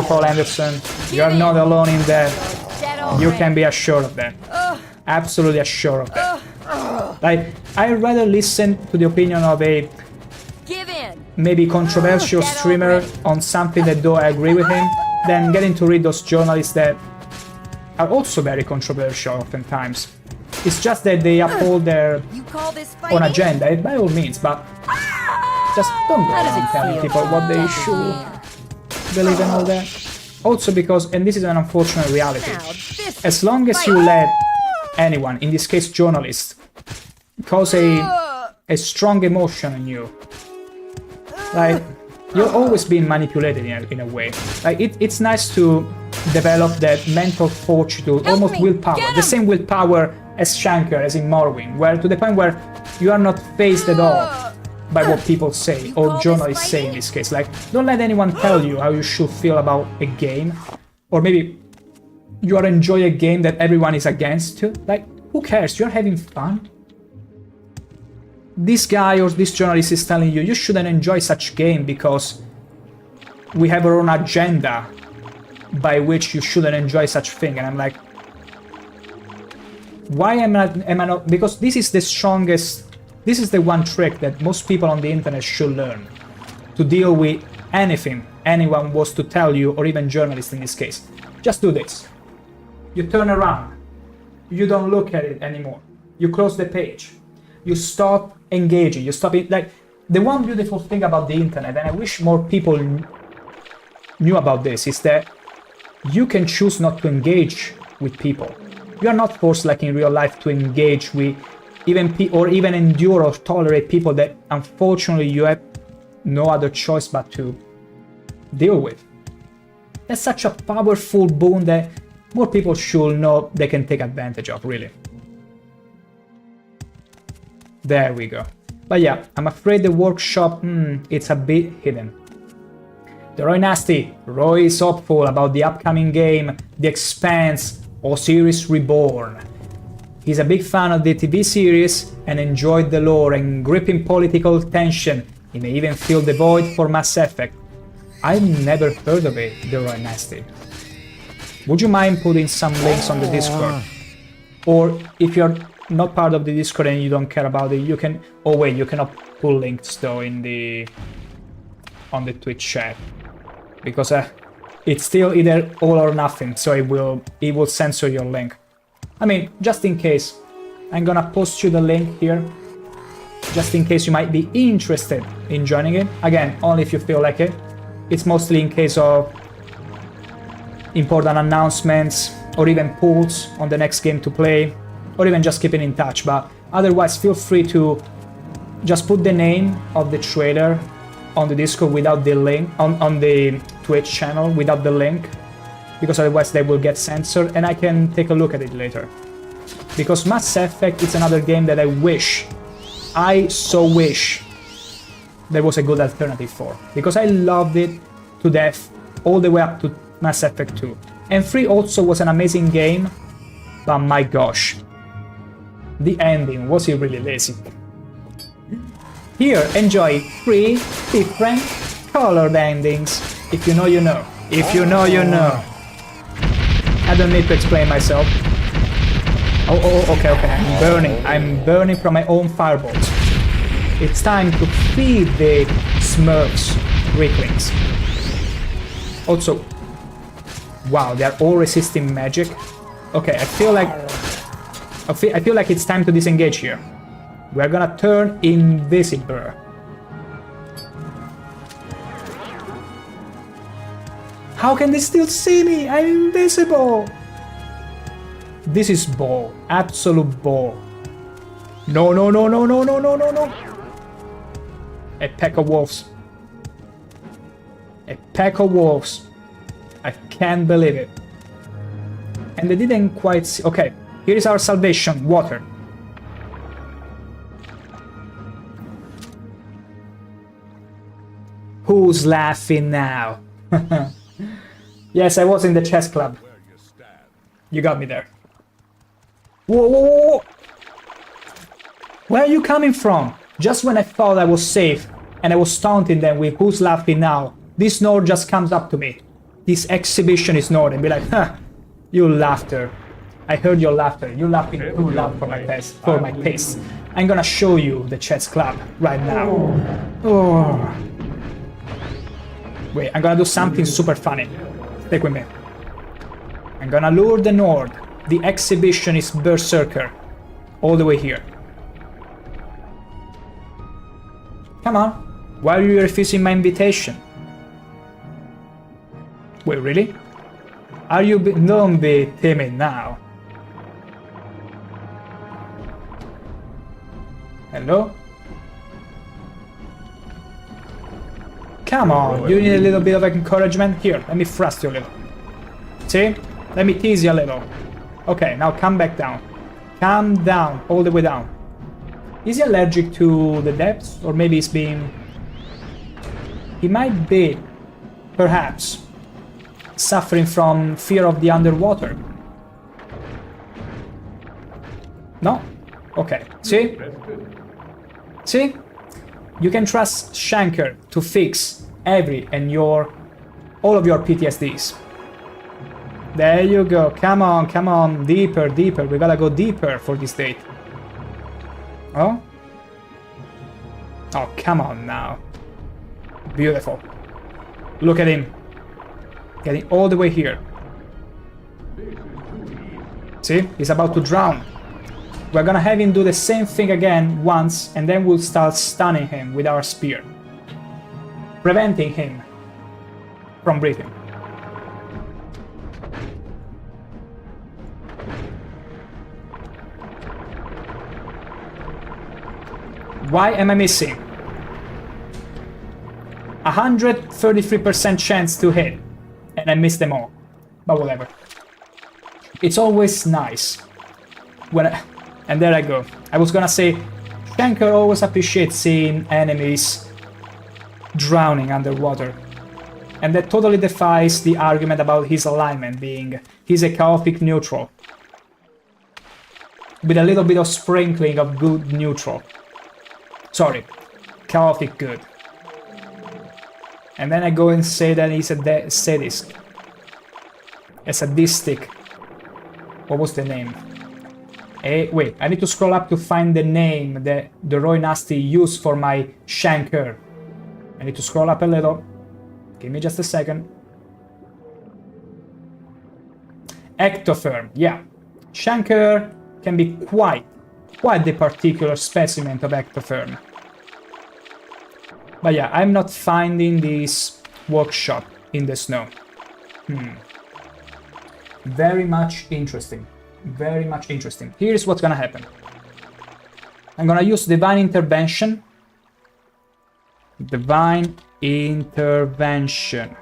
Paul Anderson. You're not alone in that. You can be assured of that. Absolutely assured of that. Like, I'd rather listen to the opinion of a maybe controversial streamer on something that though I agree with him, than getting to read those journalists that are also very controversial oftentimes. It's just that they uphold their own agenda, by all means, but just don't go around telling people what they should believe and all that. Also because, and this is an unfortunate reality, as long as you let anyone, in this case journalists, cause a strong emotion in you, like, you're always being manipulated in a way. Like, it's nice to develop that mental fortitude, almost willpower, the same willpower as ShankH-ER, as in Morrowind, where to the point where you are not fazed at all by what people say, or journalists say in this case. Like, don't let anyone tell you how you should feel about a game, or maybe you are enjoying a game that everyone is against you. Like, who cares? You're having fun. This guy or this journalist is telling you shouldn't enjoy such game because we have our own agenda by which you shouldn't enjoy such thing. And I'm like, why am I not? Because this is the strongest, this is the one trick that most people on the internet should learn to deal with anything anyone was to tell you, or even journalists in this case. Just do this. You turn around. You don't look at it anymore. You close the page. You stop engaging. You stop it. Like, the one beautiful thing about the internet, and I wish more people knew about this, is that you can choose not to engage with people. You are not forced, like in real life, to engage with even endure or tolerate people that unfortunately you have no other choice but to deal with. That's such a powerful boon that more people should know they can take advantage of, really. There we go. But yeah, I'm afraid the workshop, it's a bit hidden. The Roy Nasty. Roy is hopeful about the upcoming game, The Expanse, Osiris Reborn. He's a big fan of the TV series and enjoyed the lore and gripping political tension. He may even feel the void for Mass Effect. I've never heard of it, the Roy Nasty. Would you mind putting some links on the Discord? Or if you're not part of the Discord and you don't care about it, you can... Oh wait, you cannot pull links though in the... on the Twitch chat. because it's still either all or nothing, so it will censor your link. I mean, just in case, I'm gonna post you the link here, just in case you might be interested in joining it. Again, only if you feel like it. It's mostly in case of important announcements or even polls on the next game to play, or even just keeping in touch. But otherwise, feel free to just put the name of the trailer on the Discord without the link, on the Twitch channel without the link, because otherwise they will get censored and I can take a look at it later. Because Mass Effect is another game that I so wish there was a good alternative for, because I loved it to death all the way up to Mass Effect 2. And 3 also was an amazing game, but my gosh, the ending, was it really lazy? Here, enjoy 3 different colored endings. If you know, you know. If you know, you know. I don't need to explain myself. Okay, I'm burning from my own fireballs. It's time to feed the Smurfs Weaklings. Also, wow, they are all resisting magic. Okay, I feel like it's time to disengage here. We're gonna turn invisible. How can they still see me? I'm invisible. This is bull. Absolute bull. No. A pack of wolves. A pack of wolves. I can't believe it. And they didn't quite see. Okay, here is our salvation. Water. Who's laughing now? Yes, I was in the chess club. You got me there. Whoa. Where are you coming from? Just when I thought I was safe and I was taunting them with who's laughing now, this Nord just comes up to me. This exhibitionist Nord and be like, huh, you laughter. I heard your laughter. You're laughing too loud for my taste. I'm gonna show you the chess club right now. Oh. Wait, I'm gonna do something super funny. Stick with me. I'm gonna lure the Nord, the exhibitionist berserker, all the way here. Come on. Why are you refusing my invitation? Wait, really? Are you don't be timid now. Hello? Come on, you need a little bit of encouragement? Here, let me thrust you a little. See? Let me tease you a little. Okay, now come back down. Come down, all the way down. Is he allergic to the depths? Or maybe he's being... He might be, perhaps, suffering from fear of the underwater. No? Okay, see? See? You can trust ShankH-ER to fix all of your PTSDs. There you go. Come on. Deeper. We gotta go deeper for this date. Oh? Oh, come on now. Beautiful. Look at him. Getting all the way here. See? He's about to drown. We're gonna have him do the same thing again once, and then we'll start stunning him with our spear. Preventing him from breathing. Why am I missing? 133% chance to hit, and I missed them all. But whatever. It's always nice when and there I go. I was gonna say, ShankH-ER always appreciates seeing enemies drowning underwater. And that totally defies the argument about his alignment being he's a chaotic neutral. With a little bit of sprinkling of good neutral. Sorry, chaotic good. And then I go and say that he's a sadist. A sadistic. What was the name? Wait, I need to scroll up to find the name that the Roy Nasty used for my ShankH-ER. I need to scroll up a little. Give me just a second. Ectotherm, yeah. ShankH-ER can be quite the particular specimen of ectotherm. But yeah, I'm not finding this workshop in the snow. Very much interesting. Very much interesting. Here's what's gonna happen. I'm gonna use Divine Intervention. Divine Intervention.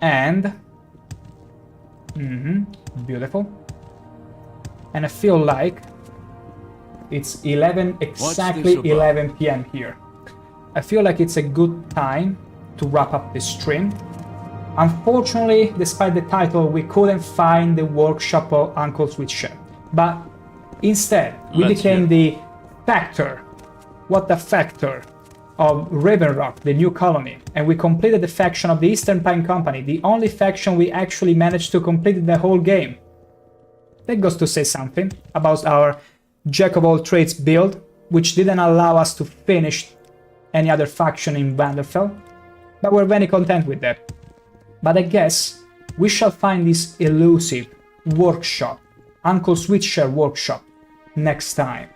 And... beautiful. And I feel like it's exactly 11 p.m. here. I feel like it's a good time to wrap up this stream. Unfortunately, despite the title, we couldn't find the workshop of Uncle Switcher. But instead, we became the factor. What the factor of Ravenrock, the new colony. And we completed the faction of the Eastern Pine Company, the only faction we actually managed to complete in the whole game. That goes to say something about our Jack of all trades build, which didn't allow us to finish any other faction in Vanderfell. But we're very content with that. But I guess we shall find this elusive workshop, Uncle Switcher workshop, next time.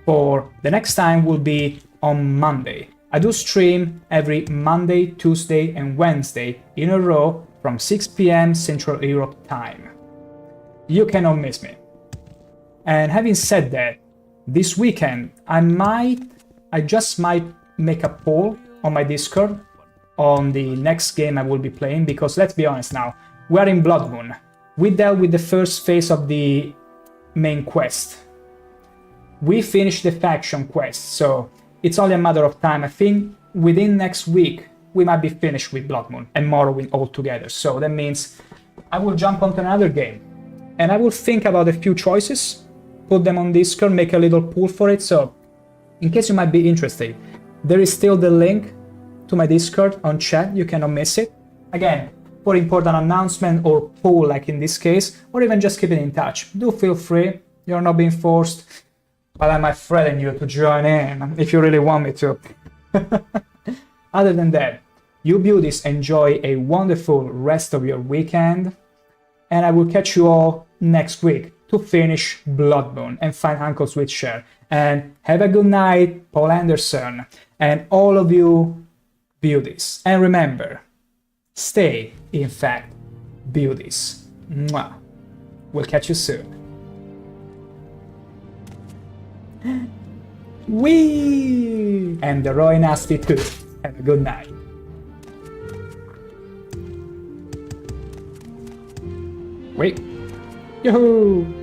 For the next time will be on Monday. I do stream every Monday, Tuesday and Wednesday in a row from 6 p.m. Central Europe time. You cannot miss me. And having said that, this weekend I just might make a poll on my Discord on the next game I will be playing, because let's be honest now, we're in Blood Moon. We dealt with the first phase of the main quest. We finished the faction quest, so it's only a matter of time. I think within next week we might be finished with Blood Moon and Morrowind altogether. So that means I will jump onto another game and I will think about a few choices, put them on Discord, make a little pool for it. So in case you might be interested, there is still the link to my Discord on chat, you cannot miss it. Again, for important announcement or poll like in this case, or even just keeping in touch, do feel free, you're not being forced, but I might threaten you to join in if you really want me to. Other than that, you beauties enjoy a wonderful rest of your weekend, and I will catch you all next week to finish Blood Moon and find Uncle Switcher. And have a good night, Paul Anderson, and all of you beauties. And remember, stay, in fact, beauties. Mwah. We'll catch you soon. Whee! And the Roy Nasty too. Have a good night. Wait. Yoo-hoo!